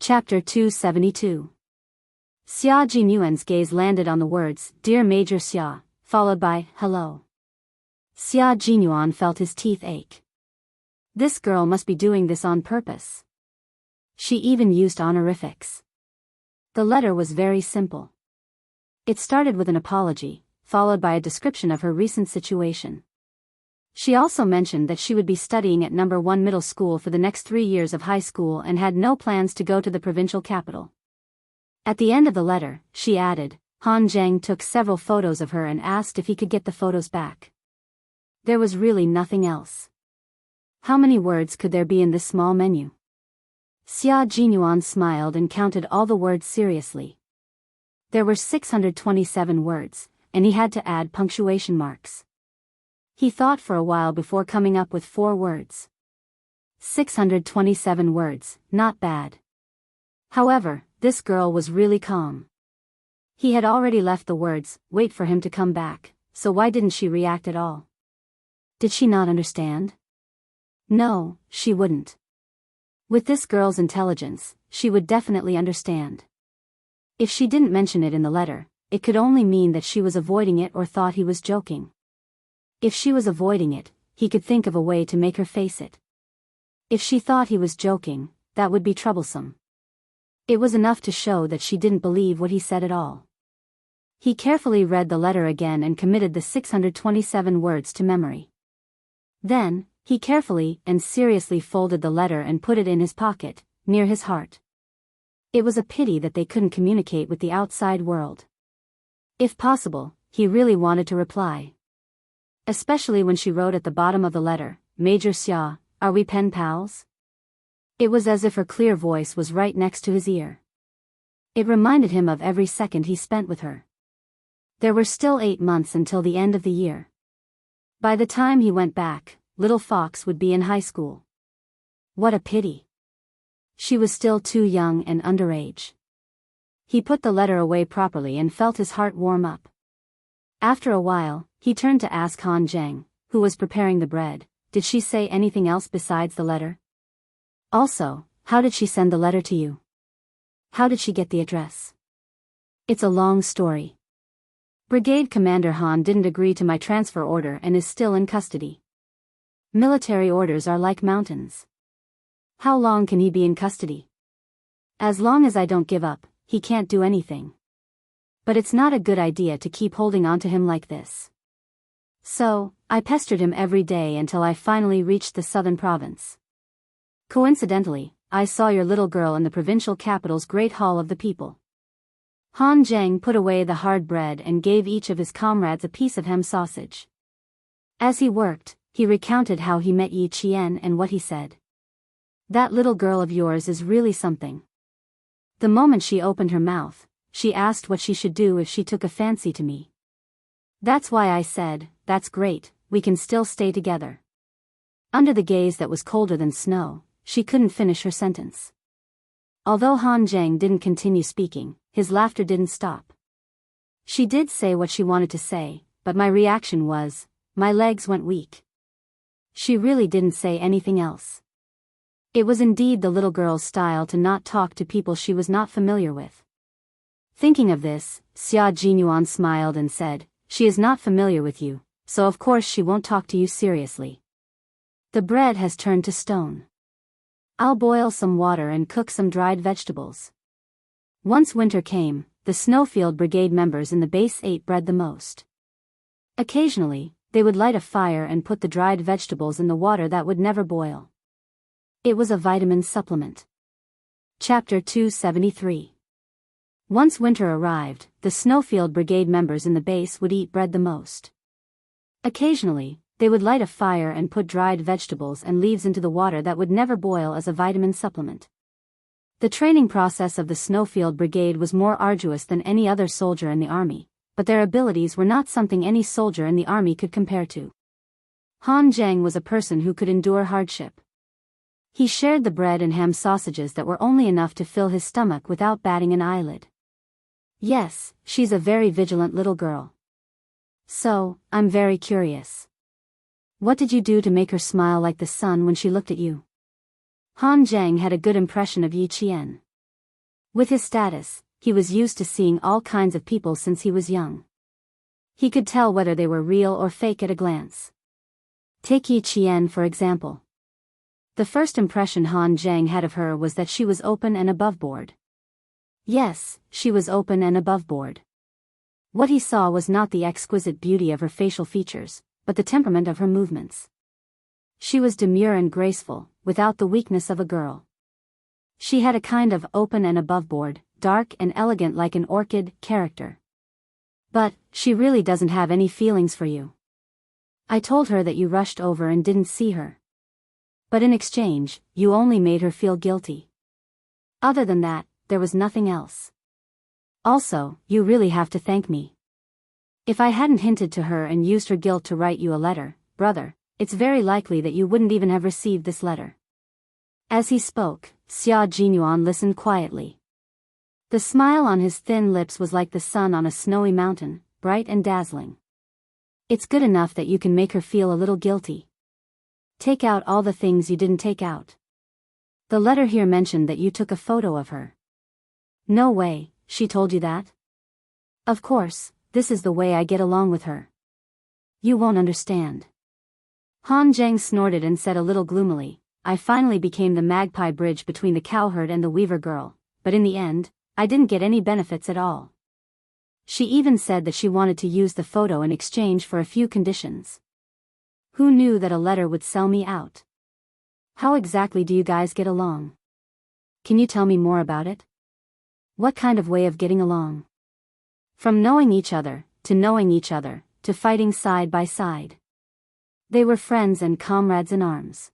Chapter 272. Xia Jinyuan's gaze landed on the words, "Dear Major Xia," followed by, "Hello." Xia Jinyuan felt his teeth ache. This girl must be doing this on purpose. She even used honorifics. The letter was very simple. It started with an apology, followed by a description of her recent situation. She also mentioned that she would be studying at No. 1 middle school for the next 3 years of high school and had no plans to go to the provincial capital. At the end of the letter, she added, Han Zheng took several photos of her and asked if he could get the photos back. There was really nothing else. How many words could there be in this small menu? Xia Jinyuan smiled and counted all the words seriously. There were 627 words, and he had to add punctuation marks. He thought for a while before coming up with 4 words. 627 words, not bad. However, this girl was really calm. He had already left the words, "Wait for him to come back," so why didn't she react at all? Did she not understand? No, she wouldn't. With this girl's intelligence, she would definitely understand. If she didn't mention it in the letter, it could only mean that she was avoiding it or thought he was joking. If she was avoiding it, he could think of a way to make her face it. If she thought he was joking, that would be troublesome. It was enough to show that she didn't believe what he said at all. He carefully read the letter again and committed the 627 words to memory. Then, he carefully and seriously folded the letter and put it in his pocket, near his heart. It was a pity that they couldn't communicate with the outside world. If possible, he really wanted to reply. Especially when she wrote at the bottom of the letter, "Major Xia, are we pen pals?" It was as if her clear voice was right next to his ear. It reminded him of every second he spent with her. There were still 8 months until the end of the year. By the time he went back, little Fox would be in high school. What a pity. She was still too young and underage. He put the letter away properly and felt his heart warm up. After a while, he turned to ask Han Zheng, who was preparing the bread, did she say anything else besides the letter? Also, how did she send the letter to you? How did she get the address? It's a long story. Brigade Commander Han didn't agree to my transfer order and is still in custody. Military orders are like mountains. How long can he be in custody? As long as I don't give up, he can't do anything. But it's not a good idea to keep holding on to him like this. So, I pestered him every day until I finally reached the southern province. Coincidentally, I saw your little girl in the provincial capital's Great Hall of the People. Han Zheng put away the hard bread and gave each of his comrades a piece of ham sausage. As he worked, he recounted how he met Yi Qian and what he said. That little girl of yours is really something. The moment she opened her mouth, she asked what she should do if she took a fancy to me. That's why I said, "That's great, we can still stay together." Under the gaze that was colder than snow, she couldn't finish her sentence. Although Han Zheng didn't continue speaking, his laughter didn't stop. She did say what she wanted to say, but my reaction was, my legs went weak. She really didn't say anything else. It was indeed the little girl's style to not talk to people she was not familiar with. Thinking of this, Xia Jinyuan smiled and said, "She is not familiar with you, so of course she won't talk to you seriously. The bread has turned to stone. I'll boil some water and cook some dried vegetables." Once winter came, the Snowfield Brigade members in the base ate bread the most. Occasionally, they would light a fire and put the dried vegetables in the water that would never boil. It was a vitamin supplement. Chapter 273. Once winter arrived, the Snowfield Brigade members in the base would eat bread the most. Occasionally, they would light a fire and put dried vegetables and leaves into the water that would never boil as a vitamin supplement. The training process of the Snowfield Brigade was more arduous than any other soldier in the army, but their abilities were not something any soldier in the army could compare to. Han Zheng was a person who could endure hardship. He shared the bread and ham sausages that were only enough to fill his stomach without batting an eyelid. Yes, she's a very vigilant little girl. So, I'm very curious. What did you do to make her smile like the sun when she looked at you? Han Zheng had a good impression of Yi Qian. With his status, he was used to seeing all kinds of people since he was young. He could tell whether they were real or fake at a glance. Take Yi Qian for example. The first impression Han Zhang had of her was that she was open and aboveboard. Yes, she was open and aboveboard. What he saw was not the exquisite beauty of her facial features, but the temperament of her movements. She was demure and graceful, without the weakness of a girl. She had a kind of open and aboveboard, dark and elegant like an orchid, character. But, she really doesn't have any feelings for you. I told her that you rushed over and didn't see her. But in exchange, you only made her feel guilty. Other than that, there was nothing else. Also, you really have to thank me. If I hadn't hinted to her and used her guilt to write you a letter, brother, it's very likely that you wouldn't even have received this letter. As he spoke, Xia Jinyuan listened quietly. The smile on his thin lips was like the sun on a snowy mountain, bright and dazzling. It's good enough that you can make her feel a little guilty. Take out all the things you didn't take out. The letter here mentioned that you took a photo of her. No way, she told you that? Of course, this is the way I get along with her. You won't understand. Han Zhang snorted and said a little gloomily, I finally became the magpie bridge between the cowherd and the weaver girl, but in the end, I didn't get any benefits at all. She even said that she wanted to use the photo in exchange for a few conditions. Who knew that a letter would sell me out? How exactly do you guys get along? Can you tell me more about it? What kind of way of getting along? From knowing each other, to fighting side by side. They were friends and comrades in arms.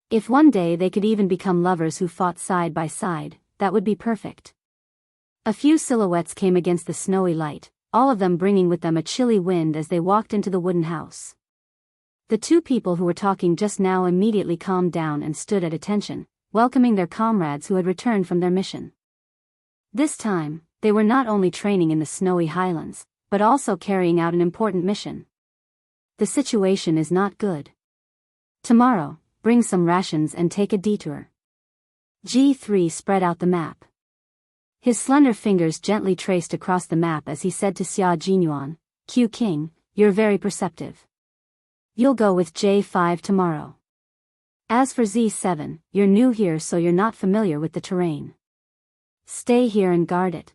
If one day they could even become lovers who fought side by side, that would be perfect. A few silhouettes came against the snowy light, all of them bringing with them a chilly wind as they walked into the wooden house. The two people who were talking just now immediately calmed down and stood at attention, welcoming their comrades who had returned from their mission. This time, they were not only training in the snowy highlands, but also carrying out an important mission. The situation is not good. Tomorrow, bring some rations and take a detour. G3 spread out the map. His slender fingers gently traced across the map as he said to Xia Jinyuan, Q King, you're very perceptive. You'll go with J5 tomorrow. As for Z7, you're new here so you're not familiar with the terrain. Stay here and guard it.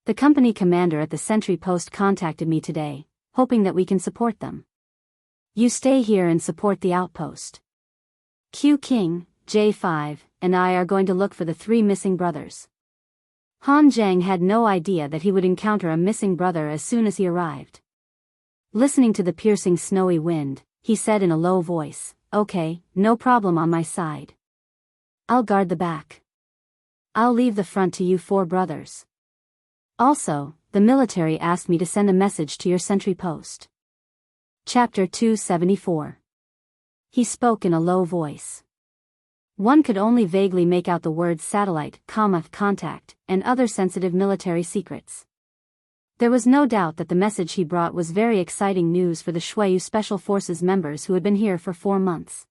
The company commander at the sentry post contacted me today, hoping that we can support them. You stay here and support the outpost. Q King, J5, and I are going to look for the 3 missing brothers. Han Zhang had no idea that he would encounter a missing brother as soon as he arrived. Listening to the piercing snowy wind, he said in a low voice, Okay, no problem on my side. I'll guard the back. I'll leave the front to you 4 brothers. Also, the military asked me to send a message to your sentry post. Chapter 274. He spoke in a low voice. One could only vaguely make out the words satellite, contact, and other sensitive military secrets. There was no doubt that the message he brought was very exciting news for the Shuayu Special Forces members who had been here for 4 months.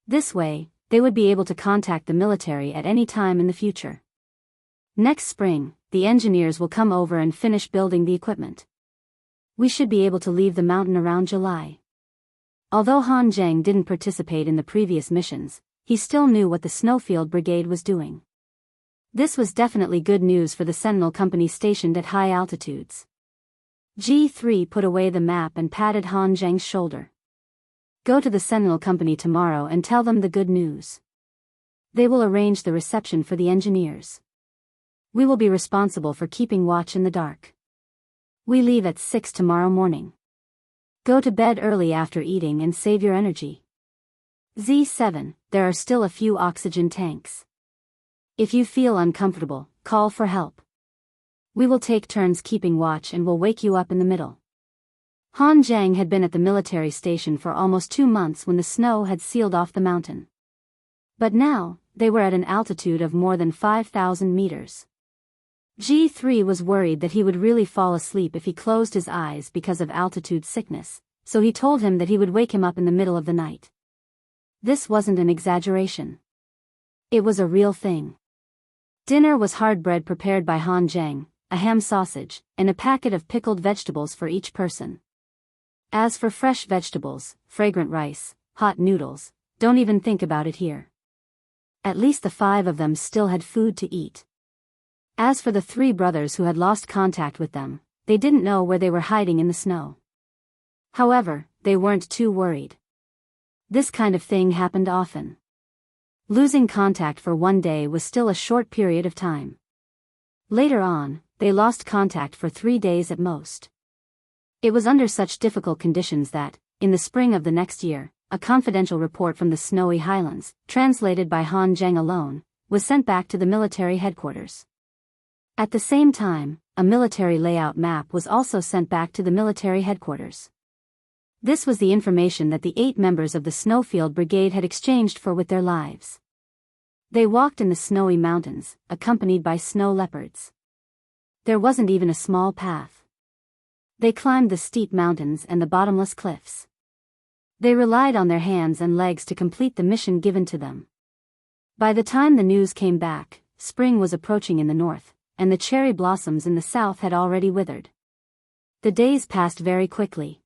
This way, they would be able to contact the military at any time in the future. Next spring, the engineers will come over and finish building the equipment. We should be able to leave the mountain around July. Although Han Zhang didn't participate in the previous missions, he still knew what the Snowfield Brigade was doing. This was definitely good news for the Sentinel Company stationed at high altitudes. G3 put away the map and patted Han Zhang's shoulder. Go to the Sentinel Company tomorrow and tell them the good news. They will arrange the reception for the engineers. We will be responsible for keeping watch in the dark. We leave at 6 tomorrow morning. Go to bed early after eating and save your energy. Z7, there are still a few oxygen tanks. If you feel uncomfortable, call for help. We will take turns keeping watch and will wake you up in the middle. Han Zhang had been at the military station for almost 2 months when the snow had sealed off the mountain. But now, they were at an altitude of more than 5,000 meters. G3 was worried that he would really fall asleep if he closed his eyes because of altitude sickness, so he told him that he would wake him up in the middle of the night. This wasn't an exaggeration. It was a real thing. Dinner was hard bread prepared by Han Zheng, a ham sausage, and a packet of pickled vegetables for each person. As for fresh vegetables, fragrant rice, hot noodles, don't even think about it here. At least the 5 of them still had food to eat. As for the 3 brothers who had lost contact with them, they didn't know where they were hiding in the snow. However, they weren't too worried. This kind of thing happened often. Losing contact for one day was still a short period of time. Later on, they lost contact for 3 days at most. It was under such difficult conditions that, in the spring of the next year, a confidential report from the snowy highlands, translated by Han Zheng alone, was sent back to the military headquarters. At the same time, a military layout map was also sent back to the military headquarters. This was the information that the 8 members of the Snowfield Brigade had exchanged for with their lives. They walked in the snowy mountains, accompanied by snow leopards. There wasn't even a small path. They climbed the steep mountains and the bottomless cliffs. They relied on their hands and legs to complete the mission given to them. By the time the news came back, spring was approaching in the north, and the cherry blossoms in the south had already withered. The days passed very quickly.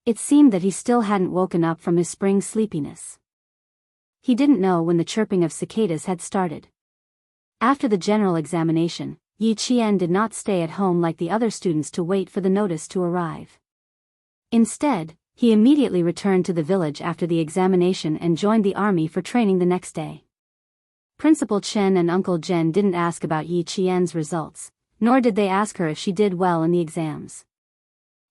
It seemed that he still hadn't woken up from his spring sleepiness. He didn't know when the chirping of cicadas had started. After the general examination, Yi Qian did not stay at home like the other students to wait for the notice to arrive. Instead, he immediately returned to the village after the examination and joined the army for training the next day. Principal Chen and Uncle Zhen didn't ask about Yi Qian's results, nor did they ask her if she did well in the exams.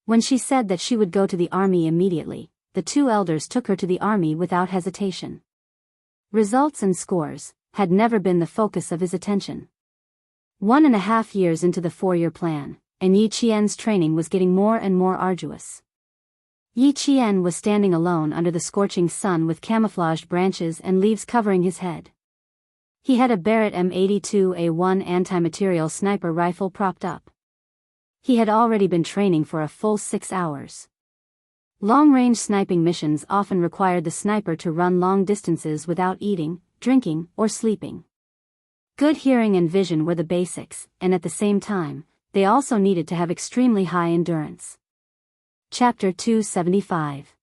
When she said that she would go to the army immediately, the 2 elders took her to the army without hesitation. Results and scores had never been the focus of his attention. 1.5 years into the 4-year plan, and Yi Qian's training was getting more and more arduous. Yi Qian was standing alone under the scorching sun with camouflaged branches and leaves covering his head. He had a Barrett M82A1 anti-material sniper rifle propped up. He had already been training for a full 6 hours. Long-range sniping missions often required the sniper to run long distances without eating, drinking, or sleeping. Good hearing and vision were the basics, and at the same time, they also needed to have extremely high endurance. Chapter 275.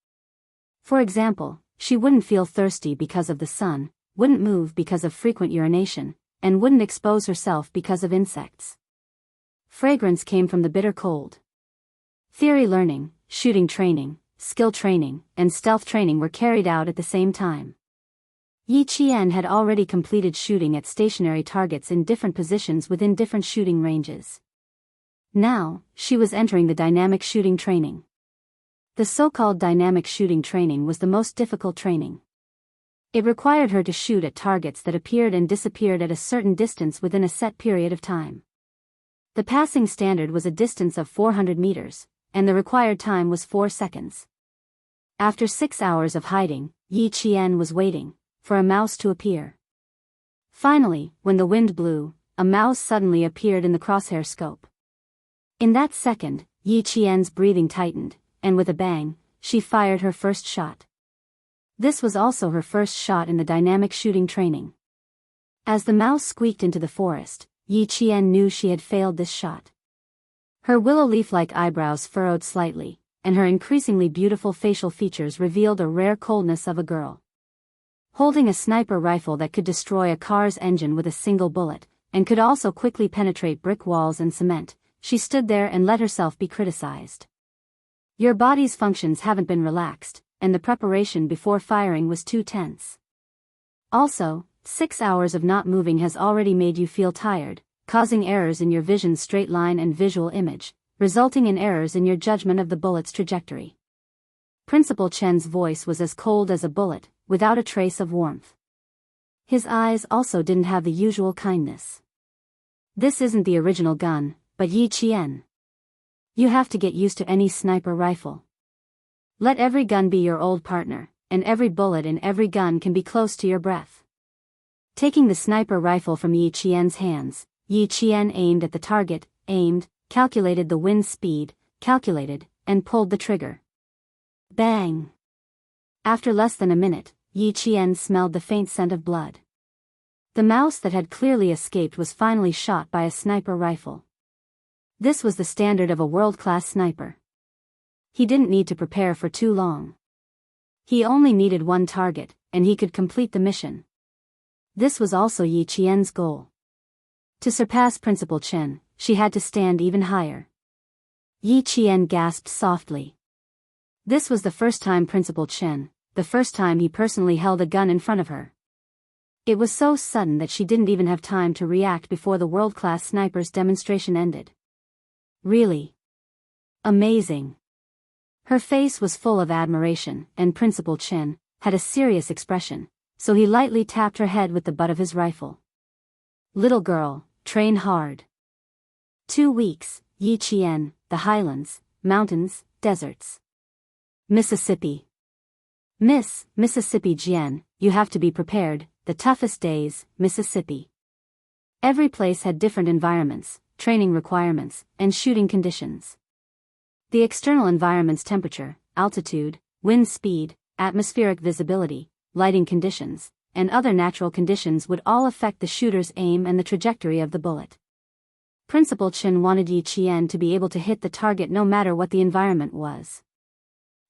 For example, she wouldn't feel thirsty because of the sun, wouldn't move because of frequent urination, and wouldn't expose herself because of insects. Fragrance came from the bitter cold. Theory learning, shooting training, skill training, and stealth training were carried out at the same time. Yi Qian had already completed shooting at stationary targets in different positions within different shooting ranges. Now, she was entering the dynamic shooting training. The so-called dynamic shooting training was the most difficult training. It required her to shoot at targets that appeared and disappeared at a certain distance within a set period of time. The passing standard was a distance of 400 meters, and the required time was 4 seconds. After 6 hours of hiding, Yi Qian was waiting for a mouse to appear. Finally, when the wind blew, a mouse suddenly appeared in the crosshair scope. In that second, Yi Qian's breathing tightened, and with a bang, she fired her first shot. This was also her first shot in the dynamic shooting training. As the mouse squeaked into the forest, Yi Qian knew she had failed this shot. Her willow leaf-like eyebrows furrowed slightly, and her increasingly beautiful facial features revealed a rare coldness of a girl. Holding a sniper rifle that could destroy a car's engine with a single bullet, and could also quickly penetrate brick walls and cement, she stood there and let herself be criticized. Your body's functions haven't been relaxed, and the preparation before firing was too tense. Also, 6 hours of not moving has already made you feel tired, causing errors in your vision's straight line and visual image, resulting in errors in your judgment of the bullet's trajectory. Principal Chen's voice was as cold as a bullet, without a trace of warmth. His eyes also didn't have the usual kindness. This isn't the original gun, but Yi Qian. You have to get used to any sniper rifle. Let every gun be your old partner, and every bullet in every gun can be close to your breath. Taking the sniper rifle from Yi Qian's hands, Yi Qian aimed at the target, calculated the wind speed, and pulled the trigger. Bang! After less than a minute, Yi Qian smelled the faint scent of blood. The mouse that had clearly escaped was finally shot by a sniper rifle. This was the standard of a world-class sniper. He didn't need to prepare for too long. He only needed one target, and he could complete the mission. This was also Yi Qian's goal. To surpass Principal Chen, she had to stand even higher. Yi Qian gasped softly. This was the first time Principal Chen, the first time he personally held a gun in front of her. It was so sudden that she didn't even have time to react before the world-class sniper's demonstration ended. Really? Amazing. Her face was full of admiration, and Principal Chen had a serious expression, so he lightly tapped her head with the butt of his rifle. Little girl, train hard. 2 weeks, Yi Qian, the highlands, mountains, deserts. Mississippi. Mississippi Jian, you have to be prepared, the toughest days, Mississippi. Every place had different environments, training requirements, and shooting conditions. The external environment's temperature, altitude, wind speed, atmospheric visibility, lighting conditions, and other natural conditions would all affect the shooter's aim and the trajectory of the bullet. Principal Chen wanted Yi Qian to be able to hit the target no matter what the environment was.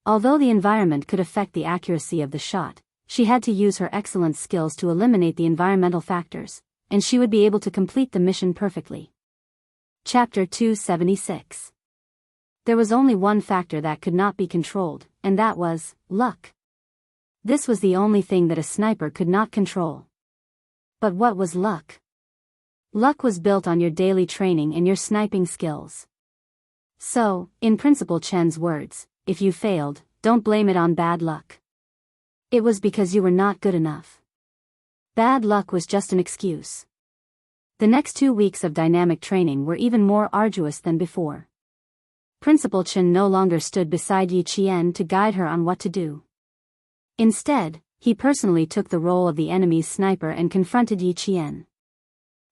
Although the environment could affect the accuracy of the shot, she had to use her excellent skills to eliminate the environmental factors, and she would be able to complete the mission perfectly. Chapter 276. There was only one factor that could not be controlled, and that was luck. This was the only thing that a sniper could not control. But what was luck? Luck was built on your daily training and your sniping skills. So, in Principal Chen's words, if you failed, don't blame it on bad luck. It was because you were not good enough. Bad luck was just an excuse. The next 2 weeks of dynamic training were even more arduous than before. Principal Chen no longer stood beside Yi Qian to guide her on what to do. Instead, he personally took the role of the enemy's sniper and confronted Yi Qian.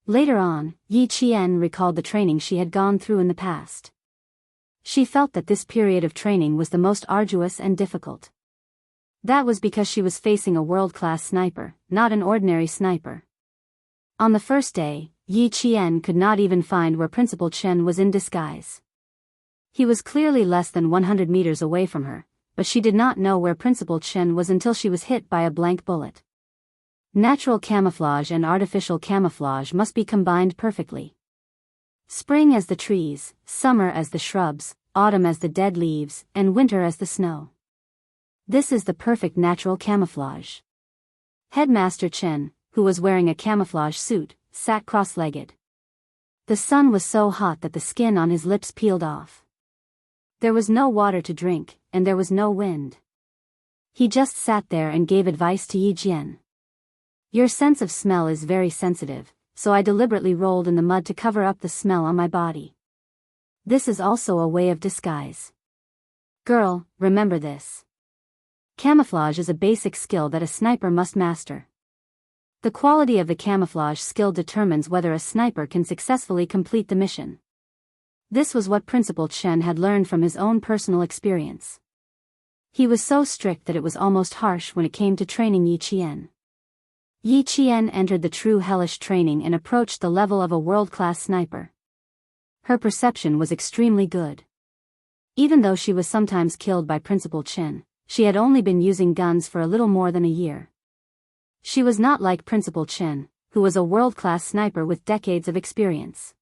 Later on, Yi Qian recalled the training she had gone through in the past. She felt that this period of training was the most arduous and difficult. That was because she was facing a world-class sniper, not an ordinary sniper. On the first day, Yi Qian could not even find where Principal Chen was in disguise. He was clearly less than 100 meters away from her, but she did not know where Principal Chen was until she was hit by a blank bullet. Natural camouflage and artificial camouflage must be combined perfectly. Spring as the trees, summer as the shrubs, autumn as the dead leaves, and winter as the snow. This is the perfect natural camouflage. Headmaster Chen, who was wearing a camouflage suit, sat cross-legged. The sun was so hot that the skin on his lips peeled off. There was no water to drink, and there was no wind. He just sat there and gave advice to Yi Qian. Your sense of smell is very sensitive, so I deliberately rolled in the mud to cover up the smell on my body. This is also a way of disguise. Girl, remember this. Camouflage is a basic skill that a sniper must master. The quality of the camouflage skill determines whether a sniper can successfully complete the mission. This was what Principal Chen had learned from his own personal experience. He was so strict that it was almost harsh when it came to training Yi Qian. Yi Qian entered the true hellish training and approached the level of a world-class sniper. Her perception was extremely good. Even though she was sometimes killed by Principal Chen, she had only been using guns for a little more than a year. She was not like Principal Chen, who was a world-class sniper with decades of experience.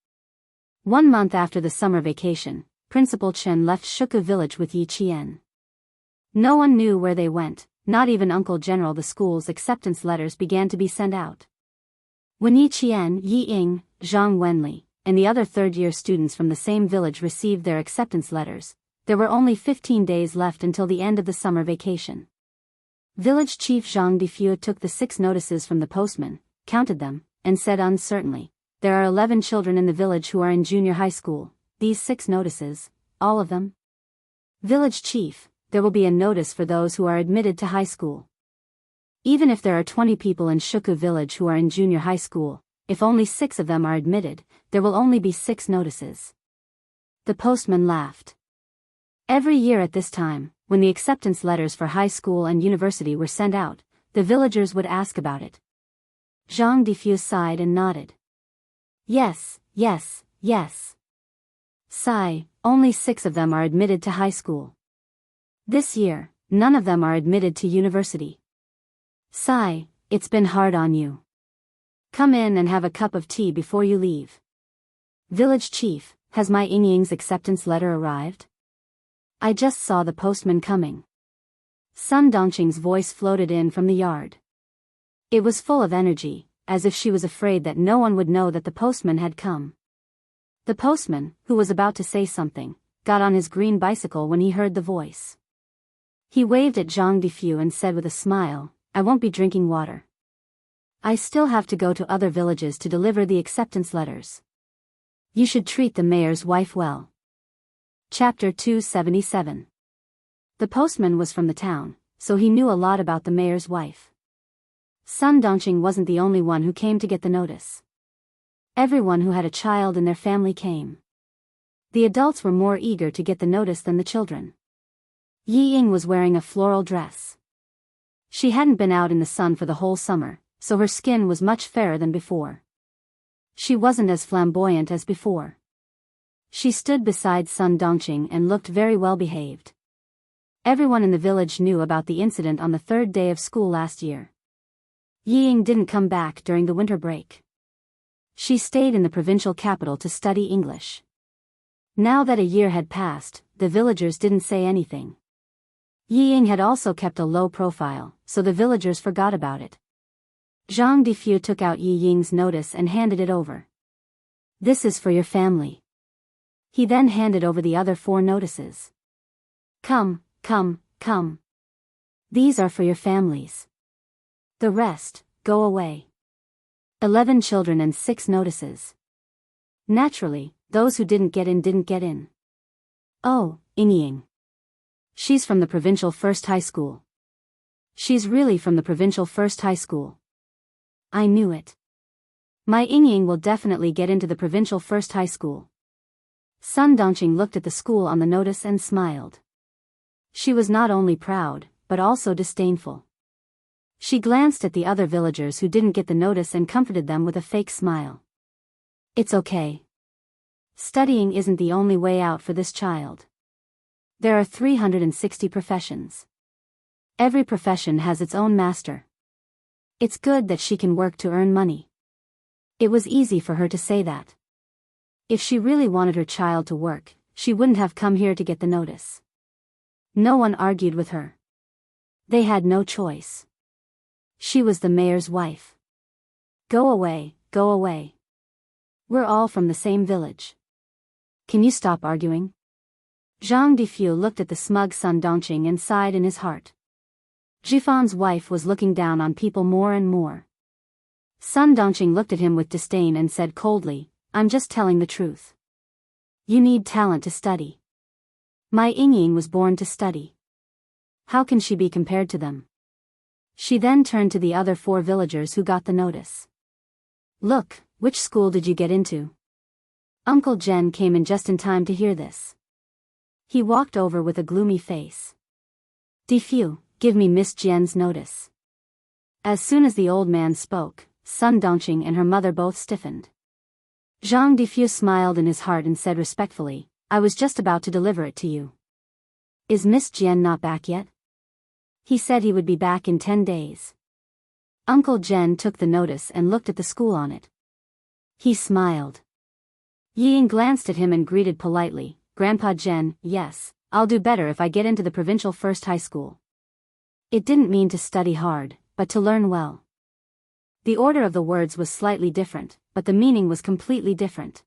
1 month after the summer vacation, Principal Chen left Shuku village with Yi Qian. No one knew where they went, not even Uncle General. The school's acceptance letters began to be sent out. When Yi Qian, Yi Ying, Zhang Wenli, and the other third-year students from the same village received their acceptance letters, there were only 15 days left until the end of the summer vacation. Village Chief Zhang Difue took the 6 notices from the postman, counted them, and said uncertainly, "There are 11 children in the village who are in junior high school. These 6 notices, all of them?" Village Chief, there will be a notice for those who are admitted to high school. Even if there are 20 people in Shuku village who are in junior high school, if only 6 of them are admitted, there will only be 6 notices. The postman laughed. Every year at this time, when the acceptance letters for high school and university were sent out, the villagers would ask about it. Zhang Defu sighed and nodded. Yes, yes, yes. Sigh, only 6 of them are admitted to high school. This year, none of them are admitted to university. Sigh, it's been hard on you. Come in and have a cup of tea before you leave. Village chief, has my Yingying's acceptance letter arrived? I just saw the postman coming. Sun Dongqing's voice floated in from the yard. It was full of energy, as if she was afraid that no one would know that the postman had come. The postman, who was about to say something, got on his green bicycle when he heard the voice. He waved at Zhang Defu and said with a smile, I won't be drinking water. I still have to go to other villages to deliver the acceptance letters. You should treat the mayor's wife well. Chapter 277. The postman was from the town, so he knew a lot about the mayor's wife. Sun Dongqing wasn't the only one who came to get the notice. Everyone who had a child in their family came. The adults were more eager to get the notice than the children. Yi Ying was wearing a floral dress. She hadn't been out in the sun for the whole summer, so her skin was much fairer than before. She wasn't as flamboyant as before. She stood beside Sun Dongqing and looked very well behaved. Everyone in the village knew about the incident on the 3rd day of school last year. Yi Ying didn't come back during the winter break. She stayed in the provincial capital to study English. Now that a year had passed, the villagers didn't say anything. Yi Ying had also kept a low profile, so the villagers forgot about it. Zhang Defu took out Yi Ying's notice and handed it over. This is for your family. He then handed over the other 4 notices. Come, come, come. These are for your families. The rest, go away. 11 children and 6 notices. Naturally, those who didn't get in didn't get in. Oh, Ying. She's from the provincial first high school. She's really from the provincial first high school. I knew it. My Ying will definitely get into the provincial first high school. Sun Dongqing looked at the school on the notice and smiled. She was not only proud, but also disdainful. She glanced at the other villagers who didn't get the notice and comforted them with a fake smile. It's okay. Studying isn't the only way out for this child. There are 360 professions. Every profession has its own master. It's good that she can work to earn money. It was easy for her to say that. If she really wanted her child to work, she wouldn't have come here to get the notice. No one argued with her. They had no choice. She was the mayor's wife. Go away, go away. We're all from the same village. Can you stop arguing? Zhang Defu looked at the smug Sun Dongqing and sighed in his heart. Jifan's wife was looking down on people more and more. Sun Dongqing looked at him with disdain and said coldly, I'm just telling the truth. You need talent to study. My Ying was born to study. How can she be compared to them? She then turned to the other 4 villagers who got the notice. Look, which school did you get into? Uncle Jen came in just in time to hear this. He walked over with a gloomy face. Defu, give me Miss Jen's notice. As soon as the old man spoke, Sun Dongqing and her mother both stiffened. Zhang Defu smiled in his heart and said respectfully, I was just about to deliver it to you. Is Miss Jen not back yet? He said he would be back in 10 days. Uncle Jen took the notice and looked at the school on it. He smiled. Yi Ying glanced at him and greeted politely, Grandpa Jen, yes, I'll do better if I get into the provincial first high school. It didn't mean to study hard, but to learn well. The order of the words was slightly different, but the meaning was completely different.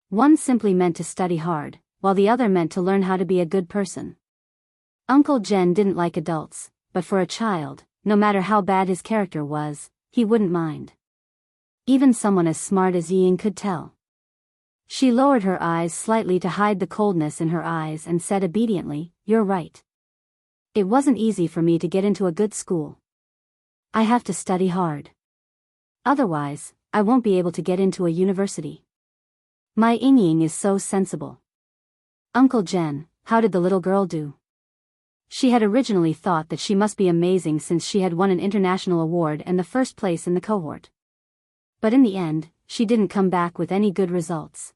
One simply meant to study hard, while the other meant to learn how to be a good person. Uncle Jen didn't like adults, but for a child, no matter how bad his character was, he wouldn't mind. Even someone as smart as Yi Ying could tell. She lowered her eyes slightly to hide the coldness in her eyes and said obediently, You're right. It wasn't easy for me to get into a good school. I have to study hard. Otherwise, I won't be able to get into a university. My Ying is so sensible. Uncle Jen, how did the little girl do? She had originally thought that she must be amazing since she had won an international award and the first place in the cohort. But in the end, she didn't come back with any good results.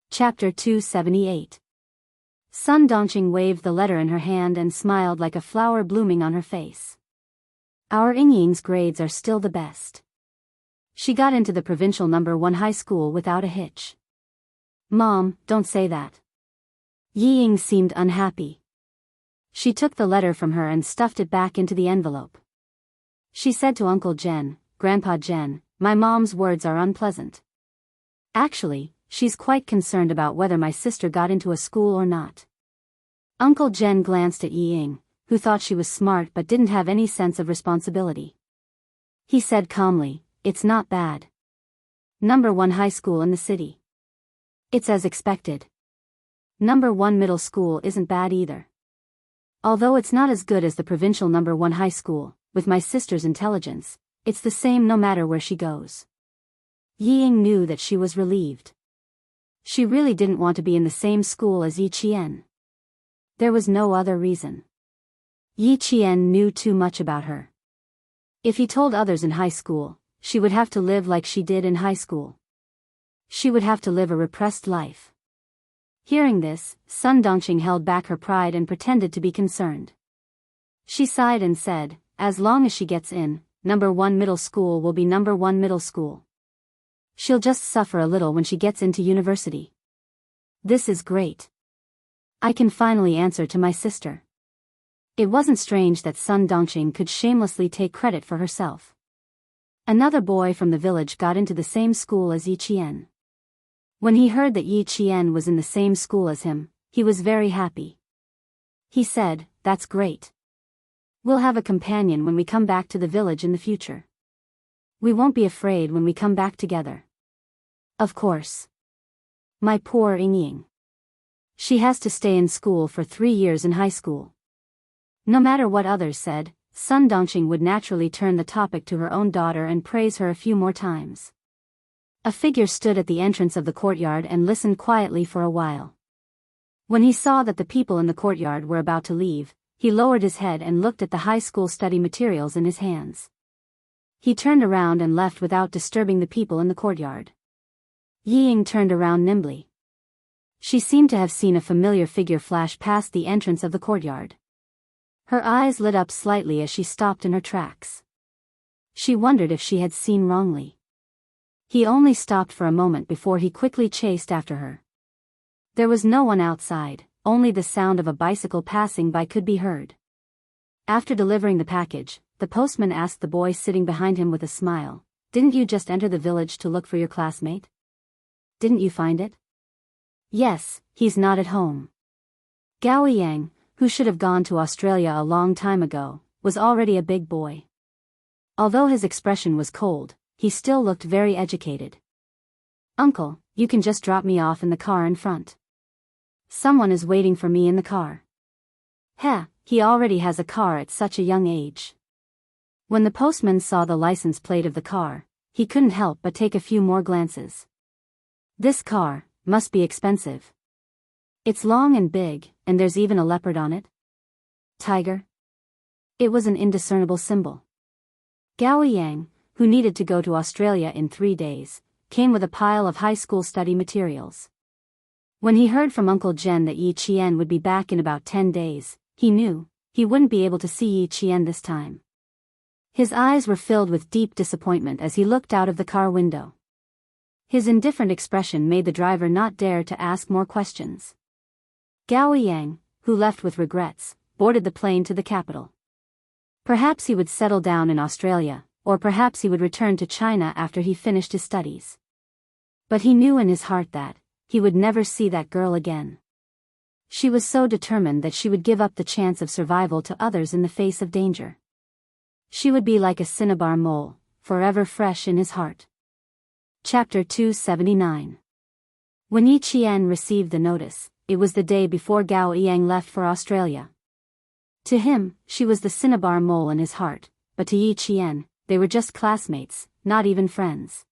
Chapter 278. Sun Dongqing waved the letter in her hand and smiled like a flower blooming on her face. Our Yingying's grades are still the best. She got into the provincial #1 high school without a hitch. Mom, don't say that. Yiying seemed unhappy. She took the letter from her and stuffed it back into the envelope. She said to Uncle Jen, Grandpa Jen, my mom's words are unpleasant. Actually, she's quite concerned about whether my sister got into a school or not. Uncle Jen glanced at Yiying, who thought she was smart but didn't have any sense of responsibility. He said calmly, it's not bad. #1 high school in the city. It's as expected. #1 middle school isn't bad either. Although it's not as good as the provincial #1 high school, with my sister's intelligence, it's the same no matter where she goes. Yiying knew that she was relieved. She really didn't want to be in the same school as Yi Qian. There was no other reason. Yi Qian knew too much about her. If he told others in high school, she would have to live like she did in high school. She would have to live a repressed life. Hearing this, Sun Dongqing held back her pride and pretended to be concerned. She sighed and said, as long as she gets in, #1 middle school will be #1 middle school. She'll just suffer a little when she gets into university. This is great. I can finally answer to my sister. It wasn't strange that Sun Dongqing could shamelessly take credit for herself. Another boy from the village got into the same school as Yi Qian. When he heard that Yi Qian was in the same school as him, he was very happy. He said, that's great. We'll have a companion when we come back to the village in the future. We won't be afraid when we come back together. Of course. My poor Yingying. She has to stay in school for 3 years in high school. No matter what others said, Sun Dongqing would naturally turn the topic to her own daughter and praise her a few more times. A figure stood at the entrance of the courtyard and listened quietly for a while. When he saw that the people in the courtyard were about to leave, he lowered his head and looked at the high school study materials in his hands. He turned around and left without disturbing the people in the courtyard. Yiying turned around nimbly. She seemed to have seen a familiar figure flash past the entrance of the courtyard. Her eyes lit up slightly as she stopped in her tracks. She wondered if she had seen wrongly. He only stopped for a moment before he quickly chased after her. There was no one outside, only the sound of a bicycle passing by could be heard. After delivering the package, the postman asked the boy sitting behind him with a smile, didn't you just enter the village to look for your classmate? Didn't you find it? Yes, he's not at home. Gao Yang, who should have gone to Australia a long time ago, was already a big boy. Although his expression was cold, he still looked very educated. Uncle, you can just drop me off in the car in front. Someone is waiting for me in the car. Heh, he already has a car at such a young age. When the postman saw the license plate of the car, he couldn't help but take a few more glances. This car must be expensive. It's long and big, and there's even a leopard on it. Tiger? It was an indiscernible symbol. Gao Yang, who needed to go to Australia in 3 days, came with a pile of high school study materials. When he heard from Uncle Jen that Yi Qian would be back in about 10 days, he knew he wouldn't be able to see Yi Qian this time. His eyes were filled with deep disappointment as he looked out of the car window. His indifferent expression made the driver not dare to ask more questions. Gao Yang, who left with regrets, boarded the plane to the capital. Perhaps he would settle down in Australia, or perhaps he would return to China after he finished his studies. But he knew in his heart that he would never see that girl again. She was so determined that she would give up the chance of survival to others in the face of danger. She would be like a cinnabar mole, forever fresh in his heart. Chapter 279. When Yi Qian received the notice, it was the day before Gao Yang left for Australia. To him, she was the cinnabar mole in his heart, but to Yi Qian, they were just classmates, not even friends.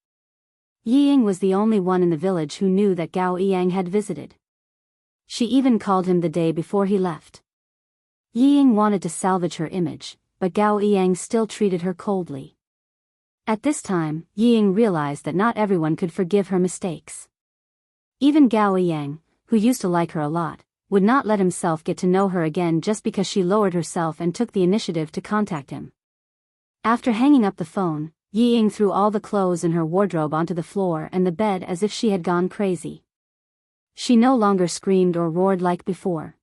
Yiying was the only one in the village who knew that Gao Yang had visited. She even called him the day before he left. Yi Ying wanted to salvage her image, but Gao Yang still treated her coldly. At this time, Yi Ying realized that not everyone could forgive her mistakes. Even Gao Yang, who used to like her a lot, would not let himself get to know her again just because she lowered herself and took the initiative to contact him. After hanging up the phone, Yi Ying threw all the clothes in her wardrobe onto the floor and the bed as if she had gone crazy. She no longer screamed or roared like before.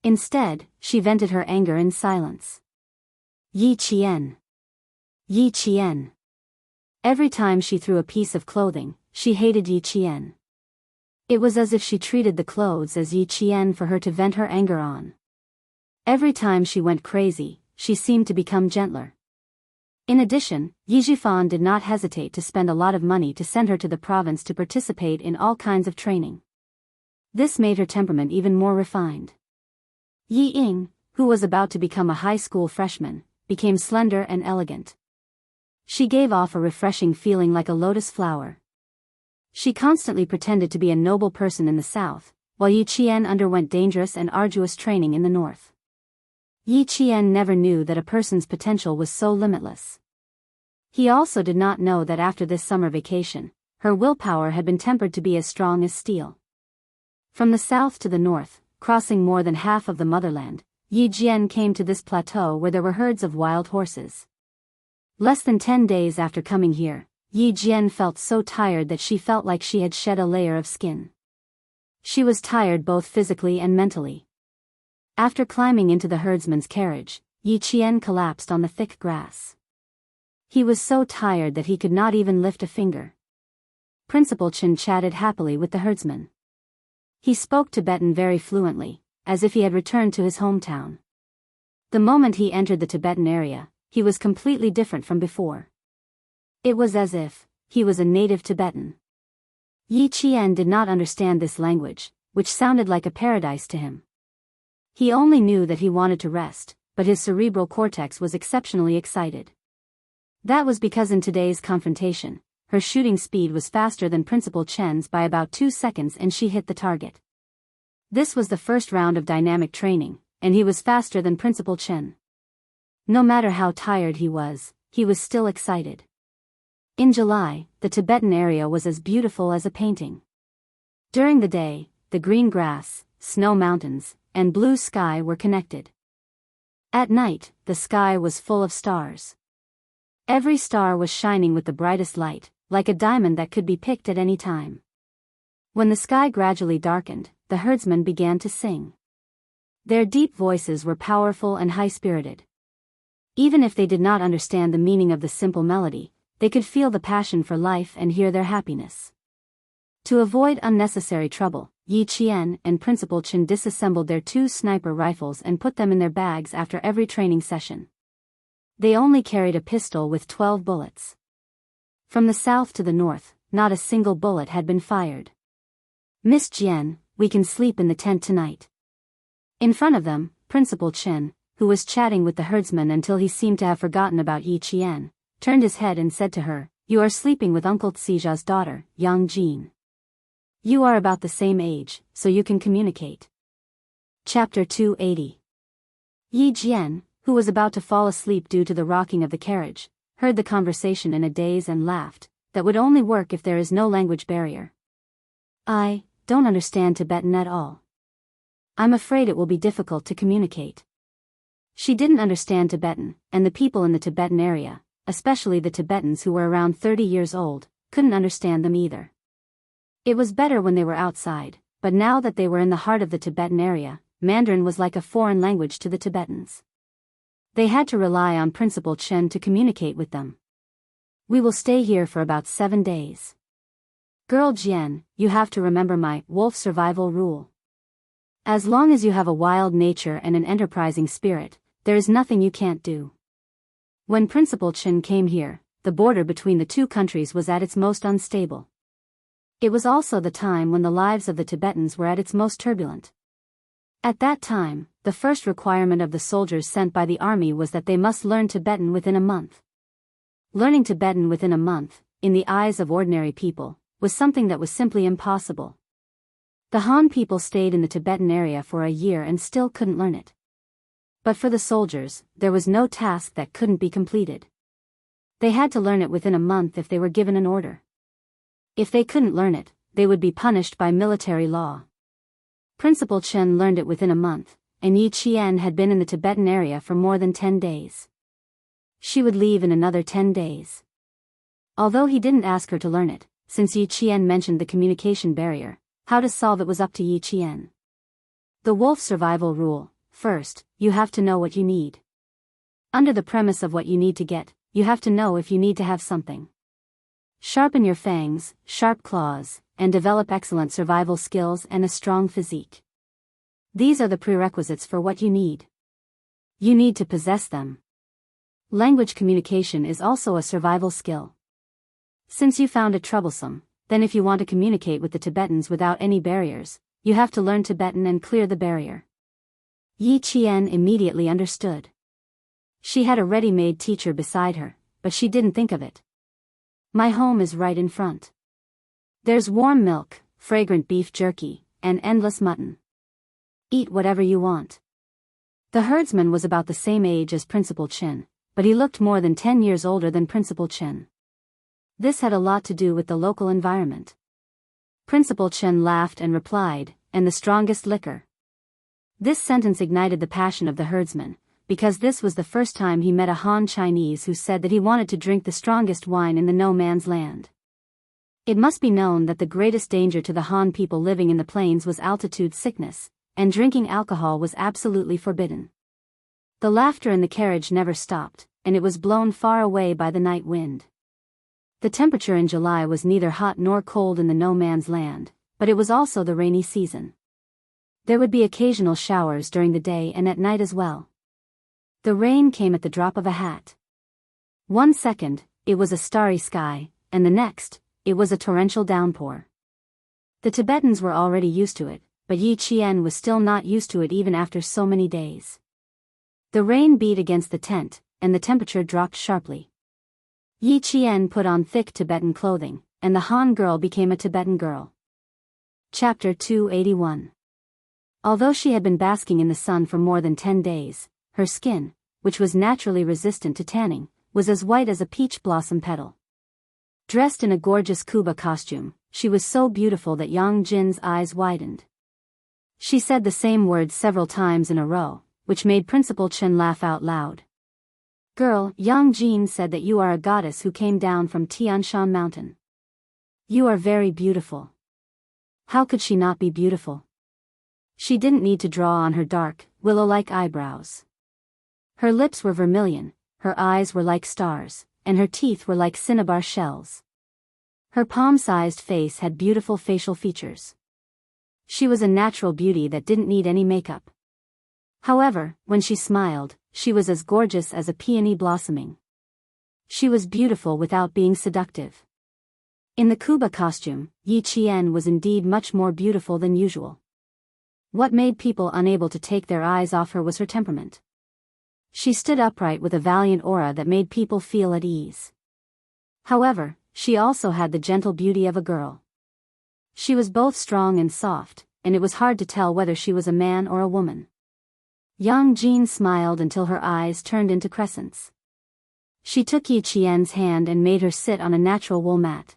Instead, she vented her anger in silence. Yi Qian. Yi Qian. Every time she threw a piece of clothing, she hated Yi Qian. It was as if she treated the clothes as Yi Qian for her to vent her anger on. Every time she went crazy, she seemed to become gentler. In addition, Yi Zhifan did not hesitate to spend a lot of money to send her to the province to participate in all kinds of training. This made her temperament even more refined. Yi Ying, who was about to become a high school freshman, became slender and elegant. She gave off a refreshing feeling like a lotus flower. She constantly pretended to be a noble person in the south, while Yi Qian underwent dangerous and arduous training in the north. Yi Qian never knew that a person's potential was so limitless. He also did not know that after this summer vacation, her willpower had been tempered to be as strong as steel. From the south to the north, crossing more than half of the motherland, Yi Jian came to this plateau where there were herds of wild horses. Less than 10 days after coming here, Yi Jian felt so tired that she felt like she had shed a layer of skin. She was tired both physically and mentally. After climbing into the herdsman's carriage, Yi Qian collapsed on the thick grass. He was so tired that he could not even lift a finger. Principal Chen chatted happily with the herdsman. He spoke Tibetan very fluently, as if he had returned to his hometown. The moment he entered the Tibetan area, he was completely different from before. It was as if he was a native Tibetan. Yi Qian did not understand this language, which sounded like a paradise to him. He only knew that he wanted to rest, but his cerebral cortex was exceptionally excited. That was because in today's confrontation, her shooting speed was faster than Principal Chen's by about 2 seconds and she hit the target. This was the first round of dynamic training, and he was faster than Principal Chen. No matter how tired he was still excited. In July, the Tibetan area was as beautiful as a painting. During the day, the green grass, snow mountains, and blue sky were connected. At night, the sky was full of stars. Every star was shining with the brightest light, like a diamond that could be picked at any time. When the sky gradually darkened, the herdsmen began to sing. Their deep voices were powerful and high-spirited. Even if they did not understand the meaning of the simple melody, they could feel the passion for life and hear their happiness. To avoid unnecessary trouble, Yi Qian and Principal Chen disassembled their 2 sniper rifles and put them in their bags after every training session. They only carried a pistol with 12 bullets. From the south to the north, not a single bullet had been fired. "Miss Jian, we can sleep in the tent tonight." In front of them, Principal Chen, who was chatting with the herdsman until he seemed to have forgotten about Yi Qian, turned his head and said to her, "You are sleeping with Uncle Tsija's daughter, Yang Jin. You are about the same age, so you can communicate." Chapter 280. Yi Jian, who was about to fall asleep due to the rocking of the carriage, heard the conversation in a daze and laughed. "That would only work if there is no language barrier. I don't understand Tibetan at all. I'm afraid it will be difficult to communicate." She didn't understand Tibetan, and the people in the Tibetan area, especially the Tibetans who were around 30 years old, couldn't understand them either. It was better when they were outside, but now that they were in the heart of the Tibetan area, Mandarin was like a foreign language to the Tibetans. They had to rely on Principal Chen to communicate with them. "We will stay here for about 7 days. Girl Jian, you have to remember my wolf survival rule. As long as you have a wild nature and an enterprising spirit, there is nothing you can't do." When Principal Chen came here, the border between the 2 countries was at its most unstable. It was also the time when the lives of the Tibetans were at its most turbulent. At that time, the first requirement of the soldiers sent by the army was that they must learn Tibetan within a month. Learning Tibetan within a month, in the eyes of ordinary people, was something that was simply impossible. The Han people stayed in the Tibetan area for a year and still couldn't learn it. But for the soldiers, there was no task that couldn't be completed. They had to learn it within a month if they were given an order. If they couldn't learn it, they would be punished by military law. Principal Chen learned it within a month, and Yi Qian had been in the Tibetan area for more than 10 days. She would leave in another 10 days. Although he didn't ask her to learn it, since Yi Qian mentioned the communication barrier, how to solve it was up to Yi Qian. The wolf survival rule: first, you have to know what you need. Under the premise of what you need to get, you have to know if you need to have something. Sharpen your fangs, sharp claws, and develop excellent survival skills and a strong physique. These are the prerequisites for what you need. You need to possess them. Language communication is also a survival skill. Since you found it troublesome, then if you want to communicate with the Tibetans without any barriers, you have to learn Tibetan and clear the barrier. Yi Qian immediately understood. She had a ready-made teacher beside her, but she didn't think of it. My home is right in front. There's warm milk, fragrant beef jerky, and endless mutton. Eat whatever you want. The herdsman was about the same age as Principal Chen, but he looked more than 10 years older than Principal Chen. This had a lot to do with the local environment. Principal Chen laughed and replied, "And the strongest liquor." This sentence ignited the passion of the herdsman, because this was the first time he met a Han Chinese who said that he wanted to drink the strongest wine in the no man's land. It must be known that the greatest danger to the Han people living in the plains was altitude sickness, and drinking alcohol was absolutely forbidden. The laughter in the carriage never stopped, and it was blown far away by the night wind. The temperature in July was neither hot nor cold in the no man's land, but it was also the rainy season. There would be occasional showers during the day and at night as well. The rain came at the drop of a hat. 1 second, it was a starry sky, and the next, it was a torrential downpour. The Tibetans were already used to it, but Yi Qian was still not used to it even after so many days. The rain beat against the tent, and the temperature dropped sharply. Yi Qian put on thick Tibetan clothing, and the Han girl became a Tibetan girl. Chapter 281. Although she had been basking in the sun for more than 10 days, her skin, which was naturally resistant to tanning, was as white as a peach blossom petal. Dressed in a gorgeous Kuba costume, she was so beautiful that Yang Jin's eyes widened. She said the same words several times in a row, which made Principal Chen laugh out loud. "Girl, Yang Jin said that you are a goddess who came down from Tian Shan Mountain. You are very beautiful." How could she not be beautiful? She didn't need to draw on her dark, willow-like eyebrows. Her lips were vermilion, her eyes were like stars, and her teeth were like cinnabar shells. Her palm-sized face had beautiful facial features. She was a natural beauty that didn't need any makeup. However, when she smiled, she was as gorgeous as a peony blossoming. She was beautiful without being seductive. In the Kuba costume, Yi Qian was indeed much more beautiful than usual. What made people unable to take their eyes off her was her temperament. She stood upright with a valiant aura that made people feel at ease. However, she also had the gentle beauty of a girl. She was both strong and soft, and it was hard to tell whether she was a man or a woman. Yang Jin smiled until her eyes turned into crescents. She took Yi Qian's hand and made her sit on a natural wool mat.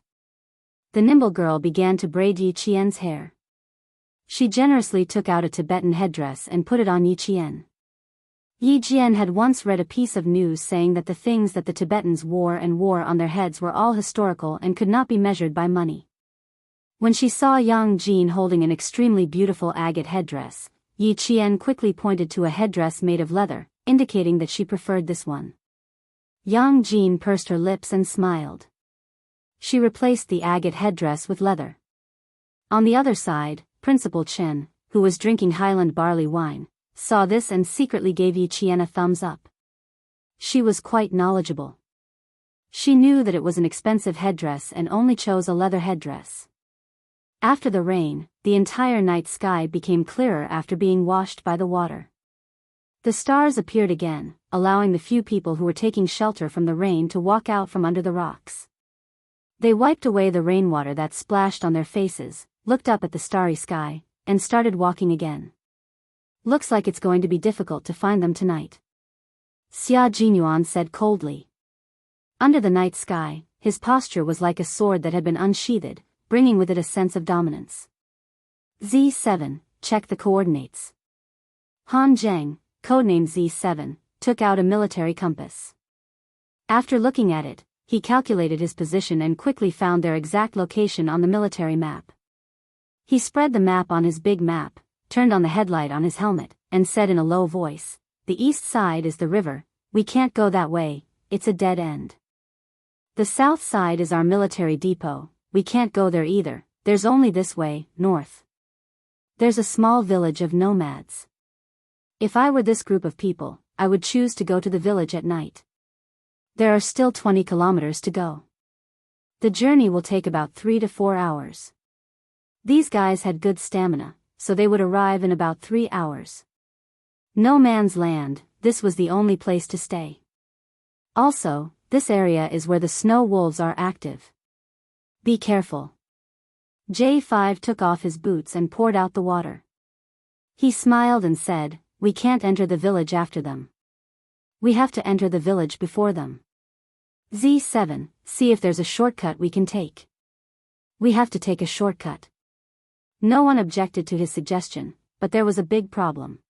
The nimble girl began to braid Yi Qian's hair. She generously took out a Tibetan headdress and put it on Yi Qian. Yi Qian had once read a piece of news saying that the things that the Tibetans wore on their heads were all historical and could not be measured by money. When she saw Yang Jin holding an extremely beautiful agate headdress, Yi Qian quickly pointed to a headdress made of leather, indicating that she preferred this one. Yang Jin pursed her lips and smiled. She replaced the agate headdress with leather. On the other side, Principal Chen, who was drinking Highland barley wine, saw this and secretly gave Yi Qian a thumbs up. She was quite knowledgeable. She knew that it was an expensive headdress and only chose a leather headdress. After the rain, the entire night sky became clearer after being washed by the water. The stars appeared again, allowing the few people who were taking shelter from the rain to walk out from under the rocks. They wiped away the rainwater that splashed on their faces, looked up at the starry sky, and started walking again. Looks like it's going to be difficult to find them tonight, Xia Jinyuan said coldly. Under the night sky, his posture was like a sword that had been unsheathed, bringing with it a sense of dominance. Z7, check the coordinates. Han Zheng, codenamed Z7, took out a military compass. After looking at it, he calculated his position and quickly found their exact location on the military map. He spread the map on his big map, turned on the headlight on his helmet, and said in a low voice, "The east side is the river, we can't go that way, it's a dead end. The south side is our military depot, we can't go there either, there's only this way, north. There's a small village of nomads. If I were this group of people, I would choose to go to the village at night. There are still 20 kilometers to go. The journey will take about 3 to 4 hours. These guys had good stamina, so they would arrive in about 3 hours. No man's land, this was the only place to stay. Also, this area is where the snow wolves are active. Be careful." J5 took off his boots and poured out the water. He smiled and said, "We can't enter the village after them. We have to enter the village before them. Z7, see if there's a shortcut we can take." "We have to take a shortcut." No one objected to his suggestion, but there was a big problem.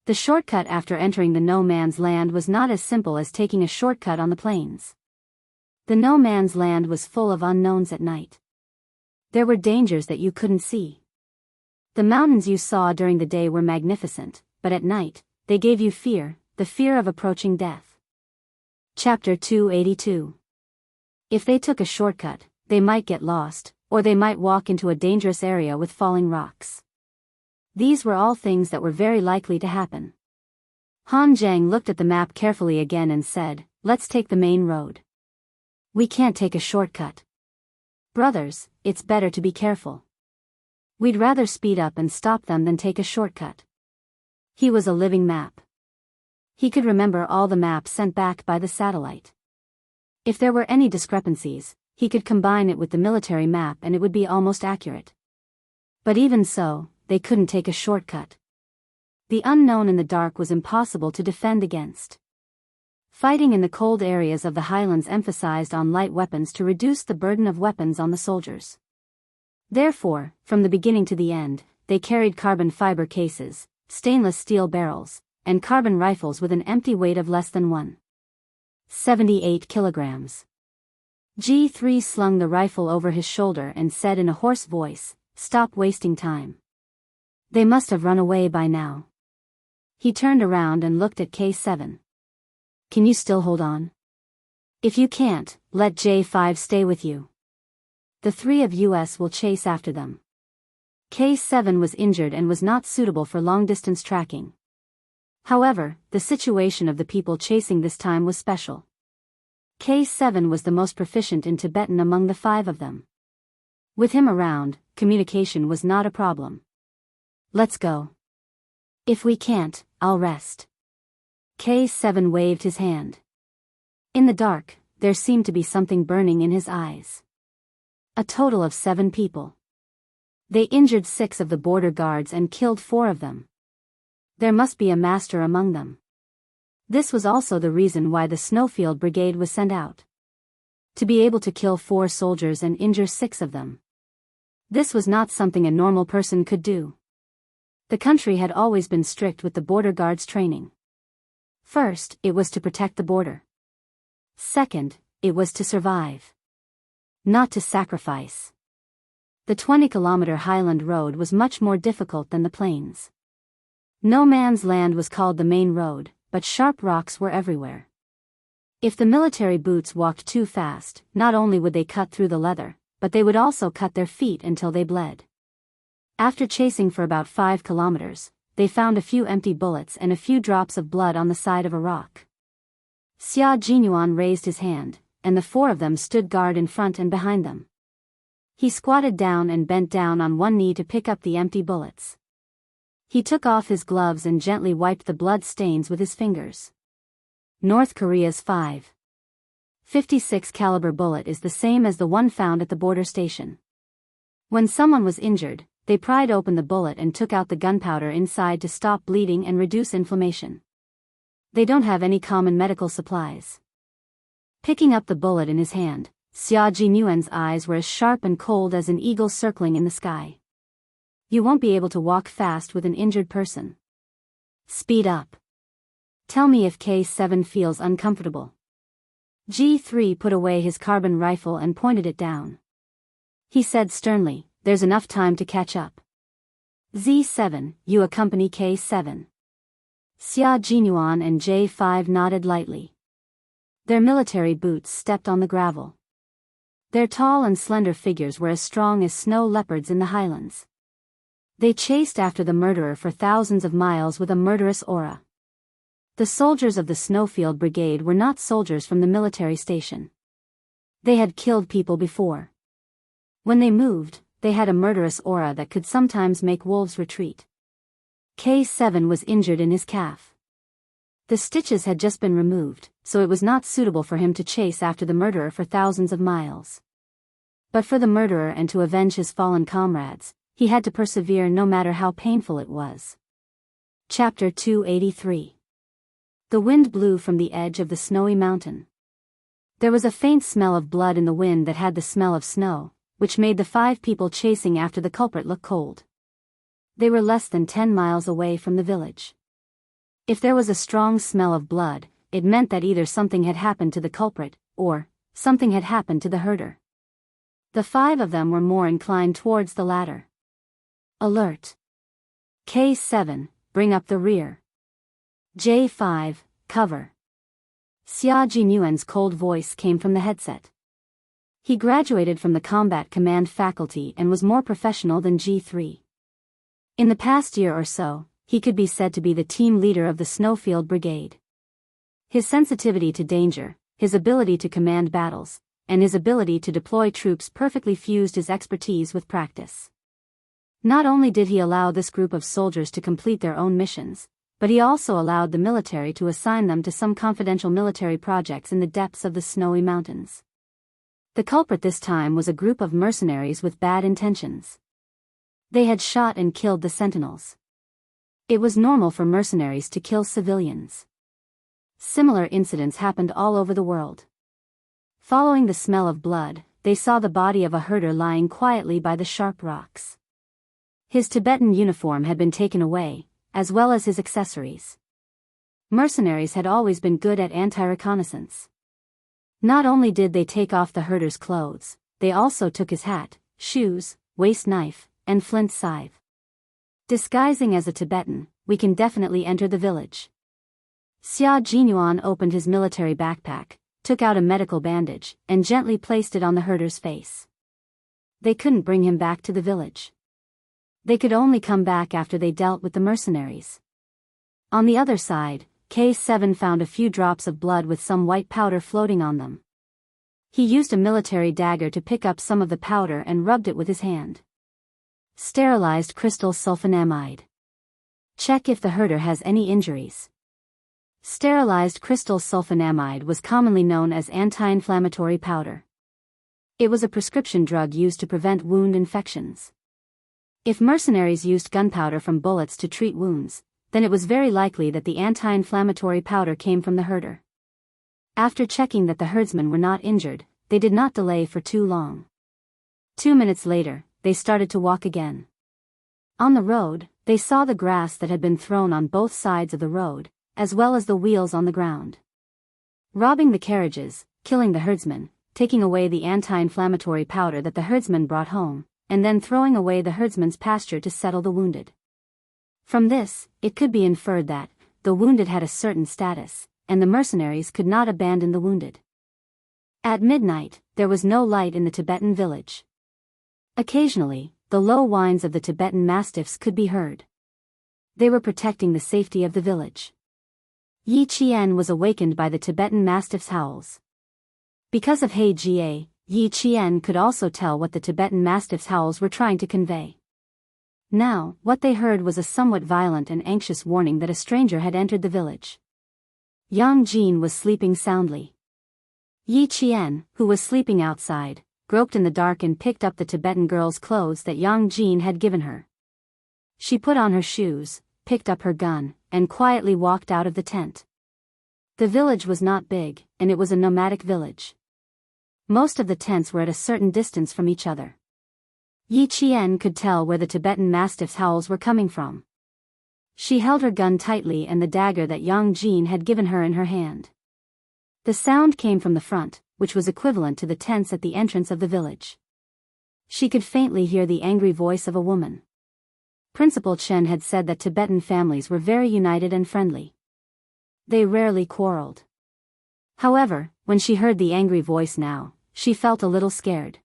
The shortcut after entering the no man's land was not as simple as taking a shortcut on the plains. The no man's land was full of unknowns at night. There were dangers that you couldn't see. The mountains you saw during the day were magnificent, but at night, they gave you fear, the fear of approaching death. Chapter 282. If they took a shortcut, they might get lost, or they might walk into a dangerous area with falling rocks. These were all things that were very likely to happen. Han Zheng looked at the map carefully again and said, "Let's take the main road. We can't take a shortcut. Brothers, it's better to be careful. We'd rather speed up and stop them than take a shortcut." He was a living map. He could remember all the maps sent back by the satellite. If there were any discrepancies, he could combine it with the military map and it would be almost accurate. But even so, they couldn't take a shortcut. The unknown in the dark was impossible to defend against. Fighting in the cold areas of the highlands emphasized on light weapons to reduce the burden of weapons on the soldiers. Therefore, from the beginning to the end, they carried carbon fiber cases, stainless steel barrels, and carbon rifles with an empty weight of less than 1.78 kilograms. G3 slung the rifle over his shoulder and said in a hoarse voice, "Stop wasting time. They must have run away by now." He turned around and looked at K7. "Can you still hold on? If you can't, let J5 stay with you. The three of us will chase after them." K7 was injured and was not suitable for long-distance tracking. However, the situation of the people chasing this time was special. K7 was the most proficient in Tibetan among the 5 of them. With him around, communication was not a problem. "Let's go. If we can't, I'll rest." K7 waved his hand. In the dark, there seemed to be something burning in his eyes. A total of 7 people. They injured 6 of the border guards and killed 4 of them. There must be a master among them. This was also the reason why the Snowfield Brigade was sent out. To be able to kill 4 soldiers and injure 6 of them. This was not something a normal person could do. The country had always been strict with the border guards' training. First, it was to protect the border. Second, it was to survive. Not to sacrifice. The 20-kilometer highland road was much more difficult than the plains. No man's land was called the main road, but sharp rocks were everywhere. If the military boots walked too fast, not only would they cut through the leather, but they would also cut their feet until they bled. After chasing for about 5 kilometers, they found a few empty bullets and a few drops of blood on the side of a rock. Xia Jinyuan raised his hand, and the 4 of them stood guard in front and behind them. He squatted down and bent down on one knee to pick up the empty bullets. He took off his gloves and gently wiped the blood stains with his fingers. North Korea's .56 caliber bullet is the same as the one found at the border station. When someone was injured, they pried open the bullet and took out the gunpowder inside to stop bleeding and reduce inflammation. They don't have any common medical supplies. Picking up the bullet in his hand, Xia Jinyuan's eyes were as sharp and cold as an eagle circling in the sky. You won't be able to walk fast with an injured person. Speed up. Tell me if K7 feels uncomfortable. G3 put away his carbon rifle and pointed it down. He said sternly, there's enough time to catch up. Z7, you accompany K7. Xia Jinyuan and J5 nodded lightly. Their military boots stepped on the gravel. Their tall and slender figures were as strong as snow leopards in the highlands. They chased after the murderer for thousands of miles with a murderous aura. The soldiers of the Snowfield Brigade were not soldiers from the military station. They had killed people before. When they moved, they had a murderous aura that could sometimes make wolves retreat. K7 was injured in his calf. The stitches had just been removed, so it was not suitable for him to chase after the murderer for thousands of miles. But for the murderer and to avenge his fallen comrades, he had to persevere no matter how painful it was. Chapter 283. The wind blew from the edge of the snowy mountain. There was a faint smell of blood in the wind that had the smell of snow, which made the 5 people chasing after the culprit look cold. They were less than 10 miles away from the village. If there was a strong smell of blood, it meant that either something had happened to the culprit, or something had happened to the herder. The 5 of them were more inclined towards the latter. Alert! K7, bring up the rear. J5, cover. Xia Jinyuan's cold voice came from the headset. He graduated from the combat command faculty and was more professional than G3. In the past year or so, he could be said to be the team leader of the Snowfield Brigade. His sensitivity to danger, his ability to command battles, and his ability to deploy troops perfectly fused his expertise with practice. Not only did he allow this group of soldiers to complete their own missions, but he also allowed the military to assign them to some confidential military projects in the depths of the snowy mountains. The culprit this time was a group of mercenaries with bad intentions. They had shot and killed the sentinels. It was normal for mercenaries to kill civilians. Similar incidents happened all over the world. Following the smell of blood, they saw the body of a herder lying quietly by the sharp rocks. His Tibetan uniform had been taken away, as well as his accessories. Mercenaries had always been good at anti-reconnaissance. Not only did they take off the herder's clothes, they also took his hat, shoes, waist knife, and flint scythe. Disguising as a Tibetan, we can definitely enter the village. Xia Jinyuan opened his military backpack, took out a medical bandage, and gently placed it on the herder's face. They couldn't bring him back to the village. They could only come back after they dealt with the mercenaries. On the other side, K7 found a few drops of blood with some white powder floating on them. He used a military dagger to pick up some of the powder and rubbed it with his hand. Sterilized crystal sulfonamide. Check if the herder has any injuries. Sterilized crystal sulfonamide was commonly known as anti-inflammatory powder. It was a prescription drug used to prevent wound infections. If mercenaries used gunpowder from bullets to treat wounds, then it was very likely that the anti-inflammatory powder came from the herder. After checking that the herdsmen were not injured, they did not delay for too long. 2 minutes later, they started to walk again. On the road, they saw the grass that had been thrown on both sides of the road, as well as the wheels on the ground. Robbing the carriages, killing the herdsmen, taking away the anti-inflammatory powder that the herdsmen brought home, and then throwing away the herdsman's pasture to settle the wounded. From this, it could be inferred that the wounded had a certain status, and the mercenaries could not abandon the wounded. At midnight, there was no light in the Tibetan village. Occasionally, the low whines of the Tibetan mastiffs could be heard. They were protecting the safety of the village. Yi Qian was awakened by the Tibetan mastiff's howls. Because of He Jie, Yi Qian could also tell what the Tibetan mastiff's howls were trying to convey. Now, what they heard was a somewhat violent and anxious warning that a stranger had entered the village. Yang Jin was sleeping soundly. Yi Qian, who was sleeping outside, groped in the dark and picked up the Tibetan girl's clothes that Yang Jin had given her. She put on her shoes, picked up her gun, and quietly walked out of the tent. The village was not big, and it was a nomadic village. Most of the tents were at a certain distance from each other. Yi Qian could tell where the Tibetan Mastiff's howls were coming from. She held her gun tightly and the dagger that Yang Jin had given her in her hand. The sound came from the front, which was equivalent to the tents at the entrance of the village. She could faintly hear the angry voice of a woman. Principal Chen had said that Tibetan families were very united and friendly. They rarely quarreled. However, when she heard the angry voice now, she felt a little scared.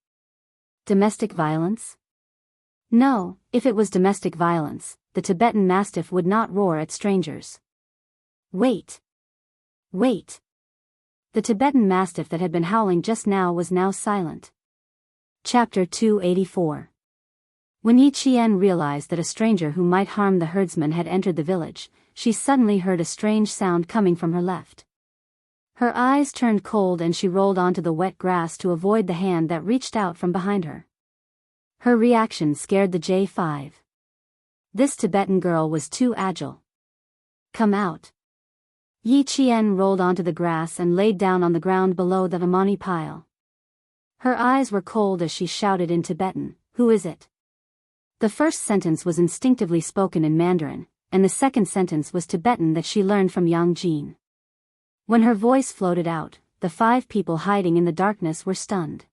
Domestic violence? No, if it was domestic violence, the Tibetan Mastiff would not roar at strangers. Wait! Wait! The Tibetan Mastiff that had been howling just now was now silent. Chapter 284. When Yi Qian realized that a stranger who might harm the herdsman had entered the village, she suddenly heard a strange sound coming from her left. Her eyes turned cold and she rolled onto the wet grass to avoid the hand that reached out from behind her. Her reaction scared the J5. This Tibetan girl was too agile. Come out. Yi Qian rolled onto the grass and laid down on the ground below the Vamani pile. Her eyes were cold as she shouted in Tibetan, "Who is it?" The first sentence was instinctively spoken in Mandarin, and the second sentence was Tibetan that she learned from Yang Jin. When her voice floated out, the 5 people hiding in the darkness were stunned.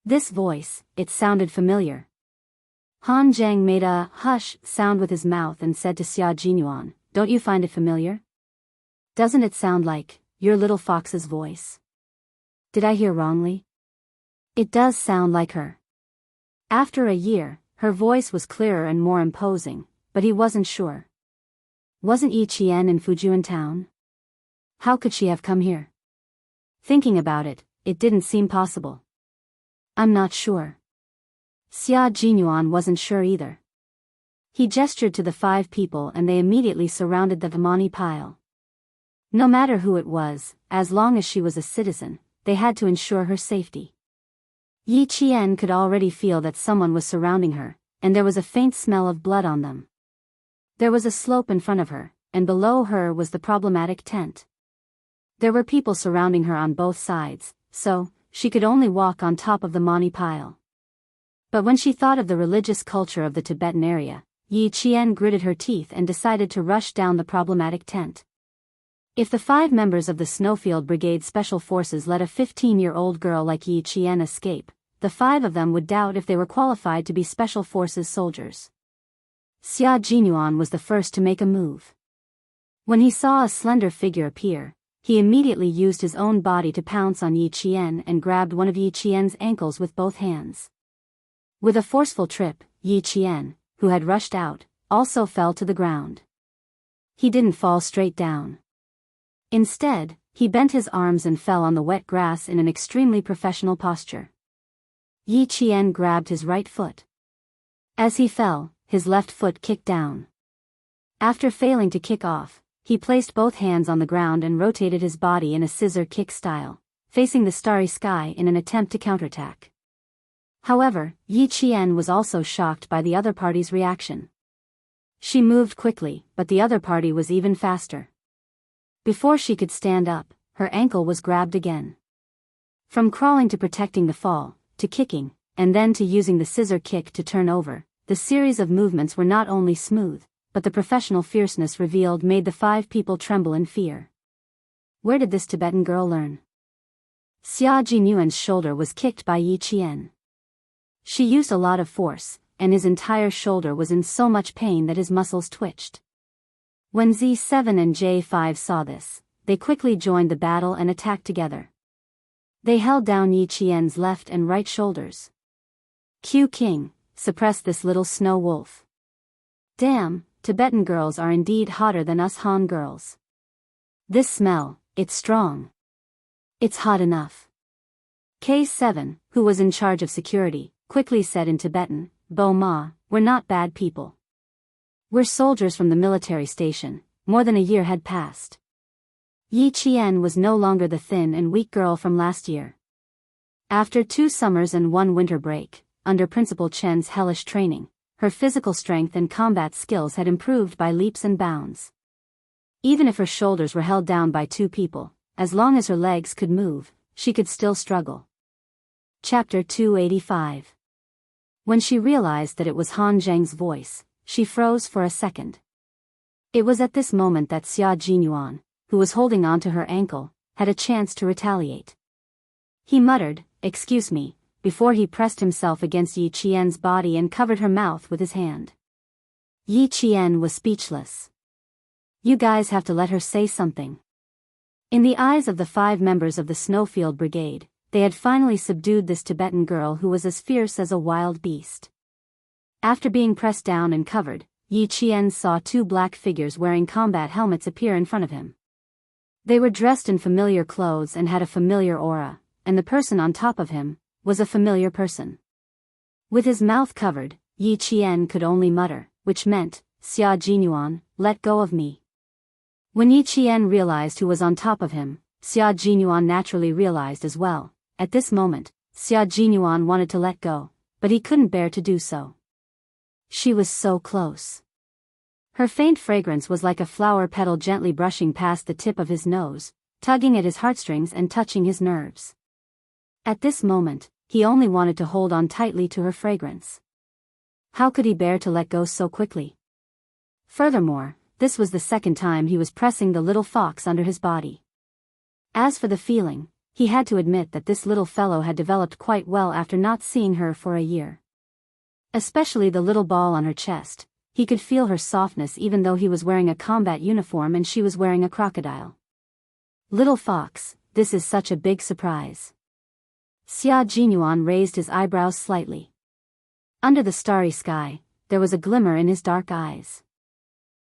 This voice, it sounded familiar. Han Zhang made a hush sound with his mouth and said to Xia Jinyuan, "Don't you find it familiar? Doesn't it sound like your little fox's voice? Did I hear wrongly?" It does sound like her. After a year, her voice was clearer and more imposing, but he wasn't sure. Wasn't Yi Qian in Fujian town? How could she have come here? Thinking about it, it didn't seem possible. I'm not sure. Xia Jinyuan wasn't sure either. He gestured to the 5 people and they immediately surrounded the Vamani pile. No matter who it was, as long as she was a citizen, they had to ensure her safety. Yi Qian could already feel that someone was surrounding her, and there was a faint smell of blood on them. There was a slope in front of her, and below her was the problematic tent. There were people surrounding her on both sides, so she could only walk on top of the Mani pile. But when she thought of the religious culture of the Tibetan area, Yi Qian gritted her teeth and decided to rush down the problematic tent. If the 5 members of the Snowfield Brigade Special Forces let a 15-year-old girl like Yi Qian escape, the 5 of them would doubt if they were qualified to be Special Forces soldiers. Xia Jinyuan was the first to make a move. When he saw a slender figure appear, he immediately used his own body to pounce on Yi Qian and grabbed one of Yi Qian's ankles with both hands. With a forceful trip, Yi Qian, who had rushed out, also fell to the ground. He didn't fall straight down. Instead, he bent his arms and fell on the wet grass in an extremely professional posture. Yi Qian grabbed his right foot. As he fell, his left foot kicked down. After failing to kick off, he placed both hands on the ground and rotated his body in a scissor kick style, facing the starry sky in an attempt to counterattack. However, Yi Qian was also shocked by the other party's reaction. She moved quickly, but the other party was even faster. Before she could stand up, her ankle was grabbed again. From crawling to protecting the fall, to kicking, and then to using the scissor kick to turn over, the series of movements were not only smooth, but the professional fierceness revealed made the 5 people tremble in fear. Where did this Tibetan girl learn? Xia Jinyuan's shoulder was kicked by Yi Qian. She used a lot of force, and his entire shoulder was in so much pain that his muscles twitched. When Z7 and J5 saw this, they quickly joined the battle and attacked together. They held down Yi Qian's left and right shoulders. Q King, suppress this little snow wolf. Damn, Tibetan girls are indeed hotter than us Han girls. This smell, it's strong. It's hot enough. K7, who was in charge of security, quickly said in Tibetan, Bo Ma, we're not bad people. We're soldiers from the military station. More than a year had passed. Yi Qian was no longer the thin and weak girl from last year. After 2 summers and 1 winter break, under Principal Chen's hellish training, her physical strength and combat skills had improved by leaps and bounds. Even if her shoulders were held down by 2 people, as long as her legs could move, she could still struggle. Chapter 285. When she realized that it was Han Zheng's voice, she froze for a second. It was at this moment that Xia Jinyuan, who was holding onto her ankle, had a chance to retaliate. He muttered, "Excuse me," before he pressed himself against Yi Qian's body and covered her mouth with his hand. Yi Qian was speechless. "You guys have to let her say something." In the eyes of the 5 members of the Snowfield Brigade, they had finally subdued this Tibetan girl who was as fierce as a wild beast. After being pressed down and covered, Yi Qian saw 2 black figures wearing combat helmets appear in front of him. They were dressed in familiar clothes and had a familiar aura, and the person on top of him was a familiar person. With his mouth covered, Yi Qian could only mutter, which meant, "Xia Jinyuan, let go of me." When Yi Qian realized who was on top of him, Xia Jinyuan naturally realized as well. At this moment, Xia Jinyuan wanted to let go, but he couldn't bear to do so. She was so close. Her faint fragrance was like a flower petal gently brushing past the tip of his nose, tugging at his heartstrings and touching his nerves. At this moment, he only wanted to hold on tightly to her fragrance. How could he bear to let go so quickly? Furthermore, this was the second time he was pressing the little fox under his body. As for the feeling, he had to admit that this little fellow had developed quite well after not seeing her for a year. Especially the little ball on her chest, he could feel her softness even though he was wearing a combat uniform and she was wearing a crocodile. "Little fox, this is such a big surprise." Xia Jinyuan raised his eyebrows slightly. Under the starry sky, there was a glimmer in his dark eyes.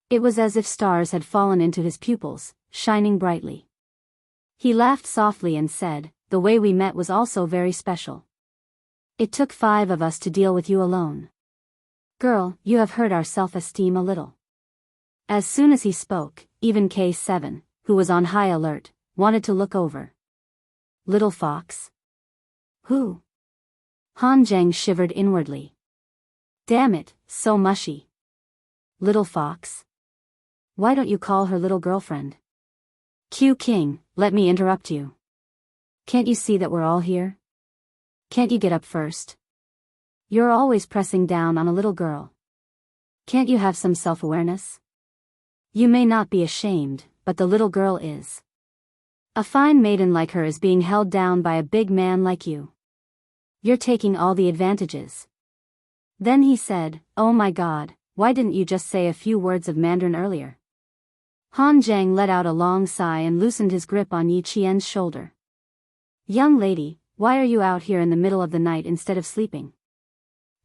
It was as if stars had fallen into his pupils, shining brightly. He laughed softly and said, "The way we met was also very special. It took 5 of us to deal with you alone. Girl, you have hurt our self-esteem a little." As soon as he spoke, even K7, who was on high alert, wanted to look over. "Little fox? Who?" Han Zheng shivered inwardly. "Damn it, so mushy. Little fox? Why don't you call her little girlfriend?" "Q King, let me interrupt you. Can't you see that we're all here? Can't you get up first? You're always pressing down on a little girl. Can't you have some self-awareness? You may not be ashamed, but the little girl is. A fine maiden like her is being held down by a big man like you. You're taking all the advantages." Then he said, "Oh my God, why didn't you just say a few words of Mandarin earlier?" Han Zheng let out a long sigh and loosened his grip on Yi Qian's shoulder. "Young lady, why are you out here in the middle of the night instead of sleeping?"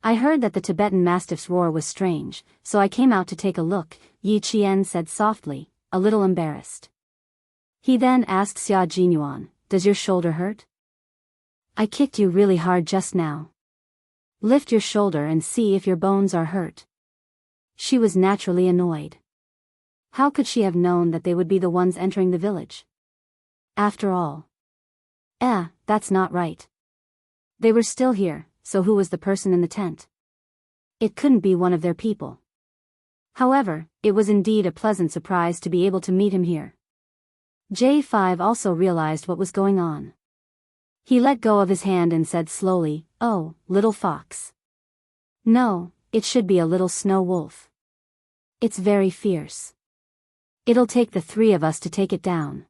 "I heard that the Tibetan Mastiff's roar was strange, so I came out to take a look," Yi Qian said softly, a little embarrassed. He then asked Xia Jinyuan, "Does your shoulder hurt? I kicked you really hard just now. Lift your shoulder and see if your bones are hurt." She was naturally annoyed. How could she have known that they would be the ones entering the village? After all. That's not right. They were still here, so who was the person in the tent? It couldn't be one of their people. However, it was indeed a pleasant surprise to be able to meet him here. J5 also realized what was going on. He let go of his hand and said slowly, "Oh, little fox. No, it should be a little snow wolf. It's very fierce. It'll take the 3 of us to take it down."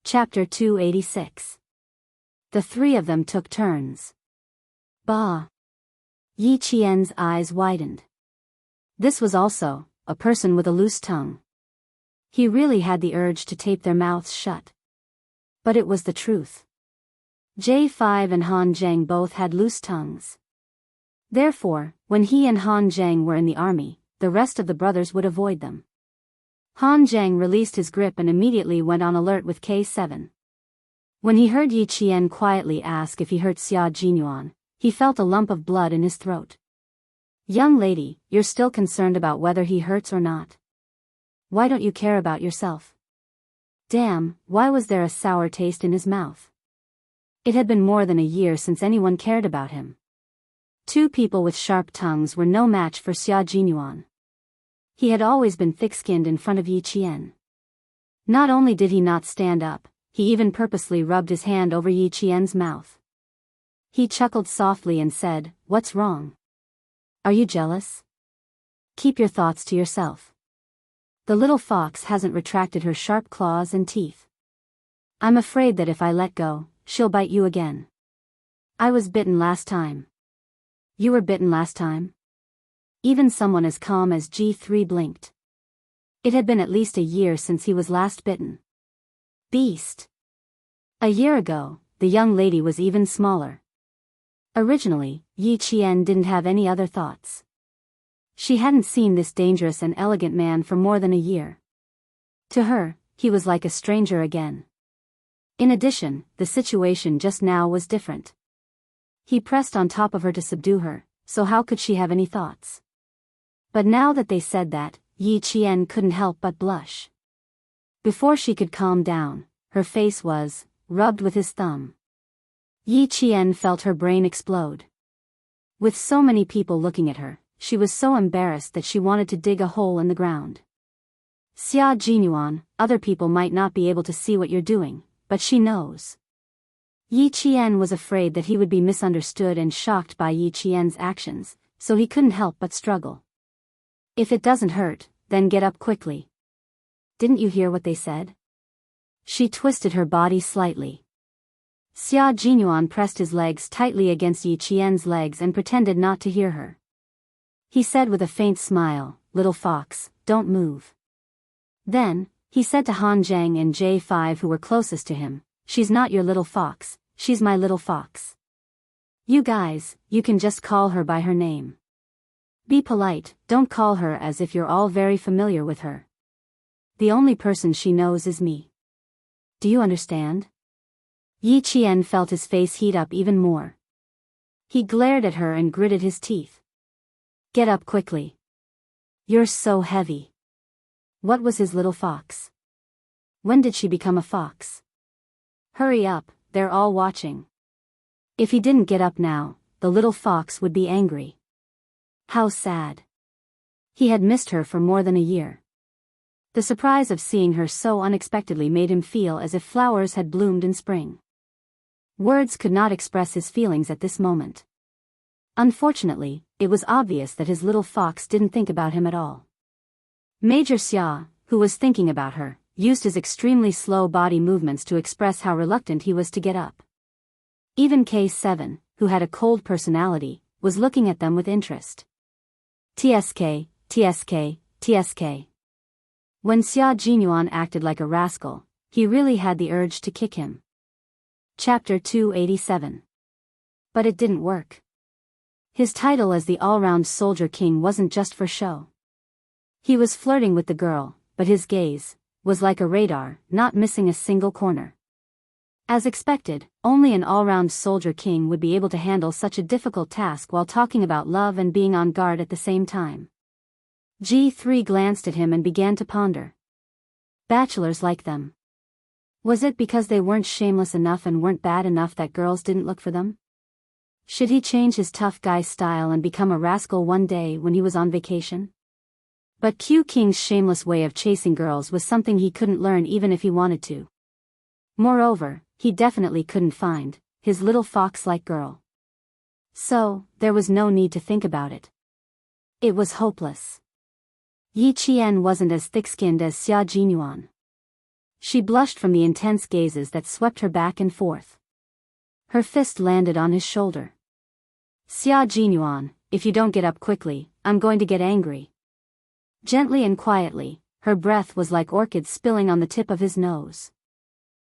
Chapter 286. The 3 of them took turns. Bah! Yi Qian's eyes widened. This was also a person with a loose tongue. He really had the urge to tape their mouths shut. But it was the truth. J5 and Han Zheng both had loose tongues. Therefore, when he and Han Zheng were in the army, the rest of the brothers would avoid them. Han Zheng released his grip and immediately went on alert with K7. When he heard Yi Qian quietly ask if he hurt Xia Jinyuan, he felt a lump of blood in his throat. "Young lady, you're still concerned about whether he hurts or not. Why don't you care about yourself?" Damn, why was there a sour taste in his mouth? It had been more than a year since anyone cared about him. Two people with sharp tongues were no match for Xia Jinyuan. He had always been thick-skinned in front of Yi Qian. Not only did he not stand up, he even purposely rubbed his hand over Yi Qian's mouth. He chuckled softly and said, "What's wrong? Are you jealous? Keep your thoughts to yourself." The little fox hasn't retracted her sharp claws and teeth. I'm afraid that if I let go, she'll bite you again. I was bitten last time. You were bitten last time? Even someone as calm as G3 blinked. It had been at least a year since he was last bitten. Beast. A year ago, the young lady was even smaller. Originally, Yi Qian didn't have any other thoughts. She hadn't seen this dangerous and elegant man for more than a year. To her, he was like a stranger again. In addition, the situation just now was different. He pressed on top of her to subdue her, so how could she have any thoughts? But now that they said that, Yi Qian couldn't help but blush. Before she could calm down, her face was rubbed with his thumb. Yi Qian felt her brain explode. With so many people looking at her, she was so embarrassed that she wanted to dig a hole in the ground. Xia Jinyuan, other people might not be able to see what you're doing, but she knows. Yi Qian was afraid that he would be misunderstood and shocked by Yi Qian's actions, so he couldn't help but struggle. If it doesn't hurt, then get up quickly. Didn't you hear what they said? She twisted her body slightly. Xia Jinyuan pressed his legs tightly against Yi Qian's legs and pretended not to hear her. He said with a faint smile, "Little fox, don't move." Then, he said to Han Zhang and J5 who were closest to him, "She's not your little fox, she's my little fox. You guys, you can just call her by her name. Be polite, don't call her as if you're all very familiar with her. The only person she knows is me. Do you understand?" Yi Qian felt his face heat up even more. He glared at her and gritted his teeth. "Get up quickly. You're so heavy." What was his little fox? When did she become a fox? Hurry up, they're all watching. If he didn't get up now, the little fox would be angry. How sad. He had missed her for more than a year. The surprise of seeing her so unexpectedly made him feel as if flowers had bloomed in spring. Words could not express his feelings at this moment. Unfortunately, it was obvious that his little fox didn't think about him at all. Major Xia, who was thinking about her, used his extremely slow body movements to express how reluctant he was to get up. Even K7, who had a cold personality, was looking at them with interest. TSK, TSK, TSK. When Xia Jinyuan acted like a rascal, he really had the urge to kick him. Chapter 287. But it didn't work. His title as the all-round soldier king wasn't just for show. He was flirting with the girl, but his gaze was like a radar, not missing a single corner. As expected, only an all-round soldier king would be able to handle such a difficult task while talking about love and being on guard at the same time. G3 glanced at him and began to ponder. Bachelors like them. Was it because they weren't shameless enough and weren't bad enough that girls didn't look for them? Should he change his tough guy style and become a rascal one day when he was on vacation? But Q King's shameless way of chasing girls was something he couldn't learn even if he wanted to. Moreover, he definitely couldn't find his little fox-like girl. So, there was no need to think about it. It was hopeless. Yi Qian wasn't as thick-skinned as Xia Jinyuan. She blushed from the intense gazes that swept her back and forth. Her fist landed on his shoulder. "Xia Jinyuan, if you don't get up quickly, I'm going to get angry." Gently and quietly, her breath was like orchids spilling on the tip of his nose.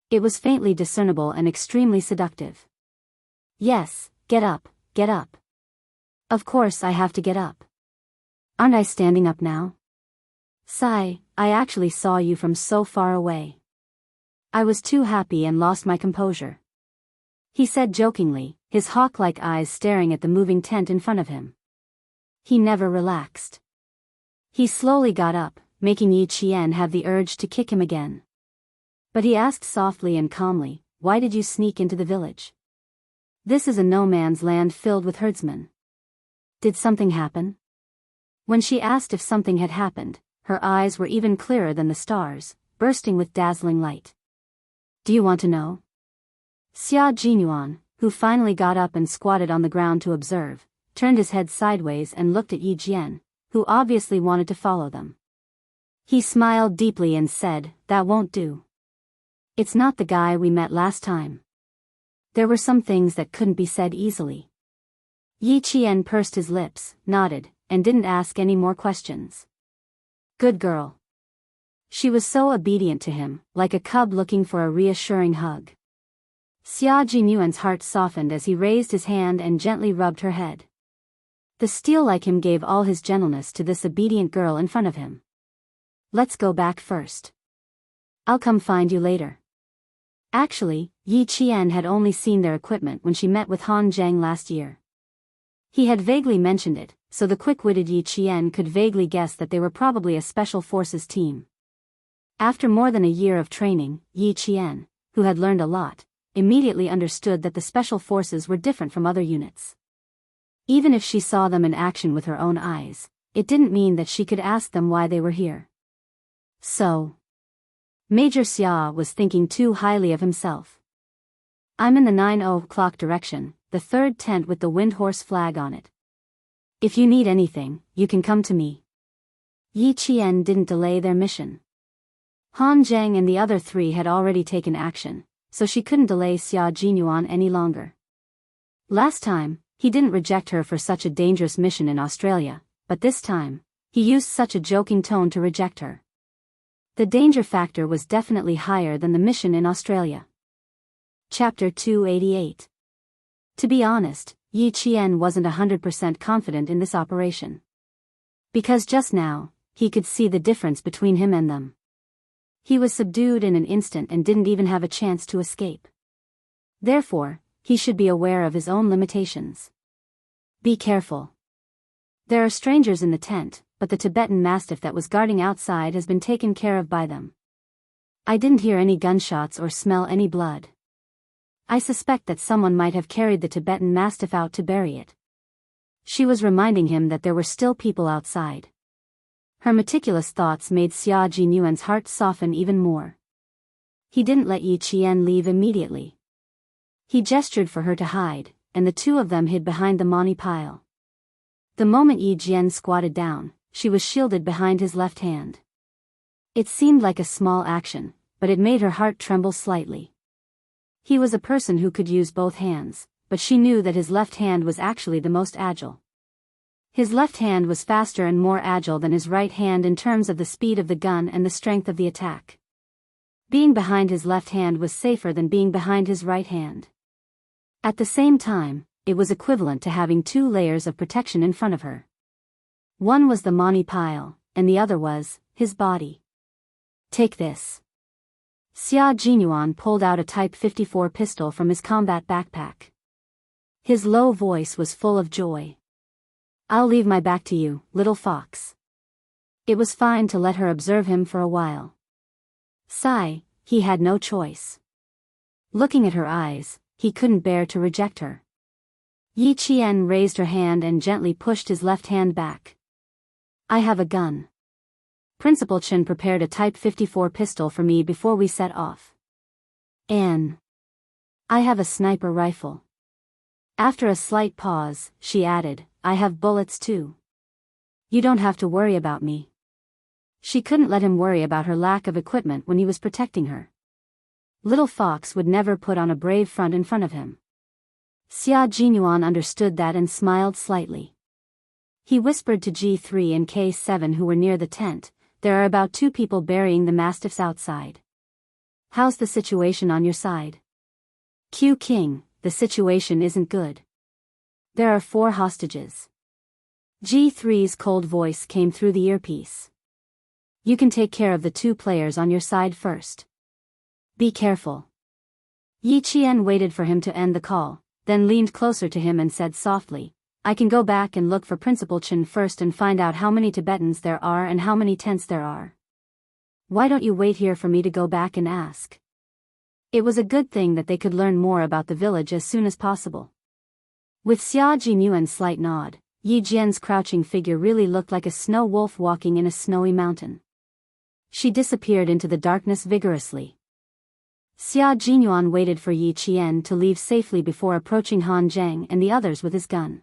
It was faintly discernible and extremely seductive. "Yes, get up, get up." "Of course I have to get up. Aren't I standing up now?" "Sigh, I actually saw you from so far away. I was too happy and lost my composure," he said jokingly, his hawk-like eyes staring at the moving tent in front of him. He never relaxed. He slowly got up, making Yi Qian have the urge to kick him again. But he asked softly and calmly, "Why did you sneak into the village?" This is a no-man's land filled with herdsmen. Did something happen? When she asked if something had happened, her eyes were even clearer than the stars, bursting with dazzling light. Do you want to know? Xia Jinyuan, who finally got up and squatted on the ground to observe, turned his head sideways and looked at Yi Jian, who obviously wanted to follow them. He smiled deeply and said, "That won't do. It's not the guy we met last time." There were some things that couldn't be said easily. Yi Qian pursed his lips, nodded, and didn't ask any more questions. Good girl. She was so obedient to him, like a cub looking for a reassuring hug. Xia Jinyuan's heart softened as he raised his hand and gently rubbed her head. The steel like him gave all his gentleness to this obedient girl in front of him. Let's go back first. I'll come find you later. Actually, Yi Qian had only seen their equipment when she met with Han Zhang last year. He had vaguely mentioned it, so the quick-witted Yi Qian could vaguely guess that they were probably a special forces team. After more than a year of training, Yi Qian, who had learned a lot, immediately understood that the special forces were different from other units. Even if she saw them in action with her own eyes, it didn't mean that she could ask them why they were here. So, Major Xia was thinking too highly of himself. I'm in the 9:00 direction, the third tent with the Windhorse flag on it. If you need anything, you can come to me. Yi Qian didn't delay their mission. Han Zhang and the other three had already taken action, so she couldn't delay Xia Jinyuan any longer. Last time, he didn't reject her for such a dangerous mission in Australia, but this time, he used such a joking tone to reject her. The danger factor was definitely higher than the mission in Australia. Chapter 288. To be honest, Yi Qian wasn't 100% confident in this operation. Because just now, he could see the difference between him and them. He was subdued in an instant and didn't even have a chance to escape. Therefore, he should be aware of his own limitations. Be careful. There are strangers in the tent, but the Tibetan Mastiff that was guarding outside has been taken care of by them. I didn't hear any gunshots or smell any blood. I suspect that someone might have carried the Tibetan Mastiff out to bury it. She was reminding him that there were still people outside. Her meticulous thoughts made Xia Jinyuan's heart soften even more. He didn't let Yi Qian leave immediately. He gestured for her to hide, and the two of them hid behind the Mani pile. The moment Yi Jian squatted down, she was shielded behind his left hand. It seemed like a small action, but it made her heart tremble slightly. He was a person who could use both hands, but she knew that his left hand was actually the most agile. His left hand was faster and more agile than his right hand in terms of the speed of the gun and the strength of the attack. Being behind his left hand was safer than being behind his right hand. At the same time, it was equivalent to having two layers of protection in front of her. One was the Mani pile, and the other was his body. Take this. Xia Jinyuan pulled out a Type 54 pistol from his combat backpack. His low voice was full of joy. I'll leave my back to you, little fox. It was fine to let her observe him for a while. Sigh, he had no choice. Looking at her eyes, he couldn't bear to reject her. Yi Qian raised her hand and gently pushed his left hand back. I have a gun. Principal Chen prepared a Type 54 pistol for me before we set off. And I have a sniper rifle. After a slight pause, she added, I have bullets too. You don't have to worry about me. She couldn't let him worry about her lack of equipment when he was protecting her. Little Fox would never put on a brave front in front of him. Xia Jinyuan understood that and smiled slightly. He whispered to G3 and K7 who were near the tent, there are about 2 people burying the mastiffs outside. How's the situation on your side? Q King, the situation isn't good. There are 4 hostages. G3's cold voice came through the earpiece. You can take care of the 2 players on your side first. Be careful. Yi Qian waited for him to end the call, then leaned closer to him and said softly, I can go back and look for Principal Chen first and find out how many Tibetans there are and how many tents there are. Why don't you wait here for me to go back and ask? It was a good thing that they could learn more about the village as soon as possible. With Xia Jinyuan's slight nod, Yi Jian's crouching figure really looked like a snow wolf walking in a snowy mountain. She disappeared into the darkness vigorously. Xia Jinyuan waited for Yi Qian to leave safely before approaching Han Zheng and the others with his gun.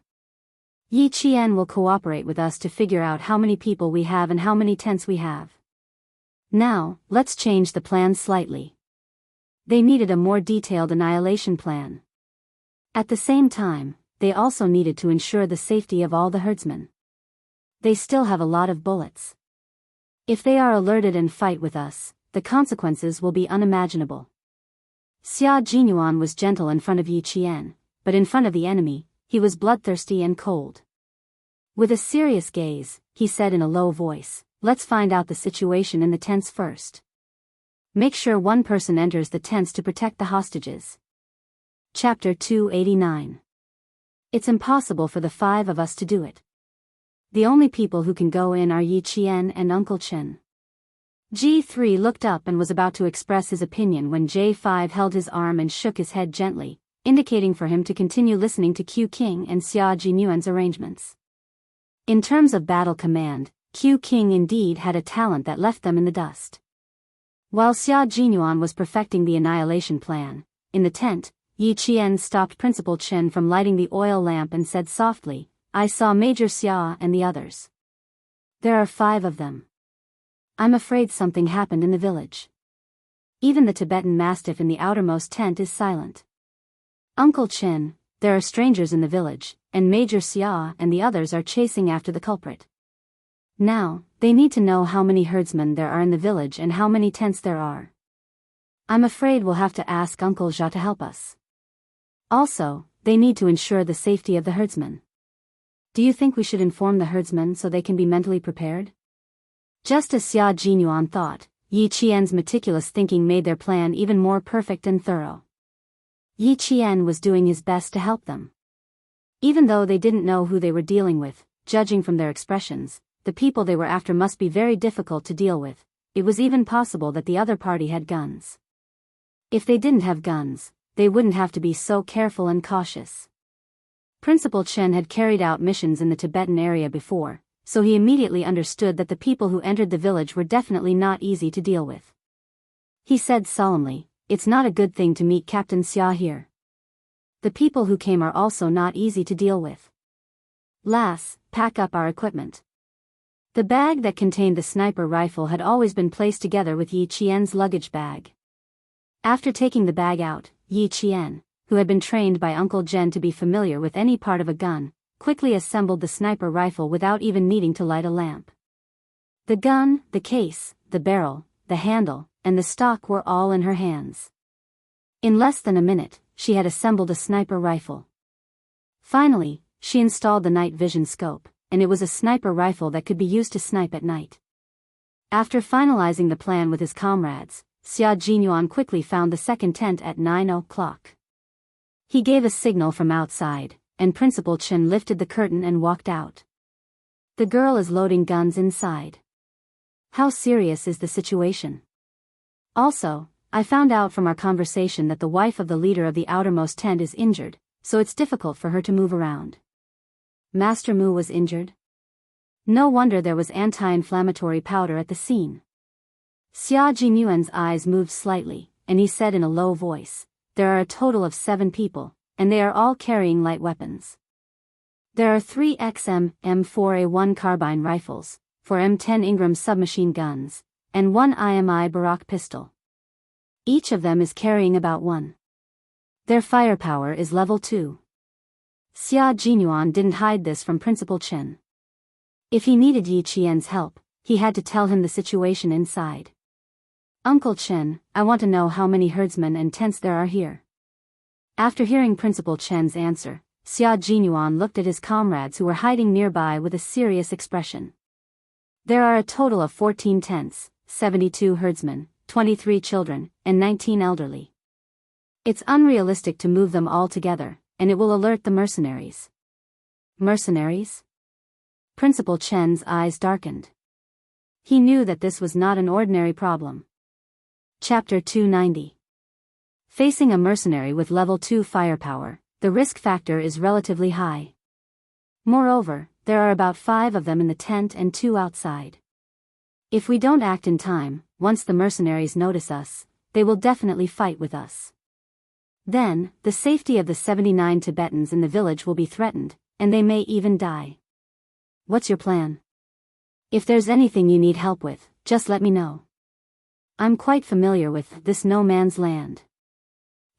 Yi Qian will cooperate with us to figure out how many people we have and how many tents we have. Now, let's change the plan slightly. They needed a more detailed annihilation plan. At the same time, they also needed to ensure the safety of all the herdsmen. They still have a lot of bullets. If they are alerted and fight with us, the consequences will be unimaginable. Xia Jinyuan was gentle in front of Yi Qian, but in front of the enemy, he was bloodthirsty and cold. With a serious gaze, he said in a low voice, "Let's find out the situation in the tents first. Make sure one person enters the tents to protect the hostages." Chapter 289. It's impossible for the 5 of us to do it. The only people who can go in are Yi Qian and Uncle Chen. G3 looked up and was about to express his opinion when J5 held his arm and shook his head gently, indicating for him to continue listening to Q King and Xia Jinyuan's arrangements. In terms of battle command, Q King indeed had a talent that left them in the dust. While Xia Jinyuan was perfecting the annihilation plan, in the tent, Yi Qian stopped Principal Chen from lighting the oil lamp and said softly, "I saw Major Xia and the others. There are 5 of them. I'm afraid something happened in the village." Even the Tibetan Mastiff in the outermost tent is silent. "Uncle Chen, there are strangers in the village, and Major Xia and the others are chasing after the culprit. Now, they need to know how many herdsmen there are in the village and how many tents there are. I'm afraid we'll have to ask Uncle Jia to help us. Also, they need to ensure the safety of the herdsmen. Do you think we should inform the herdsmen so they can be mentally prepared?" Just as Xia Jinyuan thought, Yi Qian's meticulous thinking made their plan even more perfect and thorough. Yi Qian was doing his best to help them. Even though they didn't know who they were dealing with, judging from their expressions, the people they were after must be very difficult to deal with. It was even possible that the other party had guns. If they didn't have guns, they wouldn't have to be so careful and cautious. Principal Chen had carried out missions in the Tibetan area before, so he immediately understood that the people who entered the village were definitely not easy to deal with. He said solemnly, "It's not a good thing to meet Captain Xia here. The people who came are also not easy to deal with. Lass, pack up our equipment." The bag that contained the sniper rifle had always been placed together with Yi Qian's luggage bag. After taking the bag out, Yi Qian, who had been trained by Uncle Zhen to be familiar with any part of a gun, quickly assembled the sniper rifle without even needing to light a lamp. The gun, the case, the barrel, the handle, and the stock were all in her hands. In less than a minute, she had assembled a sniper rifle. Finally, she installed the night vision scope, and it was a sniper rifle that could be used to snipe at night. After finalizing the plan with his comrades, Xia Jinyuan quickly found the second tent at 9 o'clock. He gave a signal from outside, and Principal Chen lifted the curtain and walked out. "The girl is loading guns inside. How serious is the situation? Also, I found out from our conversation that the wife of the leader of the outermost tent is injured, so it's difficult for her to move around." Master Mu was injured? No wonder there was anti-inflammatory powder at the scene. Xia Jinyuan's eyes moved slightly, and he said in a low voice, "There are a total of 7 people, and they are all carrying light weapons. There are 3 XM-M4A1 carbine rifles, 4 M10 Ingram submachine guns, and 1 IMI Barak pistol. Each of them is carrying about 1. Their firepower is level 2. Xia Jinyuan didn't hide this from Principal Chen. If he needed Yi Qian's help, he had to tell him the situation inside. "Uncle Chen, I want to know how many herdsmen and tents there are here." After hearing Principal Chen's answer, Xia Jinyuan looked at his comrades who were hiding nearby with a serious expression. "There are a total of 14 tents, 72 herdsmen, 23 children, and 19 elderly. It's unrealistic to move them all together, and it will alert the mercenaries." "Mercenaries?" Principal Chen's eyes darkened. He knew that this was not an ordinary problem. Chapter 290. Facing a mercenary with level 2 firepower, The risk factor is relatively high. Moreover, there are about 5 of them in the tent and 2 outside. If we don't act in time, once the mercenaries notice us, they will definitely fight with us. Then, the safety of the 79 Tibetans in the village will be threatened, and they may even die. What's your plan? If there's anything you need help with, just let me know. I'm quite familiar with this no man's land.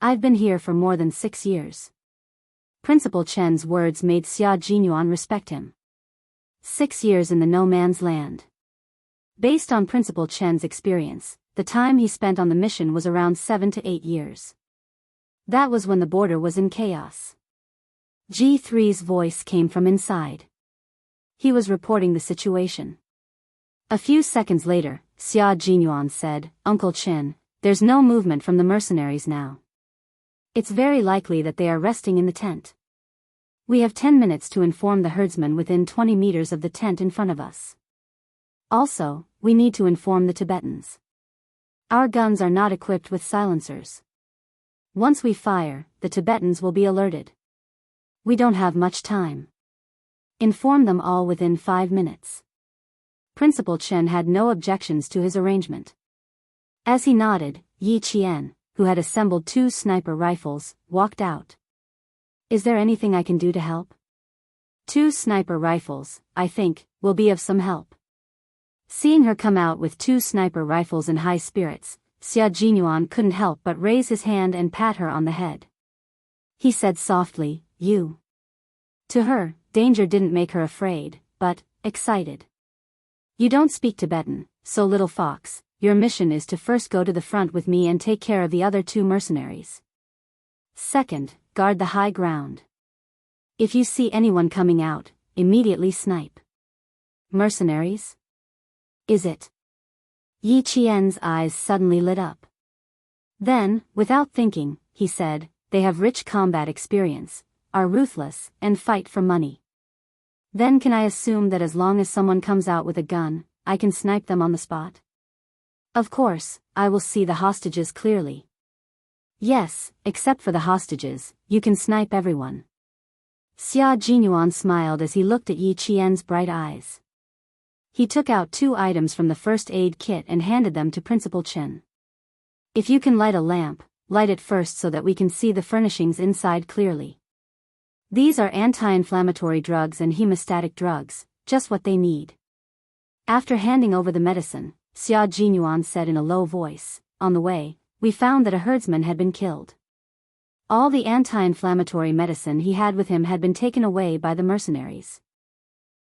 I've been here for more than 6 years. Principal Chen's words made Xia Jinyuan respect him. 6 years in the no man's land. Based on Principal Chen's experience, the time he spent on the mission was around 7 to 8 years. That was when the border was in chaos. G3's voice came from inside. He was reporting the situation. A few seconds later, Xia Jinyuan said, "Uncle Chen, there's no movement from the mercenaries now. It's very likely that they are resting in the tent. We have 10 minutes to inform the herdsmen within 20 meters of the tent in front of us. Also, we need to inform the Tibetans. Our guns are not equipped with silencers. Once we fire, the Tibetans will be alerted. We don't have much time. Inform them all within 5 minutes." Principal Chen had no objections to his arrangement. As he nodded, Yi Qian, who had assembled 2 sniper rifles, walked out. "Is there anything I can do to help?" 2 sniper rifles, I think, will be of some help." Seeing her come out with 2 sniper rifles in high spirits, Xia Jinyuan couldn't help but raise his hand and pat her on the head. He said softly, "You." To her, danger didn't make her afraid, but excited. "You don't speak Tibetan, so little fox, your mission is to first go to the front with me and take care of the other 2 mercenaries. Second, guard the high ground. If you see anyone coming out, immediately snipe." "Mercenaries? Is it?" Yi Qian's eyes suddenly lit up. Then, without thinking, he said, "They have rich combat experience, are ruthless, and fight for money. Then can I assume that as long as someone comes out with a gun, I can snipe them on the spot?" "Of course, I will see the hostages clearly." "Yes, except for the hostages, you can snipe everyone." Xia Jinyuan smiled as he looked at Yi Qian's bright eyes. He took out 2 items from the first aid kit and handed them to Principal Chen. "If you can light a lamp, light it first so that we can see the furnishings inside clearly. These are anti-inflammatory drugs and hemostatic drugs, just what they need." After handing over the medicine, Xia Jinyuan said in a low voice, "On the way, we found that a herdsman had been killed. All the anti-inflammatory medicine he had with him had been taken away by the mercenaries.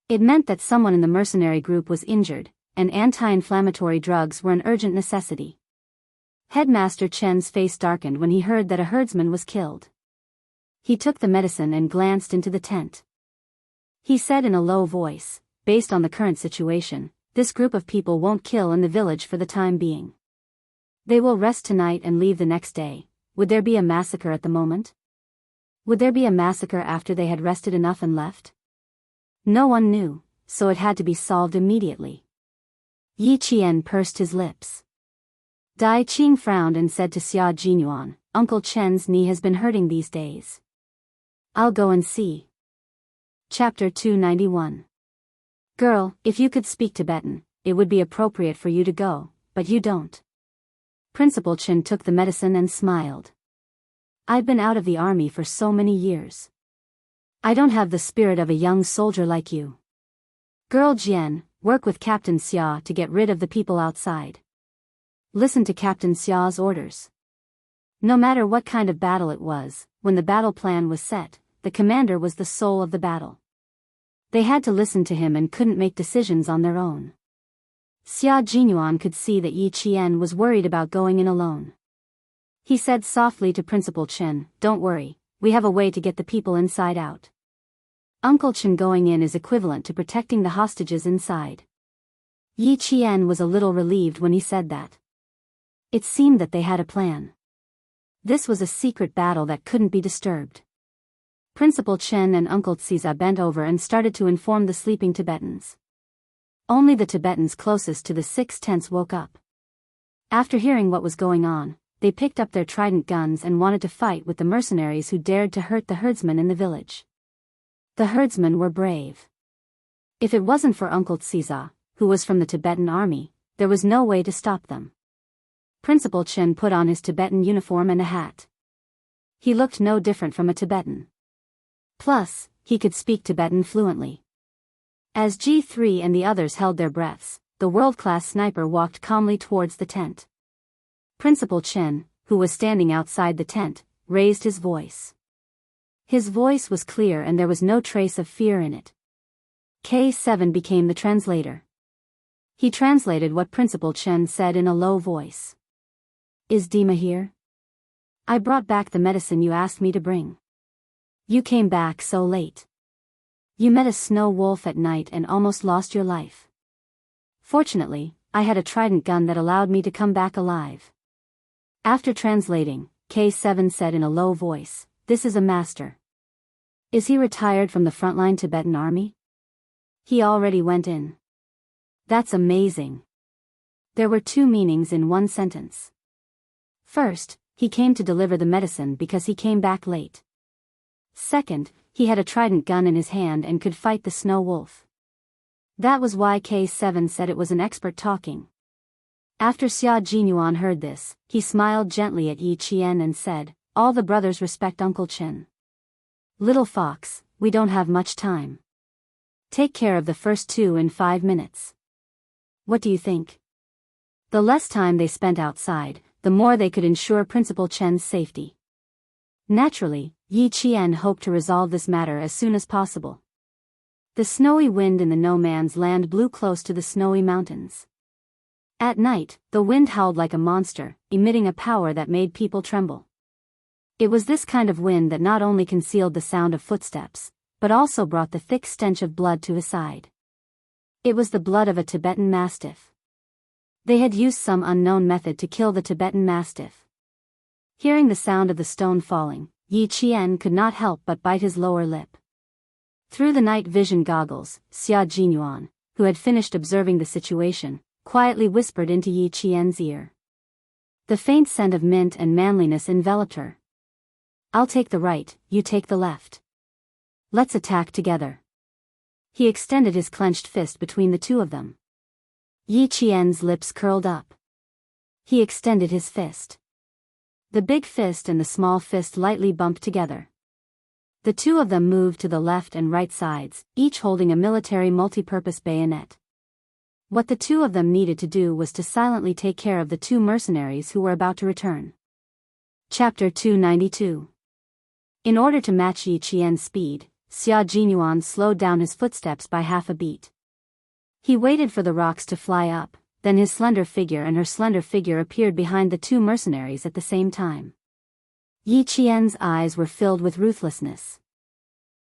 It meant that someone in the mercenary group was injured, and anti-inflammatory drugs were an urgent necessity." Headmaster Chen's face darkened when he heard that a herdsman was killed. He took the medicine and glanced into the tent. He said in a low voice, "Based on the current situation, this group of people won't kill in the village for the time being. They will rest tonight and leave the next day. Would there be a massacre at the moment? Would there be a massacre after they had rested enough and left?" No one knew, so it had to be solved immediately. Yi Qian pursed his lips. Dai Qing frowned and said to Xia Jinyuan, "Uncle Chen's knee has been hurting these days. I'll go and see." Chapter 291. "Girl, if you could speak Tibetan, it would be appropriate for you to go, but you don't." Principal Chen took the medicine and smiled. "I've been out of the army for so many years. I don't have the spirit of a young soldier like you. Girl Jian, work with Captain Xia to get rid of the people outside. Listen to Captain Xia's orders." No matter what kind of battle it was, when the battle plan was set, the commander was the soul of the battle. They had to listen to him and couldn't make decisions on their own. Xia Jinyuan could see that Yi Qian was worried about going in alone. He said softly to Principal Chen, "Don't worry, we have a way to get the people inside out. Uncle Chen going in is equivalent to protecting the hostages inside." Yi Qian was a little relieved when he said that. It seemed that they had a plan. This was a secret battle that couldn't be disturbed. Principal Chen and Uncle Tsiza bent over and started to inform the sleeping Tibetans. Only the Tibetans closest to the 6 tents woke up. After hearing what was going on, they picked up their trident guns and wanted to fight with the mercenaries who dared to hurt the herdsmen in the village. The herdsmen were brave. If it wasn't for Uncle Tsiza, who was from the Tibetan army, there was no way to stop them. Principal Chen put on his Tibetan uniform and a hat. He looked no different from a Tibetan. Plus, he could speak Tibetan fluently. As G3 and the others held their breaths, the world-class sniper walked calmly towards the tent. Principal Chen, who was standing outside the tent, raised his voice. His voice was clear and there was no trace of fear in it. K7 became the translator. He translated what Principal Chen said in a low voice. Is Dima here? I brought back the medicine you asked me to bring. You came back so late. You met a snow wolf at night and almost lost your life. Fortunately, I had a trident gun that allowed me to come back alive. After translating, K7 said in a low voice, this is a master. Is he retired from the frontline Tibetan army? He already went in. That's amazing. There were two meanings in one sentence. First, he came to deliver the medicine because he came back late. Second, he had a trident gun in his hand and could fight the snow wolf. That was why K7 said it was an expert talking. After Xia Jinyuan heard this, he smiled gently at Yi Qian and said, all the brothers respect Uncle Chen. Little fox, we don't have much time. Take care of the first two in 5 minutes. What do you think? The less time they spent outside, the more they could ensure Principal Chen's safety. Naturally, Yi Qian hoped to resolve this matter as soon as possible. The snowy wind in the no man's land blew close to the snowy mountains. At night, the wind howled like a monster, emitting a power that made people tremble. It was this kind of wind that not only concealed the sound of footsteps, but also brought the thick stench of blood to his side. It was the blood of a Tibetan mastiff. They had used some unknown method to kill the Tibetan mastiff. Hearing the sound of the stone falling, Yi Qian could not help but bite his lower lip. Through the night vision goggles, Xia Jinyuan, who had finished observing the situation, quietly whispered into Yi Qian's ear. The faint scent of mint and manliness enveloped her. I'll take the right, you take the left. Let's attack together. He extended his clenched fist between the two of them. Yi Qian's lips curled up. He extended his fist. The big fist and the small fist lightly bumped together. The two of them moved to the left and right sides, each holding a military multi-purpose bayonet. What the two of them needed to do was to silently take care of the two mercenaries who were about to return. Chapter 292. In order to match Yi Qian's speed, Xia Jinyuan slowed down his footsteps by half a beat. He waited for the rocks to fly up, then his slender figure and her slender figure appeared behind the two mercenaries at the same time. Yi Qian's eyes were filled with ruthlessness.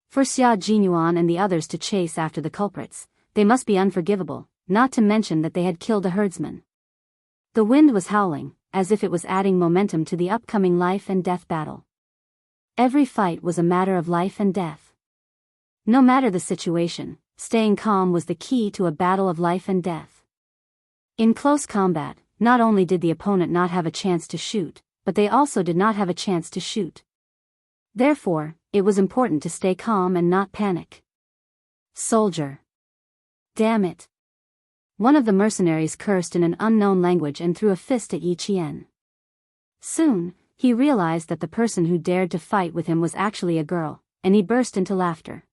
For Xia Jinyuan and the others to chase after the culprits, they must be unforgivable, not to mention that they had killed a herdsman. The wind was howling, as if it was adding momentum to the upcoming life and death battle. Every fight was a matter of life and death. No matter the situation, staying calm was the key to a battle of life and death. In close combat, not only did the opponent not have a chance to shoot, but they also did not have a chance to shoot. Therefore, it was important to stay calm and not panic. Soldier. Damn it. One of the mercenaries cursed in an unknown language and threw a fist at Yi Qian. Soon, he realized that the person who dared to fight with him was actually a girl, and he burst into laughter.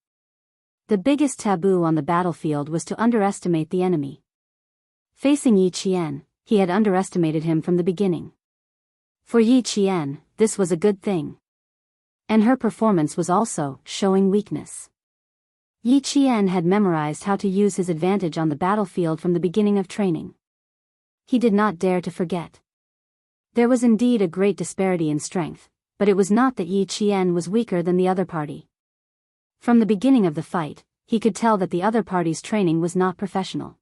The biggest taboo on the battlefield was to underestimate the enemy. Facing Yi Qian, he had underestimated him from the beginning. For Yi Qian, this was a good thing. And her performance was also showing weakness. Yi Qian had memorized how to use his advantage on the battlefield from the beginning of training. He did not dare to forget. There was indeed a great disparity in strength, but it was not that Yi Qian was weaker than the other party. From the beginning of the fight, he could tell that the other party's training was not professional.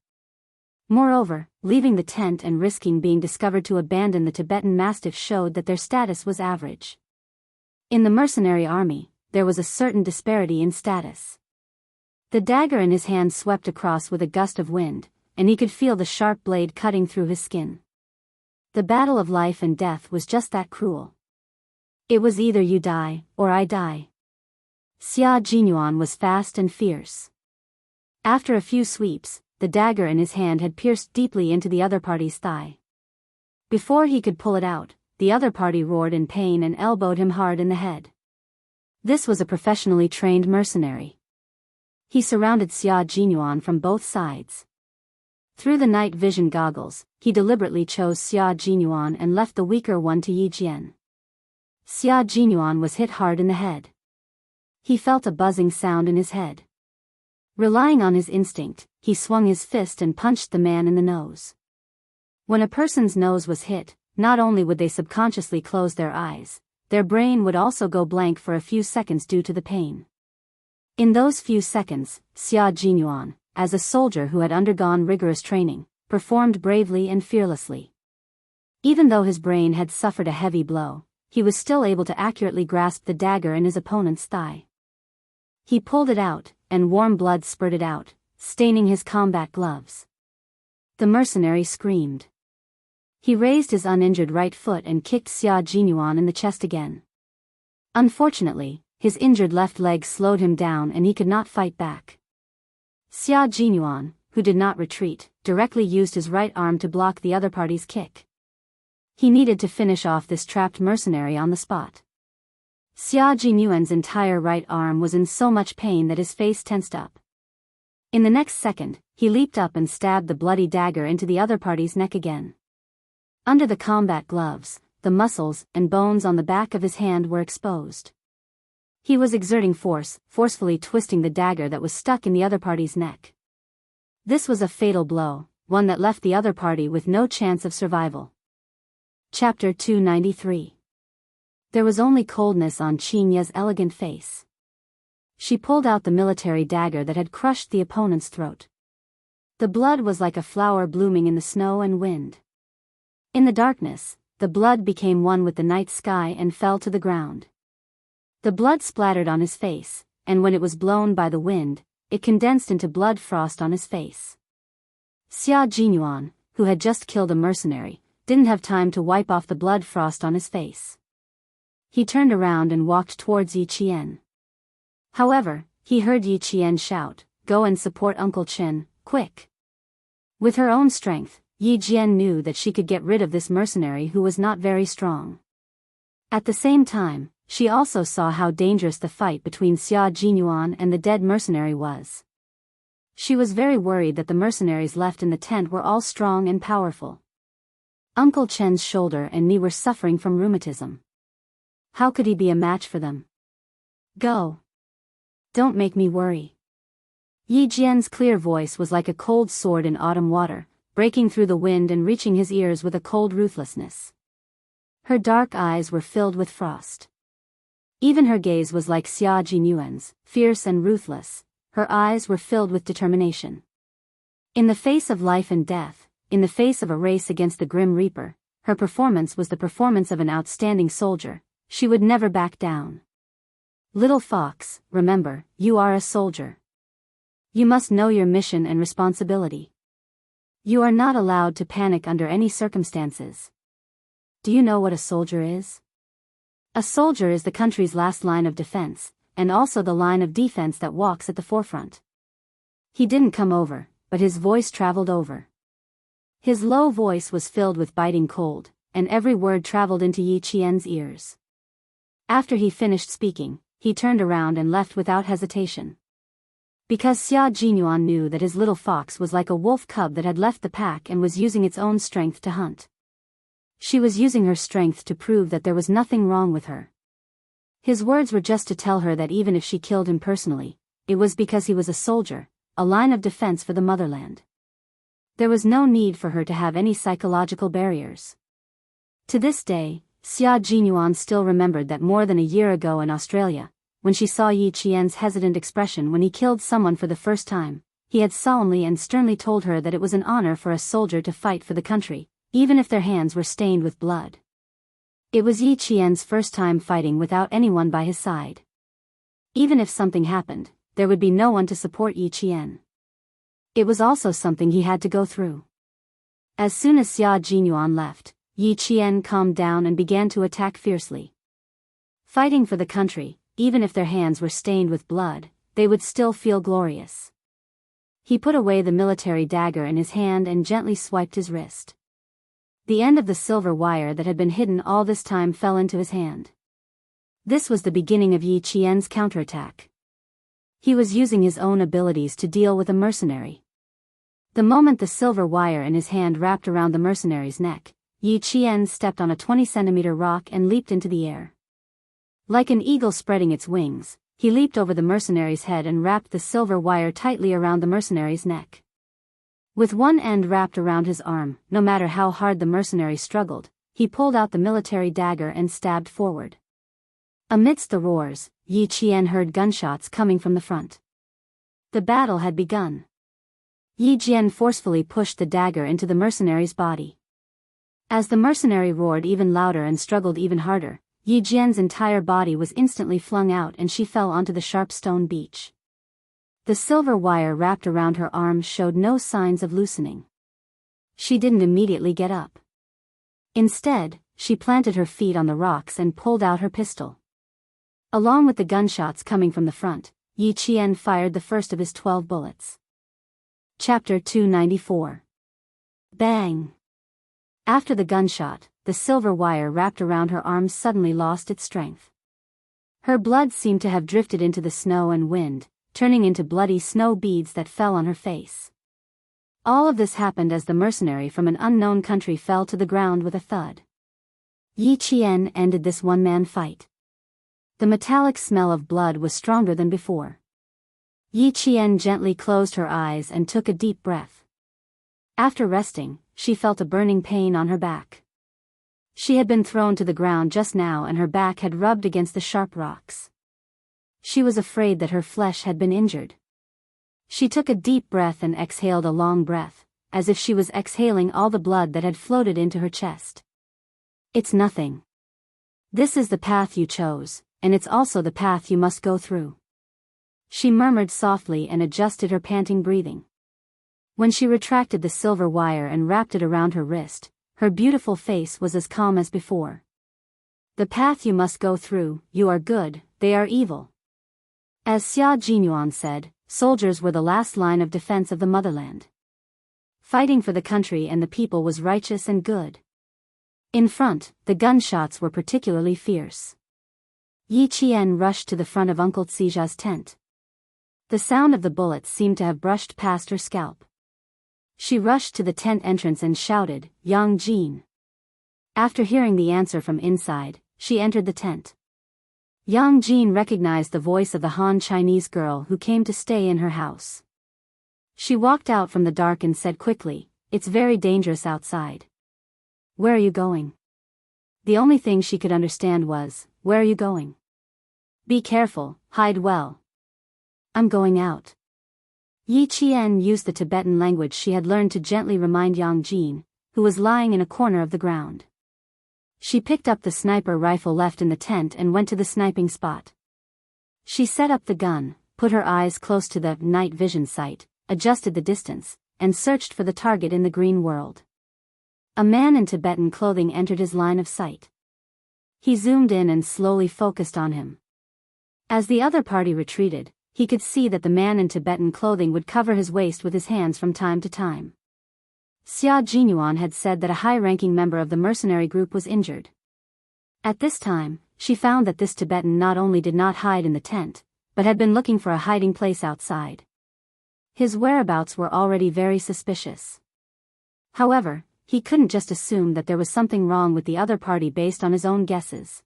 Moreover, leaving the tent and risking being discovered to abandon the Tibetan mastiff showed that their status was average. In the mercenary army, there was a certain disparity in status. The dagger in his hand swept across with a gust of wind, and he could feel the sharp blade cutting through his skin. The battle of life and death was just that cruel. It was either you die, or I die. Xia Jinyuan was fast and fierce. After a few sweeps, the dagger in his hand had pierced deeply into the other party's thigh. Before he could pull it out, the other party roared in pain and elbowed him hard in the head. This was a professionally trained mercenary. He surrounded Xia Jinyuan from both sides. Through the night vision goggles, he deliberately chose Xia Jinyuan and left the weaker one to Yi Jian. Xia Jinyuan was hit hard in the head. He felt a buzzing sound in his head. Relying on his instinct, he swung his fist and punched the man in the nose. When a person's nose was hit, not only would they subconsciously close their eyes, their brain would also go blank for a few seconds due to the pain. In those few seconds, Xia Jinyuan, as a soldier who had undergone rigorous training, performed bravely and fearlessly. Even though his brain had suffered a heavy blow, he was still able to accurately grasp the dagger in his opponent's thigh. He pulled it out, and warm blood spurted out, staining his combat gloves. The mercenary screamed. He raised his uninjured right foot and kicked Xia Jinyuan in the chest again. Unfortunately, his injured left leg slowed him down and he could not fight back. Xia Jinyuan, who did not retreat, directly used his right arm to block the other party's kick. He needed to finish off this trapped mercenary on the spot. Xia Jinyuan's entire right arm was in so much pain that his face tensed up. In the next second, he leaped up and stabbed the bloody dagger into the other party's neck again. Under the combat gloves, the muscles and bones on the back of his hand were exposed. He was exerting force, forcefully twisting the dagger that was stuck in the other party's neck. This was a fatal blow, one that left the other party with no chance of survival. Chapter 293. There was only coldness on Qin Ye's elegant face. She pulled out the military dagger that had crushed the opponent's throat. The blood was like a flower blooming in the snow and wind. In the darkness, the blood became one with the night sky and fell to the ground. The blood splattered on his face, and when it was blown by the wind, it condensed into blood frost on his face. Xia Jinyuan, who had just killed a mercenary, didn't have time to wipe off the blood frost on his face. He turned around and walked towards Yi Qian. However, he heard Yi Qian shout, "Go and support Uncle Chen, quick!" With her own strength, Yi Jian knew that she could get rid of this mercenary who was not very strong. At the same time, she also saw how dangerous the fight between Xia Jinyuan and the dead mercenary was. She was very worried that the mercenaries left in the tent were all strong and powerful. Uncle Chen's shoulder and knee were suffering from rheumatism. How could he be a match for them? Go. Don't make me worry. Yi Jian's clear voice was like a cold sword in autumn water, breaking through the wind and reaching his ears with a cold ruthlessness. Her dark eyes were filled with frost. Even her gaze was like Xia Jinyuan's, fierce and ruthless. Her eyes were filled with determination. In the face of life and death, in the face of a race against the Grim Reaper, her performance was the performance of an outstanding soldier. She would never back down. Little fox, remember, you are a soldier. You must know your mission and responsibility. You are not allowed to panic under any circumstances. Do you know what a soldier is? A soldier is the country's last line of defense, and also the line of defense that walks at the forefront. He didn't come over, but his voice traveled over. His low voice was filled with biting cold, and every word traveled into Yi Qian's ears. After he finished speaking, he turned around and left without hesitation. Because Xia Jinyuan knew that his little fox was like a wolf cub that had left the pack and was using its own strength to hunt. She was using her strength to prove that there was nothing wrong with her. His words were just to tell her that even if she killed him personally, it was because he was a soldier, a line of defense for the motherland. There was no need for her to have any psychological barriers. To this day, Xia Jinyuan still remembered that more than a year ago in Australia, when she saw Yi Qian's hesitant expression when he killed someone for the first time, he had solemnly and sternly told her that it was an honor for a soldier to fight for the country, even if their hands were stained with blood. It was Yi Qian's first time fighting without anyone by his side. Even if something happened, there would be no one to support Yi Qian. It was also something he had to go through. As soon as Xia Jinyuan left, Yi Qian calmed down and began to attack fiercely. Fighting for the country, even if their hands were stained with blood, they would still feel glorious. He put away the military dagger in his hand and gently swiped his wrist. The end of the silver wire that had been hidden all this time fell into his hand. This was the beginning of Yi Qian's counterattack. He was using his own abilities to deal with a mercenary. The moment the silver wire in his hand wrapped around the mercenary's neck, Yi Qian stepped on a 20-centimeter rock and leaped into the air. Like an eagle spreading its wings, he leaped over the mercenary's head and wrapped the silver wire tightly around the mercenary's neck. With one end wrapped around his arm, no matter how hard the mercenary struggled, he pulled out the military dagger and stabbed forward. Amidst the roars, Yi Qian heard gunshots coming from the front. The battle had begun. Yi Qian forcefully pushed the dagger into the mercenary's body. As the mercenary roared even louder and struggled even harder, Yi Qian's entire body was instantly flung out and she fell onto the sharp stone beach. The silver wire wrapped around her arms showed no signs of loosening. She didn't immediately get up. Instead, she planted her feet on the rocks and pulled out her pistol. Along with the gunshots coming from the front, Yi Qian fired the first of his 12 bullets. Chapter 294. Bang! After the gunshot, the silver wire wrapped around her arms suddenly lost its strength. Her blood seemed to have drifted into the snow and wind, turning into bloody snow beads that fell on her face. All of this happened as the mercenary from an unknown country fell to the ground with a thud. Yi Qian ended this one-man fight. The metallic smell of blood was stronger than before. Yi Qian gently closed her eyes and took a deep breath. After resting, she felt a burning pain on her back. She had been thrown to the ground just now and her back had rubbed against the sharp rocks. She was afraid that her flesh had been injured. She took a deep breath and exhaled a long breath, as if she was exhaling all the blood that had floated into her chest. It's nothing. This is the path you chose, and it's also the path you must go through. She murmured softly and adjusted her panting breathing. When she retracted the silver wire and wrapped it around her wrist, her beautiful face was as calm as before. The path you must go through, you are good, they are evil. As Xia Jinyuan said, soldiers were the last line of defense of the motherland. Fighting for the country and the people was righteous and good. In front, the gunshots were particularly fierce. Yi Qian rushed to the front of Uncle Tsija's tent. The sound of the bullets seemed to have brushed past her scalp. She rushed to the tent entrance and shouted, "Yang Jin." After hearing the answer from inside, she entered the tent. Yang Jin recognized the voice of the Han Chinese girl who came to stay in her house. She walked out from the dark and said quickly, "It's very dangerous outside." "Where are you going?" The only thing she could understand was, "Where are you going?" "Be careful, hide well." "I'm going out." Yi Qian used the Tibetan language she had learned to gently remind Yang Jin, who was lying in a corner of the ground. She picked up the sniper rifle left in the tent and went to the sniping spot. She set up the gun, put her eyes close to the night vision sight, adjusted the distance, and searched for the target in the green world. A man in Tibetan clothing entered his line of sight. He zoomed in and slowly focused on him. As the other party retreated, he could see that the man in Tibetan clothing would cover his waist with his hands from time to time. Xia Jinyuan had said that a high-ranking member of the mercenary group was injured. At this time, she found that this Tibetan not only did not hide in the tent, but had been looking for a hiding place outside. His whereabouts were already very suspicious. However, he couldn't just assume that there was something wrong with the other party based on his own guesses.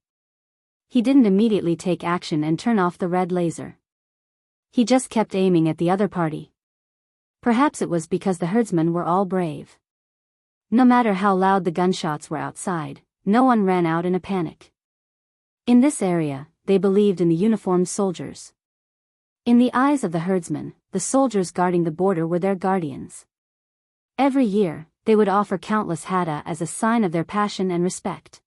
He didn't immediately take action and turn off the red laser. He just kept aiming at the other party. Perhaps it was because the herdsmen were all brave. No matter how loud the gunshots were outside, no one ran out in a panic. In this area, they believed in the uniformed soldiers. In the eyes of the herdsmen, the soldiers guarding the border were their guardians. Every year, they would offer countless hada as a sign of their passion and respect.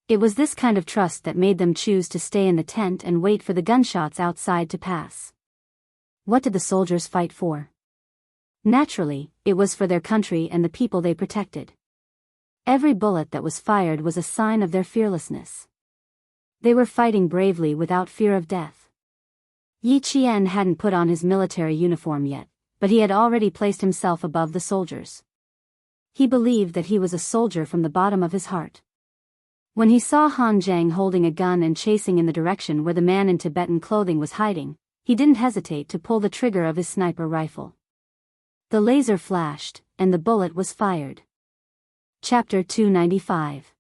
It was this kind of trust that made them choose to stay in the tent and wait for the gunshots outside to pass. What did the soldiers fight for? Naturally, it was for their country and the people they protected. Every bullet that was fired was a sign of their fearlessness. They were fighting bravely without fear of death. Yi Qian hadn't put on his military uniform yet, but he had already placed himself above the soldiers. He believed that he was a soldier from the bottom of his heart. When he saw Han Zhang holding a gun and chasing in the direction where the man in Tibetan clothing was hiding, he didn't hesitate to pull the trigger of his sniper rifle. The laser flashed, and the bullet was fired. Chapter 295.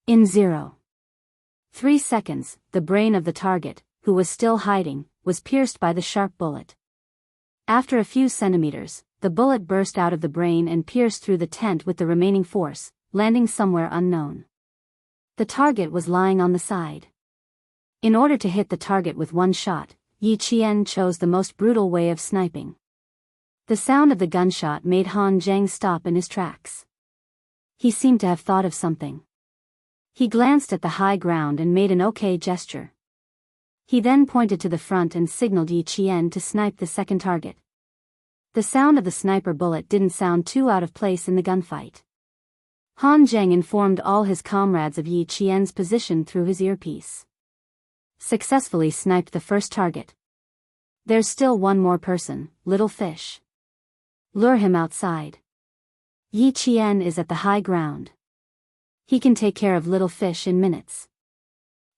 In 0.3 seconds, the brain of the target, who was still hiding, was pierced by the sharp bullet. After a few centimeters, the bullet burst out of the brain and pierced through the tent with the remaining force, landing somewhere unknown. The target was lying on the side. In order to hit the target with one shot, Yi Qian chose the most brutal way of sniping. The sound of the gunshot made Han Zhang stop in his tracks. He seemed to have thought of something. He glanced at the high ground and made an okay gesture. He then pointed to the front and signaled Yi Qian to snipe the second target. The sound of the sniper bullet didn't sound too out of place in the gunfight. Han Zhang informed all his comrades of Yi Qian's position through his earpiece. Successfully sniped the first target. There's still one more person, little fish. Lure him outside. Yi Qian is at the high ground. He can take care of little fish in minutes.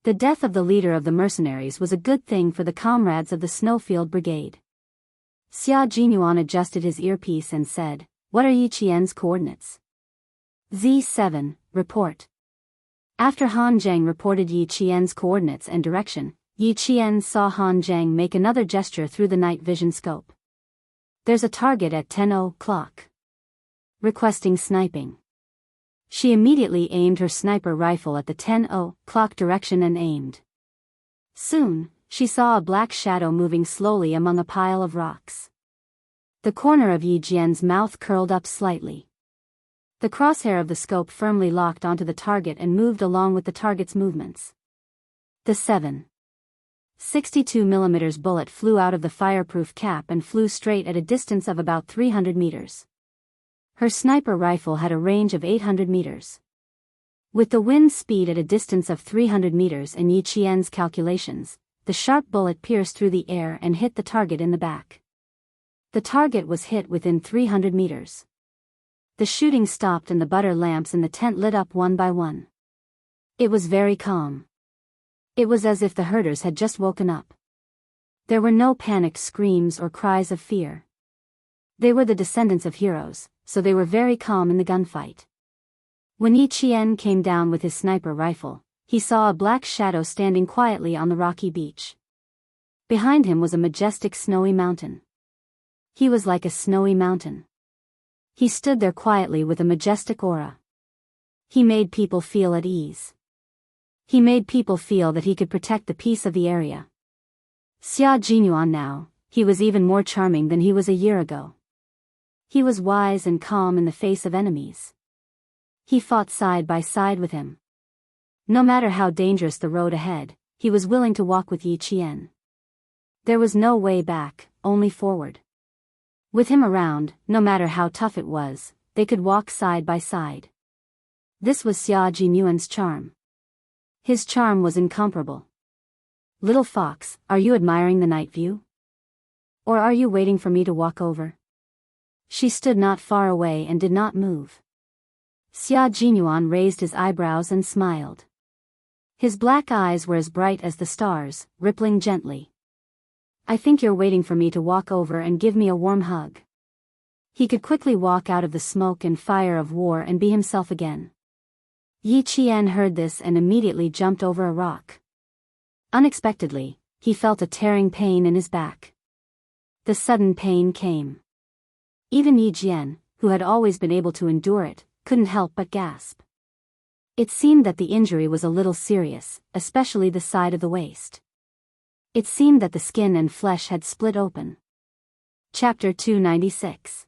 The death of the leader of the mercenaries was a good thing for the comrades of the Snowfield Brigade. Xia Jinyuan adjusted his earpiece and said, "What are Yi Qian's coordinates?" Z7, report. After Han Zhang reported Yi Qian's coordinates and direction, Yi Qian saw Han Zhang make another gesture through the night vision scope. There's a target at 10 o'clock. Requesting sniping. She immediately aimed her sniper rifle at the 10 o'clock direction and aimed. Soon, she saw a black shadow moving slowly among a pile of rocks. The corner of Yi Jian's mouth curled up slightly. The crosshair of the scope firmly locked onto the target and moved along with the target's movements. The 7.62mm bullet flew out of the fireproof cap and flew straight at a distance of about 300 meters. Her sniper rifle had a range of 800 meters. With the wind speed at a distance of 300 meters and Yi Qian's calculations, the sharp bullet pierced through the air and hit the target in the back. The target was hit within 300 meters. The shooting stopped and the butter lamps in the tent lit up one by one. It was very calm. It was as if the herders had just woken up. There were no panicked screams or cries of fear. They were the descendants of heroes, so they were very calm in the gunfight. When Yi Qian came down with his sniper rifle, he saw a black shadow standing quietly on the rocky beach. Behind him was a majestic snowy mountain. He was like a snowy mountain. He stood there quietly with a majestic aura. He made people feel at ease. He made people feel that he could protect the peace of the area. Xia Jinyuan now, he was even more charming than he was a year ago. He was wise and calm in the face of enemies. He fought side by side with him. No matter how dangerous the road ahead, he was willing to walk with Yi Qian. There was no way back, only forward. With him around, no matter how tough it was, they could walk side by side. This was Xia Jinyuan's charm. His charm was incomparable. Little fox, are you admiring the night view? Or are you waiting for me to walk over? She stood not far away and did not move. Xia Jinyuan raised his eyebrows and smiled. His black eyes were as bright as the stars, rippling gently. I think you're waiting for me to walk over and give me a warm hug. He could quickly walk out of the smoke and fire of war and be himself again. Yi Qian heard this and immediately jumped over a rock. Unexpectedly, he felt a tearing pain in his back. The sudden pain came. Even Yi Jian, who had always been able to endure it, couldn't help but gasp. It seemed that the injury was a little serious, especially the side of the waist. It seemed that the skin and flesh had split open. Chapter 296.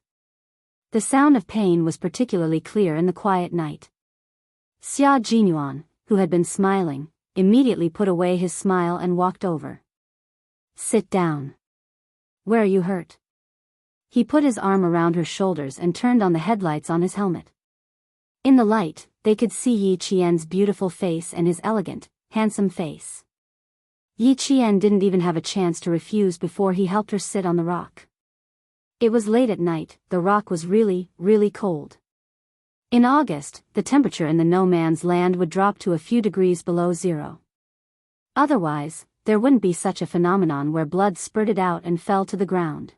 The sound of pain was particularly clear in the quiet night. Xia Jinyuan, who had been smiling, immediately put away his smile and walked over. Sit down. Where are you hurt? He put his arm around her shoulders and turned on the headlights on his helmet. In the light, they could see Yi Qian's beautiful face and his elegant, handsome face. Yi Qian didn't even have a chance to refuse before he helped her sit on the rock. It was late at night, the rock was really, really cold. In August, the temperature in the no man's land would drop to a few degrees below zero. Otherwise, there wouldn't be such a phenomenon where blood spurted out and fell to the ground.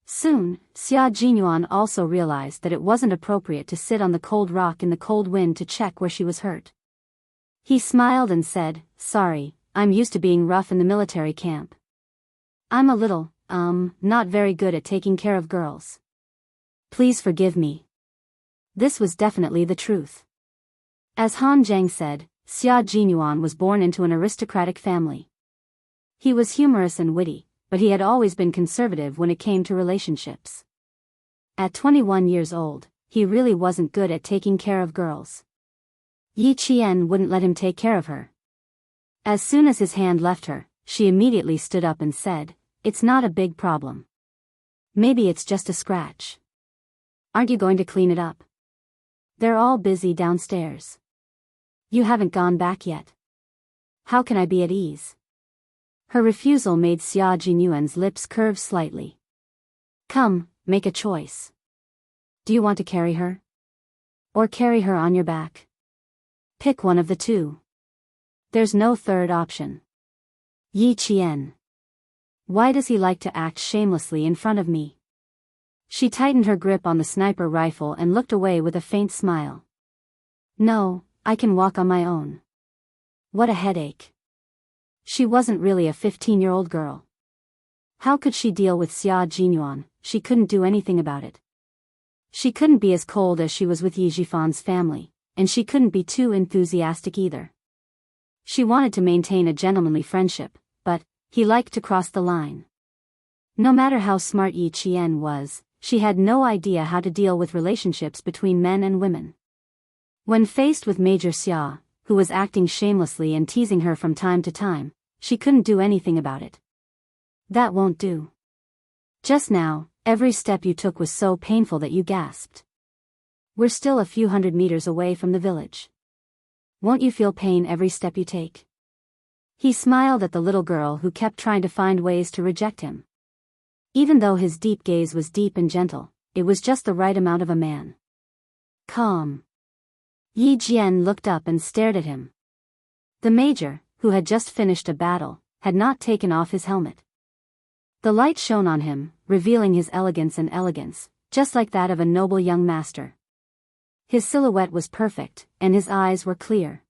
Soon, Xia Jinyuan also realized that it wasn't appropriate to sit on the cold rock in the cold wind to check where she was hurt. He smiled and said, "Sorry, I'm used to being rough in the military camp. I'm a little, not very good at taking care of girls. Please forgive me." This was definitely the truth. As Han Zheng said, Xia Jinyuan was born into an aristocratic family. He was humorous and witty, but he had always been conservative when it came to relationships. At 21 years old, he really wasn't good at taking care of girls. Yi Qian wouldn't let him take care of her. As soon as his hand left her, she immediately stood up and said, "It's not a big problem. Maybe it's just a scratch. Aren't you going to clean it up? They're all busy downstairs. You haven't gone back yet. How can I be at ease?" Her refusal made Xia Jinyuan's lips curve slightly. "Come, make a choice. Do you want to carry her? Or carry her on your back? Pick one of the two. There's no third option." Yi Qian. Why does he like to act shamelessly in front of me? She tightened her grip on the sniper rifle and looked away with a faint smile. "No, I can walk on my own." What a headache. She wasn't really a 15-year-old girl. How could she deal with Xia Jinyuan? She couldn't do anything about it. She couldn't be as cold as she was with Yi Jifan's family, and she couldn't be too enthusiastic either. She wanted to maintain a gentlemanly friendship, but he liked to cross the line. No matter how smart Yi Qian was, she had no idea how to deal with relationships between men and women. When faced with Major Xia, who was acting shamelessly and teasing her from time to time, she couldn't do anything about it. "That won't do. Just now, every step you took was so painful that you gasped. We're still a few hundred meters away from the village. Won't you feel pain every step you take?" He smiled at the little girl who kept trying to find ways to reject him. Even though his deep gaze was deep and gentle, it was just the right amount of a man. "Calm." Yi Jian looked up and stared at him. The major, who had just finished a battle, had not taken off his helmet. The light shone on him, revealing his elegance, just like that of a noble young master. His silhouette was perfect, and his eyes were clear.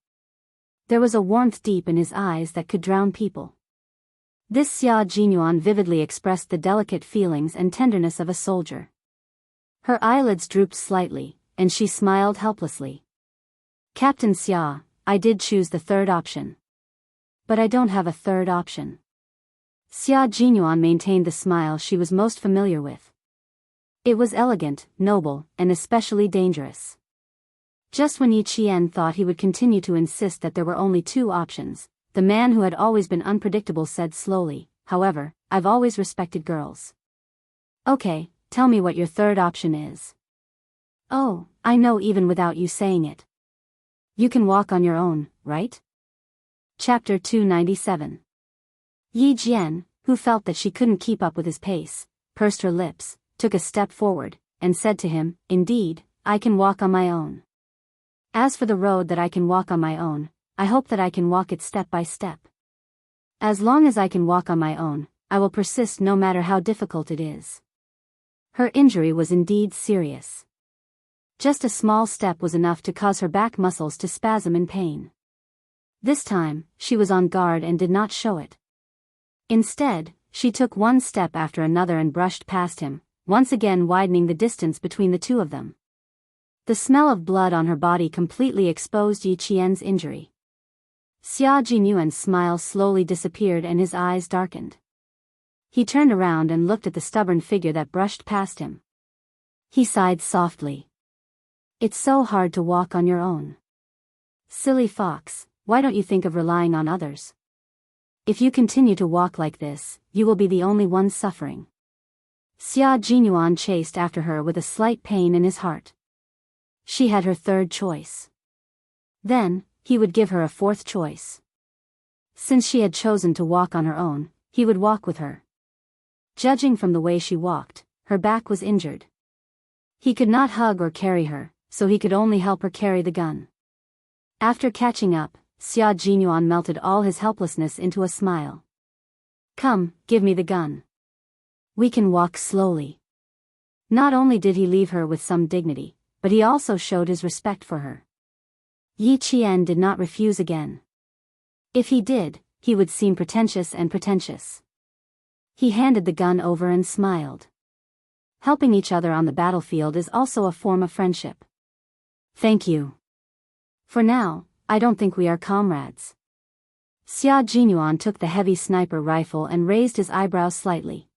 There was a warmth deep in his eyes that could drown people. This Xia Jinyuan vividly expressed the delicate feelings and tenderness of a soldier. Her eyelids drooped slightly, and she smiled helplessly. "Captain Xia, I did choose the third option. But I don't have a third option." Xia Jinyuan maintained the smile she was most familiar with. It was elegant, noble, and especially dangerous. Just when Yi Qian thought he would continue to insist that there were only two options, the man who had always been unpredictable said slowly, "However, I've always respected girls. Okay, tell me what your third option is." "Oh, I know even without you saying it. You can walk on your own, right?" Chapter 297. Yi Jian, who felt that she couldn't keep up with his pace, pursed her lips, took a step forward, and said to him, "Indeed, I can walk on my own. As for the road that I can walk on my own, I hope that I can walk it step by step. As long as I can walk on my own, I will persist no matter how difficult it is." Her injury was indeed serious. Just a small step was enough to cause her back muscles to spasm in pain. This time, she was on guard and did not show it. Instead, she took one step after another and brushed past him, once again widening the distance between the two of them. The smell of blood on her body completely exposed Yi Qian's injury. Xia Jinyuan's smile slowly disappeared and his eyes darkened. He turned around and looked at the stubborn figure that brushed past him. He sighed softly. "It's so hard to walk on your own. Silly fox, why don't you think of relying on others? If you continue to walk like this, you will be the only one suffering." Xia Jinyuan chased after her with a slight pain in his heart. She had her third choice. Then, he would give her a fourth choice. Since she had chosen to walk on her own, he would walk with her. Judging from the way she walked, her back was injured. He could not hug or carry her, so he could only help her carry the gun. After catching up, Xia Jinyuan melted all his helplessness into a smile. Come, give me the gun. We can walk slowly. Not only did he leave her with some dignity, but he also showed his respect for her. Yi Qian did not refuse again. If he did, he would seem pretentious and pretentious. He handed the gun over and smiled. Helping each other on the battlefield is also a form of friendship. Thank you. For now, I don't think we are comrades. Xia Jinyuan took the heavy sniper rifle and raised his eyebrows slightly.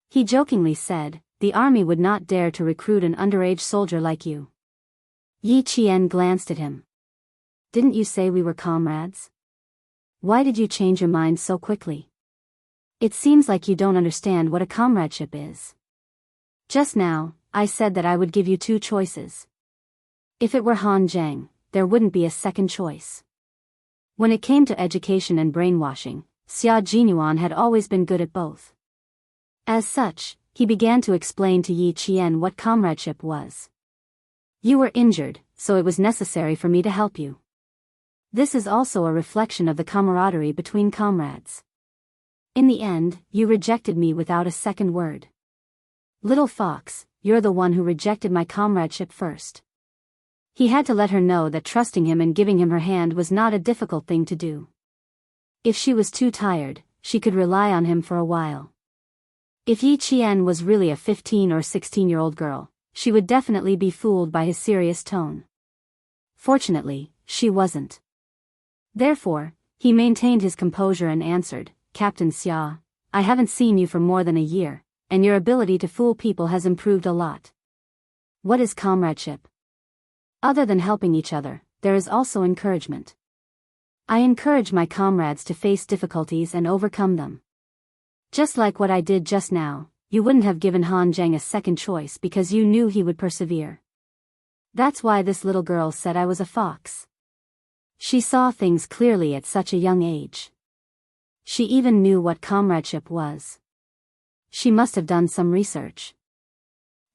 He jokingly said, the army would not dare to recruit an underage soldier like you. Yi Qian glanced at him. Didn't you say we were comrades? Why did you change your mind so quickly? It seems like you don't understand what a comradeship is. Just now, I said that I would give you two choices. If it were Han Zheng, there wouldn't be a second choice. When it came to education and brainwashing, Xia Jinyuan had always been good at both. As such, he began to explain to Yi Qian what comradeship was. You were injured, so it was necessary for me to help you. This is also a reflection of the camaraderie between comrades. In the end, you rejected me without a second word. Little fox, you're the one who rejected my comradeship first. He had to let her know that trusting him and giving him her hand was not a difficult thing to do. If she was too tired, she could rely on him for a while. If Yi Qian was really a 15 or 16-year-old girl, she would definitely be fooled by his serious tone. Fortunately, she wasn't. Therefore, he maintained his composure and answered, Captain Xia, I haven't seen you for more than a year, and your ability to fool people has improved a lot. What is comradeship? Other than helping each other, there is also encouragement. I encourage my comrades to face difficulties and overcome them. Just like what I did just now, you wouldn't have given Han Zheng a second choice because you knew he would persevere. That's why this little girl said I was a fox. She saw things clearly at such a young age. She even knew what comradeship was. She must have done some research.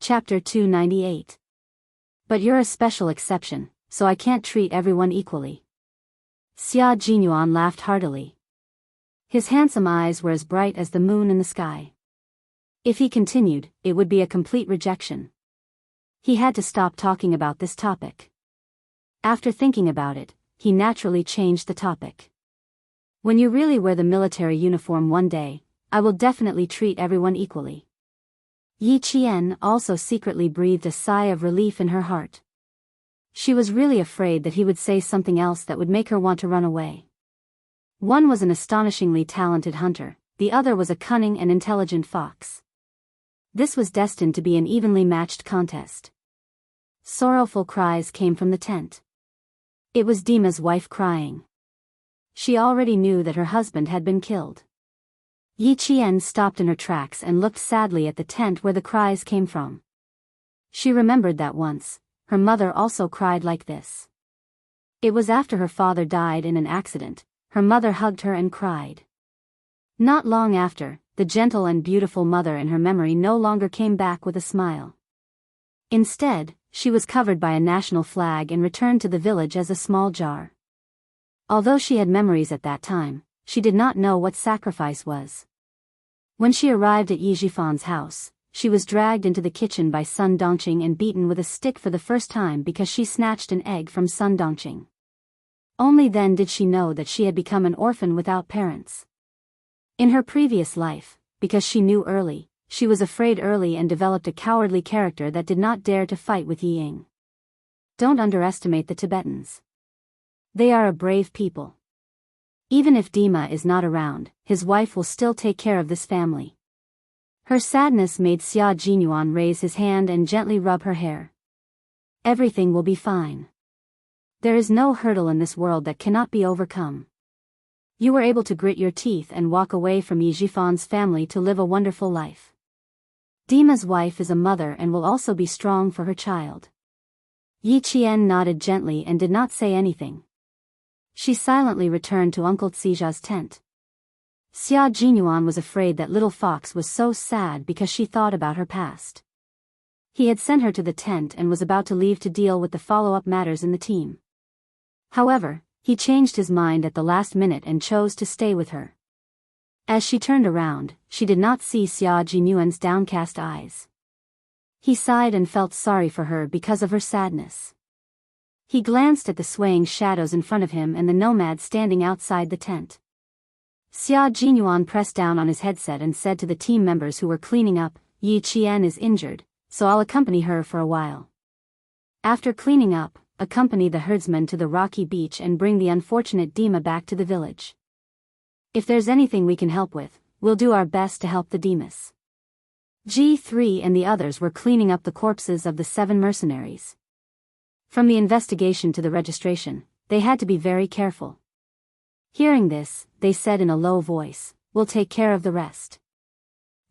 Chapter 298. But you're a special exception, so I can't treat everyone equally. Xia Jinyuan laughed heartily. His handsome eyes were as bright as the moon in the sky. If he continued, it would be a complete rejection. He had to stop talking about this topic. After thinking about it, he naturally changed the topic. When you really wear the military uniform one day, I will definitely treat everyone equally. Yi Qian also secretly breathed a sigh of relief in her heart. She was really afraid that he would say something else that would make her want to run away. One was an astonishingly talented hunter, the other was a cunning and intelligent fox. This was destined to be an evenly matched contest. Sorrowful cries came from the tent. It was Dima's wife crying. She already knew that her husband had been killed. Yi Qian stopped in her tracks and looked sadly at the tent where the cries came from. She remembered that once, her mother also cried like this. It was after her father died in an accident, her mother hugged her and cried. Not long after, the gentle and beautiful mother in her memory no longer came back with a smile. Instead, she was covered by a national flag and returned to the village as a small jar. Although she had memories at that time, she did not know what sacrifice was. When she arrived at Yi Jifan's house, she was dragged into the kitchen by Sun Dongqing and beaten with a stick for the first time because she snatched an egg from Sun Dongqing. Only then did she know that she had become an orphan without parents. In her previous life, because she knew early, she was afraid early and developed a cowardly character that did not dare to fight with Yi Ying. Don't underestimate the Tibetans. They are a brave people. Even if Dima is not around, his wife will still take care of this family. Her sadness made Xia Jinyuan raise his hand and gently rub her hair. Everything will be fine. There is no hurdle in this world that cannot be overcome. You were able to grit your teeth and walk away from Yi Jifan's family to live a wonderful life. Dima's wife is a mother and will also be strong for her child. Yi Qian nodded gently and did not say anything. She silently returned to Uncle Xija's tent. Xia Jinyuan was afraid that little fox was so sad because she thought about her past. He had sent her to the tent and was about to leave to deal with the follow-up matters in the team. However, he changed his mind at the last minute and chose to stay with her. As she turned around, she did not see Xia Jinyuan's downcast eyes. He sighed and felt sorry for her because of her sadness. He glanced at the swaying shadows in front of him and the nomad standing outside the tent. Xia Jinyuan pressed down on his headset and said to the team members who were cleaning up, Yi Qian is injured, so I'll accompany her for a while. After cleaning up, accompany the herdsman to the rocky beach and bring the unfortunate Dima back to the village. If there's anything we can help with, we'll do our best to help the Demas. G3 and the others were cleaning up the corpses of the 7 mercenaries. From the investigation to the registration, they had to be very careful. Hearing this, they said in a low voice, we'll take care of the rest.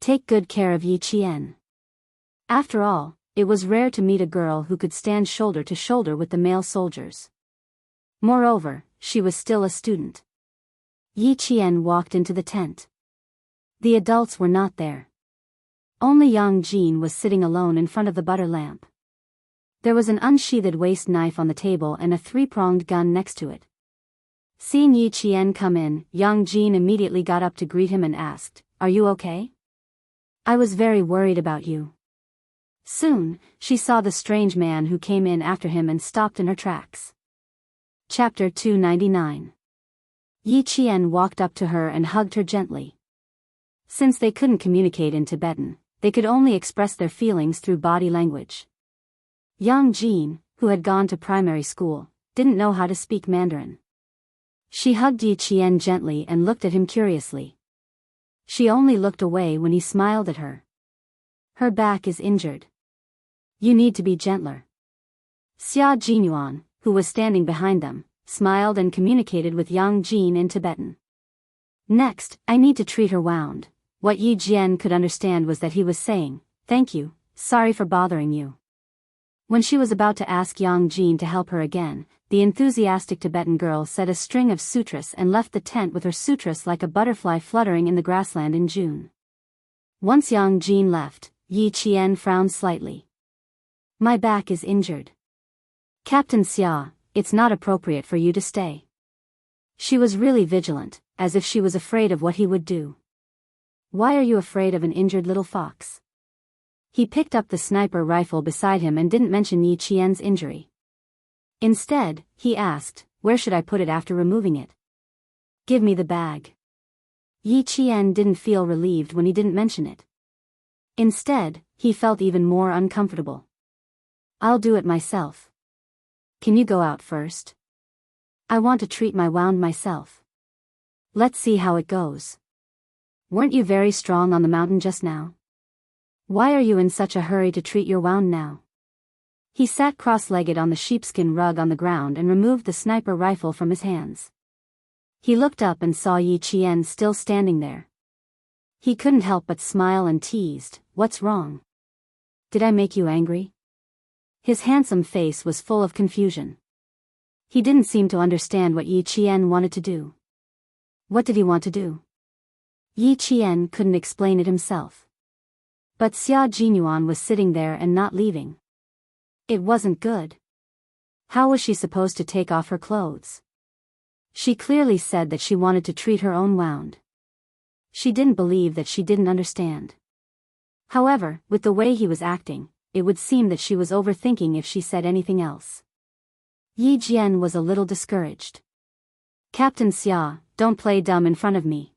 Take good care of Yi Qian. After all, it was rare to meet a girl who could stand shoulder to shoulder with the male soldiers. Moreover, she was still a student. Yi Qian walked into the tent. The adults were not there. Only Yang Jin was sitting alone in front of the butter lamp. There was an unsheathed waist knife on the table and a 3-pronged gun next to it. Seeing Yi Qian come in, Yang Jin immediately got up to greet him and asked, "Are you okay? I was very worried about you." Soon, she saw the strange man who came in after him and stopped in her tracks. Chapter 299. Yi Qian walked up to her and hugged her gently. Since they couldn't communicate in Tibetan, they could only express their feelings through body language. Yang Jin, who had gone to primary school, didn't know how to speak Mandarin. She hugged Yi Qian gently and looked at him curiously. She only looked away when he smiled at her. Her back is injured. You need to be gentler. Xia Jinyuan, who was standing behind them, smiled and communicated with Yang Jin in Tibetan. Next, I need to treat her wound. What Yi Jian could understand was that he was saying, thank you, sorry for bothering you. When she was about to ask Yang Jin to help her again, the enthusiastic Tibetan girl said a string of sutras and left the tent with her sutras like a butterfly fluttering in the grassland in June. Once Yang Jin left, Yi Qian frowned slightly. My back is injured. Captain Xia, it's not appropriate for you to stay. She was really vigilant, as if she was afraid of what he would do. Why are you afraid of an injured little fox? He picked up the sniper rifle beside him and didn't mention Yi Qian's injury. Instead, he asked, where should I put it after removing it? Give me the bag. Yi Qian didn't feel relieved when he didn't mention it. Instead, he felt even more uncomfortable. I'll do it myself. Can you go out first? I want to treat my wound myself. Let's see how it goes. Weren't you very strong on the mountain just now? Why are you in such a hurry to treat your wound now? He sat cross-legged on the sheepskin rug on the ground and removed the sniper rifle from his hands. He looked up and saw Yi Qian still standing there. He couldn't help but smile and teased, what's wrong? Did I make you angry? His handsome face was full of confusion. He didn't seem to understand what Yi Qian wanted to do. What did he want to do? Yi Qian couldn't explain it himself. But Xia Jinyuan was sitting there and not leaving. It wasn't good. How was she supposed to take off her clothes? She clearly said that she wanted to treat her own wound. She didn't believe that she didn't understand. However, with the way he was acting, it would seem that she was overthinking if she said anything else. Yi Jian was a little discouraged. Captain Xia, don't play dumb in front of me.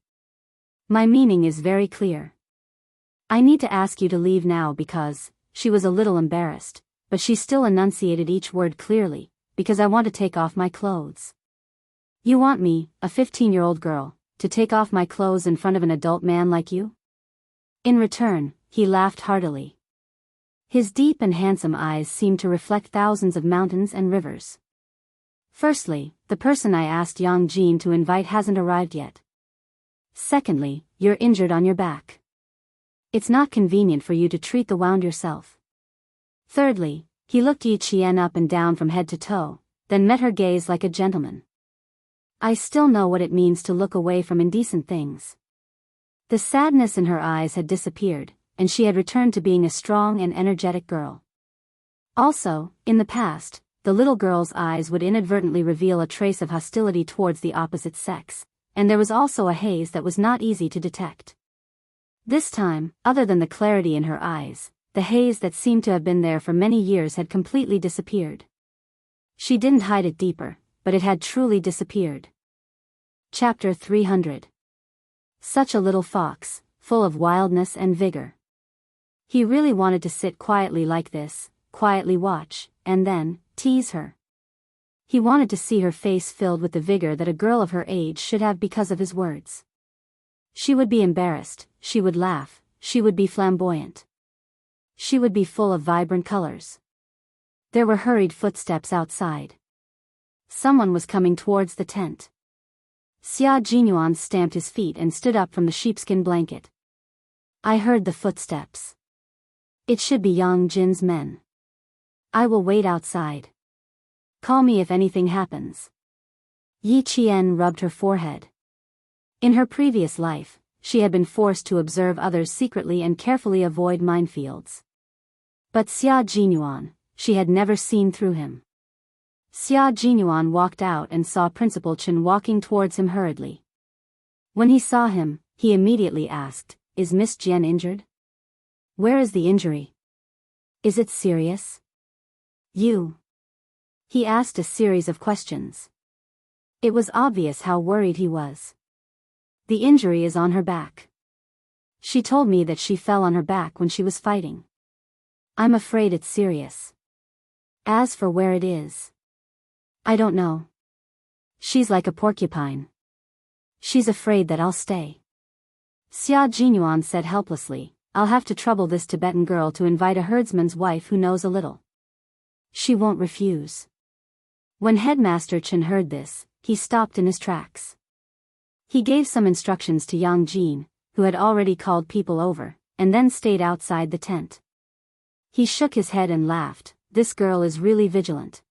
My meaning is very clear. I need to ask you to leave now because, she was a little embarrassed, but she still enunciated each word clearly, because I want to take off my clothes. You want me, a 15-year-old girl, to take off my clothes in front of an adult man like you? In return, he laughed heartily. His deep and handsome eyes seemed to reflect thousands of mountains and rivers. Firstly, the person I asked Yang Jin to invite hasn't arrived yet. Secondly, you're injured on your back. It's not convenient for you to treat the wound yourself. Thirdly, He looked Yi Qian up and down from head to toe, then met her gaze like a gentleman. I still know what it means to look away from indecent things. The sadness in her eyes had disappeared, and she had returned to being a strong and energetic girl. Also, in the past, the little girl's eyes would inadvertently reveal a trace of hostility towards the opposite sex, and there was also a haze that was not easy to detect. This time, other than the clarity in her eyes, the haze that seemed to have been there for many years had completely disappeared. She didn't hide it deeper, but it had truly disappeared. Chapter 300. Such a little fox, full of wildness and vigor. He really wanted to sit quietly like this, quietly watch, and then tease her. He wanted to see her face filled with the vigor that a girl of her age should have because of his words. She would be embarrassed, she would laugh, she would be flamboyant. She would be full of vibrant colors. There were hurried footsteps outside. Someone was coming towards the tent. Xia Jinyuan stamped his feet and stood up from the sheepskin blanket. I heard the footsteps. It should be Yang Jin's men. I will wait outside. Call me if anything happens. Yi Qian rubbed her forehead. In her previous life, she had been forced to observe others secretly and carefully avoid minefields. But Xia Jinyuan, she had never seen through him. Xia Jinyuan walked out and saw Principal Chen walking towards him hurriedly. When he saw him, he immediately asked, Is Miss Jian injured? Where is the injury? Is it serious? You? He asked a series of questions. It was obvious how worried he was. The injury is on her back. She told me that she fell on her back when she was fighting. I'm afraid it's serious. As for where it is, I don't know. She's like a porcupine. She's afraid that I'll stay. Xia Jinyuan said helplessly, I'll have to trouble this Tibetan girl to invite a herdsman's wife who knows a little. She won't refuse. When Headmaster Chen heard this, he stopped in his tracks. He gave some instructions to Yang Jin, who had already called people over, and then stayed outside the tent. He shook his head and laughed, this girl is really vigilant.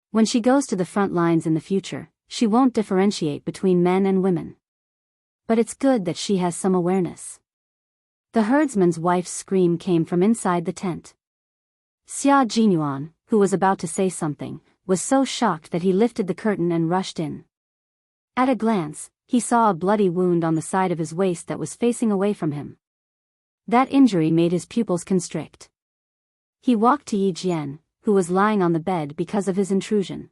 When she goes to the front lines in the future, she won't differentiate between men and women. But it's good that she has some awareness. The herdsman's wife's scream came from inside the tent. Xia Jinyuan, who was about to say something, was so shocked that he lifted the curtain and rushed in. At a glance, he saw a bloody wound on the side of his waist that was facing away from him. That injury made his pupils constrict. He walked to Yi Jian, who was lying on the bed because of his intrusion.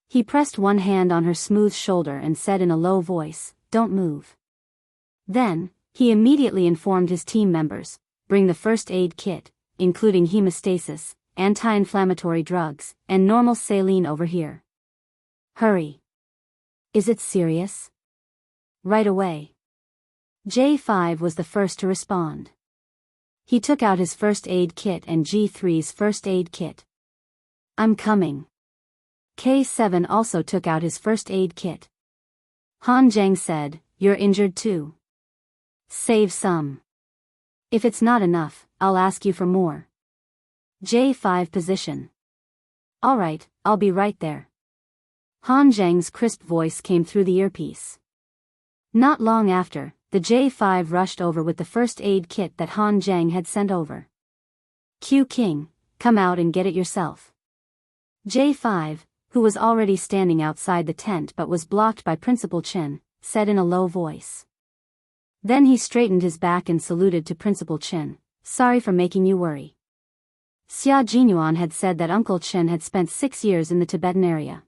He pressed one hand on her smooth shoulder and said in a low voice, Don't move. Then, he immediately informed his team members, Bring the first aid kit, including hemostasis, anti-inflammatory drugs, and normal saline over here. Hurry. Is it serious? Right away. J5 was the first to respond. He took out his first aid kit and G3's first aid kit. I'm coming. K7 also took out his first aid kit. Han Zheng said, You're injured too. Save some. If it's not enough, I'll ask you for more. J5 position. Alright, I'll be right there. Han Zheng's crisp voice came through the earpiece. Not long after, the J5 rushed over with the first aid kit that Han Zheng had sent over. Q King, come out and get it yourself. J5, who was already standing outside the tent but was blocked by Principal Chen, said in a low voice. Then he straightened his back and saluted to Principal Chen, Sorry for making you worry. Xia Jinyuan had said that Uncle Chen had spent 6 years in the Tibetan area.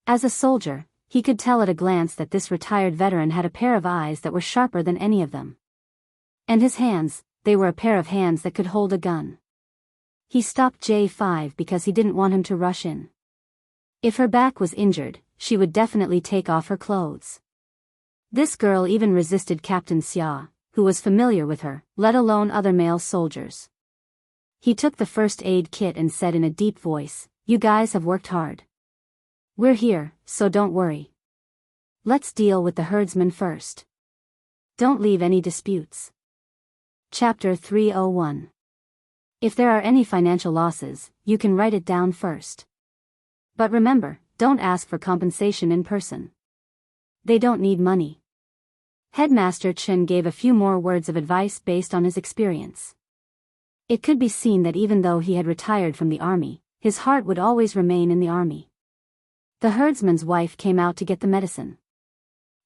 As a soldier, he could tell at a glance that this retired veteran had a pair of eyes that were sharper than any of them. And his hands, they were a pair of hands that could hold a gun. He stopped J5 because he didn't want him to rush in. If her back was injured, she would definitely take off her clothes. This girl even resisted Captain Xia, who was familiar with her, let alone other male soldiers. He took the first aid kit and said in a deep voice, You guys have worked hard. We're here, so don't worry. Let's deal with the herdsman first. Don't leave any disputes. Chapter 301. If there are any financial losses, you can write it down first. But remember, don't ask for compensation in person. They don't need money. Headmaster Chen gave a few more words of advice based on his experience. It could be seen that even though he had retired from the army, his heart would always remain in the army. The herdsman's wife came out to get the medicine.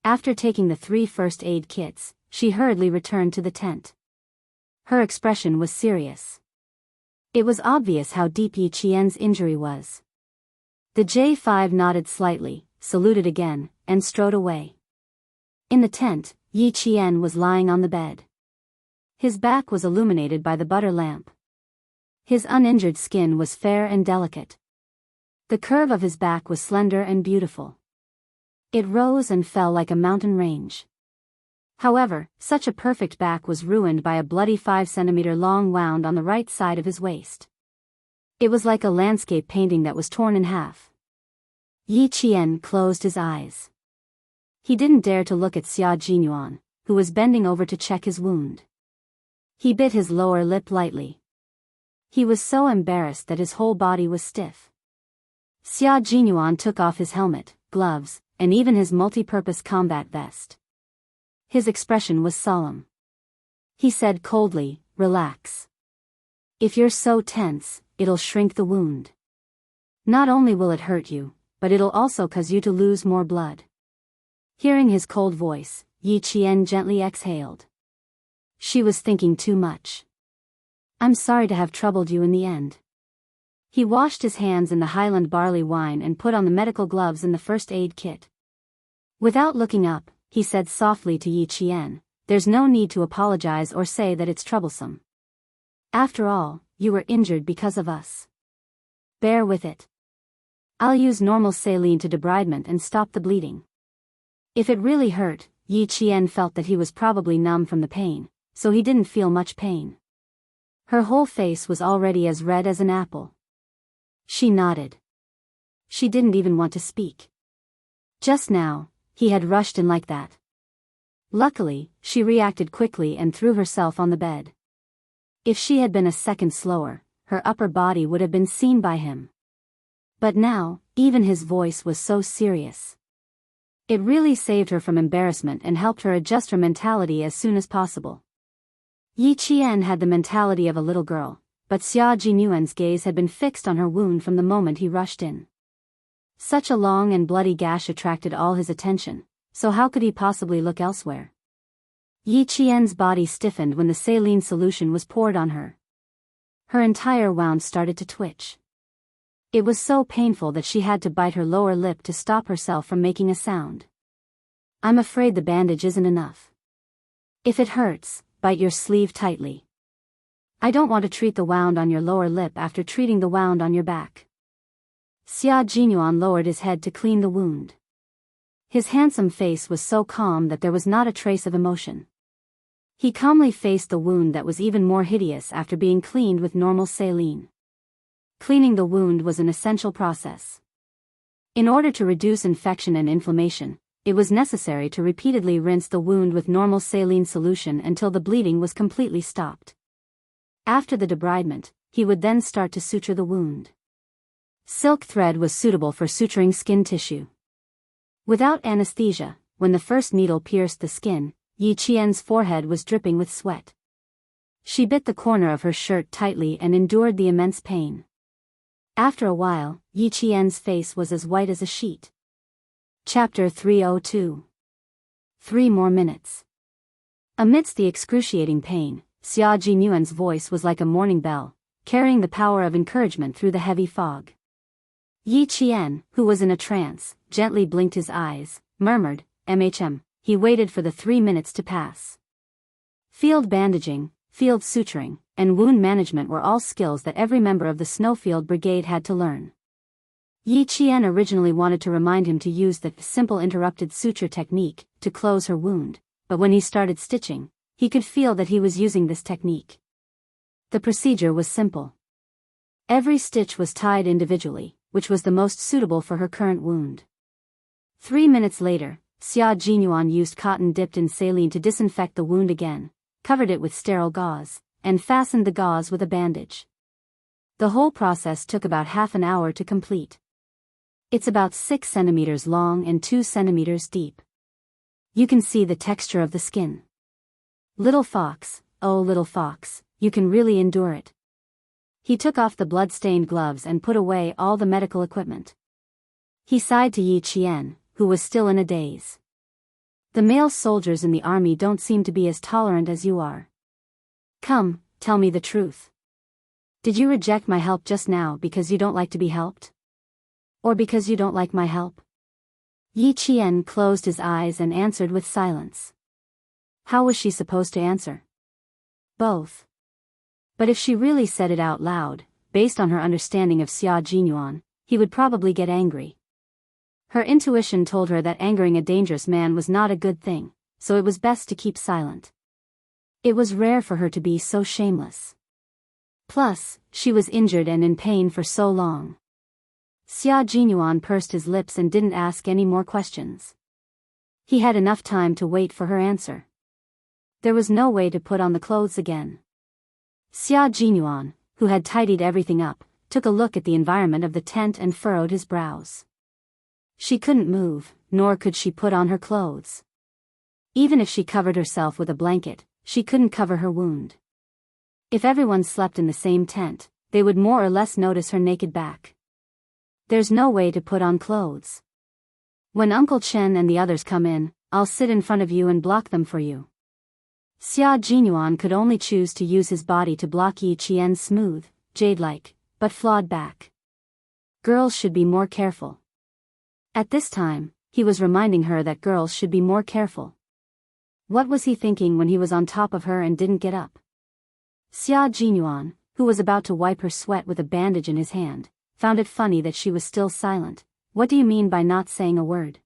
After taking the 3 first aid kits, she hurriedly returned to the tent. Her expression was serious. It was obvious how deep Yi Qian's injury was. The J5 nodded slightly, saluted again, and strode away. In the tent, Yi Qian was lying on the bed. His back was illuminated by the butter lamp. His uninjured skin was fair and delicate. The curve of his back was slender and beautiful. It rose and fell like a mountain range. However, such a perfect back was ruined by a bloody 5-centimeter-long wound on the right side of his waist. It was like a landscape painting that was torn in half. Yi Qian closed his eyes. He didn't dare to look at Xia Jinyuan, who was bending over to check his wound. He bit his lower lip lightly. He was so embarrassed that his whole body was stiff. Xia Jinyuan took off his helmet, gloves, and even his multi-purpose combat vest. His expression was solemn. He said coldly, "Relax. If you're so tense, it'll shrink the wound. Not only will it hurt you, but it'll also cause you to lose more blood." Hearing his cold voice, Yi Qian gently exhaled. She was thinking too much. "I'm sorry to have troubled you in the end." He washed his hands in the Highland barley wine and put on the medical gloves in the first aid kit. Without looking up, he said softly to Yi Qian, "There's no need to apologize or say that it's troublesome. After all, you were injured because of us. Bear with it. I'll use normal saline to debridement and stop the bleeding." If it really hurt, Yi Qian felt that he was probably numb from the pain, so he didn't feel much pain. Her whole face was already as red as an apple. She nodded. She didn't even want to speak. Just now, he had rushed in like that. Luckily, she reacted quickly and threw herself on the bed. If she had been a second slower, her upper body would have been seen by him. But now, even his voice was so serious. It really saved her from embarrassment and helped her adjust her mentality as soon as possible. Yi Qian had the mentality of a little girl, but Xia Jinyuan's gaze had been fixed on her wound from the moment he rushed in. Such a long and bloody gash attracted all his attention, so how could he possibly look elsewhere? Yi Qian's body stiffened when the saline solution was poured on her. Her entire wound started to twitch. It was so painful that she had to bite her lower lip to stop herself from making a sound. "I'm afraid the bandage isn't enough. If it hurts, bite your sleeve tightly. I don't want to treat the wound on your lower lip after treating the wound on your back." Xia Jinyuan lowered his head to clean the wound. His handsome face was so calm that there was not a trace of emotion. He calmly faced the wound that was even more hideous after being cleaned with normal saline. Cleaning the wound was an essential process. In order to reduce infection and inflammation, it was necessary to repeatedly rinse the wound with normal saline solution until the bleeding was completely stopped. After the debridement, he would then start to suture the wound. Silk thread was suitable for suturing skin tissue. Without anesthesia, when the first needle pierced the skin, Yi Qian's forehead was dripping with sweat. She bit the corner of her shirt tightly and endured the immense pain. After a while, Yi Qian's face was as white as a sheet. Chapter 302. 3 more minutes. Amidst the excruciating pain, Xia Jinyuan's voice was like a morning bell, carrying the power of encouragement through the heavy fog. Yi Qian, who was in a trance, gently blinked his eyes, murmured, "MHM." He waited for the 3 minutes to pass. Field bandaging, field suturing, and wound management were all skills that every member of the Snowfield Brigade had to learn. Yi Qian originally wanted to remind him to use the simple interrupted suture technique to close her wound, but when he started stitching, he could feel that he was using this technique. The procedure was simple. Every stitch was tied individually, which was the most suitable for her current wound. 3 minutes later, Xia Jinyuan used cotton dipped in saline to disinfect the wound again, covered it with sterile gauze, and fastened the gauze with a bandage. The whole process took about half an hour to complete. It's about 6 centimeters long and 2 centimeters deep. You can see the texture of the skin. Little fox, oh little fox, you can really endure it. He took off the blood-stained gloves and put away all the medical equipment. He sighed to Yi Qian, who was still in a daze. The male soldiers in the army don't seem to be as tolerant as you are. Come, tell me the truth. Did you reject my help just now because you don't like to be helped? Or because you don't like my help? Yi Qian closed his eyes and answered with silence. How was she supposed to answer? Both. But if she really said it out loud, based on her understanding of Xia Jinyuan, he would probably get angry. Her intuition told her that angering a dangerous man was not a good thing, so it was best to keep silent. It was rare for her to be so shameless. Plus, she was injured and in pain for so long. Xia Jinyuan pursed his lips and didn't ask any more questions. He had enough time to wait for her answer. There was no way to put on the clothes again. Xia Jinyuan, who had tidied everything up, took a look at the environment of the tent and furrowed his brows. She couldn't move, nor could she put on her clothes. Even if she covered herself with a blanket, she couldn't cover her wound. If everyone slept in the same tent, they would more or less notice her naked back. There's no way to put on clothes. When Uncle Chen and the others come in, I'll sit in front of you and block them for you. Xia Jinyuan could only choose to use his body to block Yi Qian's smooth, jade-like, but flawed back. Girls should be more careful. At this time, he was reminding her that girls should be more careful. What was he thinking when he was on top of her and didn't get up? Xia Jinyuan, who was about to wipe her sweat with a bandage in his hand, found it funny that she was still silent. What do you mean by not saying a word?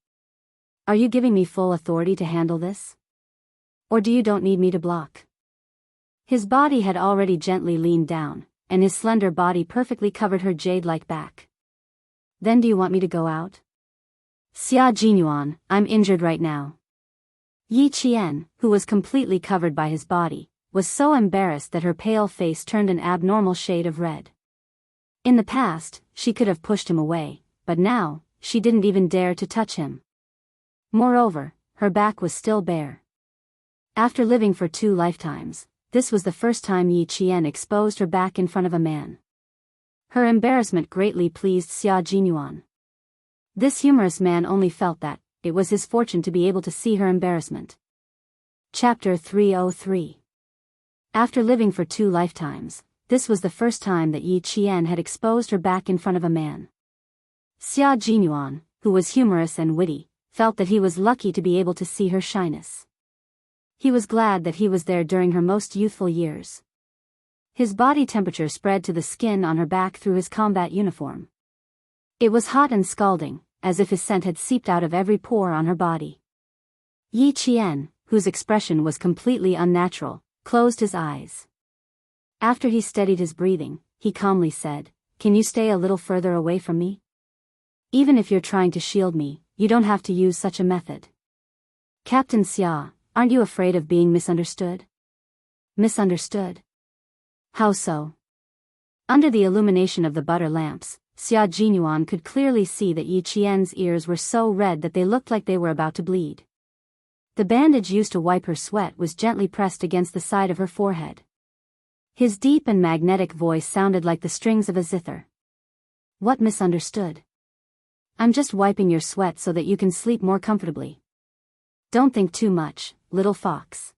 Are you giving me full authority to handle this? Or do you don't need me to block? His body had already gently leaned down, and his slender body perfectly covered her jade-like back. Then do you want me to go out? Xia Jinyuan, I'm injured right now. Yi Qian, who was completely covered by his body, was so embarrassed that her pale face turned an abnormal shade of red. In the past, she could have pushed him away, but now, she didn't even dare to touch him. Moreover, her back was still bare. After living for 2 lifetimes, this was the first time Yi Qian exposed her back in front of a man. Her embarrassment greatly pleased Xia Jinyuan. This humorous man only felt that it was his fortune to be able to see her embarrassment. Chapter 303. After living for 2 lifetimes, this was the first time that Yi Qian had exposed her back in front of a man. Xia Jinyuan, who was humorous and witty, felt that he was lucky to be able to see her shyness. He was glad that he was there during her most youthful years. His body temperature spread to the skin on her back through his combat uniform. It was hot and scalding, as if his scent had seeped out of every pore on her body. Yi Qian, whose expression was completely unnatural, closed his eyes. After he steadied his breathing, he calmly said, "Can you stay a little further away from me? Even if you're trying to shield me, you don't have to use such a method." "Captain Xia, aren't you afraid of being misunderstood?" "Misunderstood? How so?" Under the illumination of the butter lamps, Xia Jinyuan could clearly see that Yi Qian's ears were so red that they looked like they were about to bleed. The bandage used to wipe her sweat was gently pressed against the side of her forehead. His deep and magnetic voice sounded like the strings of a zither. "What misunderstood? I'm just wiping your sweat so that you can sleep more comfortably. Don't think too much, little fox."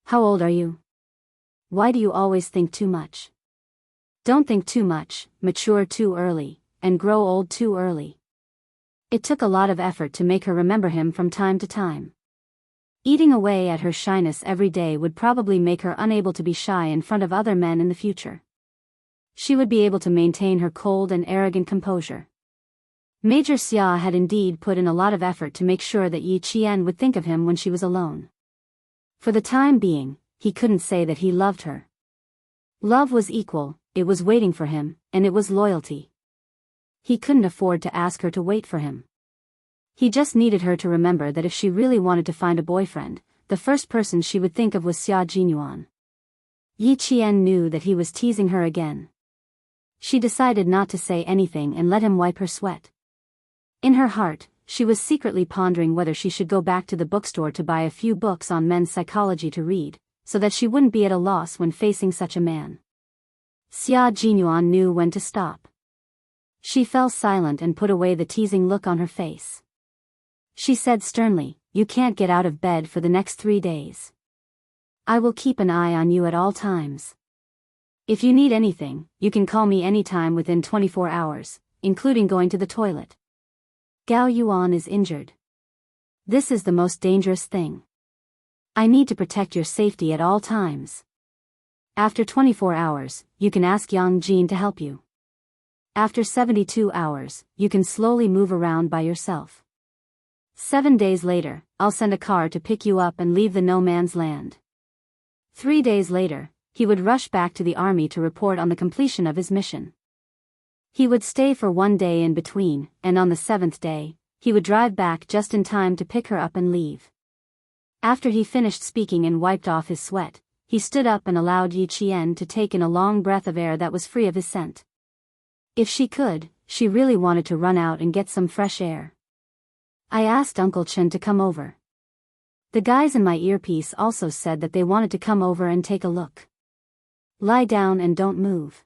"How old are you? Why do you always think too much? Don't think too much, mature too early, and grow old too early." It took a lot of effort to make her remember him from time to time. Eating away at her shyness every day would probably make her unable to be shy in front of other men in the future. She would be able to maintain her cold and arrogant composure. Major Xia had indeed put in a lot of effort to make sure that Yi Qian would think of him when she was alone. For the time being, he couldn't say that he loved her. Love was equal, it was waiting for him, and it was loyalty. He couldn't afford to ask her to wait for him. He just needed her to remember that if she really wanted to find a boyfriend, the first person she would think of was Xia Jinyuan. Yi Qian knew that he was teasing her again. She decided not to say anything and let him wipe her sweat. In her heart, she was secretly pondering whether she should go back to the bookstore to buy a few books on men's psychology to read, so that she wouldn't be at a loss when facing such a man. Xia Jinyuan knew when to stop. She fell silent and put away the teasing look on her face. She said sternly, "You can't get out of bed for the next 3 days. I will keep an eye on you at all times. If you need anything, you can call me anytime within 24 hours, including going to the toilet. Gao Yuan is injured. This is the most dangerous thing. I need to protect your safety at all times. After 24 hours, you can ask Yang Jin to help you. After 72 hours, you can slowly move around by yourself. 7 days later, I'll send a car to pick you up and leave the no man's land." 3 days later, he would rush back to the army to report on the completion of his mission. He would stay for 1 day in between, and on the 7th day, he would drive back just in time to pick her up and leave. After he finished speaking and wiped off his sweat, he stood up and allowed Yi Qian to take in a long breath of air that was free of his scent. If she could, she really wanted to run out and get some fresh air. "I asked Uncle Chen to come over. The guys in my earpiece also said that they wanted to come over and take a look. Lie down and don't move.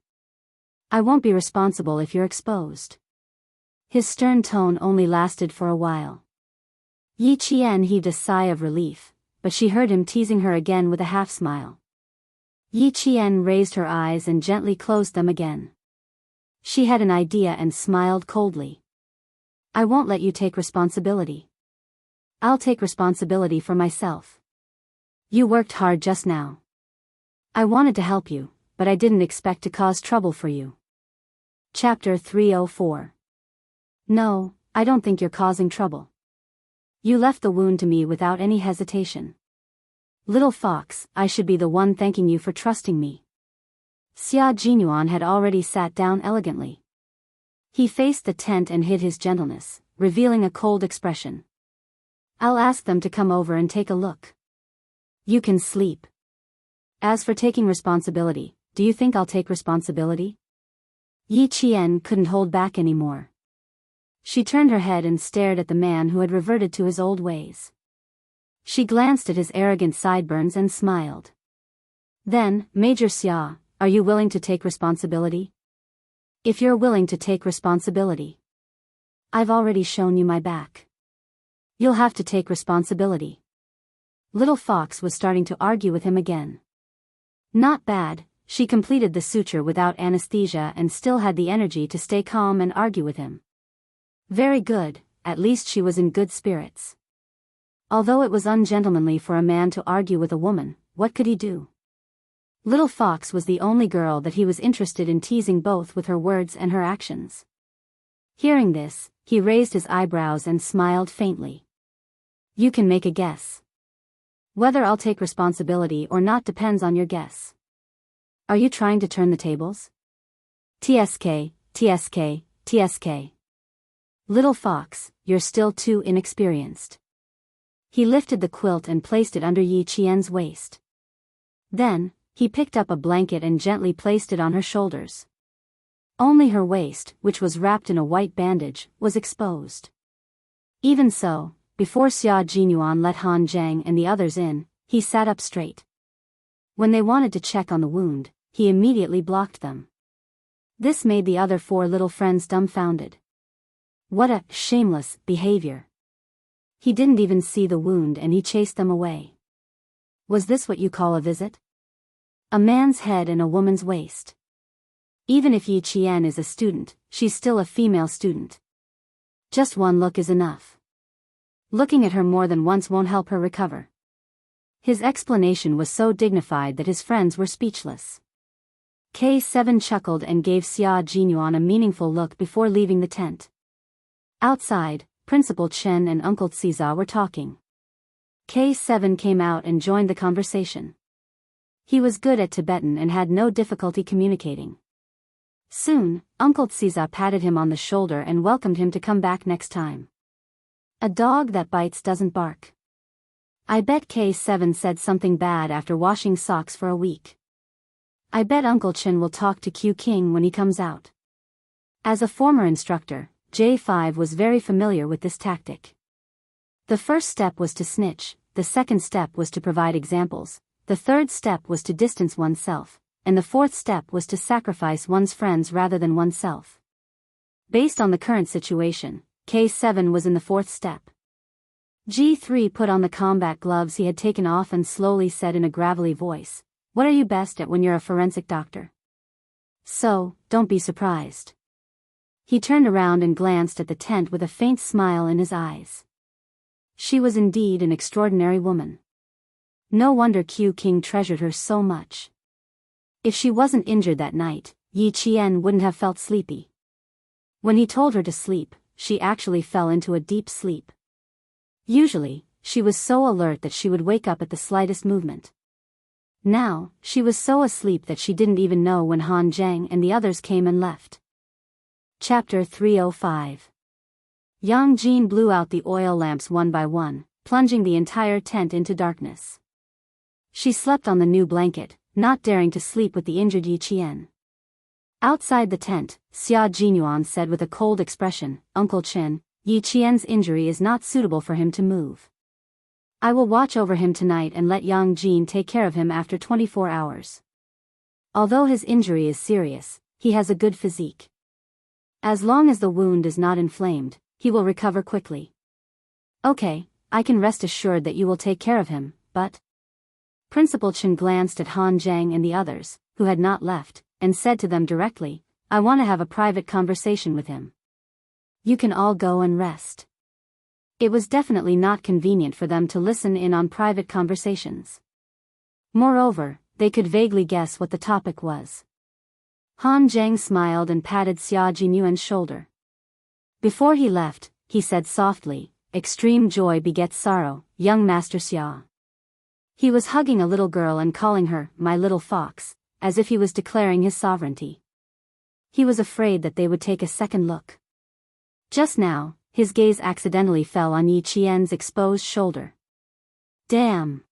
I won't be responsible if you're exposed." His stern tone only lasted for a while. Yi Qian heaved a sigh of relief, but she heard him teasing her again with a half-smile. Yi Qian raised her eyes and gently closed them again. She had an idea and smiled coldly. "I won't let you take responsibility. I'll take responsibility for myself. You worked hard just now. I wanted to help you, but I didn't expect to cause trouble for you." Chapter 304. "No, I don't think you're causing trouble. You left the wound to me without any hesitation. Little fox, I should be the one thanking you for trusting me." Xia Jinyuan had already sat down elegantly. He faced the tent and hid his gentleness, revealing a cold expression. "I'll ask them to come over and take a look. You can sleep. As for taking responsibility, do you think I'll take responsibility?" Yi Qian couldn't hold back anymore. She turned her head and stared at the man who had reverted to his old ways. She glanced at his arrogant sideburns and smiled. "Then, Major Xia, are you willing to take responsibility? If you're willing to take responsibility, I've already shown you my back. You'll have to take responsibility." Little Fox was starting to argue with him again. Not bad, she completed the suture without anesthesia and still had the energy to stay calm and argue with him. Very good, at least she was in good spirits. Although it was ungentlemanly for a man to argue with a woman, what could he do? Little Fox was the only girl that he was interested in teasing both with her words and her actions. Hearing this, he raised his eyebrows and smiled faintly. "You can make a guess. Whether I'll take responsibility or not depends on your guess. Are you trying to turn the tables? TSK, TSK, TSK. Little Fox, you're still too inexperienced." He lifted the quilt and placed it under Yi Qian's waist. Then, he picked up a blanket and gently placed it on her shoulders. Only her waist, which was wrapped in a white bandage, was exposed. Even so, before Xia Jinyuan let Han Zhang and the others in, he sat up straight. When they wanted to check on the wound, he immediately blocked them. This made the other 4 little friends dumbfounded. What a shameless behavior. He didn't even see the wound and he chased them away. Was this what you call a visit? A man's head and a woman's waist. Even if Yi Qian is a student, she's still a female student. Just one look is enough. Looking at her more than once won't help her recover. His explanation was so dignified that his friends were speechless. K7 chuckled and gave Xia Jinyuan a meaningful look before leaving the tent. Outside, Principal Chen and Uncle Xiza were talking. K7 came out and joined the conversation. He was good at Tibetan and had no difficulty communicating. Soon, Uncle Xiza patted him on the shoulder and welcomed him to come back next time. A dog that bites doesn't bark. I bet K7 said something bad after washing socks for a week. I bet Uncle Chin will talk to Q King when he comes out. As a former instructor, J5 was very familiar with this tactic. The first step was to snitch, the second step was to provide examples, the third step was to distance oneself, and the fourth step was to sacrifice one's friends rather than oneself. Based on the current situation, K7 was in the fourth step. G3 put on the combat gloves he had taken off and slowly said in a gravelly voice, "What are you best at when you're a forensic doctor? So, don't be surprised." He turned around and glanced at the tent with a faint smile in his eyes. She was indeed an extraordinary woman. No wonder Q King treasured her so much. If she wasn't injured that night, Yi Qian wouldn't have felt sleepy. When he told her to sleep, she actually fell into a deep sleep. Usually, she was so alert that she would wake up at the slightest movement. Now, she was so asleep that she didn't even know when Han Zhang and the others came and left. Chapter 305. Yang Jin blew out the oil lamps one by one, plunging the entire tent into darkness. She slept on the new blanket, not daring to sleep with the injured Yi Qian. Outside the tent, Xia Jinyuan said with a cold expression, "Uncle Chin, Yi Qian's injury is not suitable for him to move. I will watch over him tonight and let Yang Jin take care of him after 24 hours. Although his injury is serious, he has a good physique. As long as the wound is not inflamed, he will recover quickly." "Okay, I can rest assured that you will take care of him, but..." Principal Chen glanced at Han Zhang and the others, who had not left, and said to them directly, "I want to have a private conversation with him. You can all go and rest." It was definitely not convenient for them to listen in on private conversations. Moreover, they could vaguely guess what the topic was. Han Zhang smiled and patted Xia Jinyuan's shoulder. Before he left, he said softly, "Extreme joy begets sorrow, young Master Xia." He was hugging a little girl and calling her, "my little fox," as if he was declaring his sovereignty. He was afraid that they would take a second look. Just now, his gaze accidentally fell on Yi Qian's exposed shoulder. Damn!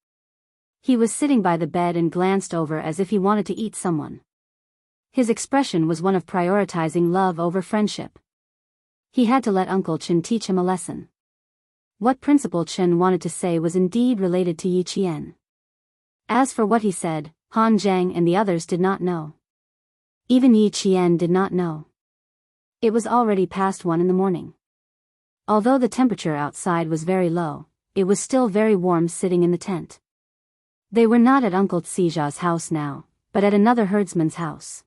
He was sitting by the bed and glanced over as if he wanted to eat someone. His expression was one of prioritizing love over friendship. He had to let Uncle Chen teach him a lesson. What Principal Chen wanted to say was indeed related to Yi Qian. As for what he said, Han Zhang and the others did not know. Even Yi Qian did not know. It was already past 1 in the morning. Although the temperature outside was very low, it was still very warm sitting in the tent. They were not at Uncle Tsija's house now, but at another herdsman's house.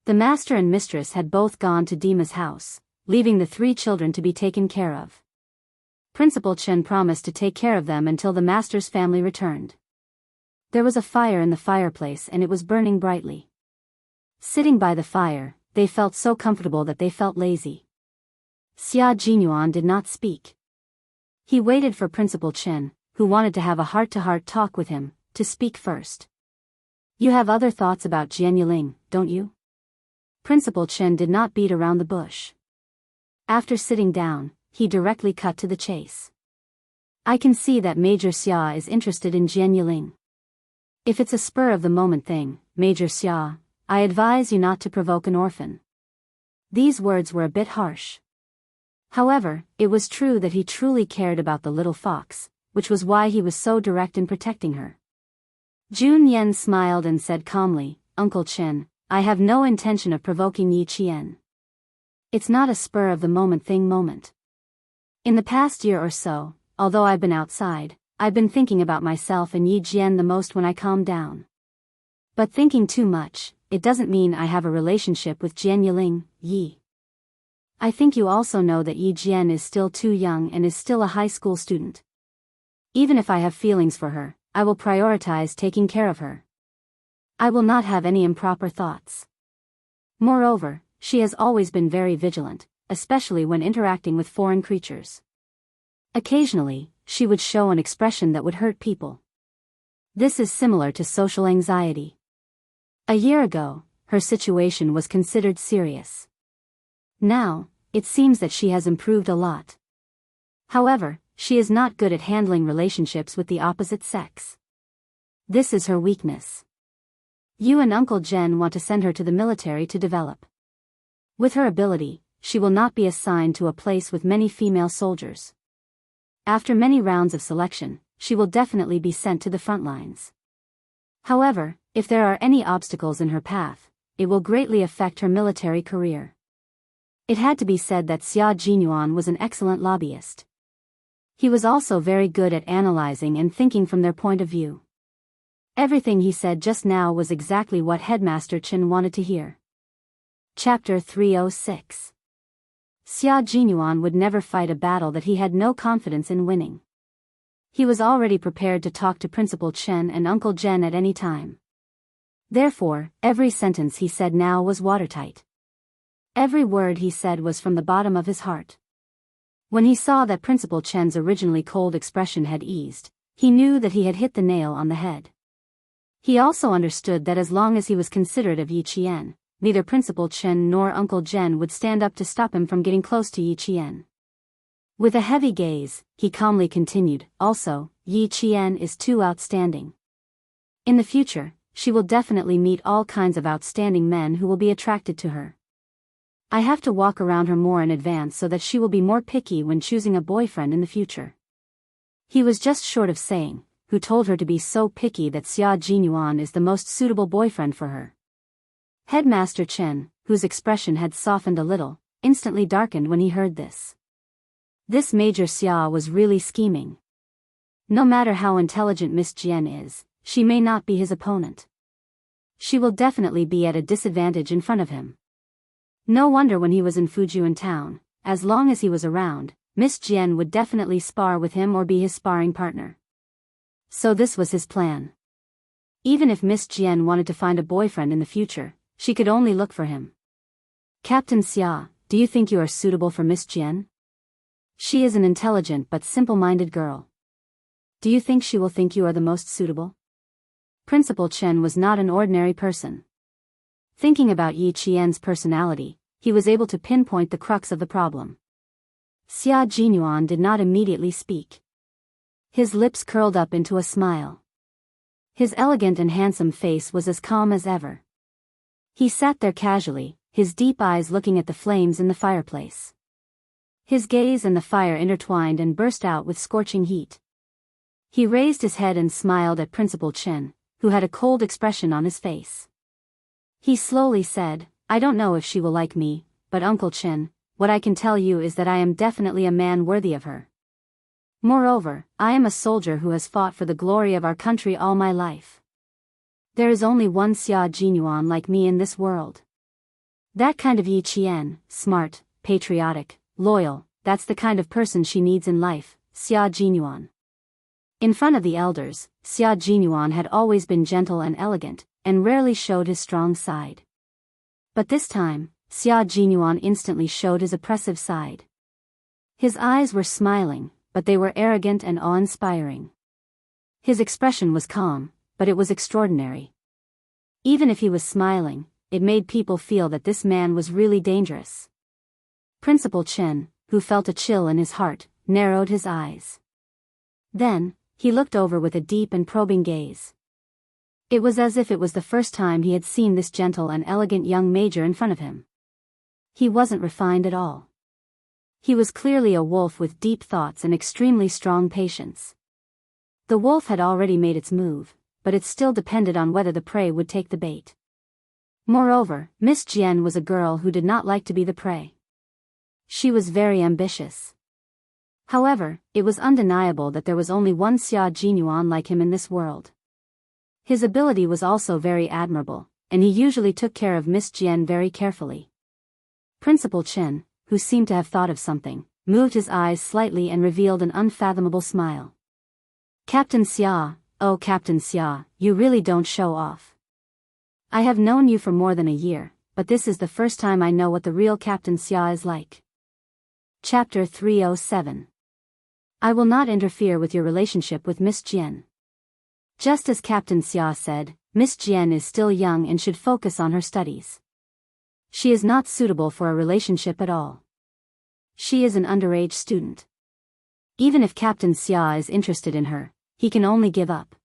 The master and mistress had both gone to Dima's house, leaving the 3 children to be taken care of. Principal Chen promised to take care of them until the master's family returned. There was a fire in the fireplace and it was burning brightly. Sitting by the fire, they felt so comfortable that they felt lazy. Xia Jinyuan did not speak. He waited for Principal Chen, who wanted to have a heart-to-heart talk with him, to speak first. "You have other thoughts about Jian Yiling, don't you?" Principal Chen did not beat around the bush. After sitting down, he directly cut to the chase. "I can see that Major Xia is interested in Jian Yiling. If it's a spur-of-the-moment thing, Major Xia, I advise you not to provoke an orphan." These words were a bit harsh. However, it was true that he truly cared about the little fox, which was why he was so direct in protecting her. Jun Yen smiled and said calmly, "Uncle Chen, I have no intention of provoking Yi Qian. It's not a spur-of-the-moment thing moment. In the past year or so, although I've been outside, I've been thinking about myself and Yi Jian the most when I calm down. But thinking too much, it doesn't mean I have a relationship with Jian Yiling, Yi. I think you also know that Yi Jian is still too young and is still a high school student. Even if I have feelings for her, I will prioritize taking care of her. I will not have any improper thoughts. Moreover, she has always been very vigilant, especially when interacting with foreign creatures. Occasionally, she would show an expression that would hurt people. This is similar to social anxiety. A year ago, her situation was considered serious. Now, it seems that she has improved a lot. However, she is not good at handling relationships with the opposite sex. This is her weakness. You and Uncle Jen want to send her to the military to develop. With her ability, she will not be assigned to a place with many female soldiers. After many rounds of selection, she will definitely be sent to the front lines. However, if there are any obstacles in her path, it will greatly affect her military career. It had to be said that Xia Jinyuan was an excellent lobbyist. He was also very good at analyzing and thinking from their point of view. Everything he said just now was exactly what Headmaster Chen wanted to hear. Chapter 306. Xia Jinyuan would never fight a battle that he had no confidence in winning. He was already prepared to talk to Principal Chen and Uncle Jen at any time. Therefore, every sentence he said now was watertight. Every word he said was from the bottom of his heart. When he saw that Principal Chen's originally cold expression had eased, he knew that he had hit the nail on the head. He also understood that as long as he was considerate of Yi Qian, neither Principal Chen nor Uncle Jen would stand up to stop him from getting close to Yi Qian. With a heavy gaze, he calmly continued, also, Yi Qian is too outstanding. In the future, she will definitely meet all kinds of outstanding men who will be attracted to her. I have to walk around her more in advance so that she will be more picky when choosing a boyfriend in the future. He was just short of saying, who told her to be so picky that Xia Jinyuan is the most suitable boyfriend for her. Headmaster Chen, whose expression had softened a little, instantly darkened when he heard this. This Major Xia was really scheming. No matter how intelligent Miss Jian is, she may not be his opponent. She will definitely be at a disadvantage in front of him. No wonder when he was in Fujian town, as long as he was around, Miss Jian would definitely spar with him or be his sparring partner. So this was his plan. Even if Miss Jian wanted to find a boyfriend in the future, she could only look for him. Captain Xia, do you think you are suitable for Miss Jian? She is an intelligent but simple-minded girl. Do you think she will think you are the most suitable? Principal Chen was not an ordinary person. Thinking about Yi Qian's personality, he was able to pinpoint the crux of the problem. Xia Jinyuan did not immediately speak. His lips curled up into a smile. His elegant and handsome face was as calm as ever. He sat there casually, his deep eyes looking at the flames in the fireplace. His gaze and the fire intertwined and burst out with scorching heat. He raised his head and smiled at Principal Chen, who had a cold expression on his face. He slowly said, I don't know if she will like me, but Uncle Chen, what I can tell you is that I am definitely a man worthy of her. Moreover, I am a soldier who has fought for the glory of our country all my life. There is only one Xia Jinyuan like me in this world. That kind of Yi Qian, smart, patriotic, loyal, that's the kind of person she needs in life, Xia Jinyuan. In front of the elders, Xia Jinyuan had always been gentle and elegant, and rarely showed his strong side. But this time, Xia Jinyuan instantly showed his oppressive side. His eyes were smiling, but they were arrogant and awe-inspiring. His expression was calm, but it was extraordinary. Even if he was smiling, it made people feel that this man was really dangerous. Principal Chen, who felt a chill in his heart, narrowed his eyes. Then, he looked over with a deep and probing gaze. It was as if it was the first time he had seen this gentle and elegant young major in front of him. He wasn't refined at all. He was clearly a wolf with deep thoughts and extremely strong patience. The wolf had already made its move, but it still depended on whether the prey would take the bait. Moreover, Miss Jian was a girl who did not like to be the prey. She was very ambitious. However, it was undeniable that there was only one Xia Jinyuan like him in this world. His ability was also very admirable, and he usually took care of Miss Jian very carefully. Principal Chen, who seemed to have thought of something, moved his eyes slightly and revealed an unfathomable smile. Captain Xia, oh Captain Xia, you really don't show off. I have known you for more than a year, but this is the first time I know what the real Captain Xia is like. Chapter 307. I will not interfere with your relationship with Miss Jian. Just as Captain Xia said, Miss Jian is still young and should focus on her studies. She is not suitable for a relationship at all. She is an underage student. Even if Captain Xia is interested in her, he can only give up.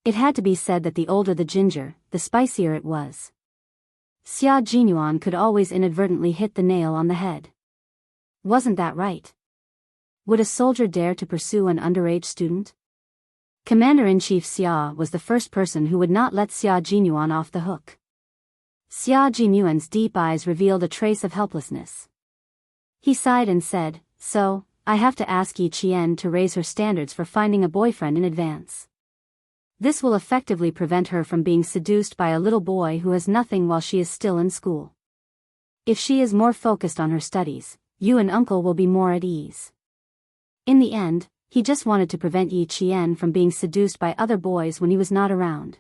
It had to be said that the older the ginger, the spicier it was. Xia Jinyuan could always inadvertently hit the nail on the head. Wasn't that right? Would a soldier dare to pursue an underage student? Commander-in-Chief Xia was the first person who would not let Xia Jinyuan off the hook. Xia Jinyuan's deep eyes revealed a trace of helplessness. He sighed and said, "So, I have to ask Yi Qian to raise her standards for finding a boyfriend in advance. This will effectively prevent her from being seduced by a little boy who has nothing while she is still in school. If she is more focused on her studies, you and uncle will be more at ease." In the end, he just wanted to prevent Yi Qian from being seduced by other boys when he was not around.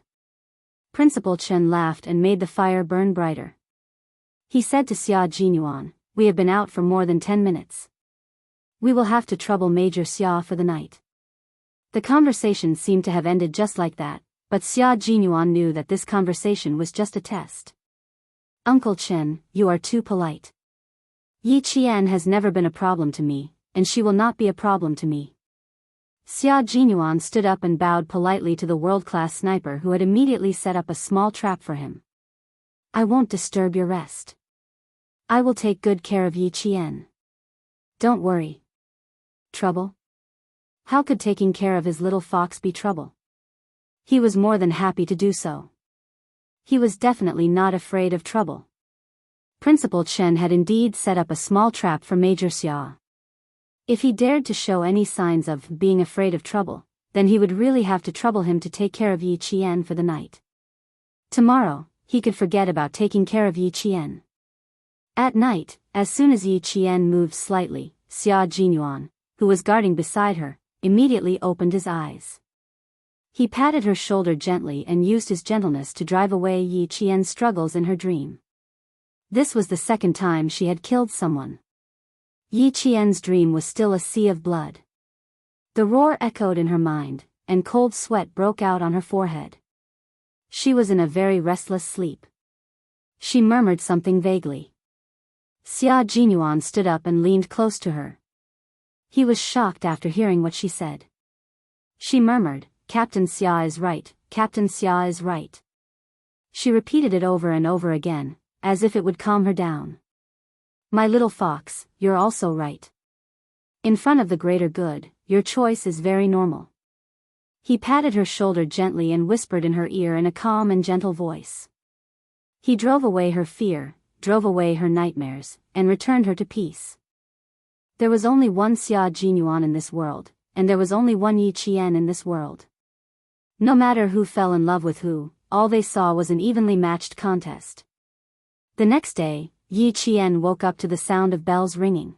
Principal Chen laughed and made the fire burn brighter. He said to Xia Jinyuan, "We have been out for more than 10 minutes. We will have to trouble Major Xia for the night." The conversation seemed to have ended just like that, but Xia Jinyuan knew that this conversation was just a test. "Uncle Chen, you are too polite. Yi Qian has never been a problem to me, and she will not be a problem to me." Xia Jinyuan stood up and bowed politely to the world-class sniper who had immediately set up a small trap for him. "I won't disturb your rest. I will take good care of Yi Qian. Don't worry." Trouble? How could taking care of his little fox be trouble? He was more than happy to do so. He was definitely not afraid of trouble. Principal Chen had indeed set up a small trap for Major Xia. If he dared to show any signs of being afraid of trouble, then he would really have to trouble him to take care of Yi Qian for the night. Tomorrow, he could forget about taking care of Yi Qian. At night, as soon as Yi Qian moved slightly, Xia Jinyuan, who was guarding beside her, immediately opened his eyes. He patted her shoulder gently and used his gentleness to drive away Yi Qian's struggles in her dream. This was the second time she had killed someone. Yi Qian's dream was still a sea of blood. The roar echoed in her mind, and cold sweat broke out on her forehead. She was in a very restless sleep. She murmured something vaguely. Xia Jinyuan stood up and leaned close to her. He was shocked after hearing what she said. She murmured, "Captain Xia is right, Captain Xia is right." She repeated it over and over again, as if it would calm her down. "My little fox, you're also right. In front of the greater good, your choice is very normal." He patted her shoulder gently and whispered in her ear in a calm and gentle voice. He drove away her fear, drove away her nightmares, and returned her to peace. There was only one Xia Jinyuan in this world, and there was only one Yi Qian in this world. No matter who fell in love with who, all they saw was an evenly matched contest. The next day, Yi Qian woke up to the sound of bells ringing.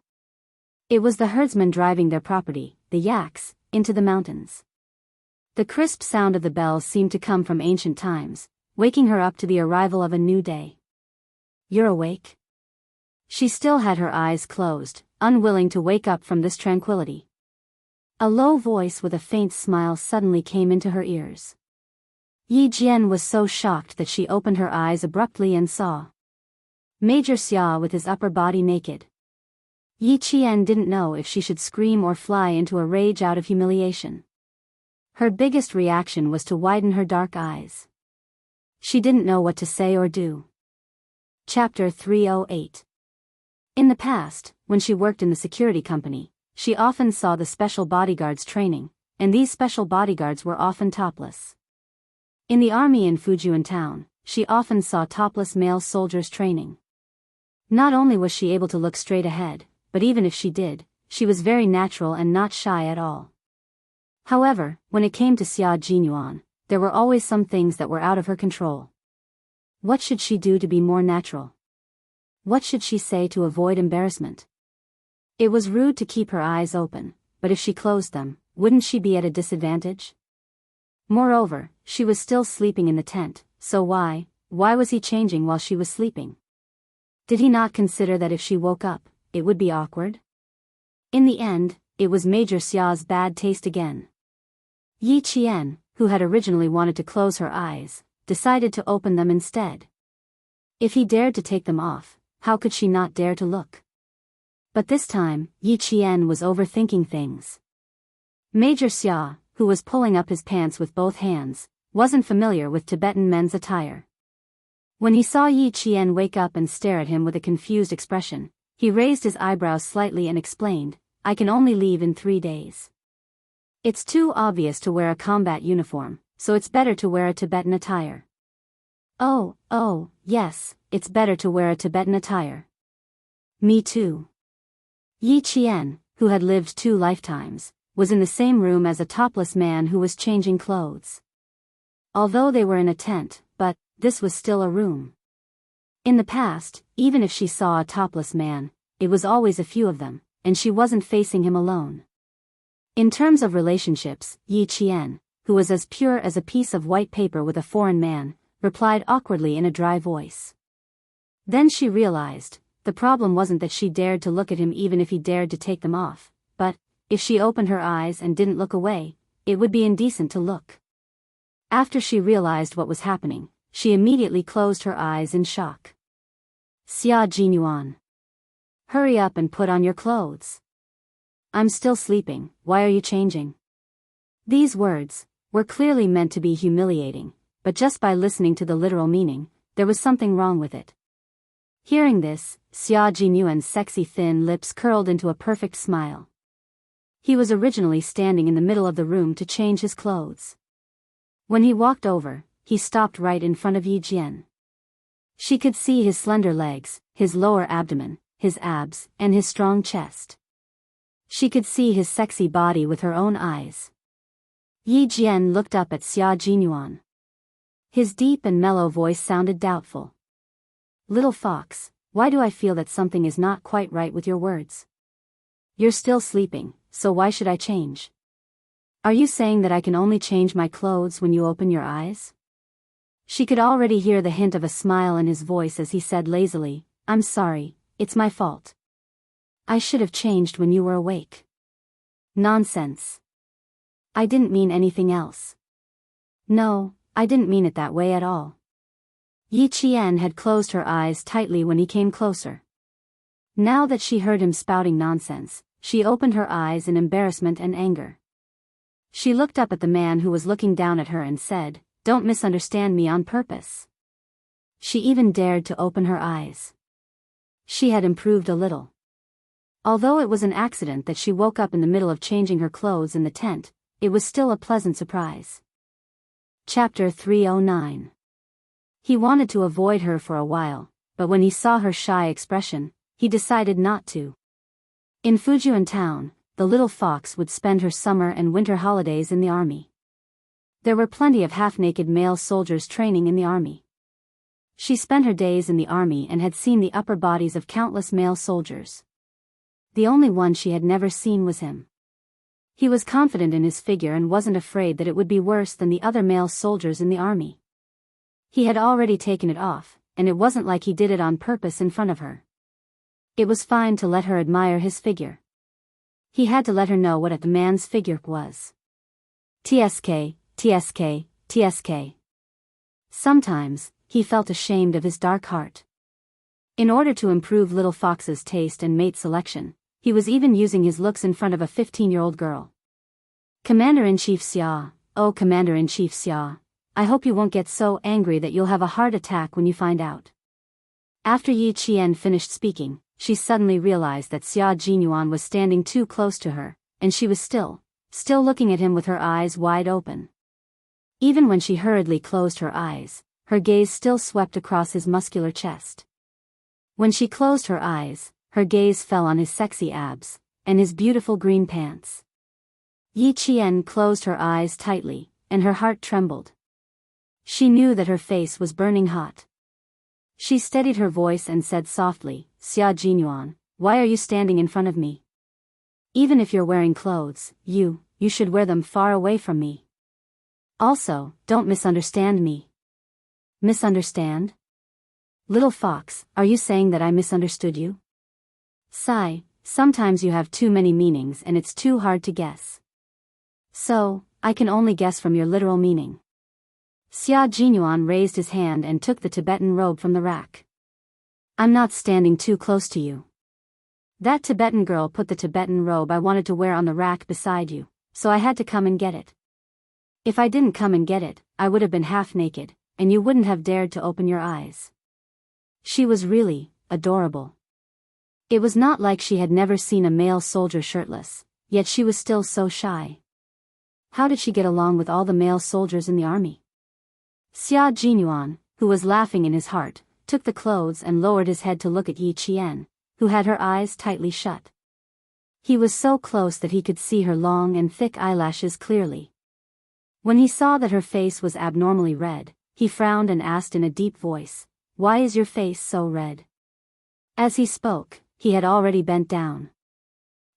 It was the herdsmen driving their property, the yaks, into the mountains. The crisp sound of the bells seemed to come from ancient times, waking her up to the arrival of a new day. "You're awake?" She still had her eyes closed, unwilling to wake up from this tranquility. A low voice with a faint smile suddenly came into her ears. Yi Jian was so shocked that she opened her eyes abruptly and saw Major Xia with his upper body naked. Yi Qian didn't know if she should scream or fly into a rage out of humiliation. Her biggest reaction was to widen her dark eyes. She didn't know what to say or do. Chapter 308. In the past, when she worked in the security company, she often saw the special bodyguards training, and these special bodyguards were often topless. In the army in Fujian town, she often saw topless male soldiers training. Not only was she able to look straight ahead, but even if she did, she was very natural and not shy at all. However, when it came to Xia Jinyuan, there were always some things that were out of her control. What should she do to be more natural? What should she say to avoid embarrassment? It was rude to keep her eyes open, but if she closed them, wouldn't she be at a disadvantage? Moreover, she was still sleeping in the tent, so why was he changing while she was sleeping? Did he not consider that if she woke up, it would be awkward? In the end, it was Major Xia's bad taste again. Yi Qian, who had originally wanted to close her eyes, decided to open them instead. If he dared to take them off, how could she not dare to look? But this time, Yi Qian was overthinking things. Major Xia, who was pulling up his pants with both hands, wasn't familiar with Tibetan men's attire. When he saw Yi Qian wake up and stare at him with a confused expression, he raised his eyebrows slightly and explained, "I can only leave in 3 days. It's too obvious to wear a combat uniform, so it's better to wear a Tibetan attire." Oh, yes, it's better to wear a Tibetan attire. Me too. Yi Qian, who had lived 2 lifetimes, was in the same room as a topless man who was changing clothes. Although they were in a tent, but this was still a room. In the past, even if she saw a topless man, it was always a few of them, and she wasn't facing him alone. In terms of relationships, Yi Qian, who was as pure as a piece of white paper with a foreign man, replied awkwardly in a dry voice. Then she realized, the problem wasn't that she dared to look at him even if he dared to take them off, but, if she opened her eyes and didn't look away, it would be indecent to look. After she realized what was happening, she immediately closed her eyes in shock. "Xia Jinyuan. Hurry up and put on your clothes. I'm still sleeping, why are you changing?" These words were clearly meant to be humiliating, but just by listening to the literal meaning, there was something wrong with it. Hearing this, Xia Jinyuan's sexy thin lips curled into a perfect smile. He was originally standing in the middle of the room to change his clothes. When he walked over, he stopped right in front of Yi Jian. She could see his slender legs, his lower abdomen, his abs, and his strong chest. She could see his sexy body with her own eyes. Yi Jian looked up at Xia Jinyuan. His deep and mellow voice sounded doubtful. "Little fox, why do I feel that something is not quite right with your words? You're still sleeping, so why should I change? Are you saying that I can only change my clothes when you open your eyes?" She could already hear the hint of a smile in his voice as he said lazily, "I'm sorry, it's my fault. I should have changed when you were awake." "Nonsense. I didn't mean anything else." "No, I didn't mean it that way at all." Yi Qian had closed her eyes tightly when he came closer. Now that she heard him spouting nonsense, she opened her eyes in embarrassment and anger. She looked up at the man who was looking down at her and said, "Don't misunderstand me on purpose." She even dared to open her eyes. She had improved a little. Although it was an accident that she woke up in the middle of changing her clothes in the tent, it was still a pleasant surprise. Chapter 309. He wanted to avoid her for a while, but when he saw her shy expression, he decided not to. In Fujian town, the little fox would spend her summer and winter holidays in the army. There were plenty of half-naked male soldiers training in the army. She spent her days in the army and had seen the upper bodies of countless male soldiers. The only one she had never seen was him. He was confident in his figure and wasn't afraid that it would be worse than the other male soldiers in the army. He had already taken it off, and it wasn't like he did it on purpose in front of her. It was fine to let her admire his figure. He had to let her know what the man's figure was. TSK, TSK, TSK. Sometimes, he felt ashamed of his dark heart. In order to improve little fox's taste and mate selection, he was even using his looks in front of a 15-year-old girl. "Commander-in-Chief Xia, oh Commander-in-Chief Xia, I hope you won't get so angry that you'll have a heart attack when you find out." After Yi Qian finished speaking, she suddenly realized that Xia Jinyuan was standing too close to her, and she was still looking at him with her eyes wide open. Even when she hurriedly closed her eyes, her gaze still swept across his muscular chest. When she closed her eyes, her gaze fell on his sexy abs, and his beautiful green pants. Yi Qian closed her eyes tightly, and her heart trembled. She knew that her face was burning hot. She steadied her voice and said softly, "Xia Jinyuan, why are you standing in front of me? Even if you're wearing clothes, you should wear them far away from me. Also, don't misunderstand me." "Misunderstand? Little fox, are you saying that I misunderstood you?" "Sigh, sometimes you have too many meanings and it's too hard to guess. So, I can only guess from your literal meaning." Xia Jinyuan raised his hand and took the Tibetan robe from the rack. "I'm not standing too close to you. That Tibetan girl put the Tibetan robe I wanted to wear on the rack beside you, so I had to come and get it." If I didn't come and get it, I would have been half naked, and you wouldn't have dared to open your eyes. She was really adorable. It was not like she had never seen a male soldier shirtless, yet she was still so shy. How did she get along with all the male soldiers in the army? Xia Jinyuan, who was laughing in his heart, took the clothes and lowered his head to look at Yi Qian, who had her eyes tightly shut. He was so close that he could see her long and thick eyelashes clearly. When he saw that her face was abnormally red, he frowned and asked in a deep voice, "Why is your face so red?" As he spoke, he had already bent down.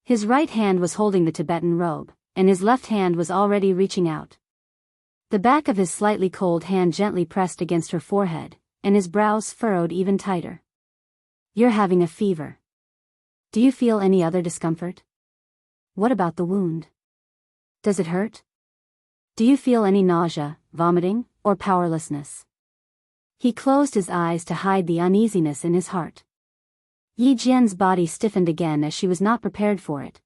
His right hand was holding the Tibetan robe, and his left hand was already reaching out. The back of his slightly cold hand gently pressed against her forehead, and his brows furrowed even tighter. "You're having a fever. Do you feel any other discomfort? What about the wound? Does it hurt? Do you feel any nausea, vomiting, or powerlessness?" He closed his eyes to hide the uneasiness in his heart. Yi Jian's body stiffened again as she was not prepared for it.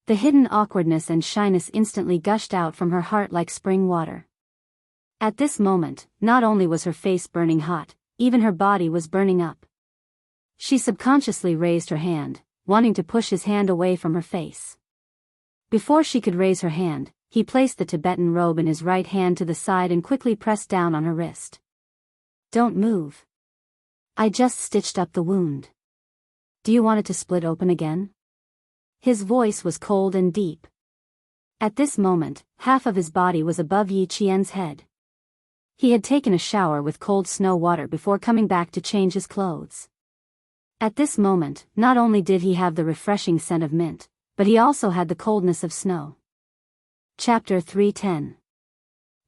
The hidden awkwardness and shyness instantly gushed out from her heart like spring water. At this moment, not only was her face burning hot, even her body was burning up. She subconsciously raised her hand, wanting to push his hand away from her face. Before she could raise her hand, he placed the Tibetan robe in his right hand to the side and quickly pressed down on her wrist. "Don't move. I just stitched up the wound. Do you want it to split open again?" His voice was cold and deep. At this moment, half of his body was above Yi Qian's head. He had taken a shower with cold snow water before coming back to change his clothes. At this moment, not only did he have the refreshing scent of mint, but he also had the coldness of snow. Chapter 310.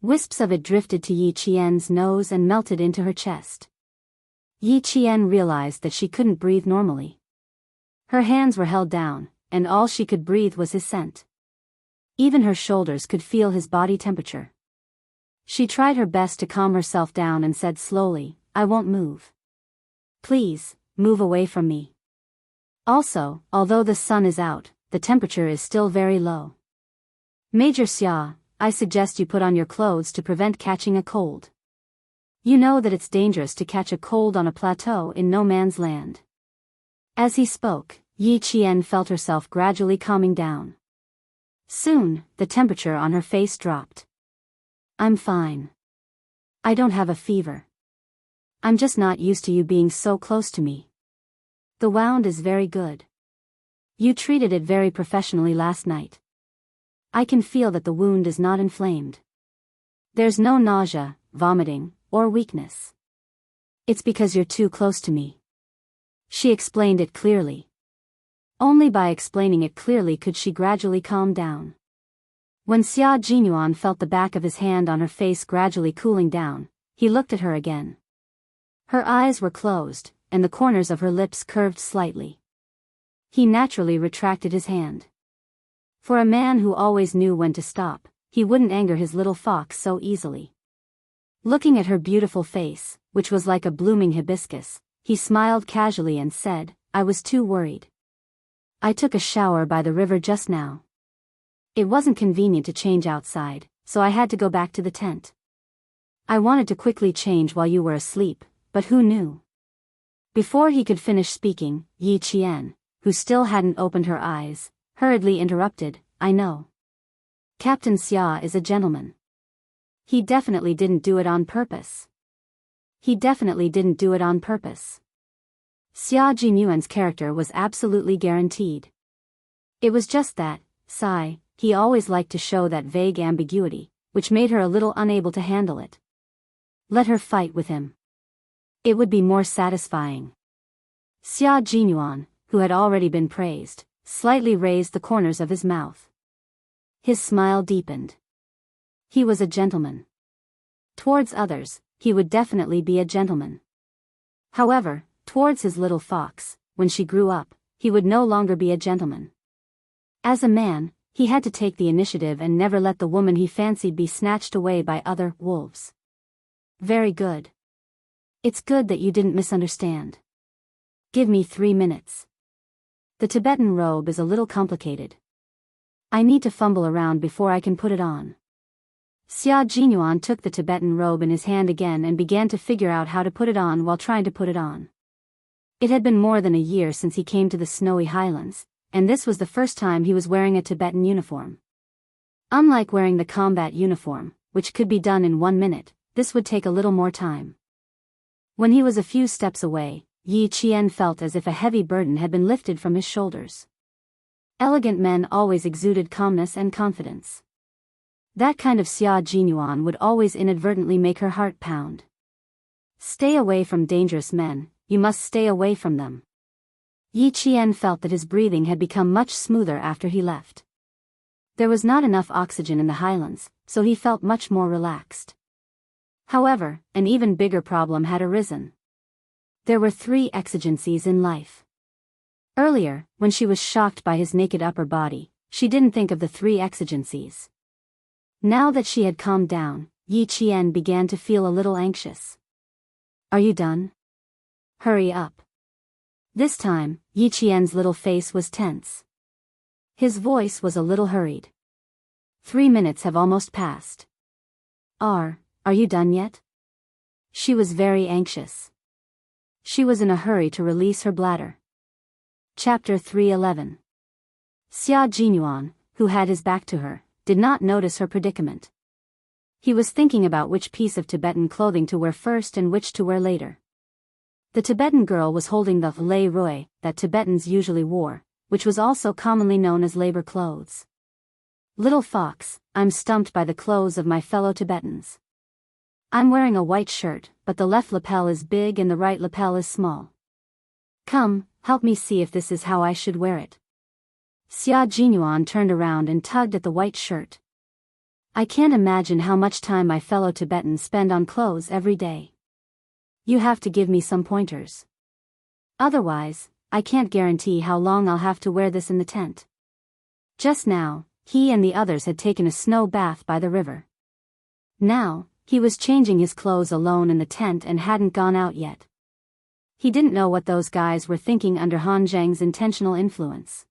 Wisps of it drifted to Yi Qian's nose and melted into her chest. Yi Qian realized that she couldn't breathe normally. Her hands were held down, and all she could breathe was his scent. Even her shoulders could feel his body temperature. She tried her best to calm herself down and said slowly, "I won't move. Please, move away from me. Also, although the sun is out, the temperature is still very low. Major Xia, I suggest you put on your clothes to prevent catching a cold. You know that it's dangerous to catch a cold on a plateau in no man's land." As he spoke, Yi Qian felt herself gradually calming down. Soon, the temperature on her face dropped. "I'm fine. I don't have a fever. I'm just not used to you being so close to me. The wound is very good. You treated it very professionally last night. I can feel that the wound is not inflamed. There's no nausea, vomiting, or weakness. It's because you're too close to me." She explained it clearly. Only by explaining it clearly could she gradually calm down. When Xia Jinyuan felt the back of his hand on her face gradually cooling down, he looked at her again. Her eyes were closed, and the corners of her lips curved slightly. He naturally retracted his hand. For a man who always knew when to stop, he wouldn't anger his little fox so easily. Looking at her beautiful face, which was like a blooming hibiscus, he smiled casually and said, "I was too worried. I took a shower by the river just now. It wasn't convenient to change outside, so I had to go back to the tent. I wanted to quickly change while you were asleep, but who knew?" Before he could finish speaking, Yi Qian, who still hadn't opened her eyes, hurriedly interrupted, "I know. Captain Xia is a gentleman. He definitely didn't do it on purpose. He definitely didn't do it on purpose." Xia Jinyuan's character was absolutely guaranteed. It was just that, he always liked to show that vague ambiguity, which made her a little unable to handle it. Let her fight with him. It would be more satisfying. Xia Jinyuan, who had already been praised, slightly raised the corners of his mouth. His smile deepened. He was a gentleman. Towards others, he would definitely be a gentleman. However, towards his little fox, when she grew up, he would no longer be a gentleman. As a man, he had to take the initiative and never let the woman he fancied be snatched away by other wolves. "Very good. It's good that you didn't misunderstand. Give me 3 minutes. The Tibetan robe is a little complicated. I need to fumble around before I can put it on." Xia Jinyuan took the Tibetan robe in his hand again and began to figure out how to put it on while trying to put it on. It had been more than a year since he came to the snowy highlands, and this was the first time he was wearing a Tibetan uniform. Unlike wearing the combat uniform, which could be done in 1 minute, this would take a little more time. When he was a few steps away, Yi Qian felt as if a heavy burden had been lifted from his shoulders. Elegant men always exuded calmness and confidence. That kind of Xia Jinyuan would always inadvertently make her heart pound. Stay away from dangerous men, you must stay away from them. Yi Qian felt that his breathing had become much smoother after he left. There was not enough oxygen in the highlands, so he felt much more relaxed. However, an even bigger problem had arisen. There were 3 exigencies in life. Earlier, when she was shocked by his naked upper body, she didn't think of the 3 exigencies. Now that she had calmed down, Yi Qian began to feel a little anxious. Are you done? Hurry up. This time, Yi Qian's little face was tense. His voice was a little hurried. 3 minutes have almost passed. Are you done yet? She was very anxious. She was in a hurry to release her bladder. Chapter 3:11. Xia Jinyuan, who had his back to her, did not notice her predicament. He was thinking about which piece of Tibetan clothing to wear first and which to wear later. The Tibetan girl was holding the lei roi that Tibetans usually wore, which was also commonly known as labor clothes. Little fox, I'm stumped by the clothes of my fellow Tibetans. I'm wearing a white shirt, but the left lapel is big and the right lapel is small. Come, help me see if this is how I should wear it. Xia Jinyuan turned around and tugged at the white shirt. I can't imagine how much time my fellow Tibetans spend on clothes every day. You have to give me some pointers. Otherwise, I can't guarantee how long I'll have to wear this in the tent. Just now, he and the others had taken a snow bath by the river. Now, he was changing his clothes alone in the tent and hadn't gone out yet. He didn't know what those guys were thinking under Han Zheng's intentional influence.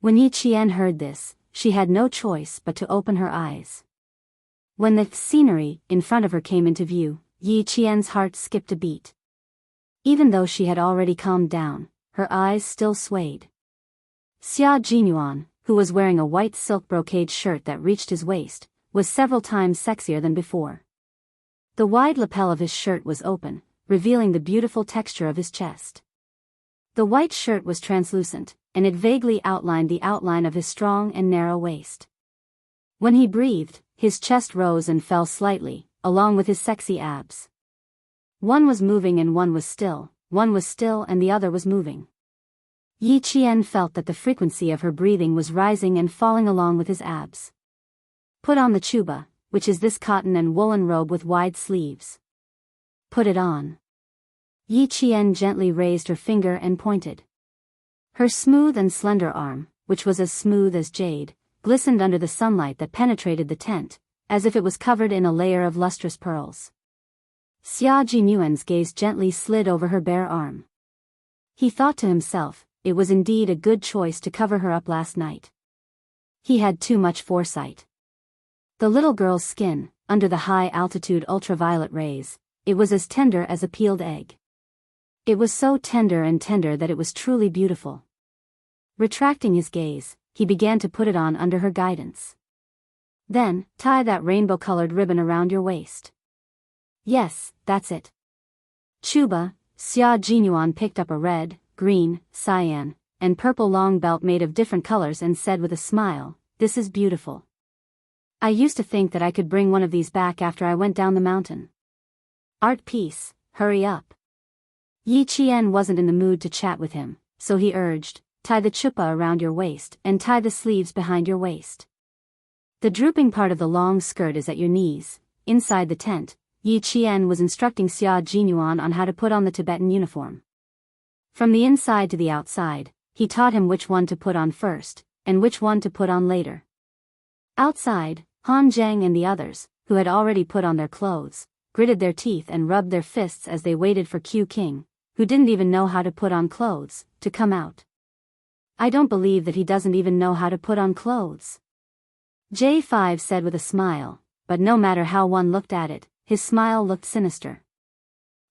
When Yi Qian heard this, she had no choice but to open her eyes. When the scenery in front of her came into view, Yi Qian's heart skipped a beat. Even though she had already calmed down, her eyes still swayed. Xia Jinyuan, who was wearing a white silk brocade shirt that reached his waist, was several times sexier than before. The wide lapel of his shirt was open, revealing the beautiful texture of his chest. The white shirt was translucent, and it vaguely outlined the outline of his strong and narrow waist. When he breathed, his chest rose and fell slightly, along with his sexy abs. One was moving and one was still and the other was moving. Yi Qian felt that the frequency of her breathing was rising and falling along with his abs. Put on the chuba, which is this cotton and woolen robe with wide sleeves. Put it on. Yi Qian gently raised her finger and pointed. Her smooth and slender arm, which was as smooth as jade, glistened under the sunlight that penetrated the tent, as if it was covered in a layer of lustrous pearls. Xia Jinyuan's gaze gently slid over her bare arm. He thought to himself, it was indeed a good choice to cover her up last night. He had too much foresight. The little girl's skin, under the high-altitude ultraviolet rays, it was as tender as a peeled egg. It was so tender that it was truly beautiful. Retracting his gaze, he began to put it on under her guidance. Then, tie that rainbow-colored ribbon around your waist. Yes, that's it. Chuba, Xia Jinyuan picked up a red, green, cyan, and purple long belt made of different colors and said with a smile, "This is beautiful. I used to think that I could bring one of these back after I went down the mountain." Art piece, hurry up. Yi Qian wasn't in the mood to chat with him, so he urged, tie the chupa around your waist and tie the sleeves behind your waist. The drooping part of the long skirt is at your knees. Inside the tent, Yi Qian was instructing Xia Jinyuan on how to put on the Tibetan uniform. From the inside to the outside, he taught him which one to put on first, and which one to put on later. Outside, Han Zheng and the others, who had already put on their clothes, gritted their teeth and rubbed their fists as they waited for Q King, who didn't even know how to put on clothes, to come out. I don't believe that he doesn't even know how to put on clothes. J5 said with a smile, but no matter how one looked at it, his smile looked sinister.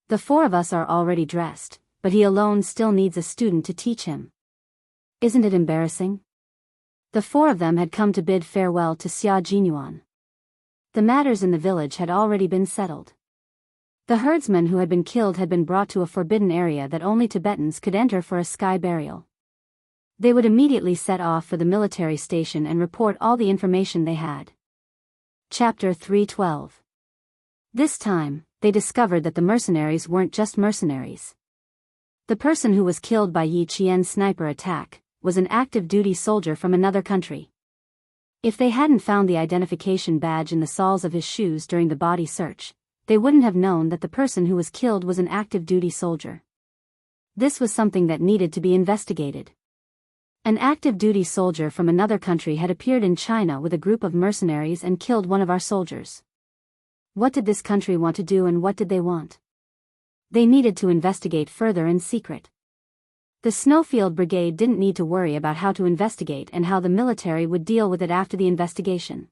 The four of us are already dressed, but he alone still needs a student to teach him. Isn't it embarrassing? The four of them had come to bid farewell to Xia Jinyuan. The matters in the village had already been settled. The herdsman who had been killed had been brought to a forbidden area that only Tibetans could enter for a sky burial. They would immediately set off for the military station and report all the information they had. Chapter 312. This time, they discovered that the mercenaries weren't just mercenaries. The person who was killed by Yi Qian's sniper attack was an active duty soldier from another country. If they hadn't found the identification badge in the soles of his shoes during the body search, they wouldn't have known that the person who was killed was an active duty soldier. This was something that needed to be investigated. An active duty soldier from another country had appeared in China with a group of mercenaries and killed one of our soldiers. What did this country want to do and what did they want? They needed to investigate further in secret. The Snowfield Brigade didn't need to worry about how to investigate and how the military would deal with it after the investigation.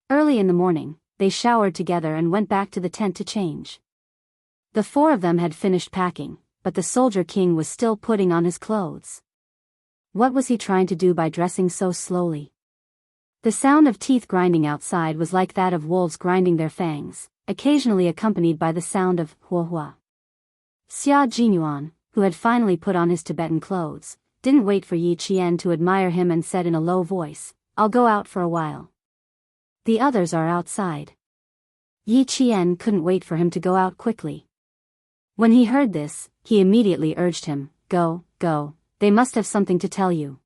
Early in the morning, they showered together and went back to the tent to change. The four of them had finished packing, but the Soldier King was still putting on his clothes. What was he trying to do by dressing so slowly? The sound of teeth grinding outside was like that of wolves grinding their fangs, occasionally accompanied by the sound of hua hua. Xia Jinyuan, who had finally put on his Tibetan clothes, didn't wait for Yi Qian to admire him and said in a low voice, "I'll go out for a while. The others are outside." Yi Qian couldn't wait for him to go out quickly. When he heard this, he immediately urged him, Go, go, they must have something to tell you."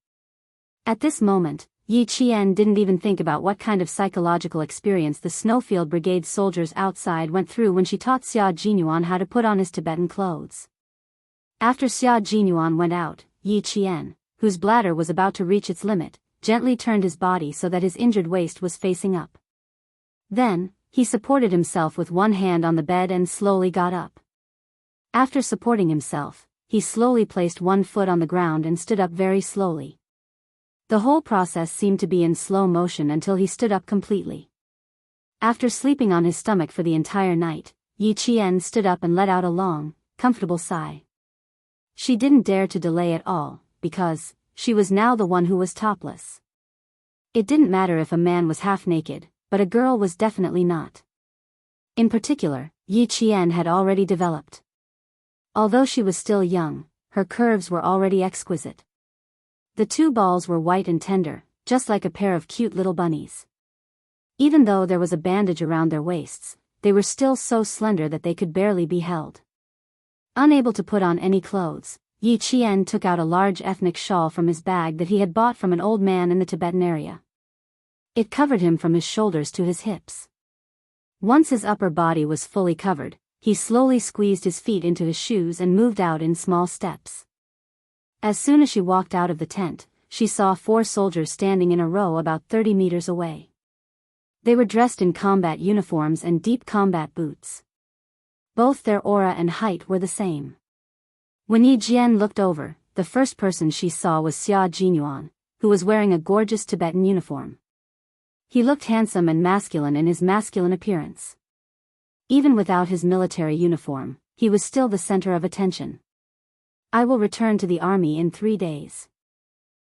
At this moment, Yi Qian didn't even think about what kind of psychological experience the Snowfield Brigade soldiers outside went through when she taught Xia Jinyuan how to put on his Tibetan clothes. After Xia Jinyuan went out, Yi Qian, whose bladder was about to reach its limit, gently turned his body so that his injured waist was facing up. Then, he supported himself with one hand on the bed and slowly got up. After supporting himself, he slowly placed one foot on the ground and stood up very slowly. The whole process seemed to be in slow motion until he stood up completely. After sleeping on his stomach for the entire night, Yi Qian stood up and let out a long, comfortable sigh. She didn't dare to delay at all, because she was now the one who was topless. It didn't matter if a man was half naked, but a girl was definitely not. In particular, Yi Qian had already developed. Although she was still young, her curves were already exquisite. The two balls were white and tender, just like a pair of cute little bunnies. Even though there was a bandage around their waists, they were still so slender that they could barely be held. Unable to put on any clothes, Yi Qian took out a large ethnic shawl from his bag that he had bought from an old man in the Tibetan area. It covered him from his shoulders to his hips. Once his upper body was fully covered, he slowly squeezed his feet into his shoes and moved out in small steps. As soon as she walked out of the tent, she saw 4 soldiers standing in a row about 30 meters away. They were dressed in combat uniforms and deep combat boots. Both their aura and height were the same. When Yi Jian looked over, the first person she saw was Xia Jinyuan, who was wearing a gorgeous Tibetan uniform. He looked handsome and masculine in his masculine appearance. Even without his military uniform, he was still the center of attention. "I will return to the army in 3 days.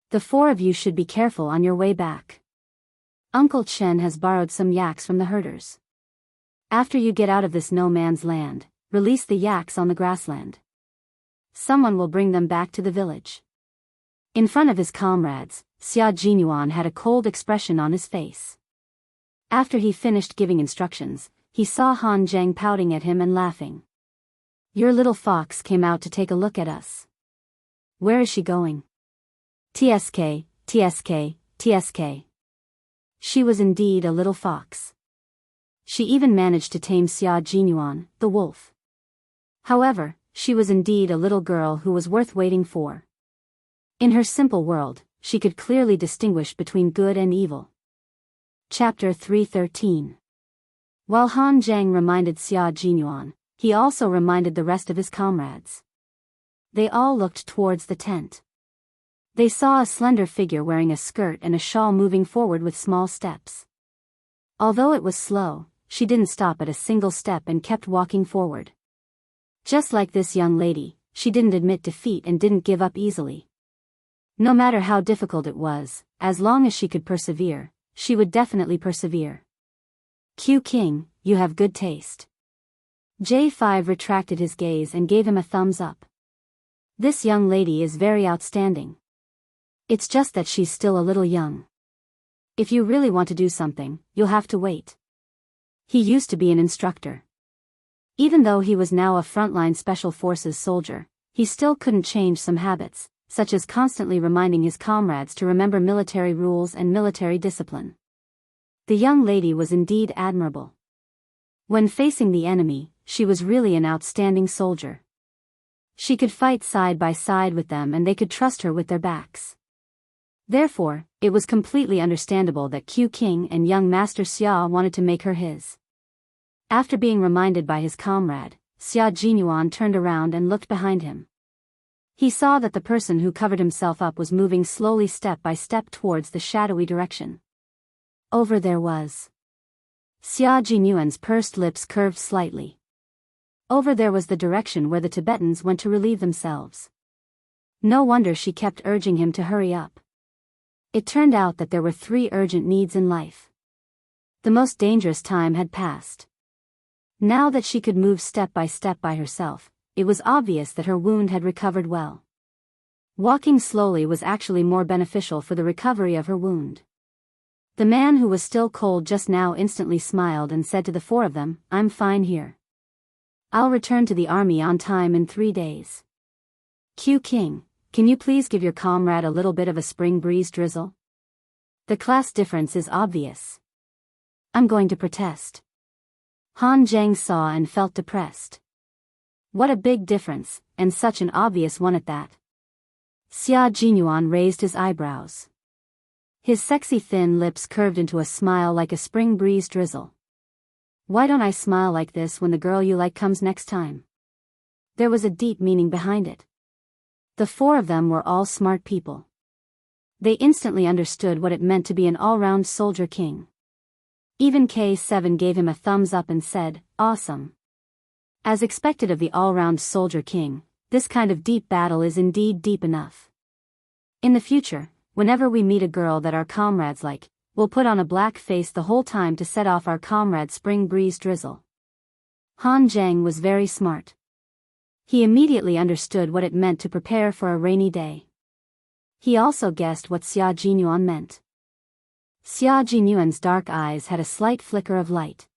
The 4 of you should be careful on your way back. Uncle Chen has borrowed some yaks from the herders. After you get out of this no man's land, release the yaks on the grassland. Someone will bring them back to the village." In front of his comrades, Xia Jinyuan had a cold expression on his face. After he finished giving instructions, he saw Han Zheng pouting at him and laughing. "Your little fox came out to take a look at us. Where is she going?" "TSK, TSK, TSK. She was indeed a little fox. She even managed to tame Xia Jinyuan, the wolf. However, she was indeed a little girl who was worth waiting for. In her simple world, she could clearly distinguish between good and evil." Chapter 313. While Han Zheng reminded Xia Jinyuan, he also reminded the rest of his comrades. They all looked towards the tent. They saw a slender figure wearing a skirt and a shawl moving forward with small steps. Although it was slow, she didn't stop at a single step and kept walking forward. Just like this young lady, she didn't admit defeat and didn't give up easily. No matter how difficult it was, as long as she could persevere, she would definitely persevere. Q King, you have good taste. J5 retracted his gaze and gave him a thumbs up. This young lady is very outstanding. It's just that she's still a little young. If you really want to do something, you'll have to wait. He used to be an instructor. Even though he was now a frontline special forces soldier, he still couldn't change some habits, such as constantly reminding his comrades to remember military rules and military discipline. The young lady was indeed admirable. When facing the enemy, she was really an outstanding soldier. She could fight side by side with them and they could trust her with their backs. Therefore, it was completely understandable that Q King and young Master Xia wanted to make her his. After being reminded by his comrade, Xia Jinyuan turned around and looked behind him. He saw that the person who covered himself up was moving slowly step by step towards the shadowy direction. Over there was. Xia Jinyuan's pursed lips curved slightly. Over there was the direction where the Tibetans went to relieve themselves. No wonder she kept urging him to hurry up. It turned out that there were 3 urgent needs in life. The most dangerous time had passed. Now that she could move step by herself, it was obvious that her wound had recovered well. Walking slowly was actually more beneficial for the recovery of her wound. The man who was still cold just now instantly smiled and said to the 4 of them, "I'm fine here. I'll return to the army on time in 3 days. Q King, can you please give your comrade a little bit of a spring breeze drizzle? The class difference is obvious." "I'm going to protest." Han Zheng saw and felt depressed. What a big difference, and such an obvious one at that. Xia Jinyuan raised his eyebrows. His sexy thin lips curved into a smile like a spring breeze drizzle. "Why don't I smile like this when the girl you like comes next time?" There was a deep meaning behind it. The 4 of them were all smart people. They instantly understood what it meant to be an all-round soldier king. Even K7 gave him a thumbs up and said, "Awesome." As expected of the all-round soldier king, this kind of deep battle is indeed deep enough. In the future, whenever we meet a girl that our comrades like, we'll put on a black face the whole time to set off our comrade's spring breeze drizzle. Han Zheng was very smart. He immediately understood what it meant to prepare for a rainy day. He also guessed what Xia Jinyuan meant. Xia Jinyuan's dark eyes had a slight flicker of light.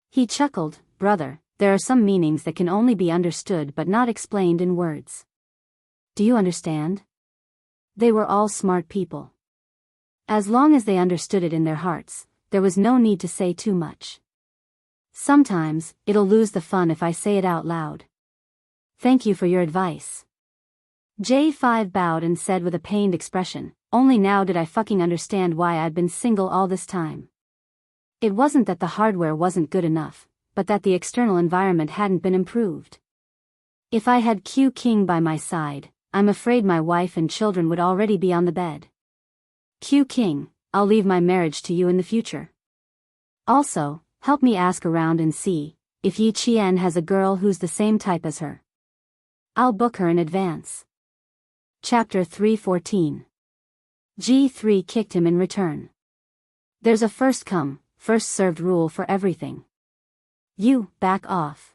He chuckled, "Brother, there are some meanings that can only be understood but not explained in words. Do you understand?" They were all smart people. As long as they understood it in their hearts, there was no need to say too much. Sometimes, it'll lose the fun if I say it out loud. Thank you for your advice. J5 bowed and said with a pained expression, "Only now did I fucking understand why I'd been single all this time. It wasn't that the hardware wasn't good enough, but that the external environment hadn't been improved. If I had Q King by my side, I'm afraid my wife and children would already be on the bed. Q King, I'll leave my marriage to you in the future. Also, help me ask around and see if Yi Qian has a girl who's the same type as her. I'll book her in advance." Chapter 314. G3 kicked him in return. There's a first come, first served rule for everything. You, back off.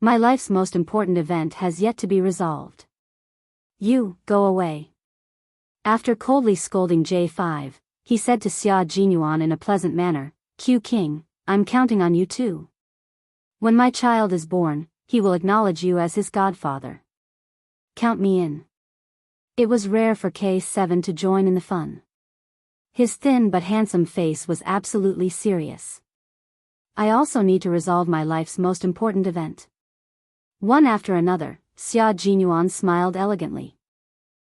My life's most important event has yet to be resolved. You, go away. After coldly scolding J5, he said to Xia Jinyuan in a pleasant manner, "Q King, I'm counting on you too. When my child is born, he will acknowledge you as his godfather. Count me in." It was rare for K7 to join in the fun. His thin but handsome face was absolutely serious. "I also need to resolve my life's most important event." One after another, Xia Jinyuan smiled elegantly.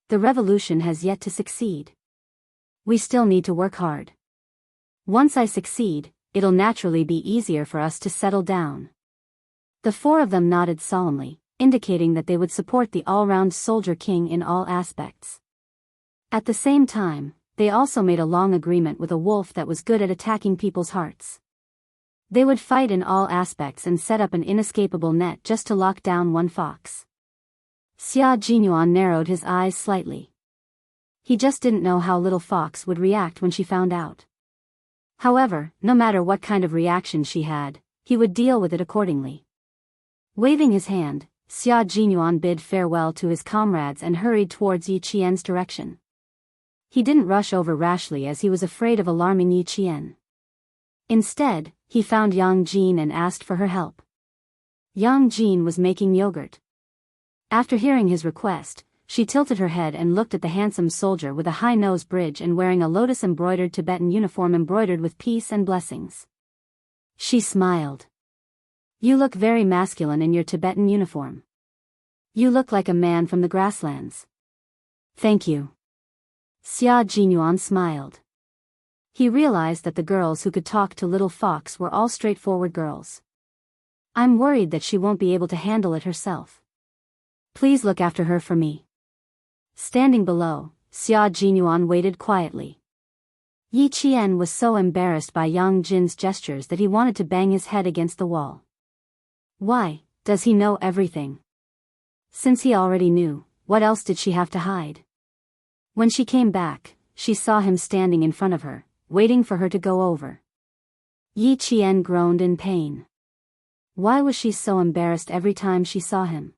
"The revolution has yet to succeed. We still need to work hard. Once I succeed, it'll naturally be easier for us to settle down." The 4 of them nodded solemnly, indicating that they would support the all-round soldier king in all aspects. At the same time, they also made a long agreement with a wolf that was good at attacking people's hearts. They would fight in all aspects and set up an inescapable net just to lock down one fox. Xia Jinyuan narrowed his eyes slightly. He just didn't know how little fox would react when she found out. However, no matter what kind of reaction she had, he would deal with it accordingly. Waving his hand, Xia Jinyuan bid farewell to his comrades and hurried towards Yi Qian's direction. He didn't rush over rashly as he was afraid of alarming Yi Qian. Instead, he found Yang Jin and asked for her help. Yang Jin was making yogurt. After hearing his request, she tilted her head and looked at the handsome soldier with a high nose bridge and wearing a lotus-embroidered Tibetan uniform embroidered with peace and blessings. She smiled. "You look very masculine in your Tibetan uniform. You look like a man from the grasslands." "Thank you." Xia Jinyuan smiled. He realized that the girls who could talk to Little Fox were all straightforward girls. "I'm worried that she won't be able to handle it herself. Please look after her for me." Standing below, Xia Jinyuan waited quietly. Yi Qian was so embarrassed by Yang Jin's gestures that he wanted to bang his head against the wall. Why, does he know everything? Since he already knew, what else did she have to hide? When she came back, she saw him standing in front of her, waiting for her to go over. Yi Qian groaned in pain. Why was she so embarrassed every time she saw him?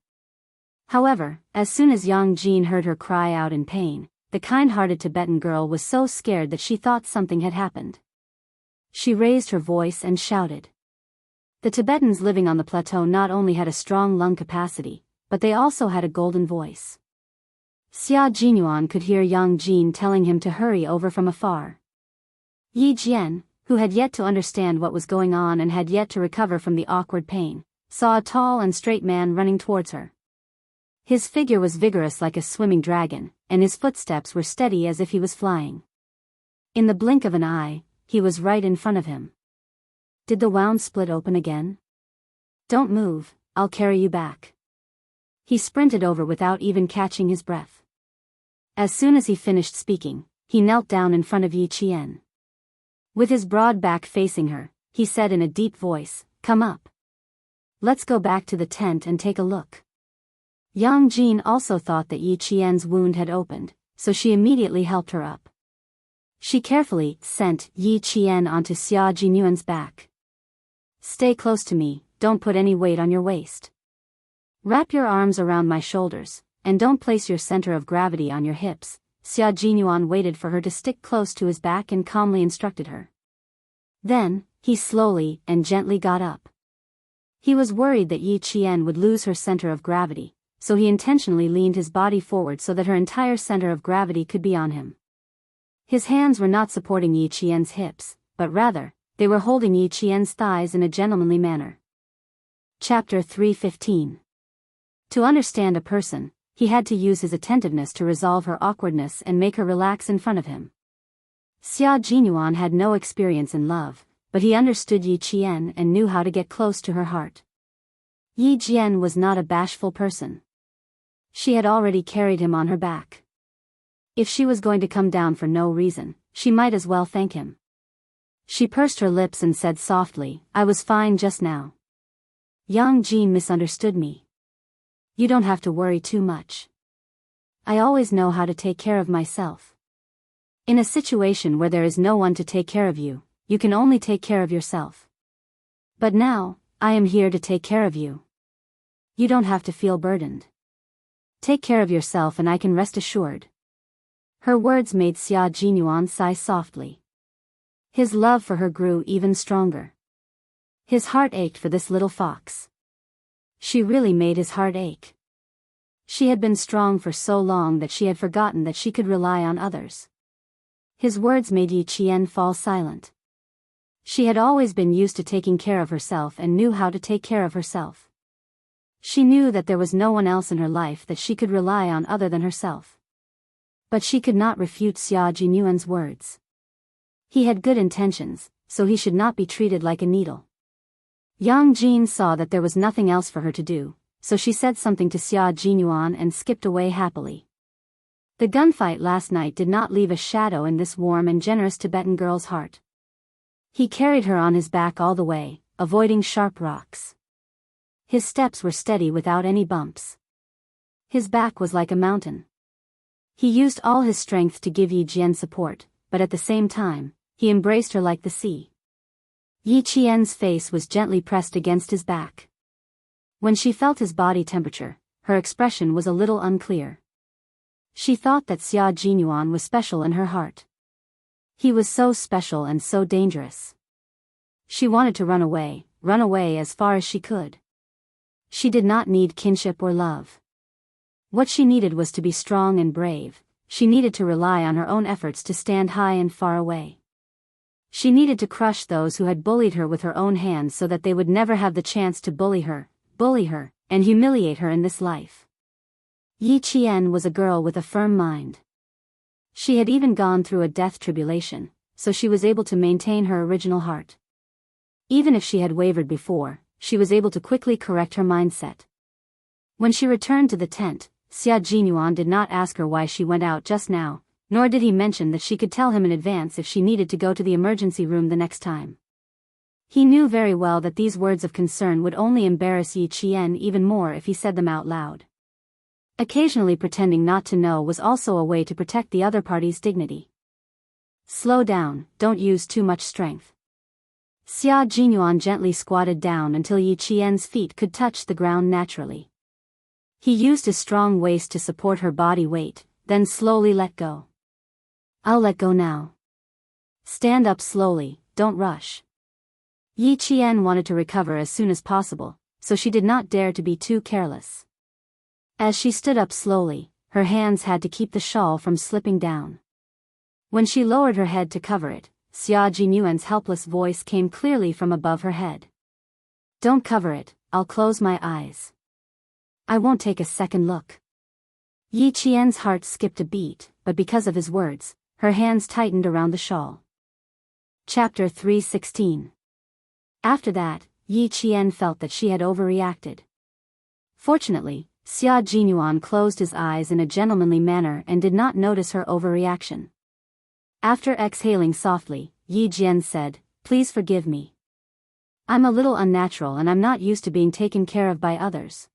However, as soon as Yang Jin heard her cry out in pain, the kind-hearted Tibetan girl was so scared that she thought something had happened. She raised her voice and shouted. The Tibetans living on the plateau not only had a strong lung capacity, but they also had a golden voice. Xia Jinyuan could hear Yang Jin telling him to hurry over from afar. Yi Jian, who had yet to understand what was going on and had yet to recover from the awkward pain, saw a tall and straight man running towards her. His figure was vigorous like a swimming dragon, and his footsteps were steady as if he was flying. In the blink of an eye, he was right in front of him. Did the wound split open again? Don't move, I'll carry you back. He sprinted over without even catching his breath. As soon as he finished speaking, he knelt down in front of Yi Qian. With his broad back facing her, he said in a deep voice, "Come up. Let's go back to the tent and take a look." Yang Jin also thought that Yi Qian's wound had opened, so she immediately helped her up. She carefully sent Yi Qian onto Xia Jinyuan's back. "Stay close to me, don't put any weight on your waist. Wrap your arms around my shoulders, and don't place your center of gravity on your hips." Xia Jinyuan waited for her to stick close to his back and calmly instructed her. Then, he slowly and gently got up. He was worried that Yi Qian would lose her center of gravity, so he intentionally leaned his body forward so that her entire center of gravity could be on him. His hands were not supporting Yi Qian's hips, but rather, they were holding Yi Qian's thighs in a gentlemanly manner. Chapter 3:15. To understand a person, he had to use his attentiveness to resolve her awkwardness and make her relax in front of him. Xia Jinyuan had no experience in love, but he understood Yi Qian and knew how to get close to her heart. Yi Jian was not a bashful person. She had already carried him on her back. If she was going to come down for no reason, she might as well thank him. She pursed her lips and said softly, "I was fine just now. Yang Jin misunderstood me. You don't have to worry too much. I always know how to take care of myself. In a situation where there is no one to take care of you, you can only take care of yourself. But now, I am here to take care of you. You don't have to feel burdened. Take care of yourself and I can rest assured." Her words made Xia Jinyuan sigh softly. His love for her grew even stronger. His heart ached for this little fox. She really made his heart ache. She had been strong for so long that she had forgotten that she could rely on others. His words made Yi Qian fall silent. She had always been used to taking care of herself and knew how to take care of herself. She knew that there was no one else in her life that she could rely on other than herself. But she could not refute Xia Jinyuan's words. He had good intentions, so he should not be treated like a needle. Yang Jin saw that there was nothing else for her to do, so she said something to Xia Jinyuan and skipped away happily. The gunfight last night did not leave a shadow in this warm and generous Tibetan girl's heart. He carried her on his back all the way, avoiding sharp rocks. His steps were steady without any bumps. His back was like a mountain. He used all his strength to give Yi Jian support, but at the same time, he embraced her like the sea. Yi Qian's face was gently pressed against his back. When she felt his body temperature, her expression was a little unclear. She thought that Xia Jinyuan was special in her heart. He was so special and so dangerous. She wanted to run away as far as she could. She did not need kinship or love. What she needed was to be strong and brave. She needed to rely on her own efforts to stand high and far away. She needed to crush those who had bullied her with her own hands so that they would never have the chance to bully her, and humiliate her in this life. Yi Qian was a girl with a firm mind. She had even gone through a death tribulation, so she was able to maintain her original heart. Even if she had wavered before, she was able to quickly correct her mindset. When she returned to the tent, Xia Jinyuan did not ask her why she went out just now, nor did he mention that she could tell him in advance if she needed to go to the emergency room the next time. He knew very well that these words of concern would only embarrass Yi Qian even more if he said them out loud. Occasionally pretending not to know was also a way to protect the other party's dignity. Slow down, don't use too much strength. Xia Jinyuan gently squatted down until Yi Qian's feet could touch the ground naturally. He used his strong waist to support her body weight, then slowly let go. I'll let go now. Stand up slowly, don't rush. Yi Qian wanted to recover as soon as possible, so she did not dare to be too careless. As she stood up slowly, her hands had to keep the shawl from slipping down. When she lowered her head to cover it, Xia Jinyuan's helpless voice came clearly from above her head. Don't cover it, I'll close my eyes. I won't take a second look. Yi Qian's heart skipped a beat, but because of his words, her hands tightened around the shawl. Chapter 3:16. After that, Yi Qian felt that she had overreacted. Fortunately, Xia Jinyuan closed his eyes in a gentlemanly manner and did not notice her overreaction. After exhaling softly, Yi Jian said, "Please forgive me. I'm a little unnatural and I'm not used to being taken care of by others.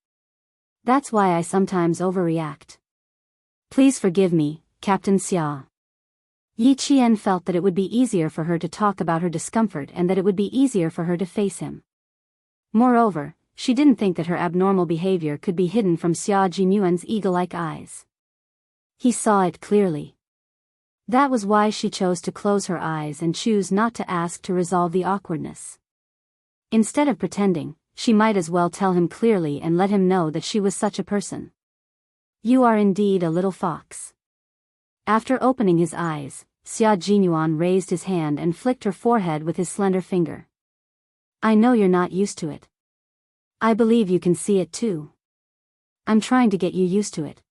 That's why I sometimes overreact. Please forgive me, Captain Xia." Yi Qian felt that it would be easier for her to talk about her discomfort and that it would be easier for her to face him. Moreover, she didn't think that her abnormal behavior could be hidden from Xia Jinyuan's eagle-like eyes. He saw it clearly. That was why she chose to close her eyes and choose not to ask to resolve the awkwardness. Instead of pretending, she might as well tell him clearly and let him know that she was such a person. You are indeed a little fox. After opening his eyes, Xia Jinyuan raised his hand and flicked her forehead with his slender finger. I know you're not used to it. I believe you can see it too. I'm trying to get you used to it.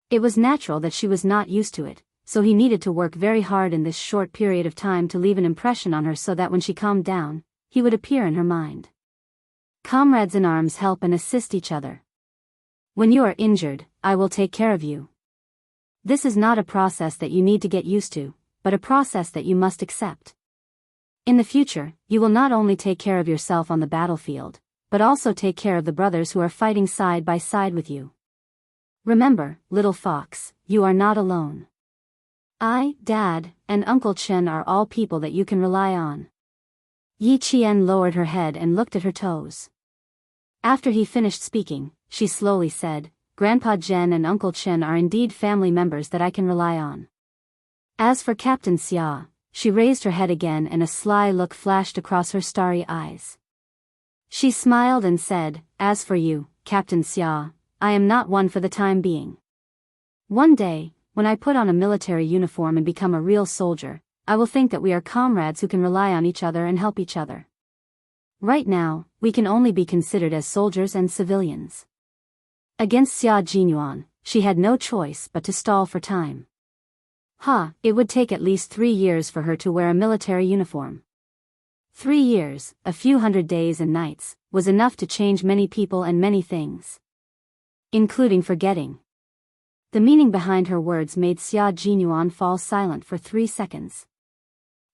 It was natural that she was not used to it, so he needed to work very hard in this short period of time to leave an impression on her so that when she calmed down, he would appear in her mind. Comrades in arms help and assist each other. When you are injured, I will take care of you. This is not a process that you need to get used to, but a process that you must accept. In the future, you will not only take care of yourself on the battlefield, but also take care of the brothers who are fighting side by side with you. Remember, little fox, you are not alone. I, Dad, and Uncle Chen are all people that you can rely on. Yi Qian lowered her head and looked at her toes. After he finished speaking, she slowly said, Grandpa Zhen and Uncle Chen are indeed family members that I can rely on. As for Captain Xia, she raised her head again and a sly look flashed across her starry eyes. She smiled and said, As for you, Captain Xia, I am not one for the time being. One day, when I put on a military uniform and become a real soldier, I will think that we are comrades who can rely on each other and help each other. Right now, we can only be considered as soldiers and civilians. Against Xia Jinyuan, she had no choice but to stall for time. It would take at least 3 years for her to wear a military uniform. 3 years, a few hundred days and nights, was enough to change many people and many things. Including forgetting. The meaning behind her words made Xia Jinyuan fall silent for 3 seconds.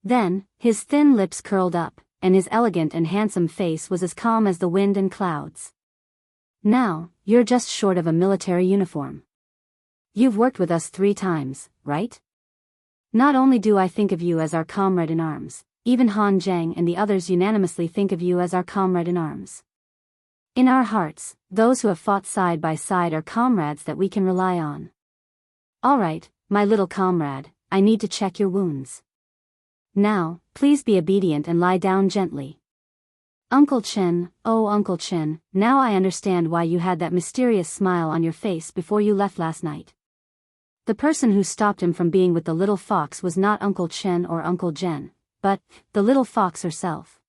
Then, his thin lips curled up, and his elegant and handsome face was as calm as the wind and clouds. Now, you're just short of a military uniform. You've worked with us 3 times, right? Not only do I think of you as our comrade in arms, even Han Zheng and the others unanimously think of you as our comrade in arms. In our hearts, those who have fought side by side are comrades that we can rely on. All right, my little comrade, I need to check your wounds. Now, please be obedient and lie down gently. Uncle Chen, oh Uncle Chen, now I understand why you had that mysterious smile on your face before you left last night. The person who stopped him from being with the little fox was not Uncle Chen or Uncle Zhen, but the little fox herself.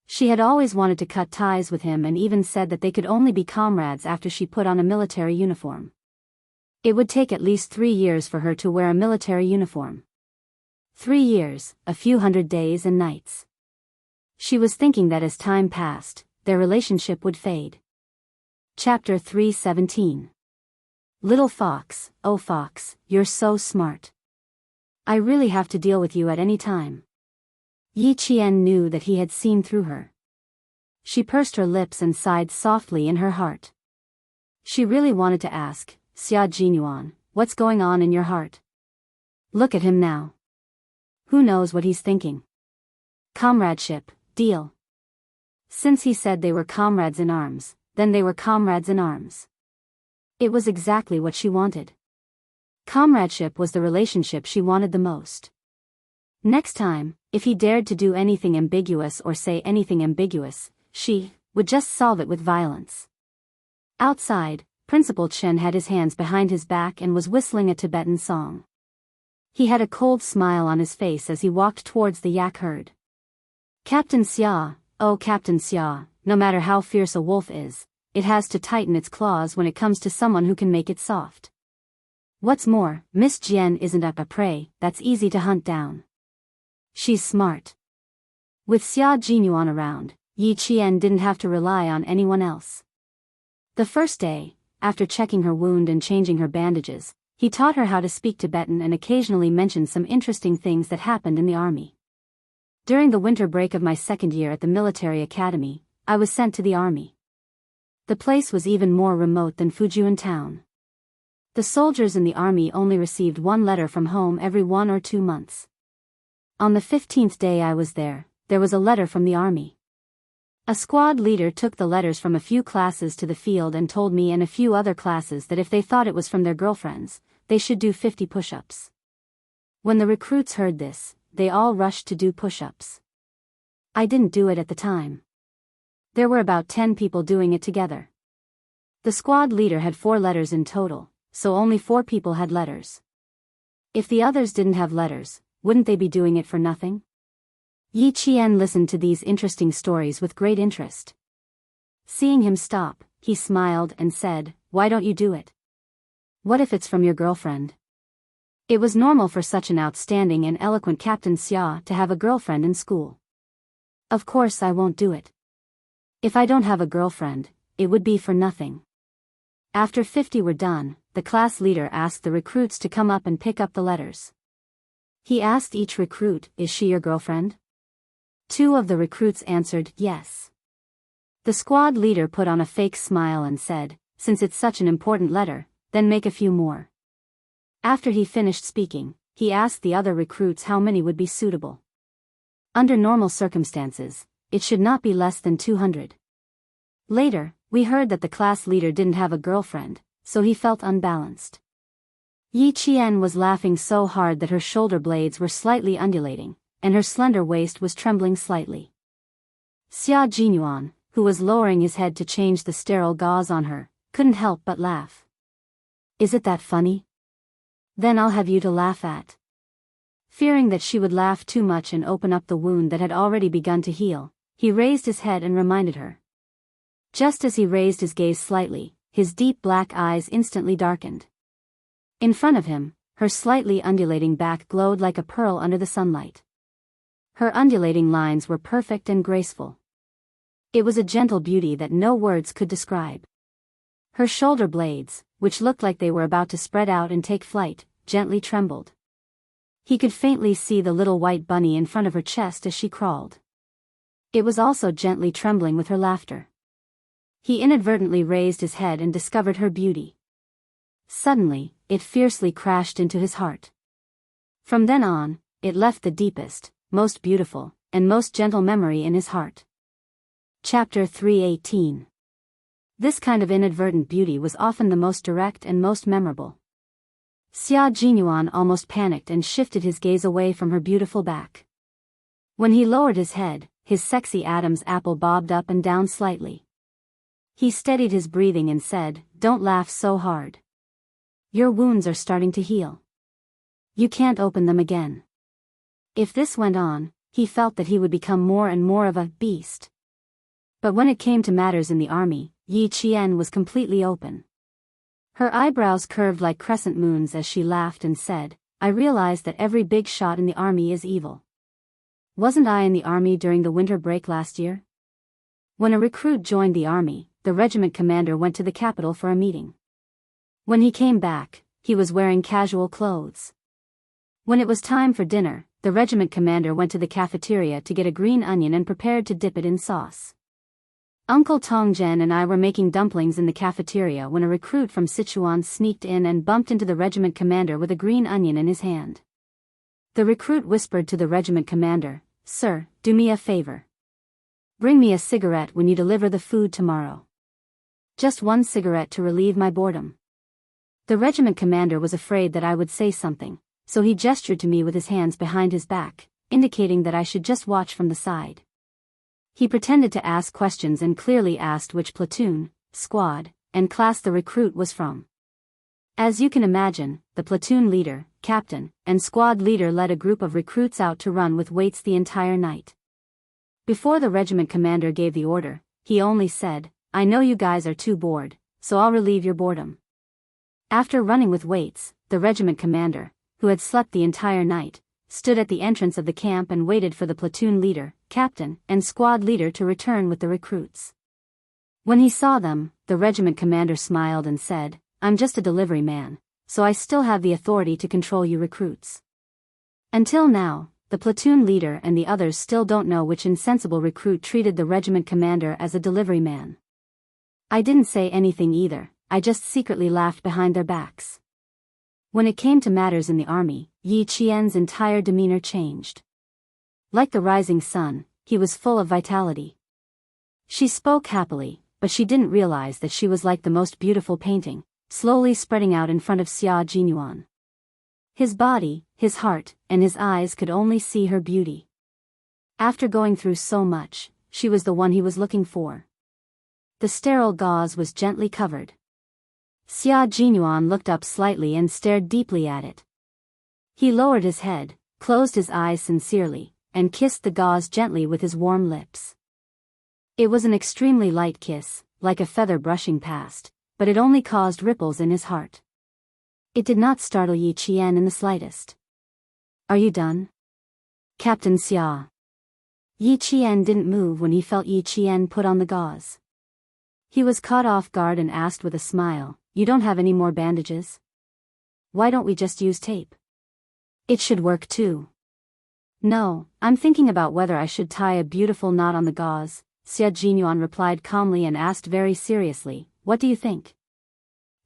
She had always wanted to cut ties with him and even said that they could only be comrades after she put on a military uniform. It would take at least 3 years for her to wear a military uniform. 3 years, a few hundred days and nights. She was thinking that as time passed, their relationship would fade. Chapter 317. Little Fox, oh Fox, you're so smart. I really have to deal with you at any time. Yi Qian knew that he had seen through her. She pursed her lips and sighed softly in her heart. She really wanted to ask, Xia Jinyuan, what's going on in your heart? Look at him now. Who knows what he's thinking? Comradeship, deal. Since he said they were comrades in arms, then they were comrades in arms. It was exactly what she wanted. Comradeship was the relationship she wanted the most. Next time, if he dared to do anything ambiguous or say anything ambiguous, she would just solve it with violence. Outside, Principal Chen had his hands behind his back and was whistling a Tibetan song. He had a cold smile on his face as he walked towards the yak herd. Captain Xia, oh Captain Xia, no matter how fierce a wolf is, it has to tighten its claws when it comes to someone who can make it soft. What's more, Miss Jian isn't a prey that's easy to hunt down. She's smart. With Xia Jinyuan around, Yi Qian didn't have to rely on anyone else. The first day, after checking her wound and changing her bandages, he taught her how to speak Tibetan and occasionally mentioned some interesting things that happened in the army. During the winter break of my 2nd year at the military academy, I was sent to the army. The place was even more remote than Fujian town. The soldiers in the army only received 1 letter from home every 1 or 2 months. On the 15th day I was there was a letter from the army. A squad leader took the letters from a few classes to the field and told me and a few other classes that if they thought it was from their girlfriends, they should do 50 push-ups. When the recruits heard this, they all rushed to do push-ups. I didn't do it at the time. There were about 10 people doing it together. The squad leader had 4 letters in total, so only 4 people had letters. If the others didn't have letters, wouldn't they be doing it for nothing? Yi Qian listened to these interesting stories with great interest. Seeing him stop, he smiled and said, "Why don't you do it? What if it's from your girlfriend?" It was normal for such an outstanding and eloquent Captain Xia to have a girlfriend in school. Of course I won't do it. If I don't have a girlfriend, it would be for nothing. After 50 were done, the class leader asked the recruits to come up and pick up the letters. He asked each recruit, "Is she your girlfriend?" 2 of the recruits answered, "Yes." The squad leader put on a fake smile and said, "Since it's such an important letter, then make a few more." After he finished speaking, he asked the other recruits how many would be suitable. Under normal circumstances, it should not be less than 200. Later, we heard that the class leader didn't have a girlfriend, so he felt unbalanced. Yi Qian was laughing so hard that her shoulder blades were slightly undulating, and her slender waist was trembling slightly. Xia Jinyuan, who was lowering his head to change the sterile gauze on her, couldn't help but laugh. "Is it that funny? Then I'll have you to laugh at." Fearing that she would laugh too much and open up the wound that had already begun to heal, he raised his head and reminded her. Just as he raised his gaze slightly, his deep black eyes instantly darkened. In front of him, her slightly undulating back glowed like a pearl under the sunlight. Her undulating lines were perfect and graceful. It was a gentle beauty that no words could describe. Her shoulder blades, which looked like they were about to spread out and take flight, gently trembled. He could faintly see the little white bunny in front of her chest as she crawled. It was also gently trembling with her laughter. He inadvertently raised his head and discovered her beauty. Suddenly, it fiercely crashed into his heart. From then on, it left the deepest, most beautiful, and most gentle memory in his heart. Chapter 318. This kind of inadvertent beauty was often the most direct and most memorable. Xia Jinyuan almost panicked and shifted his gaze away from her beautiful back. When he lowered his head, his sexy Adam's apple bobbed up and down slightly. He steadied his breathing and said, "Don't laugh so hard. Your wounds are starting to heal. You can't open them again." If this went on, he felt that he would become more and more of a beast. But when it came to matters in the army, Yi Qian was completely open. Her eyebrows curved like crescent moons as she laughed and said, "I realize that every big shot in the army is evil. Wasn't I in the army during the winter break last year?" When a recruit joined the army, the regiment commander went to the capital for a meeting. When he came back, he was wearing casual clothes. When it was time for dinner, the regiment commander went to the cafeteria to get a green onion and prepared to dip it in sauce. Uncle Tongjian and I were making dumplings in the cafeteria when a recruit from Sichuan sneaked in and bumped into the regiment commander with a green onion in his hand. The recruit whispered to the regiment commander, "Sir, do me a favor. Bring me a cigarette when you deliver the food tomorrow. Just one cigarette to relieve my boredom." The regiment commander was afraid that I would say something, so he gestured to me with his hands behind his back, indicating that I should just watch from the side. He pretended to ask questions and clearly asked which platoon, squad, and class the recruit was from. As you can imagine, the platoon leader, captain, and squad leader led a group of recruits out to run with weights the entire night. Before the regiment commander gave the order, he only said, "I know you guys are too bored, so I'll relieve your boredom." After running with weights, the regiment commander, who had slept the entire night, stood at the entrance of the camp and waited for the platoon leader, captain, and squad leader to return with the recruits. When he saw them, the regiment commander smiled and said, "I'm just a delivery man, so I still have the authority to control you recruits." Until now, the platoon leader and the others still don't know which insensible recruit treated the regiment commander as a delivery man. I didn't say anything either, I just secretly laughed behind their backs. When it came to matters in the army, Yi Qian's entire demeanor changed. Like the rising sun, he was full of vitality. She spoke happily, but she didn't realize that she was like the most beautiful painting, slowly spreading out in front of Xia Jinyuan. His body, his heart, and his eyes could only see her beauty. After going through so much, she was the one he was looking for. The sterile gauze was gently covered. Xia Jinyuan looked up slightly and stared deeply at it. He lowered his head, closed his eyes sincerely, and kissed the gauze gently with his warm lips. It was an extremely light kiss, like a feather brushing past, but it only caused ripples in his heart. It did not startle Yi Qian in the slightest. "Are you done, Captain Xia?" Yi Qian didn't move when he felt Yi Qian put on the gauze. He was caught off guard and asked with a smile, "You don't have any more bandages? Why don't we just use tape? It should work too." "No, I'm thinking about whether I should tie a beautiful knot on the gauze," Xia Jinyuan replied calmly and asked very seriously, "What do you think?"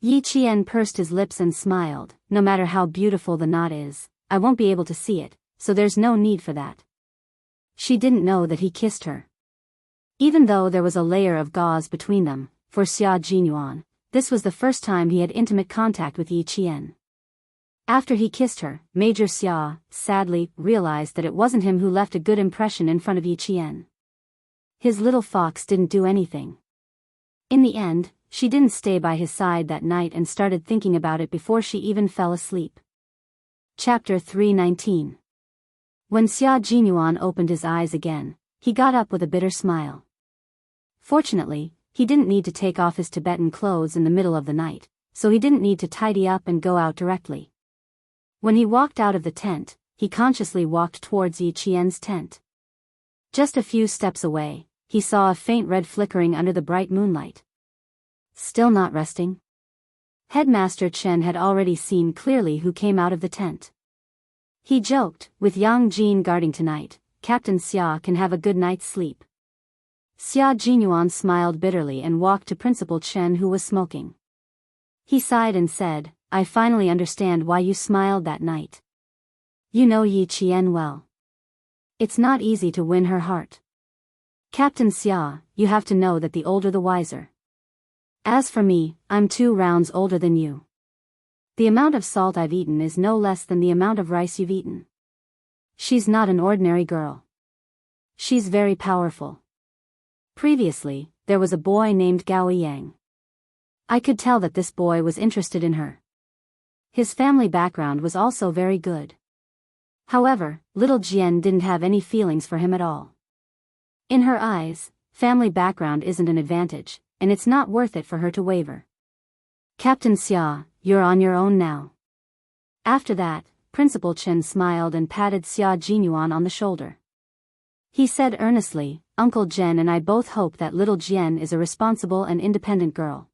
Yi Qian pursed his lips and smiled, "No matter how beautiful the knot is, I won't be able to see it, so there's no need for that." She didn't know that he kissed her. Even though there was a layer of gauze between them, for Xia Jinyuan, this was the first time he had intimate contact with Yi Qian. After he kissed her, Major Xia, sadly, realized that it wasn't him who left a good impression in front of Yi Qian. His little fox didn't do anything. In the end, she didn't stay by his side that night and started thinking about it before she even fell asleep. Chapter 319. When Xia Jinyuan opened his eyes again, he got up with a bitter smile. Fortunately, he didn't need to take off his Tibetan clothes in the middle of the night, so he didn't need to tidy up and go out directly. When he walked out of the tent, he consciously walked towards Yi Qian's tent. Just a few steps away, he saw a faint red flickering under the bright moonlight. Still not resting? Headmaster Chen had already seen clearly who came out of the tent. He joked, with Yang Jin guarding tonight, Captain Xia can have a good night's sleep. Xia Jinyuan smiled bitterly and walked to Principal Chen, who was smoking. He sighed and said, I finally understand why you smiled that night. You know Yi Qian well. It's not easy to win her heart. Captain Xia, you have to know that the older the wiser. As for me, I'm 2 rounds older than you. The amount of salt I've eaten is no less than the amount of rice you've eaten. She's not an ordinary girl. She's very powerful. Previously, there was a boy named Gao Yang. I could tell that this boy was interested in her. His family background was also very good. However, little Jian didn't have any feelings for him at all. In her eyes, family background isn't an advantage, and it's not worth it for her to waver. Captain Xia, you're on your own now. After that, Principal Chen smiled and patted Xia Jinyuan on the shoulder. He said earnestly, Uncle Jen and I both hope that little Jian is a responsible and independent girl.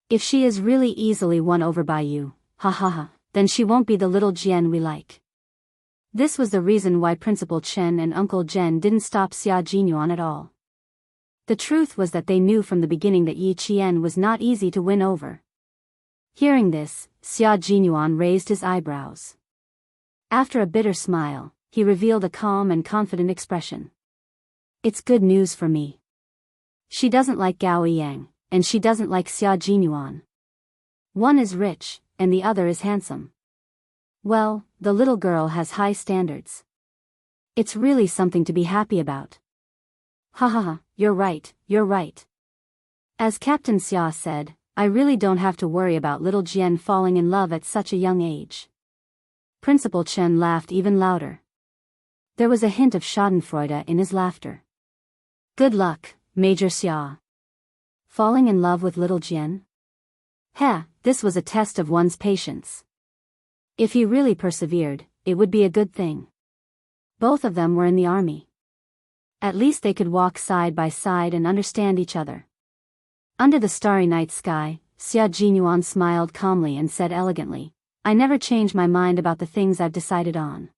If she is really easily won over by you, then she won't be the little Jian we like. This was the reason why Principal Chen and Uncle Jen didn't stop Xia Jinyuan at all. The truth was that they knew from the beginning that Yi Qian was not easy to win over. Hearing this, Xia Jinyuan raised his eyebrows. After a bitter smile, he revealed a calm and confident expression. It's good news for me. She doesn't like Gao Yang, and she doesn't like Xia Jinyuan. One is rich, and the other is handsome. Well, the little girl has high standards. It's really something to be happy about. You're right, you're right. As Captain Xia said, I really don't have to worry about little Jian falling in love at such a young age. Principal Chen laughed even louder. There was a hint of schadenfreude in his laughter. Good luck, Major Xia. Falling in love with little Jian? This was a test of one's patience. If he really persevered, it would be a good thing. Both of them were in the army. At least they could walk side by side and understand each other. Under the starry night sky, Xia Jinyuan smiled calmly and said elegantly, I never change my mind about the things I've decided on.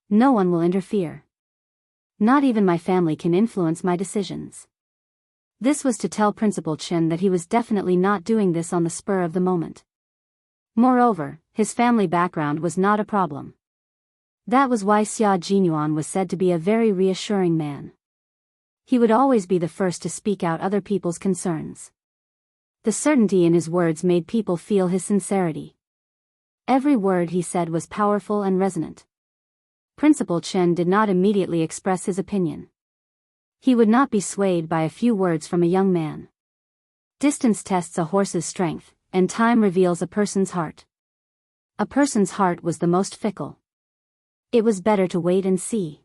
No one will interfere. Not even my family can influence my decisions. This was to tell Principal Chen that he was definitely not doing this on the spur of the moment. Moreover, his family background was not a problem. That was why Xia Jinyuan was said to be a very reassuring man. He would always be the first to speak out other people's concerns. The certainty in his words made people feel his sincerity. Every word he said was powerful and resonant. Principal Chen did not immediately express his opinion. He would not be swayed by a few words from a young man. Distance tests a horse's strength, and time reveals a person's heart. A person's heart was the most fickle. It was better to wait and see.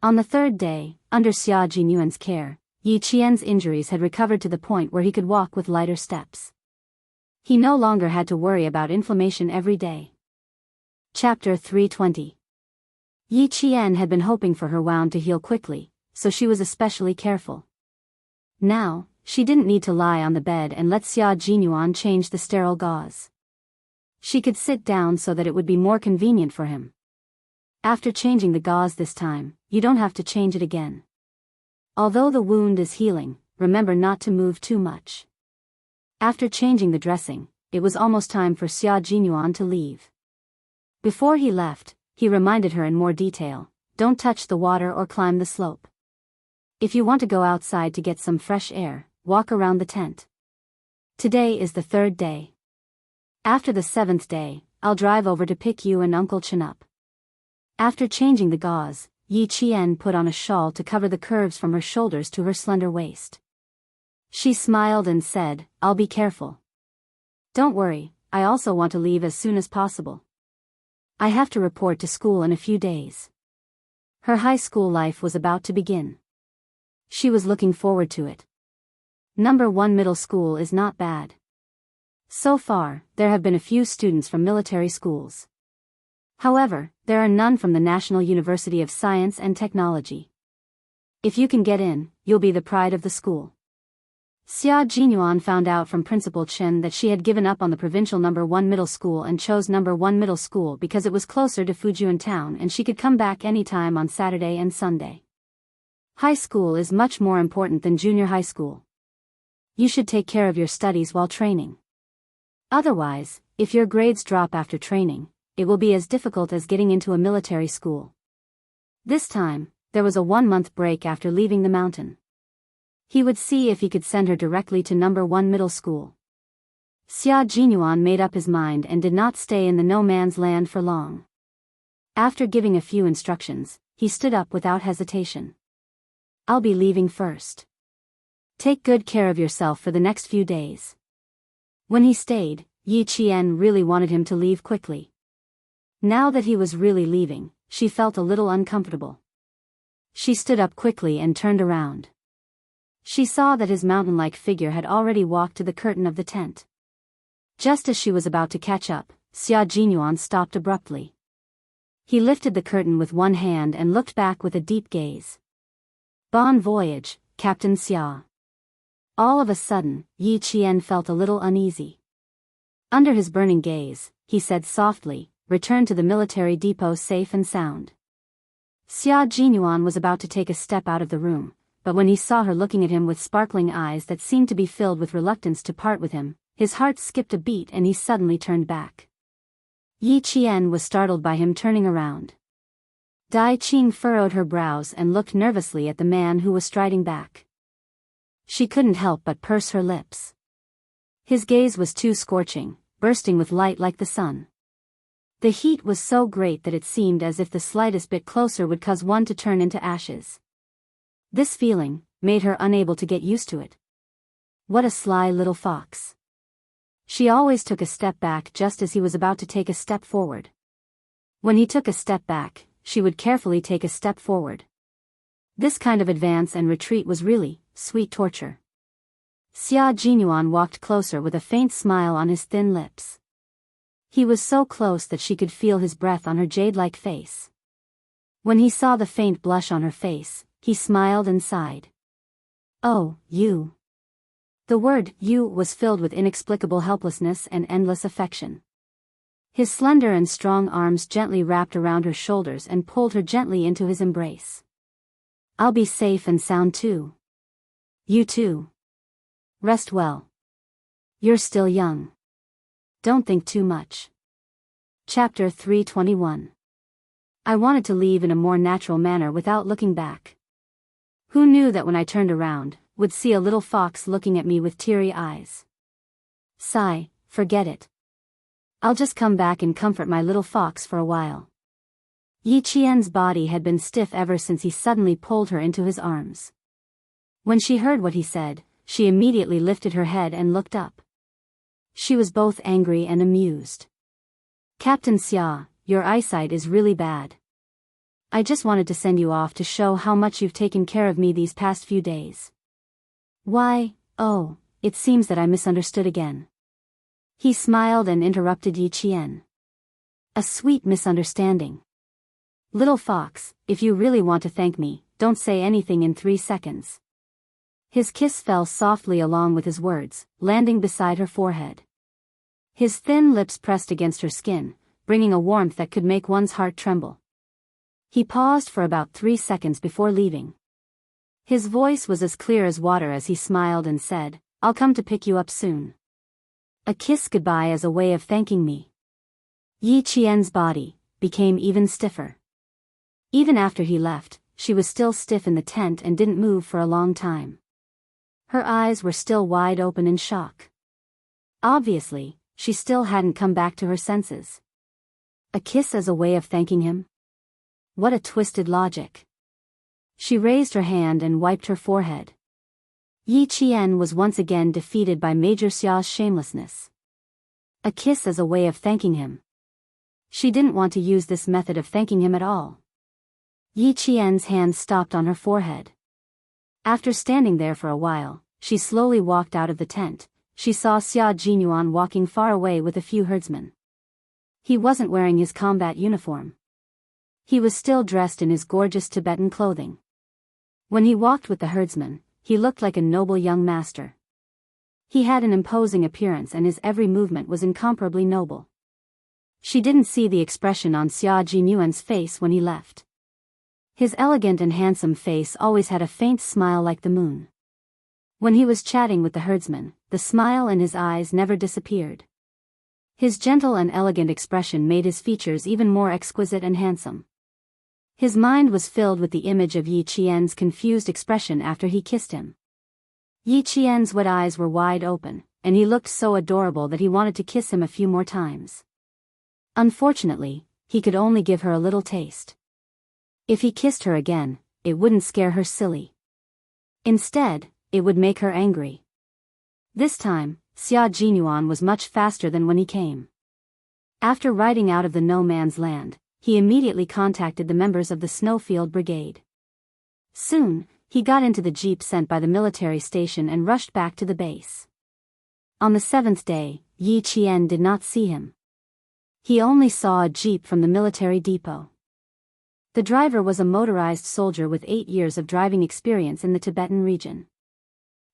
On the 3rd day, under Xia Jinyuan's care, Yi Qian's injuries had recovered to the point where he could walk with lighter steps. He no longer had to worry about inflammation every day. Chapter 320. Yi Qian had been hoping for her wound to heal quickly, so she was especially careful. Now, she didn't need to lie on the bed and let Xia Jinyuan change the sterile gauze. She could sit down so that it would be more convenient for him. After changing the gauze this time, you don't have to change it again. Although the wound is healing, remember not to move too much. After changing the dressing, it was almost time for Xia Jinyuan to leave. Before he left, he reminded her in more detail, don't touch the water or climb the slope. If you want to go outside to get some fresh air, walk around the tent. Today is the 3rd day. After the 7th day, I'll drive over to pick you and Uncle Chen up. After changing the gauze, Yi Qian put on a shawl to cover the curves from her shoulders to her slender waist. She smiled and said, I'll be careful. Don't worry, I also want to leave as soon as possible. I have to report to school in a few days. Her high school life was about to begin. She was looking forward to it. Number 1 middle school is not bad. So far, there have been a few students from military schools. However, there are none from the National University of Science and Technology. If you can get in, you'll be the pride of the school. Xia Jinyuan found out from Principal Chen that she had given up on the provincial number 1 middle school and chose number 1 middle school because it was closer to Fujian town and she could come back anytime on Saturday and Sunday. High school is much more important than junior high school. You should take care of your studies while training. Otherwise, if your grades drop after training, it will be as difficult as getting into a military school. This time, there was a 1-month break after leaving the mountain. He would see if he could send her directly to number 1 middle school. Xia Jinyuan made up his mind and did not stay in the no-man's land for long. After giving a few instructions, he stood up without hesitation. I'll be leaving first. Take good care of yourself for the next few days. When he stayed, Yi Qian really wanted him to leave quickly. Now that he was really leaving, she felt a little uncomfortable. She stood up quickly and turned around. She saw that his mountain-like figure had already walked to the curtain of the tent. Just as she was about to catch up, Xia Jinyuan stopped abruptly. He lifted the curtain with one hand and looked back with a deep gaze. Bon voyage, Captain Xia. All of a sudden, Yi Qian felt a little uneasy. Under his burning gaze, he said softly, "Return to the military depot safe and sound." Xia Jinyuan was about to take a step out of the room, but when he saw her looking at him with sparkling eyes that seemed to be filled with reluctance to part with him, his heart skipped a beat and he suddenly turned back. Yi Qian was startled by him turning around. Dai Qing furrowed her brows and looked nervously at the man who was striding back. She couldn't help but purse her lips. His gaze was too scorching, bursting with light like the sun. The heat was so great that it seemed as if the slightest bit closer would cause one to turn into ashes. This feeling made her unable to get used to it. What a sly little fox. She always took a step back just as he was about to take a step forward. When he took a step back, she would carefully take a step forward. This kind of advance and retreat was really sweet torture. Xia Jinyuan walked closer with a faint smile on his thin lips. He was so close that she could feel his breath on her jade-like face. When he saw the faint blush on her face, he smiled and sighed. "Oh, you." The word "you" was filled with inexplicable helplessness and endless affection. His slender and strong arms gently wrapped around her shoulders and pulled her gently into his embrace. "I'll be safe and sound too. You too. Rest well. You're still young. Don't think too much." Chapter 321. I wanted to leave in a more natural manner without looking back. Who knew that when I turned around, would see a little fox looking at me with teary eyes. Sigh, forget it. I'll just come back and comfort my little fox for a while. Yi Qian's body had been stiff ever since he suddenly pulled her into his arms. When she heard what he said, she immediately lifted her head and looked up. She was both angry and amused. "Captain Xia, your eyesight is really bad. I just wanted to send you off to show how much you've taken care of me these past few days." "Why, oh, it seems that I misunderstood again." He smiled and interrupted Yi Qian. "A sweet misunderstanding. Little fox, if you really want to thank me, don't say anything in 3 seconds." His kiss fell softly along with his words, landing beside her forehead. His thin lips pressed against her skin, bringing a warmth that could make one's heart tremble. He paused for about 3 seconds before leaving. His voice was as clear as water as he smiled and said, "I'll come to pick you up soon." A kiss goodbye as a way of thanking me. Yi Qian's body became even stiffer. Even after he left, she was still stiff in the tent and didn't move for a long time. Her eyes were still wide open in shock. Obviously, she still hadn't come back to her senses. A kiss as a way of thanking him? What a twisted logic. She raised her hand and wiped her forehead. Yi Qian was once again defeated by Major Xia's shamelessness. A kiss as a way of thanking him. She didn't want to use this method of thanking him at all. Yi Qian's hand stopped on her forehead. After standing there for a while, she slowly walked out of the tent. She saw Xia Jinyuan walking far away with a few herdsmen. He wasn't wearing his combat uniform. He was still dressed in his gorgeous Tibetan clothing. When he walked with the herdsman, he looked like a noble young master. He had an imposing appearance and his every movement was incomparably noble. She didn't see the expression on Xia Jinyuan's face when he left. His elegant and handsome face always had a faint smile like the moon. When he was chatting with the herdsman, the smile in his eyes never disappeared. His gentle and elegant expression made his features even more exquisite and handsome. His mind was filled with the image of Yi Qian's confused expression after he kissed him. Yi Qian's wet eyes were wide open, and he looked so adorable that he wanted to kiss him a few more times. Unfortunately, he could only give her a little taste. If he kissed her again, it wouldn't scare her silly. Instead, it would make her angry. This time, Xia Jinyuan was much faster than when he came. After riding out of the no-man's land, he immediately contacted the members of the Snowfield Brigade. Soon, he got into the jeep sent by the military station and rushed back to the base. On the 7th day, Yi Qian did not see him. He only saw a jeep from the military depot. The driver was a motorized soldier with 8 years of driving experience in the Tibetan region.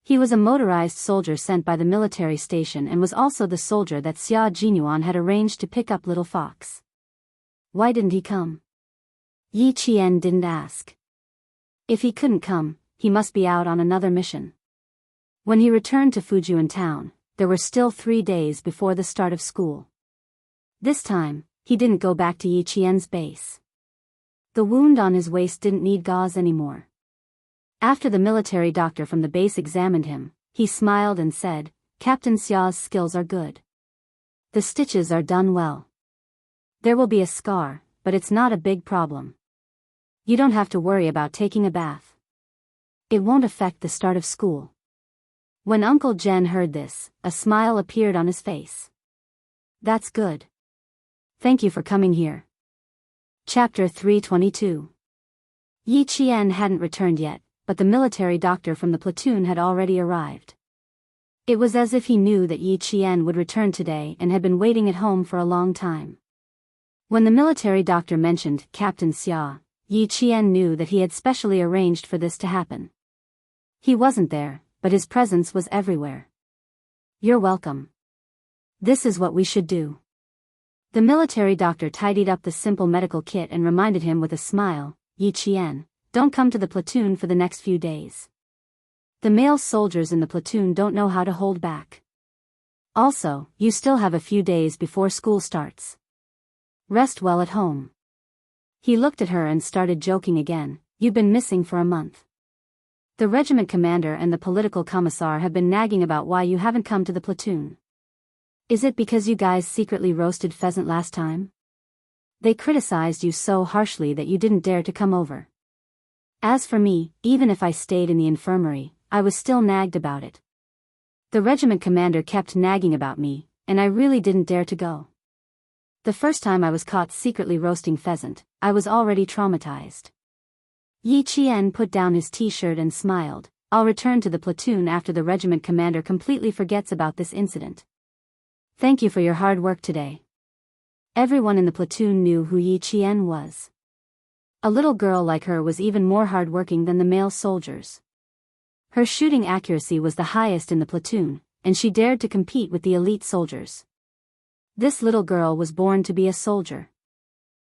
He was a motorized soldier sent by the military station and was also the soldier that Xia Jinyuan had arranged to pick up Little Fox. Why didn't he come? Yi Qian didn't ask. If he couldn't come, he must be out on another mission. When he returned to Fujian town, there were still 3 days before the start of school. This time, he didn't go back to Yi Qian's base. The wound on his waist didn't need gauze anymore. After the military doctor from the base examined him, he smiled and said, "Captain Xia's skills are good. The stitches are done well. There will be a scar, but it's not a big problem. You don't have to worry about taking a bath. It won't affect the start of school." When Uncle Jen heard this, a smile appeared on his face. "That's good. Thank you for coming here." Chapter 322. Yi Qian hadn't returned yet, but the military doctor from the platoon had already arrived. It was as if he knew that Yi Qian would return today and had been waiting at home for a long time. When the military doctor mentioned Captain Xia, Yi Qian knew that he had specially arranged for this to happen. He wasn't there, but his presence was everywhere. "You're welcome. This is what we should do." The military doctor tidied up the simple medical kit and reminded him with a smile, "Yi Qian, don't come to the platoon for the next few days. The male soldiers in the platoon don't know how to hold back. Also, you still have a few days before school starts. Rest well at home." He looked at her and started joking again, "You've been missing for a month. The regiment commander and the political commissar have been nagging about why you haven't come to the platoon. Is it because you guys secretly roasted pheasant last time? They criticized you so harshly that you didn't dare to come over. As for me, even if I stayed in the infirmary, I was still nagged about it. The regiment commander kept nagging about me, and I really didn't dare to go. The first time I was caught secretly roasting pheasant, I was already traumatized." Yi Qian put down his t-shirt and smiled. "I'll return to the platoon after the regiment commander completely forgets about this incident. Thank you for your hard work today." Everyone in the platoon knew who Yi Qian was. A little girl like her was even more hardworking than the male soldiers. Her shooting accuracy was the highest in the platoon, and she dared to compete with the elite soldiers. This little girl was born to be a soldier.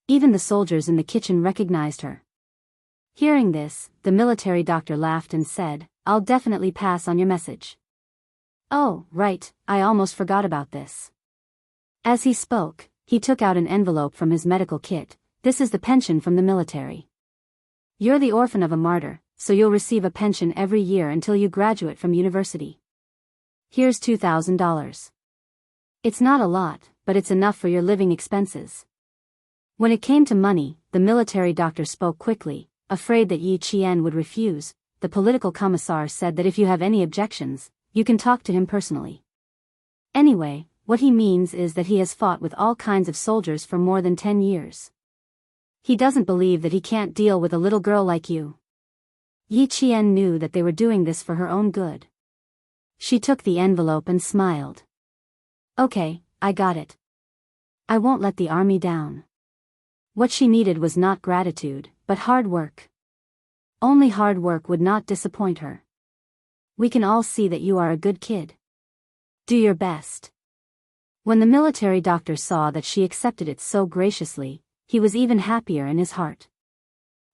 Even the soldiers in the kitchen recognized her. Hearing this, the military doctor laughed and said, "I'll definitely pass on your message." "Oh, right, I almost forgot about this." As he spoke, he took out an envelope from his medical kit. "This is the pension from the military. You're the orphan of a martyr, so you'll receive a pension every year until you graduate from university. Here's $2,000. It's not a lot, but it's enough for your living expenses." When it came to money, the military doctor spoke quickly. Afraid that Yi Qian would refuse, the political commissar said that if you have any objections, you can talk to him personally. Anyway, what he means is that he has fought with all kinds of soldiers for more than 10 years. He doesn't believe that he can't deal with a little girl like you. Yi Qian knew that they were doing this for her own good. She took the envelope and smiled. "Okay, I got it. I won't let the army down." What she needed was not gratitude, but hard work. Only hard work would not disappoint her. "We can all see that you are a good kid. Do your best. When the military doctor saw that she accepted it so graciously, he was even happier in his heart.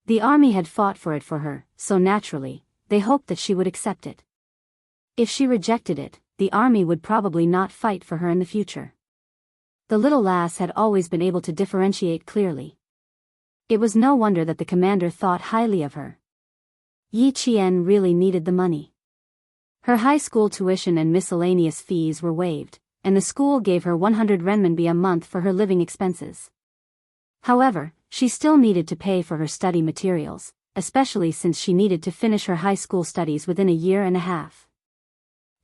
The army had fought for it for her, so naturally, they hoped that she would accept it. If she rejected it, the army would probably not fight for her in the future. The little lass had always been able to differentiate clearly. It was no wonder that the commander thought highly of her. Yi Qian really needed the money. Her high school tuition and miscellaneous fees were waived, and the school gave her 100 renminbi a month for her living expenses. However, she still needed to pay for her study materials, especially since she needed to finish her high school studies within a year and a half.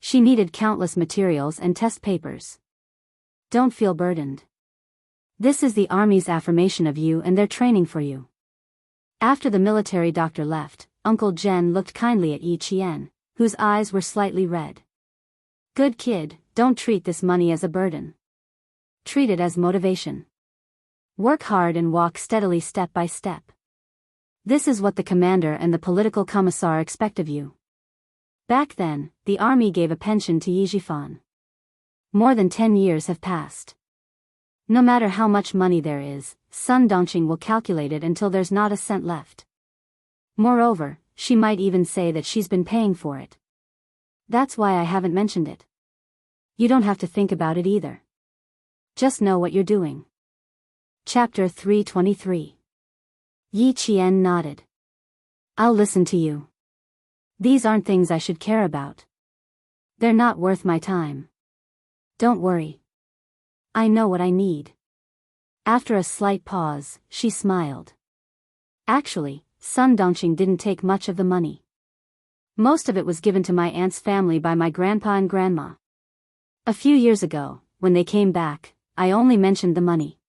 She needed countless materials and test papers. Don't feel burdened. This is the army's affirmation of you and their training for you. After the military doctor left, Uncle Jen looked kindly at Yi Qian, whose eyes were slightly red. Good kid, don't treat this money as a burden. Treat it as motivation. Work hard and walk steadily step by step. This is what the commander and the political commissar expect of you. Back then, the army gave a pension to Yi Jifan. More than 10 years have passed. No matter how much money there is, Sun Dongqing will calculate it until there's not a cent left. Moreover, she might even say that she's been paying for it. That's why I haven't mentioned it. You don't have to think about it either. Just know what you're doing. Chapter 323. Yi Qian nodded. I'll listen to you. These aren't things I should care about. They're not worth my time. Don't worry. I know what I need. After a slight pause, she smiled. Actually, Sun Dongqing didn't take much of the money. Most of it was given to my aunt's family by my grandpa and grandma. A few years ago, when they came back, I only mentioned the money.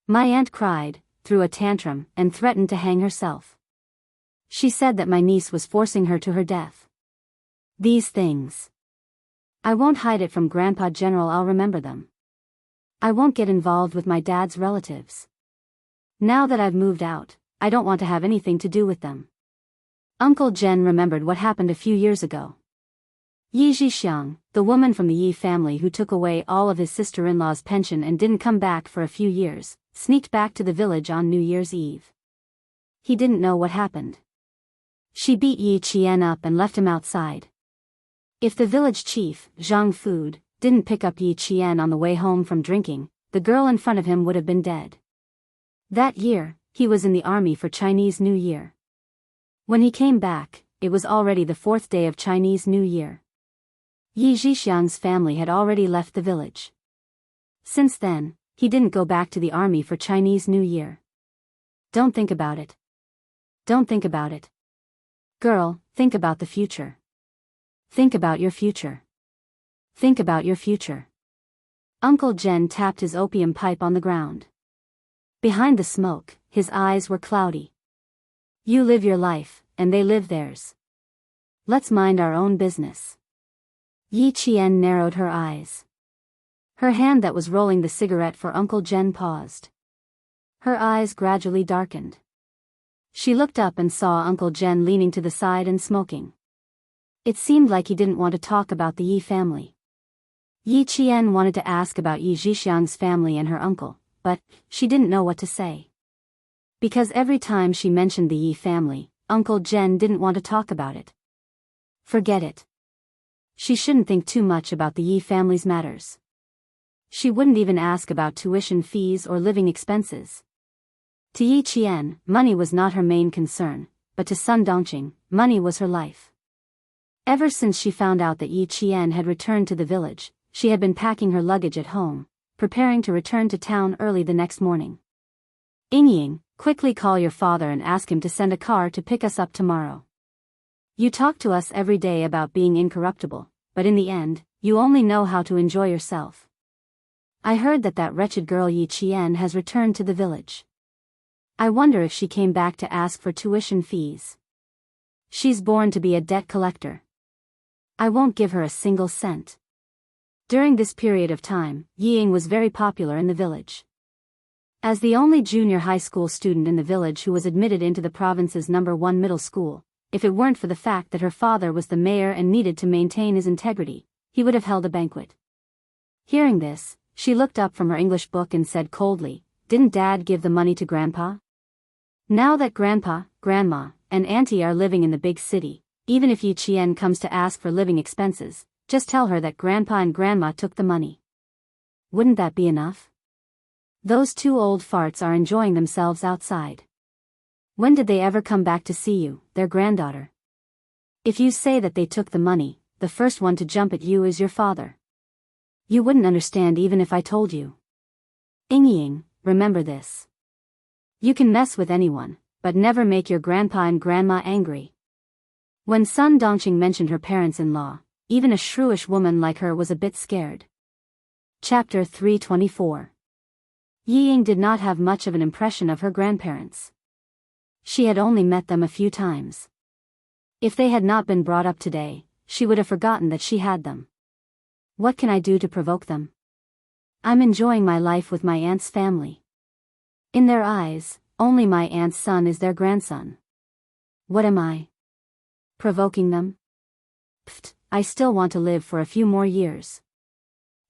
My aunt cried, threw a tantrum, and threatened to hang herself. She said that my niece was forcing her to her death. These things. I won't hide it from Grandpa General, I'll remember them. I won't get involved with my dad's relatives. Now that I've moved out, I don't want to have anything to do with them. Uncle Jen remembered what happened a few years ago. Yi Zhixiang, the woman from the Yi family who took away all of his sister-in-law's pension and didn't come back for a few years, sneaked back to the village on New Year's Eve. He didn't know what happened. She beat Yi Qian up and left him outside. If the village chief, Zhang Food, didn't pick up Yi Qian on the way home from drinking, the girl in front of him would have been dead. That year, he was in the army for Chinese New Year. When he came back, it was already the 4th day of Chinese New Year. Yi Zhixiang's family had already left the village. Since then, he didn't go back to the army for Chinese New Year. Don't think about it. Don't think about it. Girl, think about the future. Think about your future. Think about your future. Uncle Jen tapped his opium pipe on the ground. Behind the smoke, his eyes were cloudy. You live your life, and they live theirs. Let's mind our own business. Yi Qian narrowed her eyes. Her hand that was rolling the cigarette for Uncle Jen paused. Her eyes gradually darkened. She looked up and saw Uncle Jen leaning to the side and smoking. It seemed like he didn't want to talk about the Yi family. Yi Qian wanted to ask about Yi Zhixiang's family and her uncle, but she didn't know what to say. Because every time she mentioned the Yi family, Uncle Jen didn't want to talk about it. Forget it. She shouldn't think too much about the Yi family's matters. She wouldn't even ask about tuition fees or living expenses. To Yi Qian, money was not her main concern, but to Sun Dongqing, money was her life. Ever since she found out that Yi Qian had returned to the village, she had been packing her luggage at home, preparing to return to town early the next morning. Ying, quickly call your father and ask him to send a car to pick us up tomorrow. You talk to us every day about being incorruptible, but in the end, you only know how to enjoy yourself. I heard that that wretched girl Yi Qian has returned to the village. I wonder if she came back to ask for tuition fees. She's born to be a debt collector. I won't give her a single cent. During this period of time, Ying was very popular in the village. As the only junior high school student in the village who was admitted into the province's #1 middle school, if it weren't for the fact that her father was the mayor and needed to maintain his integrity, he would have held a banquet. Hearing this, she looked up from her English book and said coldly, "Didn't Dad give the money to Grandpa? Now that Grandpa, Grandma, and Auntie are living in the big city, even if Yi Qian comes to ask for living expenses, just tell her that Grandpa and Grandma took the money. Wouldn't that be enough? Those two old farts are enjoying themselves outside. When did they ever come back to see you, their granddaughter? If you say that they took the money, the first one to jump at you is your father. You wouldn't understand even if I told you. Ying, remember this. You can mess with anyone, but never make your grandpa and grandma angry." When Sun Dongqing mentioned her parents-in-law, even a shrewish woman like her was a bit scared. Chapter 324. Ying did not have much of an impression of her grandparents. She had only met them a few times. If they had not been brought up today, she would have forgotten that she had them. What can I do to provoke them? I'm enjoying my life with my aunt's family. In their eyes, only my aunt's son is their grandson. What am I? Provoking them? Pfft, I still want to live for a few more years.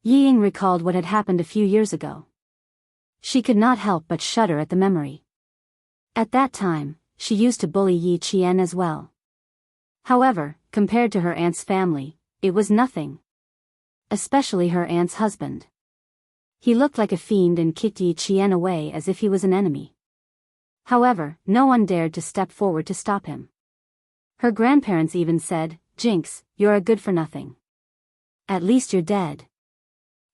Ying recalled what had happened a few years ago. She could not help but shudder at the memory. At that time, she used to bully Yi Qian as well. However, compared to her aunt's family, it was nothing. Especially her aunt's husband. He looked like a fiend and kicked Yi Qian away as if he was an enemy. However, no one dared to step forward to stop him. Her grandparents even said, "Jinx, you're a good-for-nothing. At least you're dead."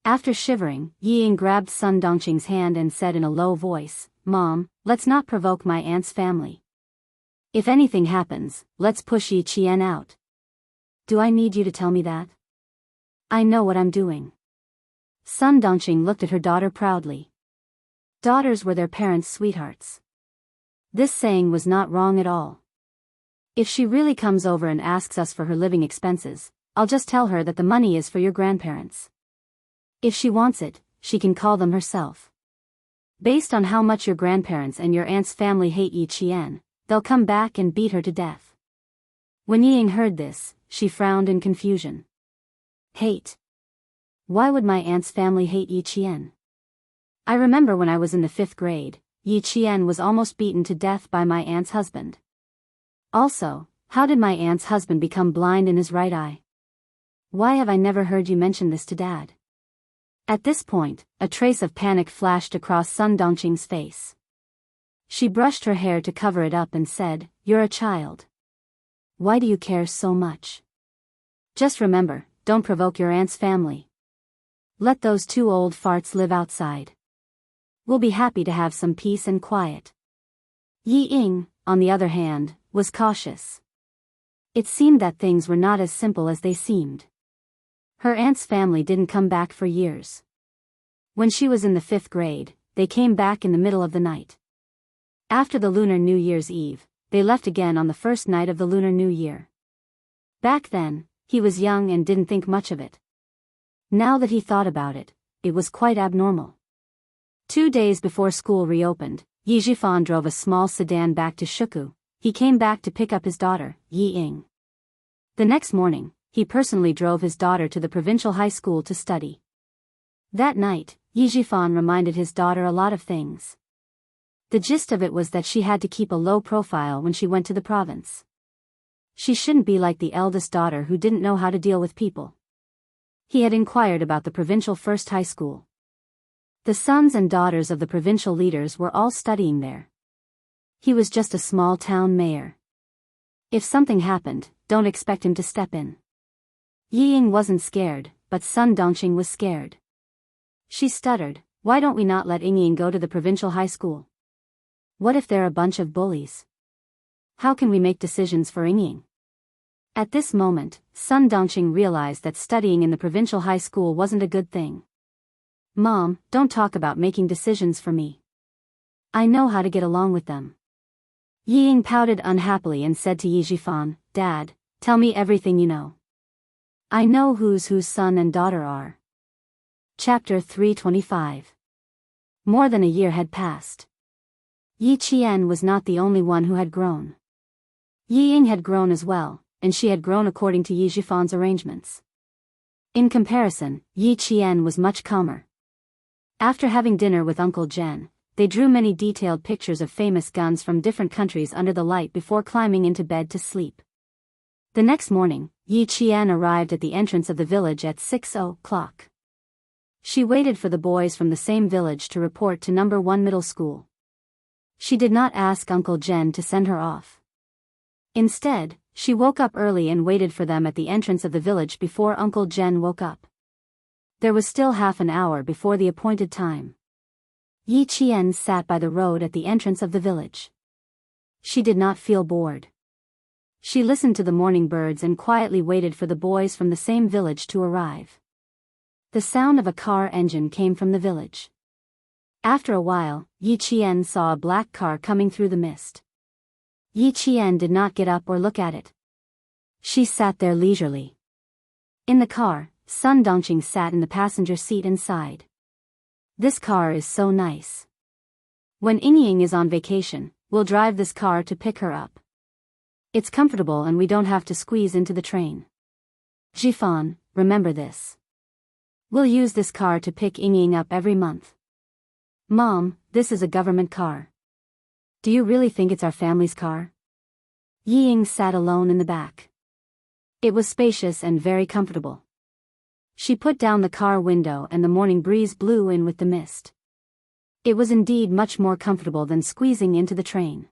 After shivering, Ying grabbed Sun Dongqing's hand and said in a low voice, "Mom, let's not provoke my aunt's family. If anything happens, let's push Yi Qian out." "Do I need you to tell me that? I know what I'm doing." Sun Dongqing looked at her daughter proudly. Daughters were their parents' sweethearts. This saying was not wrong at all. If she really comes over and asks us for her living expenses, I'll just tell her that the money is for your grandparents. If she wants it, she can call them herself. Based on how much your grandparents and your aunt's family hate Yi Qian, they'll come back and beat her to death. When Ying heard this, she frowned in confusion. Hate? Why would my aunt's family hate Yi Qian? I remember when I was in the 5th grade, Yi Qian was almost beaten to death by my aunt's husband. Also, how did my aunt's husband become blind in his right eye? Why have I never heard you mention this to Dad? At this point, a trace of panic flashed across Sun Dongqing's face. She brushed her hair to cover it up and said, "You're a child. Why do you care so much? Just remember, don't provoke your aunt's family. Let those two old farts live outside. We'll be happy to have some peace and quiet." Ying, on the other hand, was cautious. It seemed that things were not as simple as they seemed. Her aunt's family didn't come back for years. When she was in the 5th grade, they came back in the middle of the night. After the Lunar New Year's Eve, they left again on the first night of the Lunar New Year. Back then, he was young and didn't think much of it. Now that he thought about it, it was quite abnormal. 2 days before school reopened, Yi Zhifan drove a small sedan back to Shuku. He came back to pick up his daughter, Ying. The next morning, he personally drove his daughter to the provincial high school to study. That night, Yi Zhifan reminded his daughter a lot of things. The gist of it was that she had to keep a low profile when she went to the province. She shouldn't be like the eldest daughter who didn't know how to deal with people. He had inquired about the provincial first high school. The sons and daughters of the provincial leaders were all studying there. He was just a small town mayor. If something happened, don't expect him to step in. Ying wasn't scared, but Sun Dongqing was scared. She stuttered, "Why don't we not let Ying go to the provincial high school? What if they're a bunch of bullies? How can we make decisions for Ying?" At this moment, Sun Dongqing realized that studying in the provincial high school wasn't a good thing. "Mom, don't talk about making decisions for me. I know how to get along with them." Ying pouted unhappily and said to Yi Zhifan, "Dad, tell me everything you know. I know whose son and daughter are." Chapter 325. More than a year had passed. Yi Qian was not the only one who had grown. Ying had grown as well, and she had grown according to Yi Zhifan's arrangements. In comparison, Yi Qian was much calmer. After having dinner with Uncle Jen, they drew many detailed pictures of famous guns from different countries under the light before climbing into bed to sleep. The next morning, Yi Qian arrived at the entrance of the village at 6 o'clock. She waited for the boys from the same village to report to number 1 middle school. She did not ask Uncle Jen to send her off. Instead, she woke up early and waited for them at the entrance of the village before Uncle Jen woke up. There was still half an hour before the appointed time. Yi Qian sat by the road at the entrance of the village. She did not feel bored. She listened to the morning birds and quietly waited for the boys from the same village to arrive. The sound of a car engine came from the village. After a while, Yi Qian saw a black car coming through the mist. Yi Qian did not get up or look at it. She sat there leisurely. In the car, Sun Dongqing sat in the passenger seat and sighed. This car is so nice. When Yingying is on vacation, we'll drive this car to pick her up. It's comfortable and we don't have to squeeze into the train. Jifan, remember this. We'll use this car to pick Yingying up every month. Mom, this is a government car. Do you really think it's our family's car? Yiying sat alone in the back. It was spacious and very comfortable. She put down the car window and the morning breeze blew in with the mist. It was indeed much more comfortable than squeezing into the train.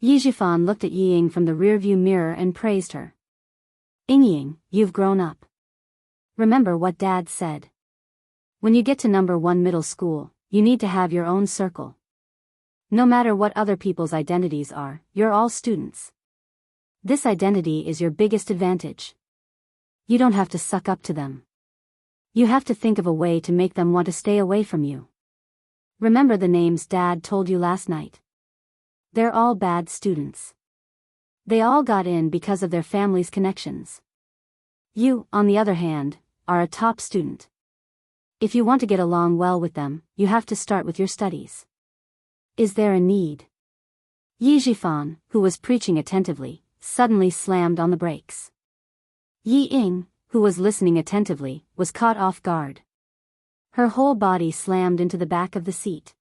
Yi Jifan looked at Yiying from the rearview mirror and praised her. Yingying, you've grown up. Remember what Dad said. When you get to number 1 middle school, you need to have your own circle. No matter what other people's identities are, you're all students. This identity is your biggest advantage. You don't have to suck up to them. You have to think of a way to make them want to stay away from you. Remember the names Dad told you last night. They're all bad students. They all got in because of their family's connections. You, on the other hand, are a top student. If you want to get along well with them, you have to start with your studies. Is there a need? Yi Jifan, who was preaching attentively, suddenly slammed on the brakes. Yi Ying, who was listening attentively, was caught off guard. Her whole body slammed into the back of the seat.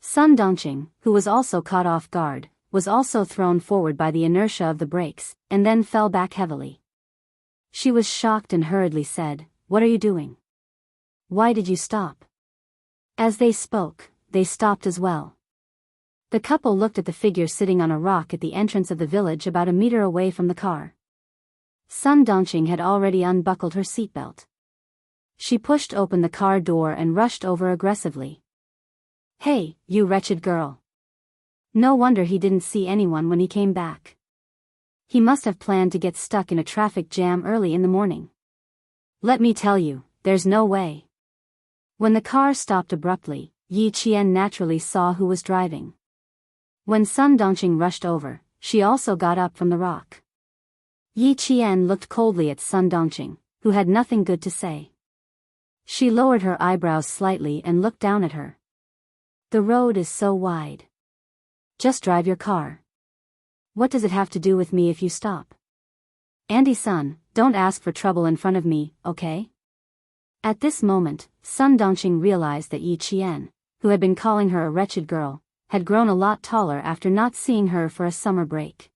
Sun Dongqing, who was also caught off guard, was also thrown forward by the inertia of the brakes, and then fell back heavily. She was shocked and hurriedly said, "What are you doing? Why did you stop?" As they spoke, they stopped as well. The couple looked at the figure sitting on a rock at the entrance of the village about a meter away from the car. Sun Dongqing had already unbuckled her seatbelt. She pushed open the car door and rushed over aggressively. "Hey, you wretched girl." No wonder he didn't see anyone when he came back. He must have planned to get stuck in a traffic jam early in the morning. Let me tell you, there's no way. When the car stopped abruptly, Yi Qian naturally saw who was driving. When Sun Dongqing rushed over, she also got up from the rock. Yi Qian looked coldly at Sun Dongqing, who had nothing good to say. She lowered her eyebrows slightly and looked down at her. The road is so wide. Just drive your car. What does it have to do with me if you stop? Andy-san, don't ask for trouble in front of me, okay? At this moment, Sun Dongqing realized that Yi Qian, who had been calling her a wretched girl, had grown a lot taller after not seeing her for a summer break.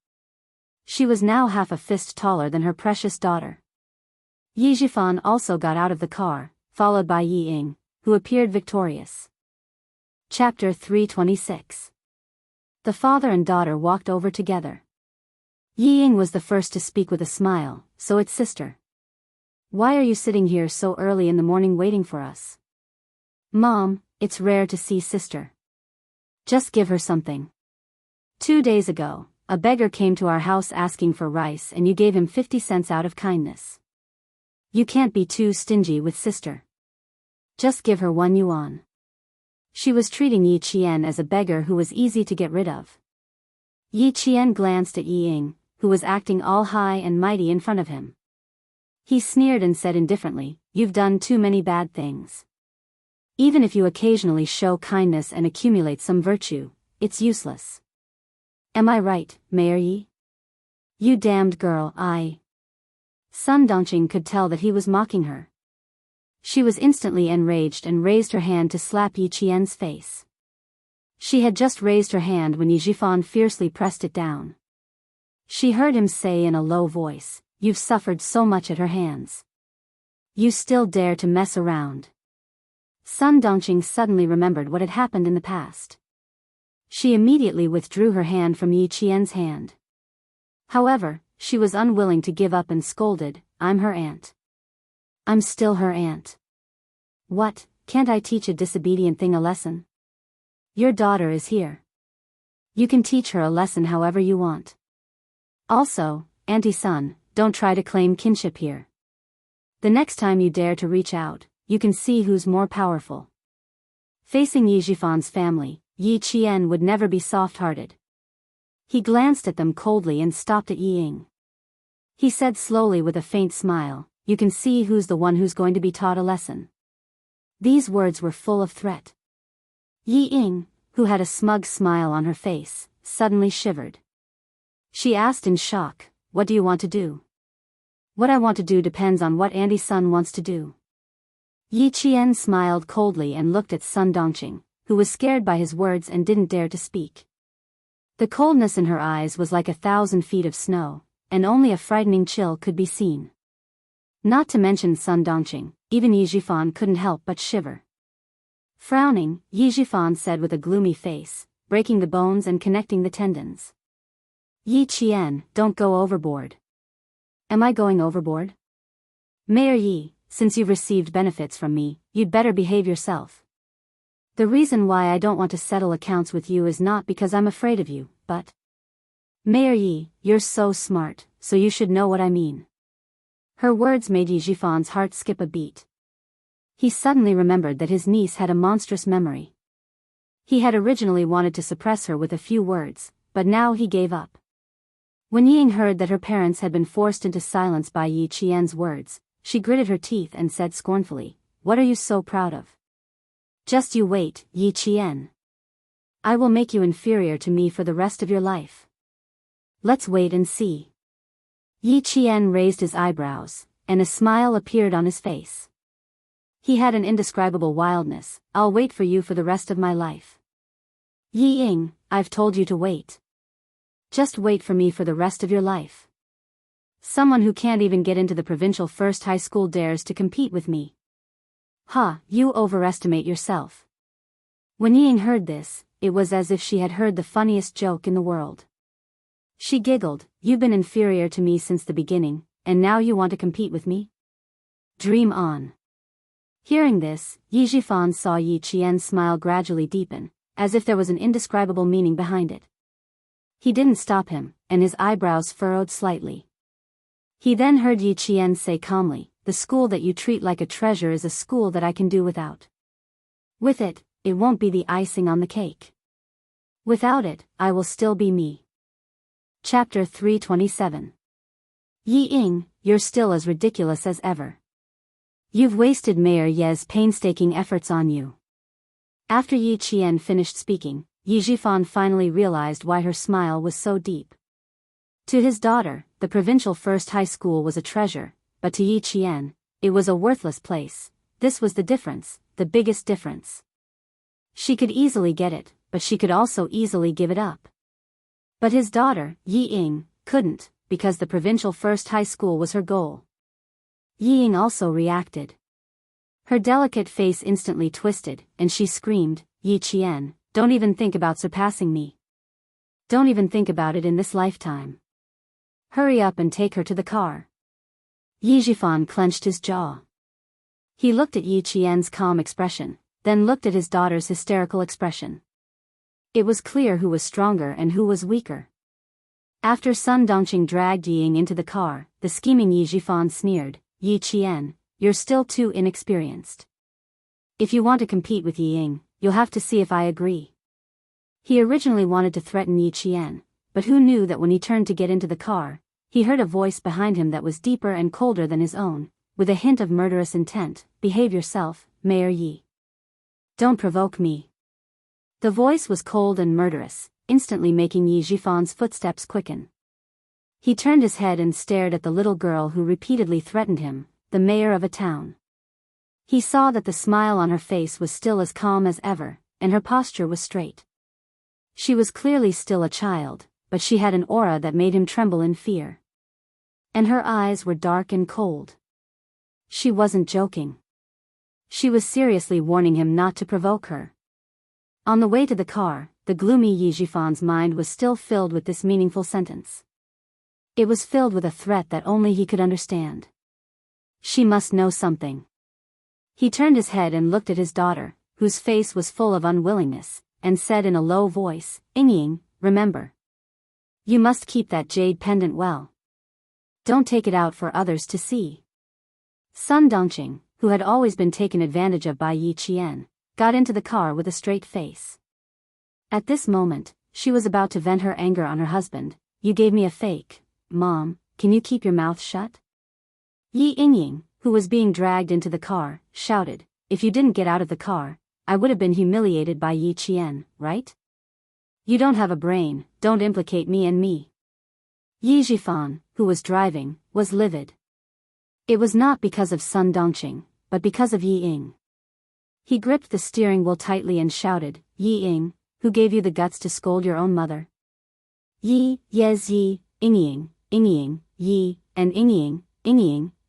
She was now half a fist taller than her precious daughter. Yi Jifan also got out of the car, followed by Yi Ying, who appeared victorious. Chapter 326. The father and daughter walked over together. Yi Ying was the first to speak with a smile, "So it's sister. Why are you sitting here so early in the morning waiting for us?" "Mom, it's rare to see sister. Just give her something. 2 days ago, a beggar came to our house asking for rice and you gave him 50 cents out of kindness. You can't be too stingy with sister. Just give her 1 yuan. She was treating Yi Qian as a beggar who was easy to get rid of. Yi Qian glanced at Yi Ying, who was acting all high and mighty in front of him. He sneered and said indifferently, "You've done too many bad things. Even if you occasionally show kindness and accumulate some virtue, it's useless. Am I right, Mayor Yi? You damned girl, Sun Dongqing could tell that he was mocking her. She was instantly enraged and raised her hand to slap Yi Qian's face. She had just raised her hand when Yi Zhifan fiercely pressed it down. She heard him say in a low voice, "You've suffered so much at her hands. You still dare to mess around." Sun Dongqing suddenly remembered what had happened in the past. She immediately withdrew her hand from Yi Qian's hand. However, she was unwilling to give up and scolded, "I'm her aunt. I'm still her aunt. What, can't I teach a disobedient thing a lesson? Your daughter is here. You can teach her a lesson however you want. Also, Auntie Sun, don't try to claim kinship here. The next time you dare to reach out, you can see who's more powerful." Facing Yi Zhifan's family, Yi Qian would never be soft-hearted. He glanced at them coldly and stopped at Yi Ying. He said slowly with a faint smile, "You can see who's the one who's going to be taught a lesson." These words were full of threat. Yi Ying, who had a smug smile on her face, suddenly shivered. She asked in shock, "What do you want to do?" "What I want to do depends on what Auntie Sun wants to do." Yi Qian smiled coldly and looked at Sun Dongqing, who was scared by his words and didn't dare to speak. The coldness in her eyes was like 1,000 feet of snow, and only a frightening chill could be seen. Not to mention Sun Dongqing, even Yi Zhifan couldn't help but shiver. Frowning, Yi Zhifan said with a gloomy face, "Breaking the bones and connecting the tendons. Yi Qian, don't go overboard." "Am I going overboard?" "Mayor Yi, since you've received benefits from me, you'd better behave yourself. The reason why I don't want to settle accounts with you is not because I'm afraid of you, but..." "Mayor Yi, you're so smart, so you should know what I mean." Her words made Yi Zhifan's heart skip a beat. He suddenly remembered that his niece had a monstrous memory. He had originally wanted to suppress her with a few words, but now he gave up. When Ying heard that her parents had been forced into silence by Yi Qian's words, she gritted her teeth and said scornfully, "What are you so proud of? Just you wait, Yi Qian. I will make you inferior to me for the rest of your life. Let's wait and see." Yi Qian raised his eyebrows, and a smile appeared on his face. He had an indescribable wildness. "I'll wait for you for the rest of my life." "Yi Ying, I've told you to wait. Just wait for me for the rest of your life. Someone who can't even get into the provincial first high school dares to compete with me. Ha, you overestimate yourself." When Yi Ying heard this, it was as if she had heard the funniest joke in the world. She giggled, "You've been inferior to me since the beginning, and now you want to compete with me? Dream on." Hearing this, Yi Zhifan saw Yi Qian's smile gradually deepen, as if there was an indescribable meaning behind it. He didn't stop him, and his eyebrows furrowed slightly. He then heard Yi Qian say calmly, "The school that you treat like a treasure is a school that I can do without. With it, it won't be the icing on the cake. Without it, I will still be me." Chapter 327. "Yi Ying, you're still as ridiculous as ever. You've wasted Mayor Ye's painstaking efforts on you." After Yi Qian finished speaking, Yi Zhifan finally realized why her smile was so deep. To his daughter, the provincial first high school was a treasure, but to Yi Qian, it was a worthless place. This was the difference, the biggest difference. She could easily get it, but she could also easily give it up. But his daughter, Yi Ying, couldn't, because the provincial first high school was her goal. Yi Ying also reacted. Her delicate face instantly twisted, and she screamed, "Yi Qian, don't even think about surpassing me. Don't even think about it in this lifetime. Hurry up and take her to the car." Yi Zhifan clenched his jaw. He looked at Yi Qian's calm expression, then looked at his daughter's hysterical expression. It was clear who was stronger and who was weaker. After Sun Dongqing dragged Yi Ying into the car, the scheming Yi Zhifan sneered, "Yi Qian, you're still too inexperienced. If you want to compete with Yi Ying, you'll have to see if I agree." He originally wanted to threaten Yi Qian, but who knew that when he turned to get into the car, he heard a voice behind him that was deeper and colder than his own, with a hint of murderous intent, "Behave yourself, Mayor Yi. Don't provoke me." The voice was cold and murderous, instantly making Yi Zhifan's footsteps quicken. He turned his head and stared at the little girl who repeatedly threatened him, the mayor of a town. He saw that the smile on her face was still as calm as ever, and her posture was straight. She was clearly still a child, but she had an aura that made him tremble in fear. And her eyes were dark and cold. She wasn't joking. She was seriously warning him not to provoke her. On the way to the car, the gloomy Yi Jifan's mind was still filled with this meaningful sentence. It was filled with a threat that only he could understand. She must know something. He turned his head and looked at his daughter, whose face was full of unwillingness, and said in a low voice, "Ying, remember. You must keep that jade pendant well. Don't take it out for others to see." Sun Dongqing, who had always been taken advantage of by Yi Qian, got into the car with a straight face. At this moment, she was about to vent her anger on her husband. "You gave me a fake, Mom, can you keep your mouth shut?" Yi Ying, who was being dragged into the car, shouted, "If you didn't get out of the car, I would have been humiliated by Yi Qian, right? You don't have a brain, don't implicate me and me." Yi Jifan, who was driving, was livid. It was not because of Sun Dongqing, but because of Yi Ying. He gripped the steering wheel tightly and shouted, "Yi Ying, who gave you the guts to scold your own mother?" Yi, yes Yi, Ying, Yi, and Ying,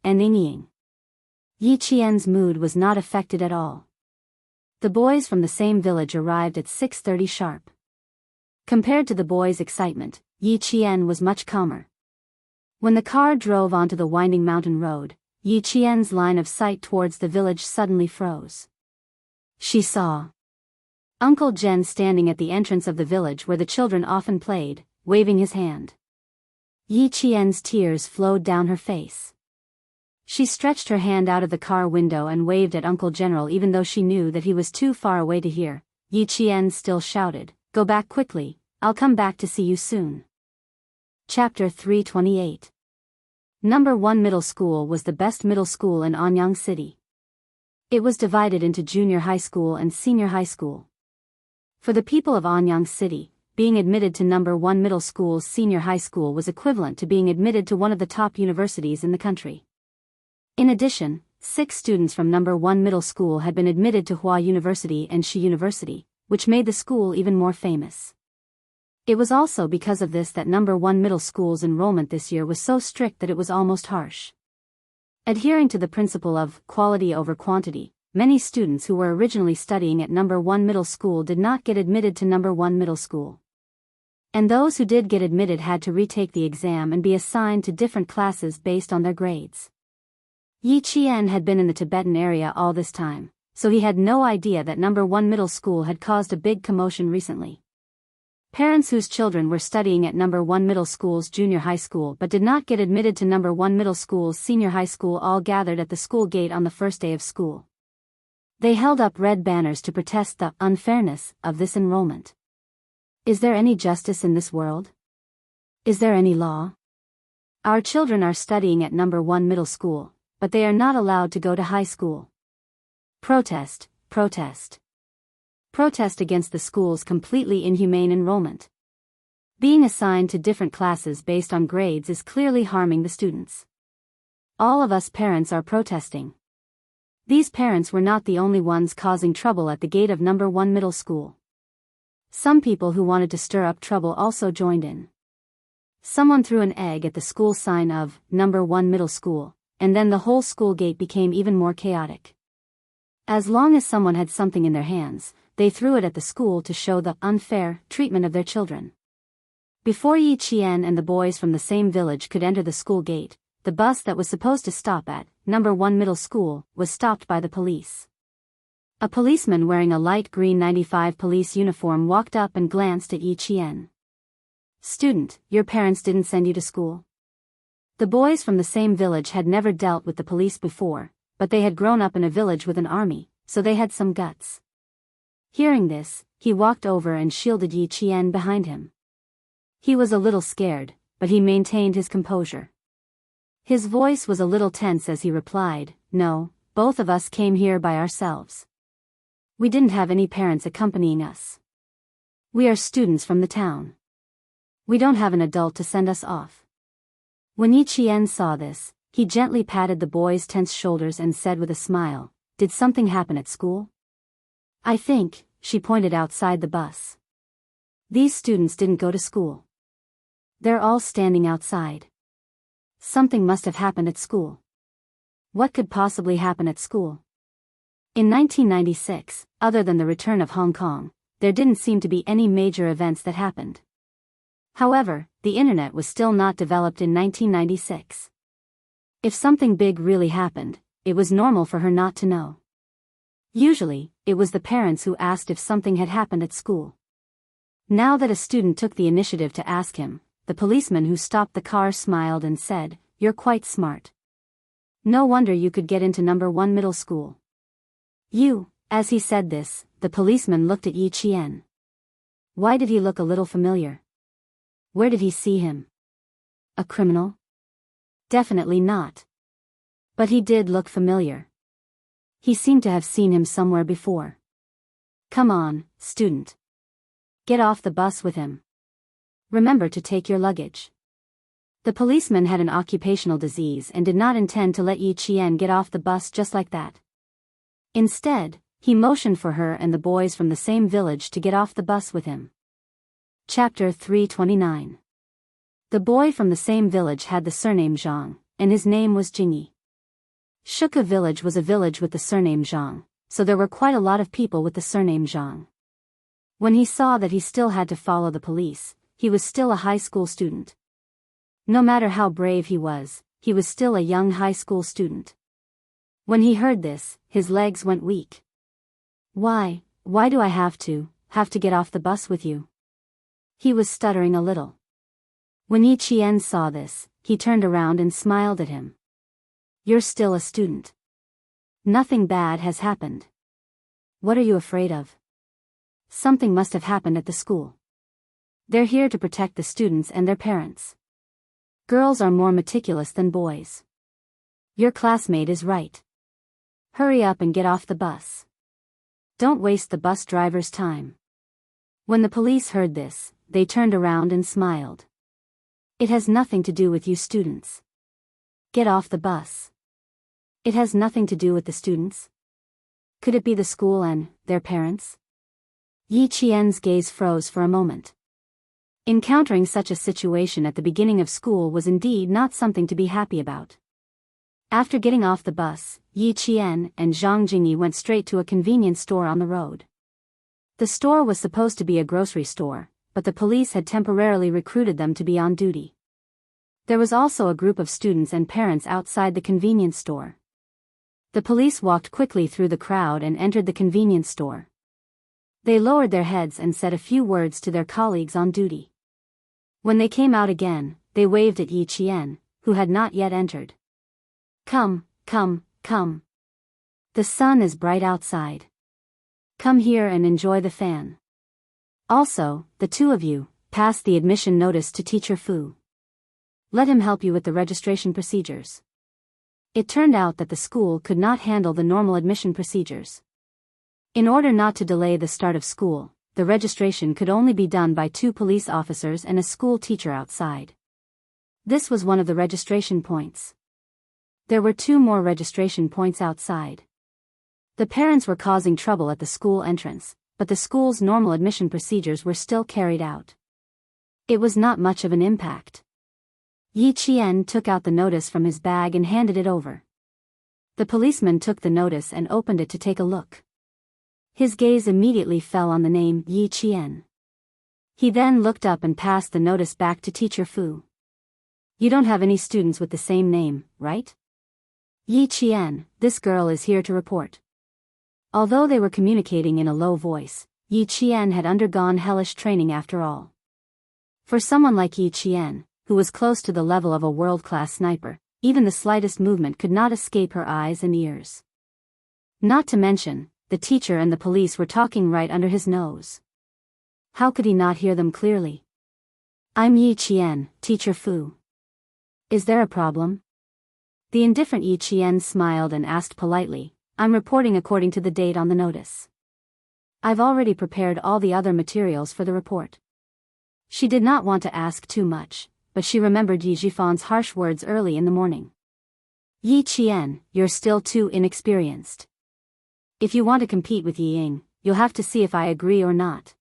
and Ying. Yi Qian's mood was not affected at all. The boys from the same village arrived at 6:30 sharp. Compared to the boys' excitement, Yi Qian was much calmer. When the car drove onto the winding mountain road, Yi Qian's line of sight towards the village suddenly froze. She saw Uncle Jen standing at the entrance of the village where the children often played, waving his hand. Yi Qian's tears flowed down her face. She stretched her hand out of the car window and waved at Uncle General even though she knew that he was too far away to hear. Yi Qian still shouted, "Go back quickly, I'll come back to see you soon." Chapter 328. Number 1 Middle School was the best middle school in Anyang City. It was divided into junior high school and senior high school. For the people of Anyang City, being admitted to number 1 middle school's senior high school was equivalent to being admitted to one of the top universities in the country. In addition, 6 students from number 1 middle school had been admitted to Hua University and Shi University, which made the school even more famous. It was also because of this that number 1 middle school's enrollment this year was so strict that it was almost harsh. Adhering to the principle of quality over quantity, many students who were originally studying at number 1 middle school did not get admitted to number 1 middle school. And those who did get admitted had to retake the exam and be assigned to different classes based on their grades. Yi Qian had been in the Tibetan area all this time, so he had no idea that number 1 middle school had caused a big commotion recently. Parents whose children were studying at number 1 middle school's junior high school but did not get admitted to number 1 middle school's senior high school all gathered at the school gate on the first day of school. They held up red banners to protest the unfairness of this enrollment. Is there any justice in this world? Is there any law? Our children are studying at number 1 middle school, but they are not allowed to go to high school. Protest, protest. Protest against the school's completely inhumane enrollment. Being assigned to different classes based on grades is clearly harming the students. All of us parents are protesting. These parents were not the only ones causing trouble at the gate of number 1 middle school. Some people who wanted to stir up trouble also joined in. Someone threw an egg at the school sign of number 1 middle school, and then the whole school gate became even more chaotic. As long as someone had something in their hands, they threw it at the school to show the unfair treatment of their children. Before Yi Qian and the boys from the same village could enter the school gate, the bus that was supposed to stop at number 1 middle school was stopped by the police. A policeman wearing a light green 95 police uniform walked up and glanced at Yi Qian. "Student, your parents didn't send you to school?" The boys from the same village had never dealt with the police before, but they had grown up in a village with an army, so they had some guts. Hearing this, he walked over and shielded Yi Qian behind him. He was a little scared, but he maintained his composure. His voice was a little tense as he replied, "No, both of us came here by ourselves. We didn't have any parents accompanying us. We are students from the town. We don't have an adult to send us off." When Yi Qian saw this, he gently patted the boy's tense shoulders and said with a smile, "Did something happen at school?" "I think," she pointed outside the bus. "These students didn't go to school. They're all standing outside. Something must have happened at school." What could possibly happen at school? In 1996, other than the return of Hong Kong, there didn't seem to be any major events that happened. However, the internet was still not developed in 1996. If something big really happened, it was normal for her not to know. Usually, it was the parents who asked if something had happened at school. Now that a student took the initiative to ask him, the policeman who stopped the car smiled and said, "You're quite smart. No wonder you could get into number 1 middle school." As he said this, the policeman looked at Yi Qian. Why did he look a little familiar? Where did he see him? A criminal? Definitely not. But he did look familiar. He seemed to have seen him somewhere before. "Come on, student. Get off the bus with him. Remember to take your luggage." The policeman had an occupational disease and did not intend to let Yi Qian get off the bus just like that. Instead, he motioned for her and the boys from the same village to get off the bus with him. Chapter 329. The boy from the same village had the surname Zhang, and his name was Jingyi. Shuka village was a village with the surname Zhang, so there were quite a lot of people with the surname Zhang. When he saw that he still had to follow the police, he was still a high school student. No matter how brave he was still a young high school student. When he heard this, his legs went weak. Why do I have to get off the bus with you?" He was stuttering a little. When Yi Qian saw this, he turned around and smiled at him. "You're still a student. Nothing bad has happened. What are you afraid of? Something must have happened at the school. They're here to protect the students and their parents. Girls are more meticulous than boys. Your classmate is right. Hurry up and get off the bus. Don't waste the bus driver's time." When the police heard this, they turned around and smiled. "It has nothing to do with you students. Get off the bus." It has nothing to do with the students? Could it be the school and their parents? Yi Qian's gaze froze for a moment. Encountering such a situation at the beginning of school was indeed not something to be happy about. After getting off the bus, Yi Qian and Zhang Jingyi went straight to a convenience store on the road. The store was supposed to be a grocery store, but the police had temporarily recruited them to be on duty. There was also a group of students and parents outside the convenience store. The police walked quickly through the crowd and entered the convenience store. They lowered their heads and said a few words to their colleagues on duty. When they came out again, they waved at Yi Qian, who had not yet entered. Come. The sun is bright outside. Come here and enjoy the fan. Also, the two of you, pass the admission notice to Teacher Fu. Let him help you with the registration procedures." It turned out that the school could not handle the normal admission procedures. In order not to delay the start of school, the registration could only be done by 2 police officers and a school teacher outside. This was one of the registration points. There were 2 more registration points outside. The parents were causing trouble at the school entrance, but the school's normal admission procedures were still carried out. It was not much of an impact. Yi Qian took out the notice from his bag and handed it over. The policeman took the notice and opened it to take a look. His gaze immediately fell on the name Yi Qian. He then looked up and passed the notice back to Teacher Fu. "You don't have any students with the same name, right?" "Yi Qian, this girl is here to report." Although they were communicating in a low voice, Yi Qian had undergone hellish training after all. For someone like Yi Qian, who was close to the level of a world-class sniper, even the slightest movement could not escape her eyes and ears. Not to mention, the teacher and the police were talking right under his nose. How could he not hear them clearly? "I'm Yi Qian, Teacher Fu. Is there a problem?" The indifferent Yi Qian smiled and asked politely, "I'm reporting according to the date on the notice. I've already prepared all the other materials for the report." She did not want to ask too much, but she remembered Yi Jifan's harsh words early in the morning. Yi Qian, you're still too inexperienced. If you want to compete with Yi Ying, you'll have to see if I agree or not.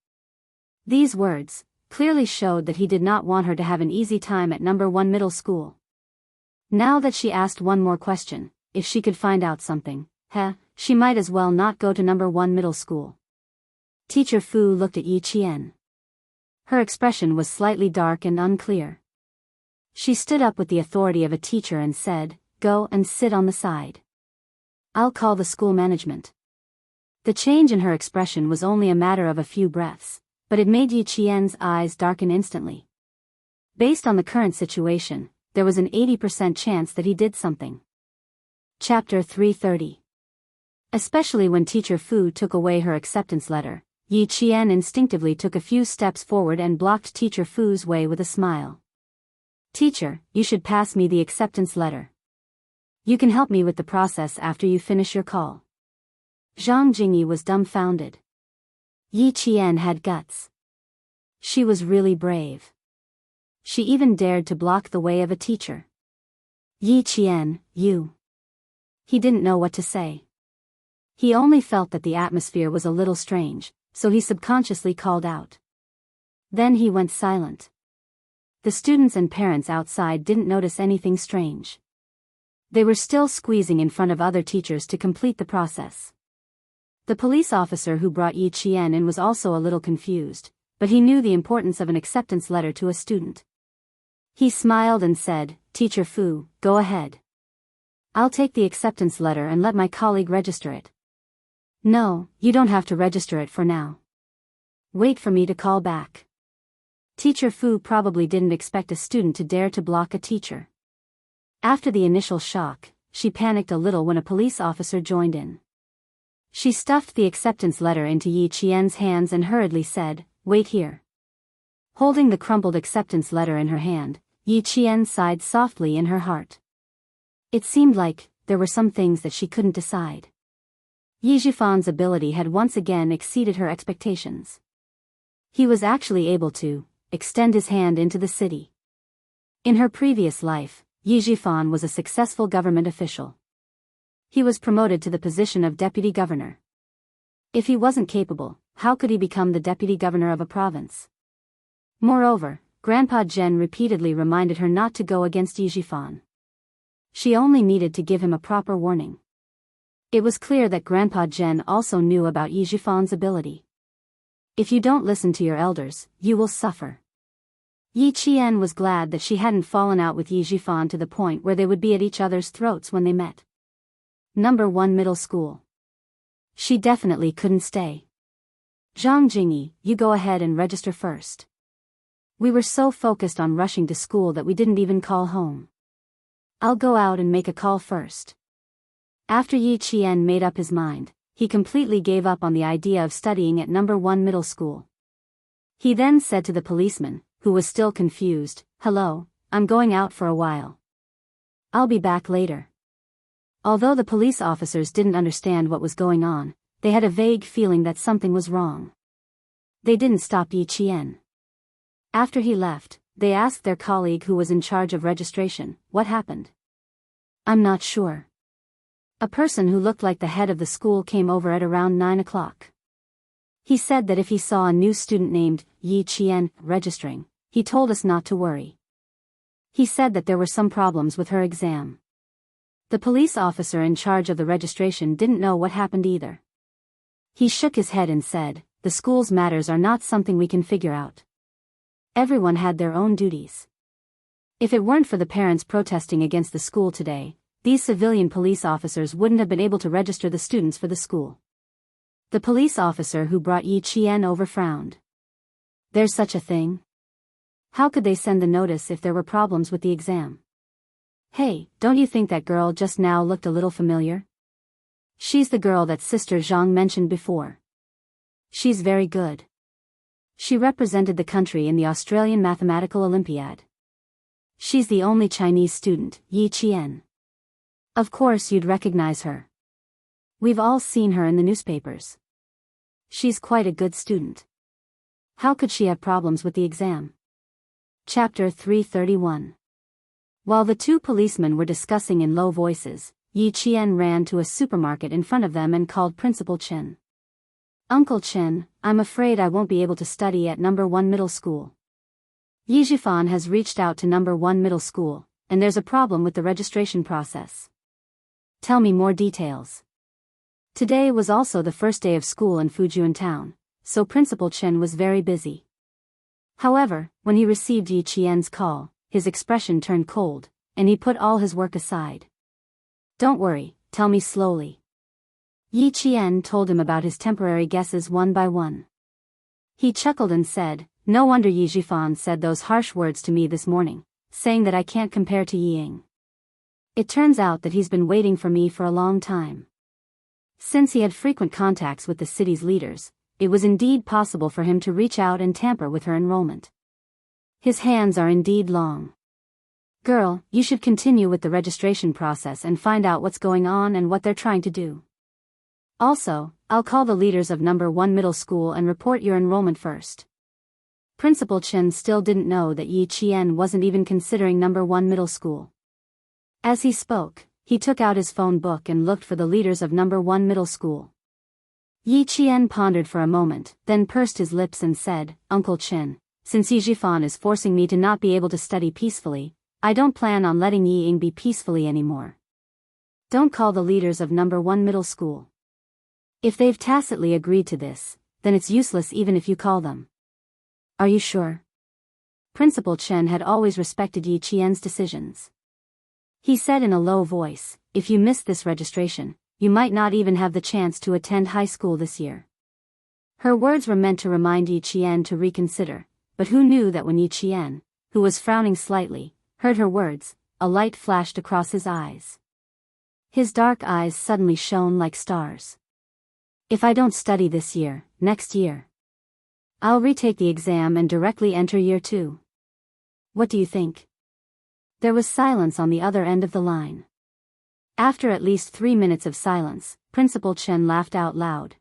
These words clearly showed that he did not want her to have an easy time at number 1 middle school. Now that she asked one more question, if she could find out something, she might as well not go to number 1 middle school. Teacher Fu looked at Yi Qian. Her expression was slightly dark and unclear. She stood up with the authority of a teacher and said, "Go and sit on the side. I'll call the school management." The change in her expression was only a matter of a few breaths, but it made Yi Qian's eyes darken instantly. Based on the current situation, there was an 80% chance that he did something. Chapter 330. Especially when Teacher Fu took away her acceptance letter, Yi Qian instinctively took a few steps forward and blocked Teacher Fu's way with a smile. "Teacher, you should pass me the acceptance letter. You can help me with the process after you finish your call." Zhang Jingyi was dumbfounded. Yi Qian had guts. She was really brave. She even dared to block the way of a teacher. "Yi Qian, you..." He didn't know what to say. He only felt that the atmosphere was a little strange, so he subconsciously called out. Then he went silent. The students and parents outside didn't notice anything strange. They were still squeezing in front of other teachers to complete the process. The police officer who brought Yi Qian in was also a little confused, but he knew the importance of an acceptance letter to a student. He smiled and said, "Teacher Fu, go ahead. I'll take the acceptance letter and let my colleague register it." "No, you don't have to register it for now. Wait for me to call back." Teacher Fu probably didn't expect a student to dare to block a teacher. After the initial shock, she panicked a little when a police officer joined in. She stuffed the acceptance letter into Yi Qian's hands and hurriedly said, "Wait here." Holding the crumpled acceptance letter in her hand, Yi Qian sighed softly in her heart. It seemed like there were some things that she couldn't decide. Yi Jifan's ability had once again exceeded her expectations. He was actually able to extend his hand into the city. In her previous life, Yi Jifan was a successful government official. He was promoted to the position of deputy governor. If he wasn't capable, how could he become the deputy governor of a province? Moreover, Grandpa Zhen repeatedly reminded her not to go against Yi Jifan. She only needed to give him a proper warning. It was clear that Grandpa Zhen also knew about Yi Jifan's ability. If you don't listen to your elders, you will suffer. Yi Qian was glad that she hadn't fallen out with Yi Jifan to the point where they would be at each other's throats when they met. Number 1 middle school. She definitely couldn't stay. "Zhang Jingyi, you go ahead and register first. We were so focused on rushing to school that we didn't even call home. I'll go out and make a call first." After Yi Qian made up his mind, he completely gave up on the idea of studying at number 1 middle school. He then said to the policeman, who was still confused, "Hello, I'm going out for a while. I'll be back later." Although the police officers didn't understand what was going on, they had a vague feeling that something was wrong. They didn't stop Yi Qian. After he left, they asked their colleague who was in charge of registration, "What happened?" "I'm not sure. A person who looked like the head of the school came over at around 9 o'clock. He said that if he saw a new student named Yi Qian registering, he told us not to worry. He said that there were some problems with her exam." The police officer in charge of the registration didn't know what happened either. He shook his head and said, "The school's matters are not something we can figure out. Everyone had their own duties. If it weren't for the parents protesting against the school today, these civilian police officers wouldn't have been able to register the students for the school." The police officer who brought Yi Qian over frowned. "There's such a thing? How could they send the notice if there were problems with the exam?" "Hey, don't you think that girl just now looked a little familiar? She's the girl that Sister Zhang mentioned before. She's very good. She represented the country in the Australian Mathematical Olympiad. She's the only Chinese student, Yi Qian. Of course you'd recognize her. We've all seen her in the newspapers. She's quite a good student. How could she have problems with the exam?" Chapter 331. While the two policemen were discussing in low voices, Yi Qian ran to a supermarket in front of them and called Principal Chen. "Uncle Chen, I'm afraid I won't be able to study at number 1 middle school. Yi Zhifan has reached out to number 1 middle school, and there's a problem with the registration process. Tell me more details." Today was also the first day of school in Fujian town, so Principal Chen was very busy. However, when he received Yi Qian's call, his expression turned cold, and he put all his work aside. "Don't worry, tell me slowly." Yi Qian told him about his temporary guesses one by one. He chuckled and said, "No wonder Yi Zhifan said those harsh words to me this morning, saying that I can't compare to Yi Ying. It turns out that he's been waiting for me for a long time." Since he had frequent contacts with the city's leaders, it was indeed possible for him to reach out and tamper with her enrollment. His hands are indeed long. "Girl, you should continue with the registration process and find out what's going on and what they're trying to do. Also, I'll call the leaders of number 1 middle school and report your enrollment first." Principal Chen still didn't know that Yi Qian wasn't even considering number 1 middle school. As he spoke, he took out his phone book and looked for the leaders of number 1 middle school. Yi Qian pondered for a moment, then pursed his lips and said, "Uncle Chen, since Yi Zhifan is forcing me to not be able to study peacefully, I don't plan on letting Yi Ying be peacefully anymore. Don't call the leaders of number 1 middle school. If they've tacitly agreed to this, then it's useless even if you call them." "Are you sure?" Principal Chen had always respected Yi Qian's decisions. He said in a low voice, "If you miss this registration, you might not even have the chance to attend high school this year." Her words were meant to remind Yi Qian to reconsider, but who knew that when Yi Qian, who was frowning slightly, heard her words, a light flashed across his eyes. His dark eyes suddenly shone like stars. "If I don't study this year, next year, I'll retake the exam and directly enter year 2. What do you think?" There was silence on the other end of the line. After at least 3 minutes of silence, Principal Chen laughed out loud.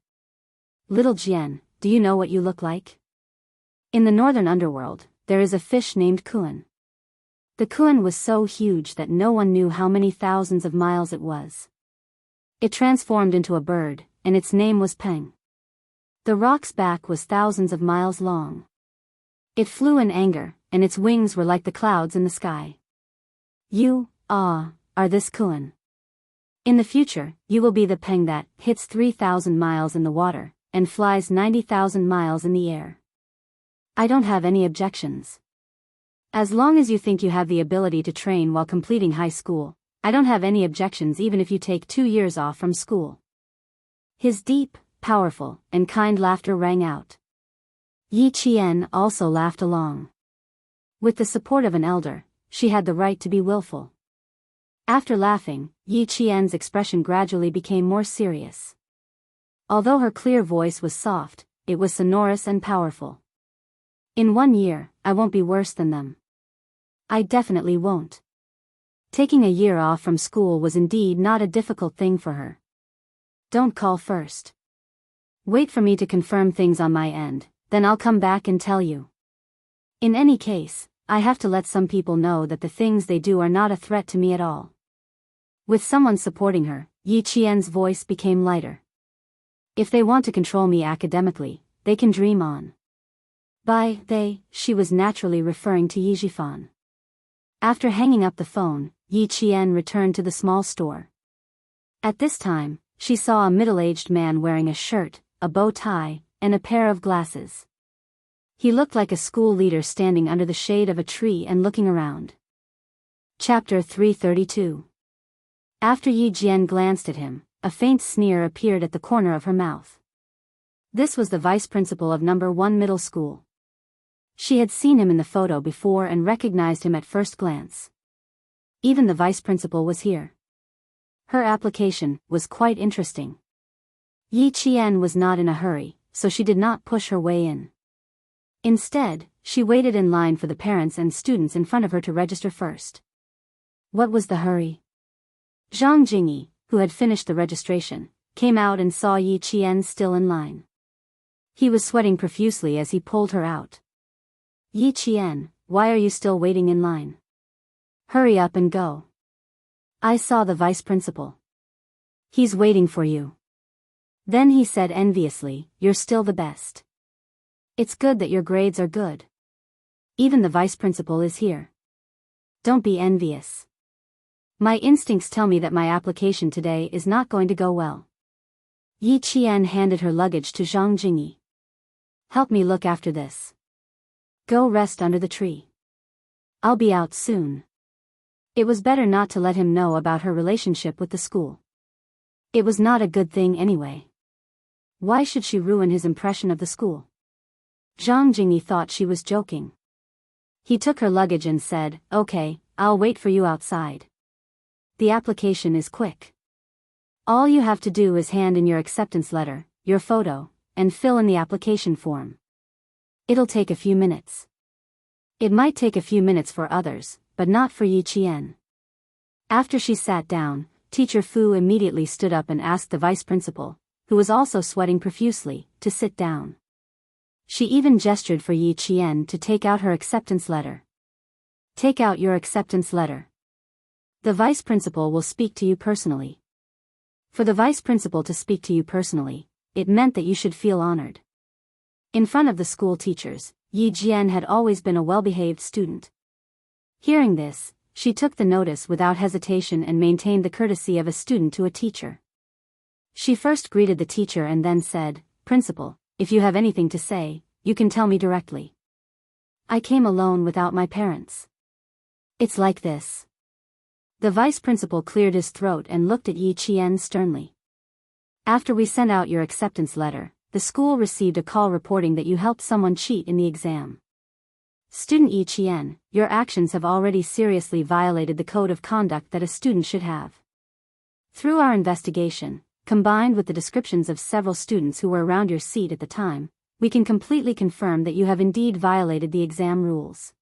"Little Jian, do you know what you look like? In the northern underworld, there is a fish named Kuan. The Kuan was so huge that no one knew how many thousands of miles it was. It transformed into a bird, and its name was Peng. The rock's back was thousands of miles long. It flew in anger, and its wings were like the clouds in the sky. You, are this Kuan. In the future, you will be the Peng that hits 3,000 miles in the water, and flies 90,000 miles in the air. I don't have any objections. As long as you think you have the ability to train while completing high school, I don't have any objections even if you take 2 years off from school." His deep, powerful, and kind laughter rang out. Yi Qian also laughed along. With the support of an elder, she had the right to be willful. After laughing, Yi Qian's expression gradually became more serious. Although her clear voice was soft, it was sonorous and powerful. "In 1 year, I won't be worse than them. I definitely won't." Taking a year off from school was indeed not a difficult thing for her. "Don't call first. Wait for me to confirm things on my end, then I'll come back and tell you. In any case, I have to let some people know that the things they do are not a threat to me at all." With someone supporting her, Yi Qian's voice became lighter. "If they want to control me academically, they can dream on." By they, she was naturally referring to Yi Zhifan. After hanging up the phone, Yi Qian returned to the small store. At this time, she saw a middle-aged man wearing a shirt, a bow tie, and a pair of glasses. He looked like a school leader standing under the shade of a tree and looking around. Chapter 332. After Yi Jian glanced at him, a faint sneer appeared at the corner of her mouth. This was the vice principal of number 1 middle school. She had seen him in the photo before and recognized him at first glance. Even the vice principal was here. Her application was quite interesting. Yi Qian was not in a hurry, so she did not push her way in. Instead, she waited in line for the parents and students in front of her to register first. What was the hurry? Zhang Jingyi, who had finished the registration, came out and saw Yi Qian still in line. He was sweating profusely as he pulled her out. "Yi Qian, why are you still waiting in line? Hurry up and go. I saw the vice principal. He's waiting for you. Then he said enviously, you're still the best. It's good that your grades are good. Even the vice principal is here. Don't be envious. My instincts tell me that my application today is not going to go well. Yi Qian handed her luggage to Zhang Jingyi. Help me look after this. Go rest under the tree. I'll be out soon. It was better not to let him know about her relationship with the school. It was not a good thing anyway. Why should she ruin his impression of the school? Zhang Jingyi thought she was joking. He took her luggage and said, okay, I'll wait for you outside. The application is quick. All you have to do is hand in your acceptance letter, your photo, and fill in the application form. It'll take a few minutes. It might take a few minutes for others, but not for Yi Qian. After she sat down, Teacher Fu immediately stood up and asked the vice principal, who was also sweating profusely, to sit down. She even gestured for Yi Qian to take out her acceptance letter. Take out your acceptance letter. The vice principal will speak to you personally. For the vice principal to speak to you personally, it meant that you should feel honored. In front of the school teachers, Yi Jian had always been a well-behaved student. Hearing this, she took the notice without hesitation and maintained the courtesy of a student to a teacher. She first greeted the teacher and then said, Principal, if you have anything to say, you can tell me directly. I came alone without my parents. It's like this. The vice principal cleared his throat and looked at Yi Qian sternly. After we sent out your acceptance letter, the school received a call reporting that you helped someone cheat in the exam. Student Yi Qian, your actions have already seriously violated the code of conduct that a student should have. Through our investigation, combined with the descriptions of several students who were around your seat at the time, we can completely confirm that you have indeed violated the exam rules.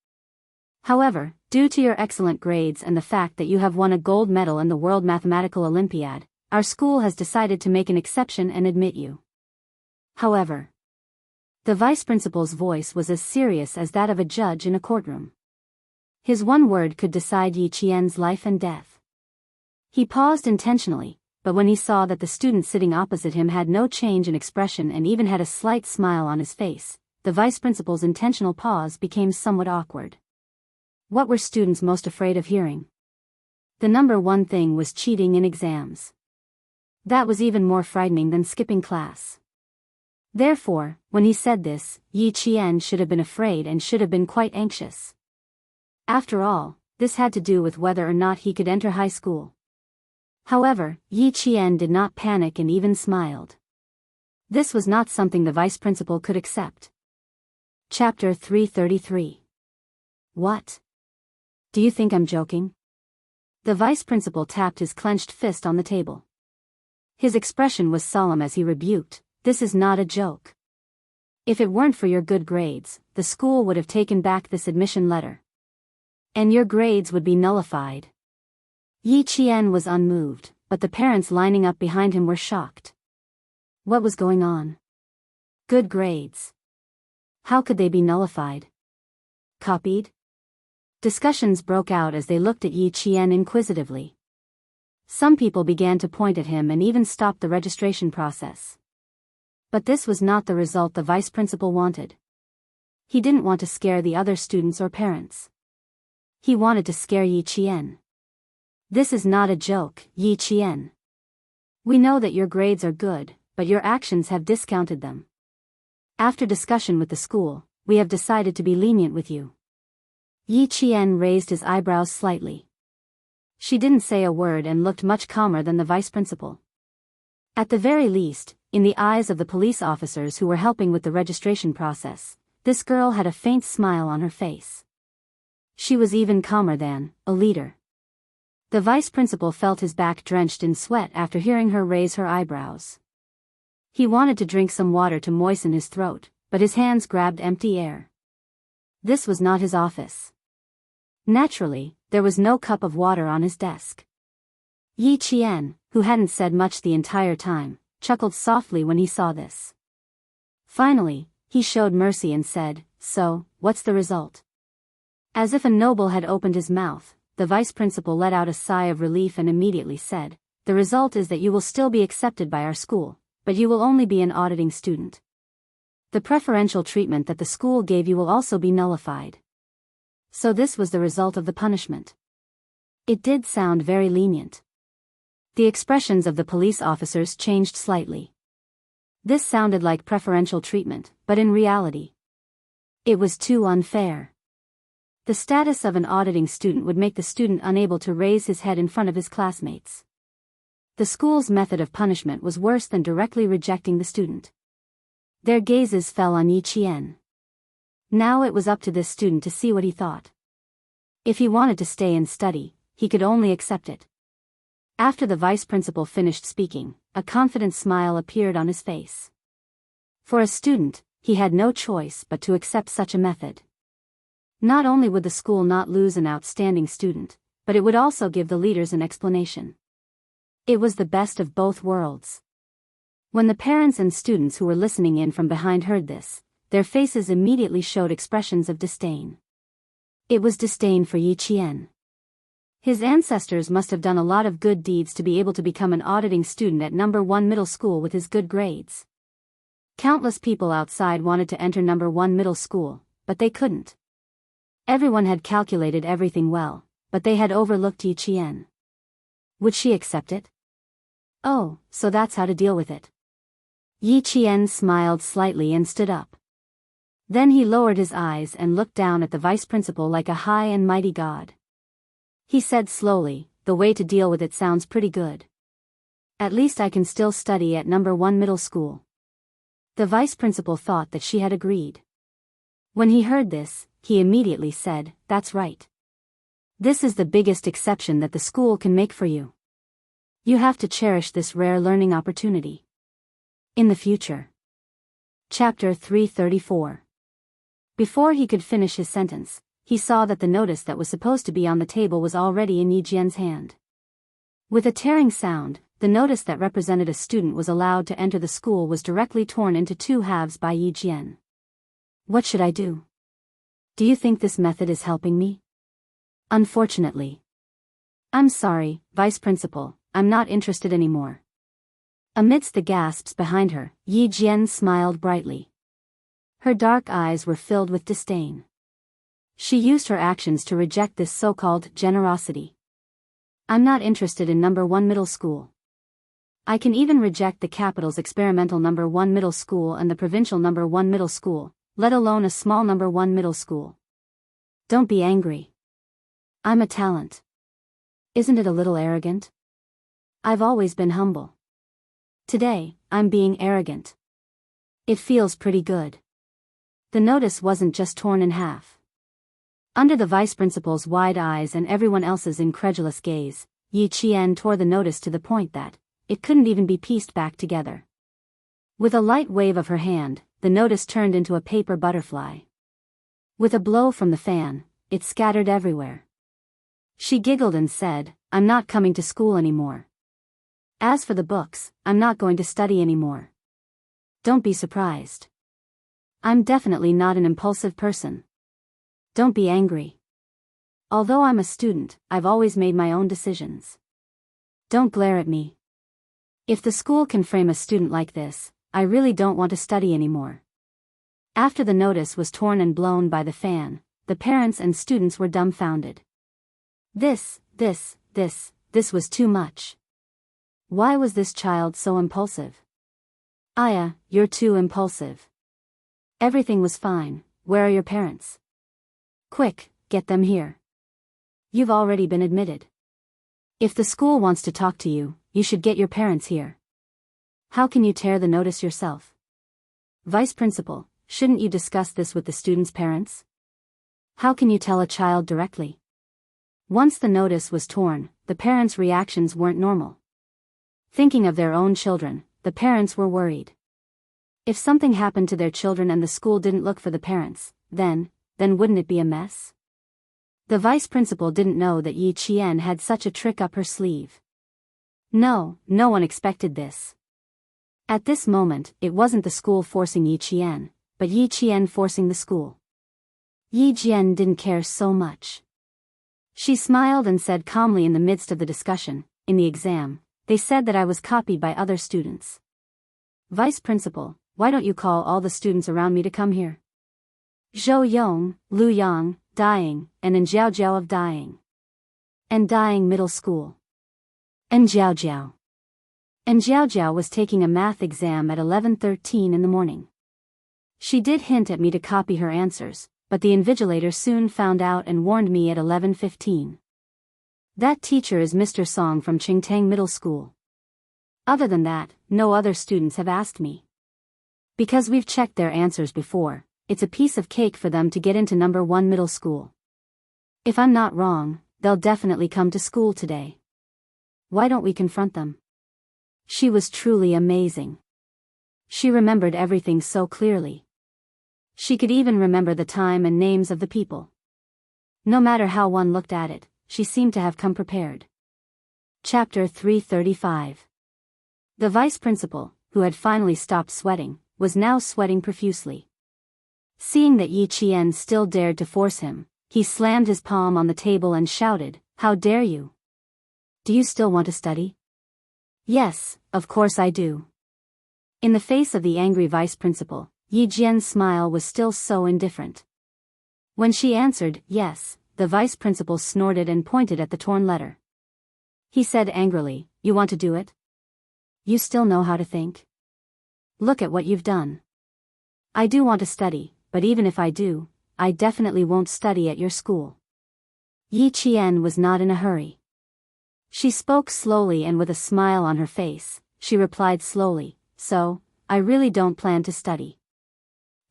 However, due to your excellent grades and the fact that you have won a gold medal in the World Mathematical Olympiad, our school has decided to make an exception and admit you. However, the vice principal's voice was as serious as that of a judge in a courtroom. His one word could decide Yi Qian's life and death. He paused intentionally, but when he saw that the student sitting opposite him had no change in expression and even had a slight smile on his face, the vice principal's intentional pause became somewhat awkward. What were students most afraid of hearing? The number one thing was cheating in exams. That was even more frightening than skipping class. Therefore, when he said this, Yi Qian should have been afraid and should have been quite anxious. After all, this had to do with whether or not he could enter high school. However, Yi Qian did not panic and even smiled. This was not something the vice principal could accept. Chapter 333. What? Do you think I'm joking? The vice principal tapped his clenched fist on the table. His expression was solemn as he rebuked, This is not a joke. If it weren't for your good grades, the school would have taken back this admission letter. And your grades would be nullified. Yi Qian was unmoved, but the parents lining up behind him were shocked. What was going on? Good grades. How could they be nullified? Copied? Discussions broke out as they looked at Yi Qian inquisitively. Some people began to point at him and even stopped the registration process. But this was not the result the vice principal wanted. He didn't want to scare the other students or parents. He wanted to scare Yi Qian. This is not a joke, Yi Qian. We know that your grades are good, but your actions have discounted them. After discussion with the school, we have decided to be lenient with you. Yi Qian raised his eyebrows slightly. She didn't say a word and looked much calmer than the vice principal. At the very least, in the eyes of the police officers who were helping with the registration process, this girl had a faint smile on her face. She was even calmer than a leader. The vice principal felt his back drenched in sweat after hearing her raise her eyebrows. He wanted to drink some water to moisten his throat, but his hands grabbed empty air. This was not his office. Naturally, there was no cup of water on his desk. Yi Qian, who hadn't said much the entire time, chuckled softly when he saw this. Finally, he showed mercy and said, So, what's the result? As if a noble had opened his mouth, the vice principal let out a sigh of relief and immediately said, "The result is that you will still be accepted by our school, but you will only be an auditing student. The preferential treatment that the school gave you will also be nullified." So this was the result of the punishment. It did sound very lenient. The expressions of the police officers changed slightly. This sounded like preferential treatment, but in reality, it was too unfair. The status of an auditing student would make the student unable to raise his head in front of his classmates. The school's method of punishment was worse than directly rejecting the student. Their gazes fell on Yi Qian. Now it was up to this student to see what he thought. If he wanted to stay and study, he could only accept it. After the vice principal finished speaking, a confident smile appeared on his face. For a student, he had no choice but to accept such a method. Not only would the school not lose an outstanding student, but it would also give the leaders an explanation. It was the best of both worlds. When the parents and students who were listening in from behind heard this, their faces immediately showed expressions of disdain. It was disdain for Yi Qian. His ancestors must have done a lot of good deeds to be able to become an auditing student at number 1 middle school with his good grades. Countless people outside wanted to enter number 1 middle school, but they couldn't. Everyone had calculated everything well, but they had overlooked Yi Qian. Would she accept it? Oh, so that's how to deal with it. Yi Qian smiled slightly and stood up. Then he lowered his eyes and looked down at the vice principal like a high and mighty god. He said slowly, "The way to deal with it sounds pretty good. At least I can still study at number 1 middle school." The vice principal thought that she had agreed. When he heard this, he immediately said, "That's right. This is the biggest exception that the school can make for you. You have to cherish this rare learning opportunity. In the future." Chapter 334. Before he could finish his sentence, he saw that the notice that was supposed to be on the table was already in Yi Qian's hand. With a tearing sound, the notice that represented a student was allowed to enter the school was directly torn into 2 halves by Yi Qian. "What should I do? Do you think this method is helping me?" "Unfortunately. I'm sorry, Vice Principal, I'm not interested anymore." Amidst the gasps behind her, Yi Qian smiled brightly. Her dark eyes were filled with disdain. She used her actions to reject this so-called generosity. "I'm not interested in number 1 middle school. I can even reject the capital's experimental number 1 middle school and the provincial number 1 middle school, let alone a small number 1 middle school. Don't be angry. I'm a talent. Isn't it a little arrogant? I've always been humble. Today, I'm being arrogant. It feels pretty good." The notice wasn't just torn in half. Under the vice principal's wide eyes and everyone else's incredulous gaze, Yi Qian tore the notice to the point that it couldn't even be pieced back together. With a light wave of her hand, the notice turned into a paper butterfly. With a blow from the fan, it scattered everywhere. She giggled and said, "I'm not coming to school anymore. As for the books, I'm not going to study anymore. Don't be surprised. I'm definitely not an impulsive person. Don't be angry. Although I'm a student, I've always made my own decisions. Don't glare at me. If the school can frame a student like this, I really don't want to study anymore." After the notice was torn and blown by the fan, the parents and students were dumbfounded. This was too much. Why was this child so impulsive? "Aya, you're too impulsive. Everything was fine. Where are your parents? Quick, get them here. You've already been admitted. If the school wants to talk to you, you should get your parents here. How can you tear the notice yourself? Vice Principal, shouldn't you discuss this with the students' parents? How can you tell a child directly?" Once the notice was torn, the parents' reactions weren't normal. Thinking of their own children, the parents were worried. If something happened to their children and the school didn't look for the parents, then wouldn't it be a mess? The vice principal didn't know that Yi Qian had such a trick up her sleeve. No one expected this. At this moment, it wasn't the school forcing Yi Qian, but Yi Qian forcing the school. Yi Jian didn't care so much. She smiled and said calmly in the midst of the discussion, "In the exam, they said that I was copied by other students. Vice Principal, why don't you call all the students around me to come here? Zhou Yong, Lu Yang, dying, and Jiao Jiao of dying. And dying middle school. And Jiao Jiao. And Jiao Jiao was taking a math exam at 11:13 in the morning. She did hint at me to copy her answers, but the invigilator soon found out and warned me at 11:15. That teacher is Mr. Song from Qingtang Middle School. Other than that, no other students have asked me. Because we've checked their answers before, it's a piece of cake for them to get into number 1 middle school. If I'm not wrong, they'll definitely come to school today. Why don't we confront them?" She was truly amazing. She remembered everything so clearly. She could even remember the time and names of the people. No matter how one looked at it, she seemed to have come prepared. Chapter 335. The vice principal, who had finally stopped sweating, was now sweating profusely. Seeing that Yi Qian still dared to force him, he slammed his palm on the table and shouted, "How dare you? Do you still want to study?" "Yes, of course I do." In the face of the angry vice principal, Yi Jian's smile was still so indifferent. When she answered, "Yes," the vice principal snorted and pointed at the torn letter. He said angrily, "You want to do it? You still know how to think? Look at what you've done. I do want to study, but even if I do, I definitely won't study at your school." Yi Qian was not in a hurry. She spoke slowly and with a smile on her face. She replied slowly, "So, I really don't plan to study.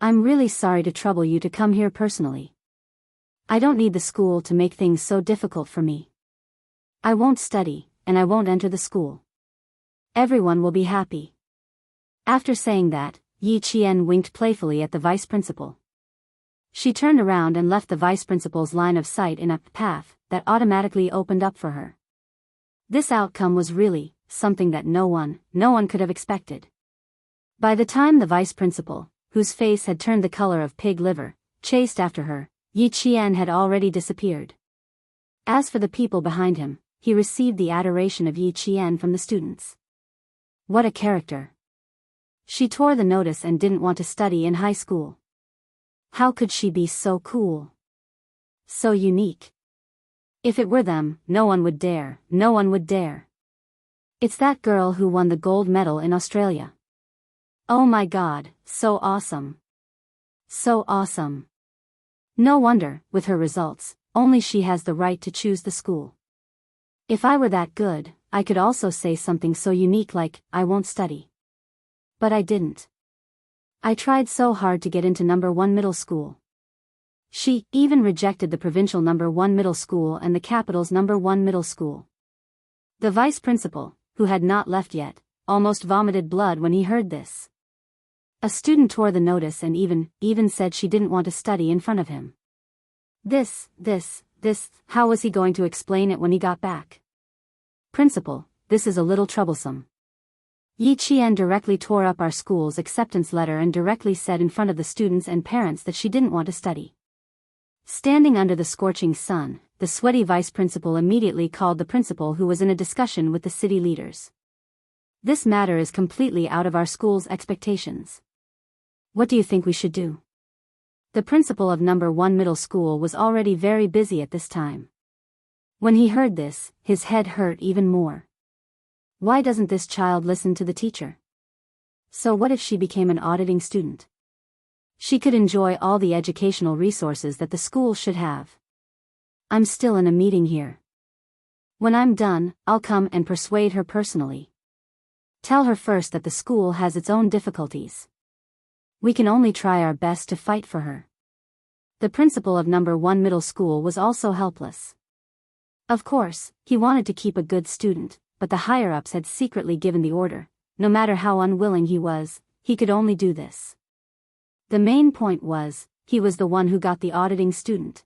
I'm really sorry to trouble you to come here personally. I don't need the school to make things so difficult for me. I won't study, and I won't enter the school. Everyone will be happy." After saying that, Yi Qian winked playfully at the vice principal. She turned around and left the vice principal's line of sight in a path that automatically opened up for her. This outcome was really something that no one could have expected. By the time the vice principal, whose face had turned the color of pig liver, chased after her, Yi Qian had already disappeared. As for the people behind him, he received the adoration of Yi Qian from the students. What a character! She tore the notice and didn't want to study in high school. How could she be so cool? So unique. If it were them, no one would dare. It's that girl who won the gold medal in Australia. Oh my God, so awesome. So awesome. No wonder, with her results, only she has the right to choose the school. If I were that good, I could also say something so unique like, "I won't study." But I didn't. I tried so hard to get into number 1 middle school. She even rejected the provincial number 1 middle school and the capital's number 1 middle school. The vice principal, who had not left yet, almost vomited blood when he heard this. A student tore the notice and even said she didn't want to study in front of him. This, how was he going to explain it when he got back? "Principal, this is a little troublesome. Yi Qian directly tore up our school's acceptance letter and directly said in front of the students and parents that she didn't want to study." Standing under the scorching sun, the sweaty vice principal immediately called the principal, who was in a discussion with the city leaders. "This matter is completely out of our school's expectations. What do you think we should do?" The principal of number 1 middle school was already very busy at this time. When he heard this, his head hurt even more. Why doesn't this child listen to the teacher? So what if she became an auditing student? She could enjoy all the educational resources that the school should have. "I'm still in a meeting here. When I'm done, I'll come and persuade her personally. Tell her first that the school has its own difficulties. We can only try our best to fight for her." The principal of number 1 middle school was also helpless. Of course, he wanted to keep a good student, but the higher-ups had secretly given the order. No matter how unwilling he was, he could only do this. The main point was, he was the one who got the auditing student.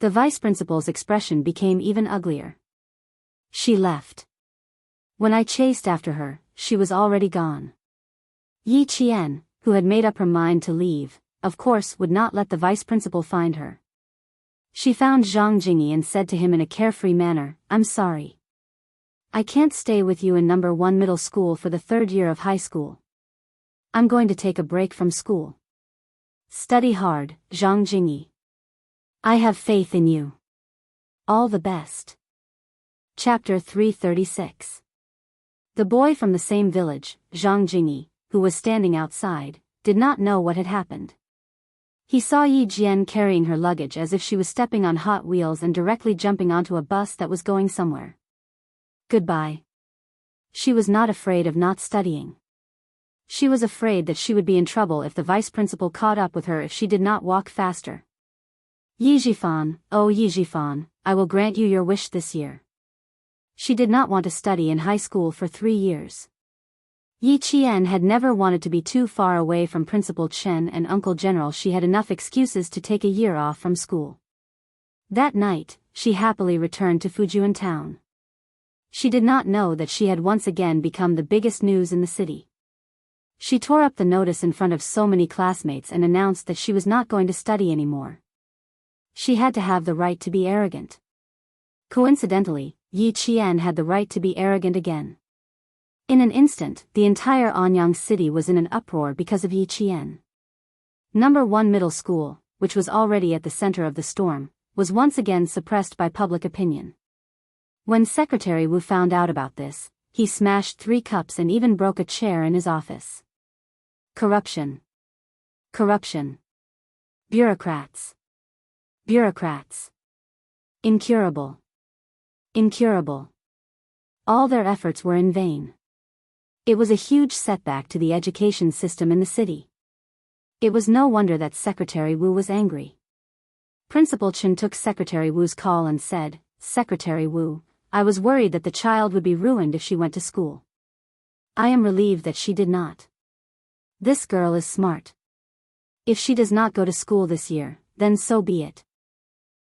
The vice principal's expression became even uglier. She left. When I chased after her, she was already gone. Yi Qian, who had made up her mind to leave, of course, would not let the vice principal find her. She found Zhang Jingyi and said to him in a carefree manner, "I'm sorry. I can't stay with you in number 1 middle school for the 3rd year of high school. I'm going to take a break from school. Study hard, Zhang Jingyi. I have faith in you. All the best." Chapter 336. The boy from the same village, Zhang Jingyi, who was standing outside, did not know what had happened. He saw Yi Jian carrying her luggage as if she was stepping on hot wheels and directly jumping onto a bus that was going somewhere. Goodbye. She was not afraid of not studying. She was afraid that she would be in trouble if the vice principal caught up with her if she did not walk faster. "Yi Jifan, oh Yi Jifan, I will grant you your wish this year." She did not want to study in high school for 3 years. Yi Qian had never wanted to be too far away from Principal Chen and Uncle General. She had enough excuses to take a year off from school. That night, she happily returned to Fujian town. She did not know that she had once again become the biggest news in the city. She tore up the notice in front of so many classmates and announced that she was not going to study anymore. She had to have the right to be arrogant. Coincidentally, Yi Qian had the right to be arrogant again. In an instant, the entire Anyang city was in an uproar because of Yi Qian. Number 1 middle school, which was already at the center of the storm, was once again suppressed by public opinion. When Secretary Wu found out about this, he smashed 3 cups and even broke a chair in his office. Corruption. Corruption. Bureaucrats. Bureaucrats. Incurable. Incurable. All their efforts were in vain. It was a huge setback to the education system in the city. It was no wonder that Secretary Wu was angry. Principal Chen took Secretary Wu's call and said, "Secretary Wu, I was worried that the child would be ruined if she went to school. I am relieved that she did not. This girl is smart. If she does not go to school this year, then so be it.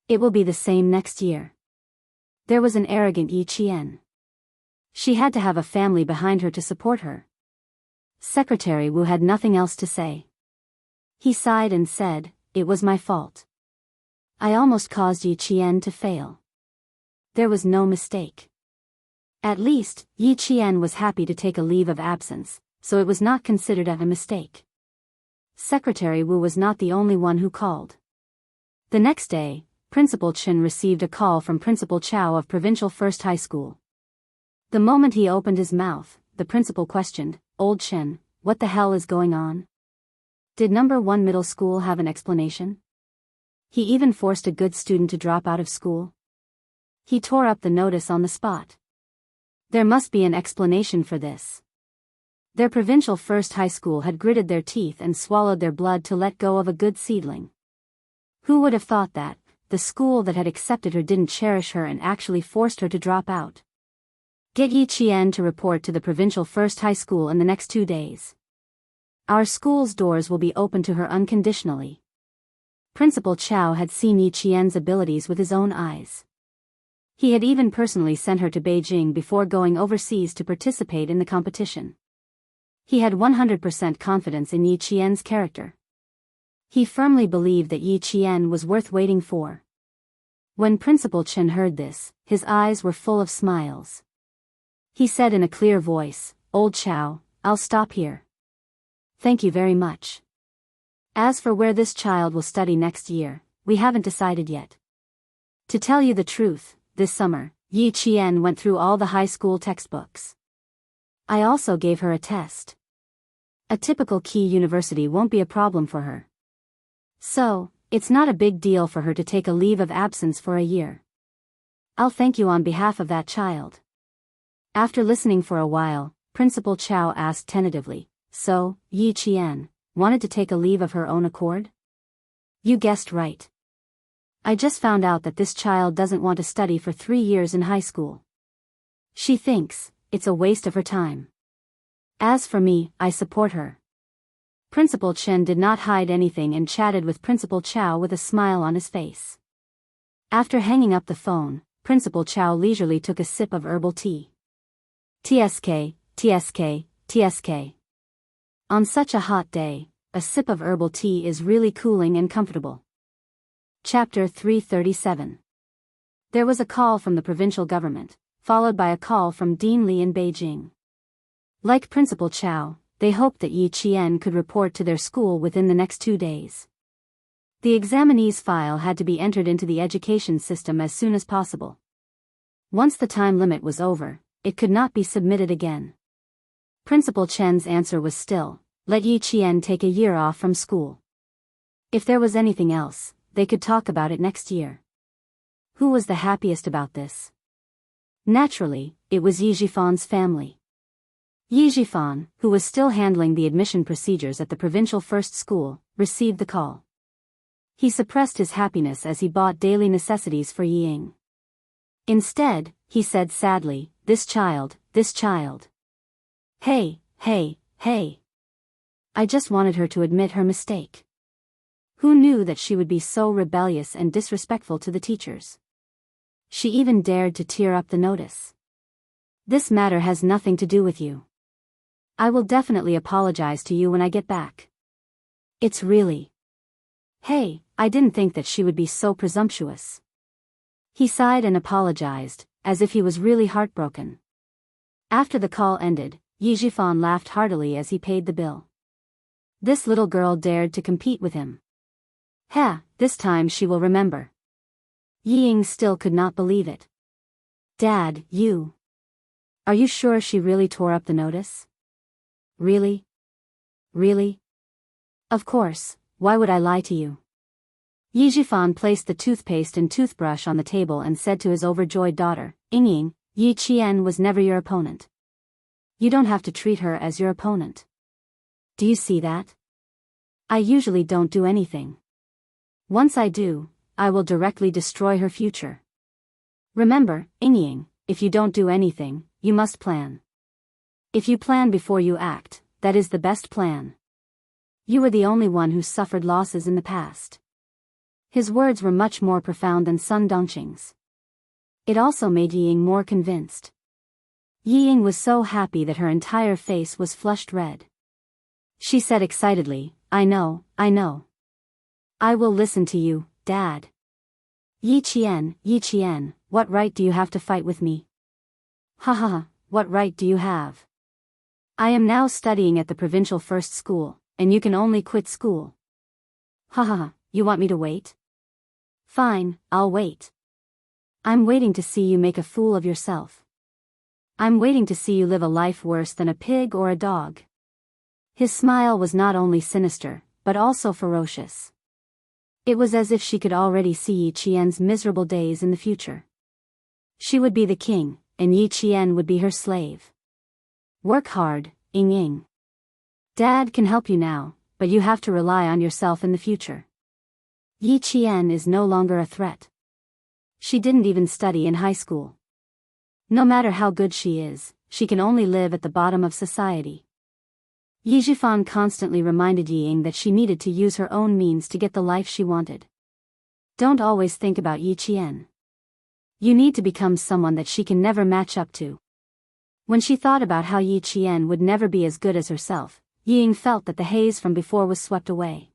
It will be the same next year." There was an arrogant Yi Qian. She had to have a family behind her to support her. Secretary Wu had nothing else to say. He sighed and said, "It was my fault. I almost caused Yi Qian to fail." There was no mistake. At least, Yi Qian was happy to take a leave of absence, so it was not considered a mistake. Secretary Wu was not the only one who called. The next day, Principal Chen received a call from Principal Chao of Provincial First High School. The moment he opened his mouth, the principal questioned, "Old Chen, what the hell is going on? Did number 1 middle school have an explanation? He even forced a good student to drop out of school." He tore up the notice on the spot. There must be an explanation for this. Their provincial first high school had gritted their teeth and swallowed their blood to let go of a good seedling. Who would have thought that the school that had accepted her didn't cherish her and actually forced her to drop out? Get Yi Qian to report to the provincial first high school in the next 2 days. Our school's doors will be open to her unconditionally. Principal Chao had seen Yi Qian's abilities with his own eyes. He had even personally sent her to Beijing before going overseas to participate in the competition. He had 100% confidence in Yi Qian's character. He firmly believed that Yi Qian was worth waiting for. When Principal Chen heard this, his eyes were full of smiles. He said in a clear voice, "Old Chao, I'll stop here. Thank you very much. As for where this child will study next year, we haven't decided yet. To tell you the truth, this summer, Yi Qian went through all the high school textbooks. I also gave her a test. A typical key university won't be a problem for her. So, it's not a big deal for her to take a leave of absence for a year. I'll thank you on behalf of that child." After listening for a while, Principal Chao asked tentatively, "So, Yi Qian wanted to take a leave of her own accord?" "You guessed right. I just found out that this child doesn't want to study for 3 years in high school. She thinks it's a waste of her time. As for me, I support her." Principal Chen did not hide anything and chatted with Principal Chao with a smile on his face. After hanging up the phone, Principal Chao leisurely took a sip of herbal tea. TSK, TSK, TSK. On such a hot day, a sip of herbal tea is really cooling and comfortable. Chapter 337. There was a call from the provincial government, followed by a call from Dean Li in Beijing. Like Principal Chow, they hoped that Yi Qian could report to their school within the next 2 days. The examinee's file had to be entered into the education system as soon as possible. Once the time limit was over, it could not be submitted again. Principal Chen's answer was still, let Yi Qian take a year off from school. If there was anything else, they could talk about it next year. Who was the happiest about this? Naturally, it was Yi Jifan's family. Yi Jifan, who was still handling the admission procedures at the provincial first school, received the call. He suppressed his happiness as he bought daily necessities for Yi Ying. Instead, he said sadly, this child. Hey. I just wanted her to admit her mistake. Who knew that she would be so rebellious and disrespectful to the teachers? She even dared to tear up the notice. This matter has nothing to do with you. I will definitely apologize to you when I get back. It's really... Hey, I didn't think that she would be so presumptuous. He sighed and apologized, as if he was really heartbroken. After the call ended, Yi Jifan laughed heartily as he paid the bill. This little girl dared to compete with him. This time she will remember. Yi Ying still could not believe it. Dad, you... Are you sure she really tore up the notice? Really? Of course, why would I lie to you? Yi Jifan placed the toothpaste and toothbrush on the table and said to his overjoyed daughter, Ying, Yi Qian was never your opponent. You don't have to treat her as your opponent. Do you see that? I usually don't do anything. Once I do, I will directly destroy her future. Remember, Ying, if you don't do anything, you must plan. If you plan before you act, that is the best plan. You were the only one who suffered losses in the past. His words were much more profound than Sun Dongqing's. It also made Yi Ying more convinced. Yi Ying was so happy that her entire face was flushed red. She said excitedly, I know. I will listen to you, Dad. Yi Qian, what right do you have to fight with me? What right do you have? I am now studying at the provincial first school, and you can only quit school. You want me to wait? Fine, I'll wait. I'm waiting to see you make a fool of yourself. I'm waiting to see you live a life worse than a pig or a dog. His smile was not only sinister, but also ferocious. It was as if she could already see Yi Qian's miserable days in the future. She would be the king, and Yi Qian would be her slave. Work hard, Ying. Dad can help you now, but you have to rely on yourself in the future. Yi Qian is no longer a threat. She didn't even study in high school. No matter how good she is, she can only live at the bottom of society. Yi Jifan constantly reminded Yi Ying that she needed to use her own means to get the life she wanted. Don't always think about Yi Qian. You need to become someone that she can never match up to. When she thought about how Yi Qian would never be as good as herself, Yi Ying felt that the haze from before was swept away.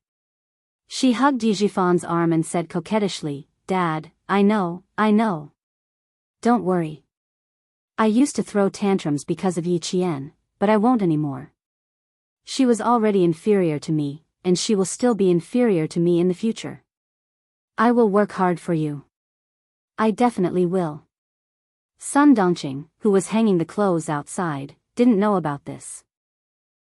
She hugged Yi Jifan's arm and said coquettishly, Dad, I know. Don't worry. I used to throw tantrums because of Yi Qian, but I won't anymore. She was already inferior to me, and she will still be inferior to me in the future. I will work hard for you. I definitely will. Sun Dongqing, who was hanging the clothes outside, didn't know about this.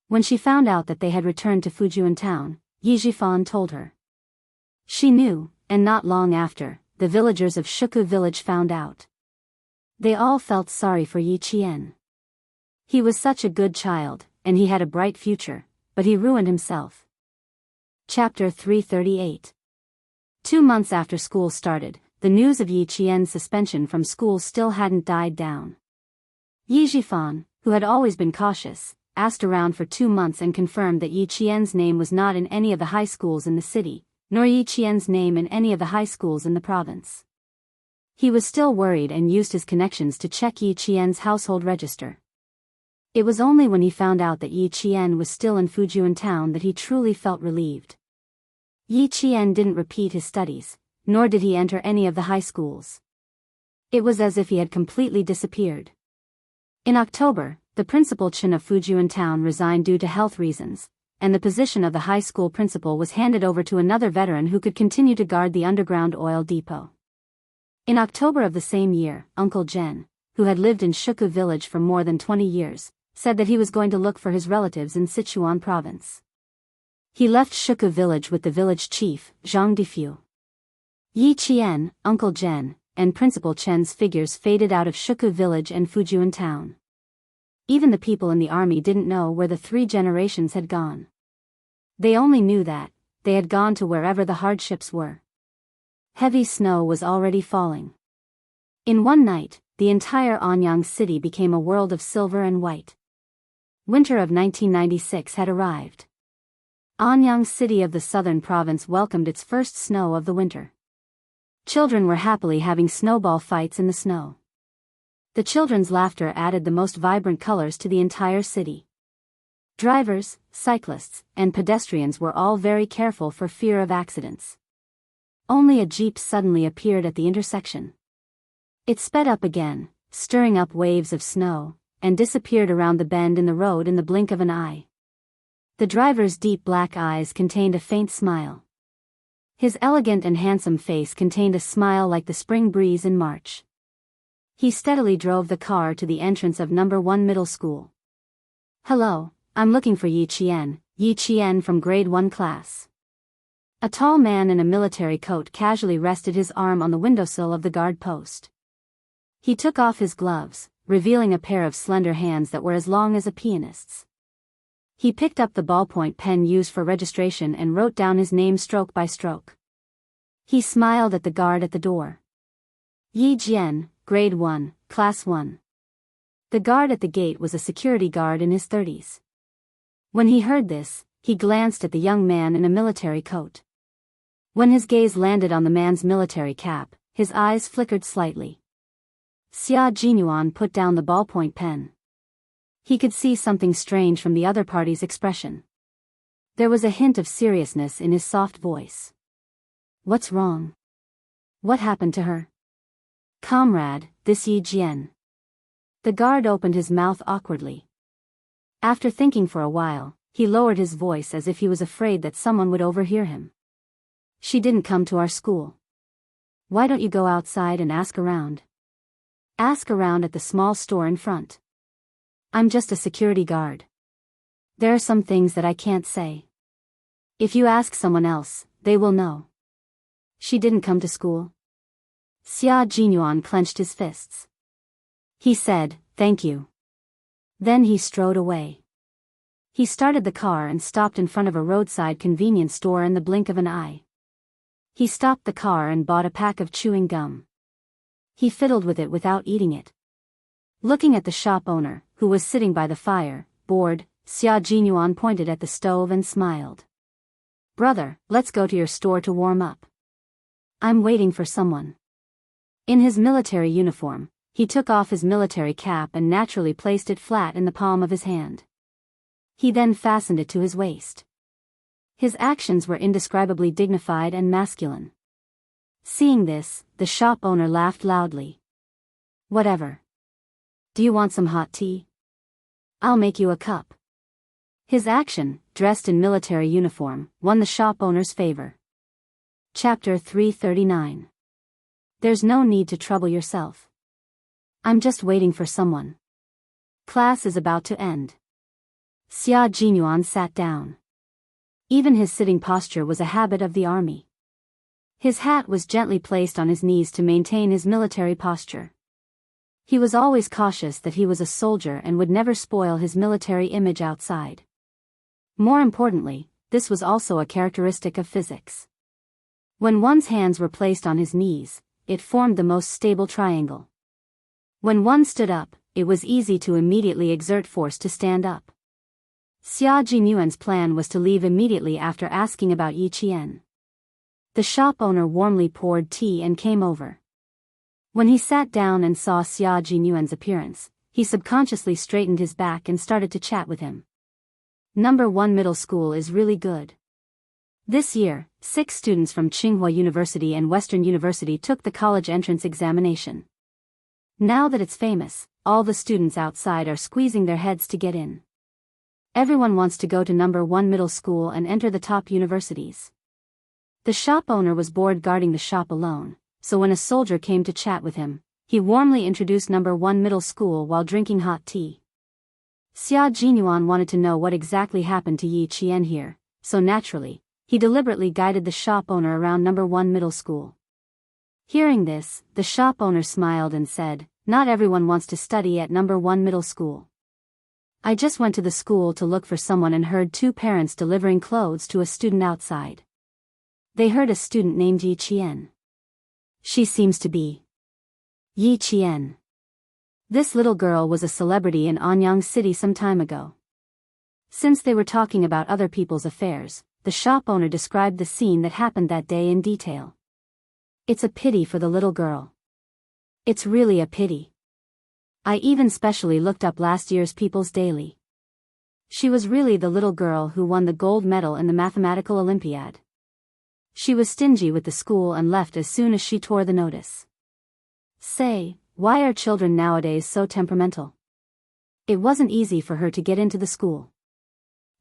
When she found out that they had returned to Fujian town, Yi Jifan told her. She knew, and not long after, the villagers of Shuku village found out. They all felt sorry for Yi Qian. He was such a good child, and he had a bright future, but he ruined himself. Chapter 338. 2 months after school started, the news of Yi Qian's suspension from school still hadn't died down. Yi Jifan, who had always been cautious, asked around for 2 months and confirmed that Yi Qian's name was not in any of the high schools in the city, nor Yi Qian's name in any of the high schools in the province. He was still worried and used his connections to check Yi Qian's household register. It was only when he found out that Yi Qian was still in Fujian town that he truly felt relieved. Yi Qian didn't repeat his studies, nor did he enter any of the high schools. It was as if he had completely disappeared. In October, the principal Chen of Fujian town resigned due to health reasons, and the position of the high school principal was handed over to another veteran who could continue to guard the underground oil depot. In October of the same year, Uncle Zhen, who had lived in Shuku village for more than 20 years, said that he was going to look for his relatives in Sichuan province. He left Shuku village with the village chief, Zhang Difu. Yi Qian, Uncle Zhen, and Principal Chen's figures faded out of Shuku village and Fujian town. Even the people in the army didn't know where the 3 generations had gone. They only knew that they had gone to wherever the hardships were. Heavy snow was already falling. In one night, the entire Anyang city became a world of silver and white. Winter of 1996 had arrived. Anyang city of the southern province welcomed its first snow of the winter. Children were happily having snowball fights in the snow. The children's laughter added the most vibrant colors to the entire city. Drivers, cyclists, and pedestrians were all very careful for fear of accidents. Only a jeep suddenly appeared at the intersection. It sped up again, stirring up waves of snow, and disappeared around the bend in the road in the blink of an eye. The driver's deep black eyes contained a faint smile. His elegant and handsome face contained a smile like the spring breeze in March. He steadily drove the car to the entrance of No. 1 middle school. "Hello, I'm looking for Yi Qian from grade 1 class." A tall man in a military coat casually rested his arm on the windowsill of the guard post. He took off his gloves, revealing a pair of slender hands that were as long as a pianist's. He picked up the ballpoint pen used for registration and wrote down his name stroke by stroke. He smiled at the guard at the door. "Yi Jian, grade 1, class 1. The guard at the gate was a security guard in his 30s. When he heard this, he glanced at the young man in a military coat. When his gaze landed on the man's military cap, his eyes flickered slightly. Xia Jinyuan put down the ballpoint pen. He could see something strange from the other party's expression. There was a hint of seriousness in his soft voice. "What's wrong? What happened to her?" "Comrade, this Yi Jian." The guard opened his mouth awkwardly. After thinking for a while, he lowered his voice as if he was afraid that someone would overhear him. "She didn't come to our school. Why don't you go outside and ask around? Ask around at the small store in front. I'm just a security guard. There are some things that I can't say. If you ask someone else, they will know." "She didn't come to school?" Xia Jinyuan clenched his fists. He said, "Thank you." Then he strode away. He started the car and stopped in front of a roadside convenience store in the blink of an eye. He stopped the car and bought a pack of chewing gum. He fiddled with it without eating it. Looking at the shop owner, who was sitting by the fire, bored, Xia Jinyuan pointed at the stove and smiled. "Brother, let's go to your store to warm up. I'm waiting for someone." In his military uniform, he took off his military cap and naturally placed it flat in the palm of his hand. He then fastened it to his waist. His actions were indescribably dignified and masculine. Seeing this, the shop owner laughed loudly. "Whatever. Do you want some hot tea? I'll make you a cup." His action, dressed in military uniform, won the shop owner's favor. Chapter 339. There's no need to trouble yourself. I'm just waiting for someone. Class is about to end. Xia Jinyuan sat down. Even his sitting posture was a habit of the army. His hat was gently placed on his knees to maintain his military posture. He was always cautious that he was a soldier and would never spoil his military image outside. More importantly, this was also a characteristic of physics. When one's hands were placed on his knees, it formed the most stable triangle. When one stood up, it was easy to immediately exert force to stand up. Xia Jinyuan's plan was to leave immediately after asking about Yi Qian. The shop owner warmly poured tea and came over. When he sat down and saw Xia Jinyuan's appearance, he subconsciously straightened his back and started to chat with him. Number 1 middle school is really good. This year, 6 students from Tsinghua University and Western University took the college entrance examination. Now that it's famous, all the students outside are squeezing their heads to get in. Everyone wants to go to number 1 middle school and enter the top universities. The shop owner was bored guarding the shop alone, so when a soldier came to chat with him, he warmly introduced number 1 middle school while drinking hot tea. Xia Jinyuan wanted to know what exactly happened to Yi Qian here, so naturally, he deliberately guided the shop owner around number 1 middle school. Hearing this, the shop owner smiled and said, "Not everyone wants to study at number 1 middle school. I just went to the school to look for someone and heard 2 parents delivering clothes to a student outside. They heard a student named Yi Qian. She seems to be Yi Qian. This little girl was a celebrity in Anyang City some time ago." Since they were talking about other people's affairs, the shop owner described the scene that happened that day in detail. "It's a pity for the little girl. It's really a pity. I even specially looked up last year's People's Daily. She was really the little girl who won the gold medal in the mathematical Olympiad. She was stingy with the school and left as soon as she tore the notice. Say, why are children nowadays so temperamental? It wasn't easy for her to get into the school.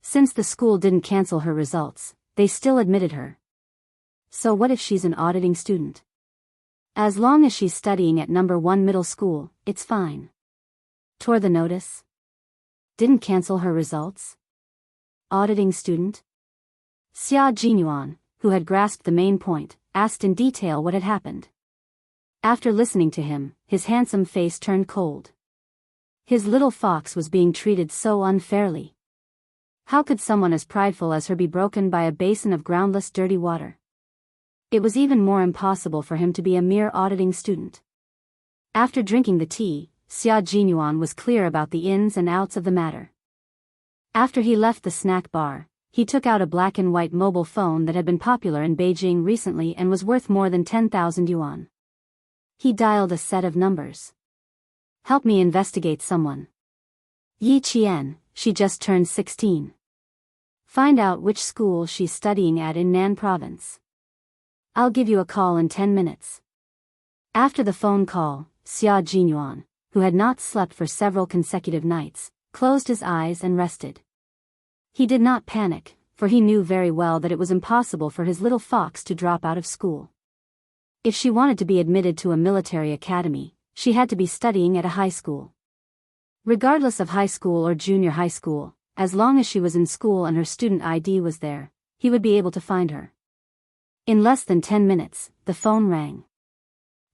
Since the school didn't cancel her results, they still admitted her. So what if she's an auditing student? As long as she's studying at number 1 middle school, it's fine. Tore the notice? Didn't cancel her results? Auditing student?" Xia Jinyuan, who had grasped the main point, asked in detail what had happened. After listening to him, his handsome face turned cold. His little fox was being treated so unfairly. How could someone as prideful as her be broken by a basin of groundless dirty water? It was even more impossible for him to be a mere auditing student. After drinking the tea, Xia Jinyuan was clear about the ins and outs of the matter. After he left the snack bar, he took out a black and white mobile phone that had been popular in Beijing recently and was worth more than 10,000 yuan. He dialed a set of numbers. "Help me investigate someone. Yi Qian, she just turned 16. Find out which school she's studying at in Nan Province. I'll give you a call in 10 minutes. After the phone call, Xia Jinyuan, who had not slept for several consecutive nights, closed his eyes and rested. He did not panic, for he knew very well that it was impossible for his little fox to drop out of school. If she wanted to be admitted to a military academy, she had to be studying at a high school. Regardless of high school or junior high school, as long as she was in school and her student ID was there, he would be able to find her. In less than 10 minutes, the phone rang.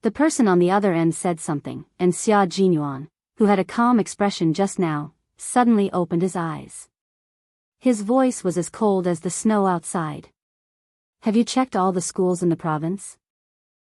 The person on the other end said something, and Xia Jinyuan, who had a calm expression just now, suddenly opened his eyes. His voice was as cold as the snow outside. "Have you checked all the schools in the province?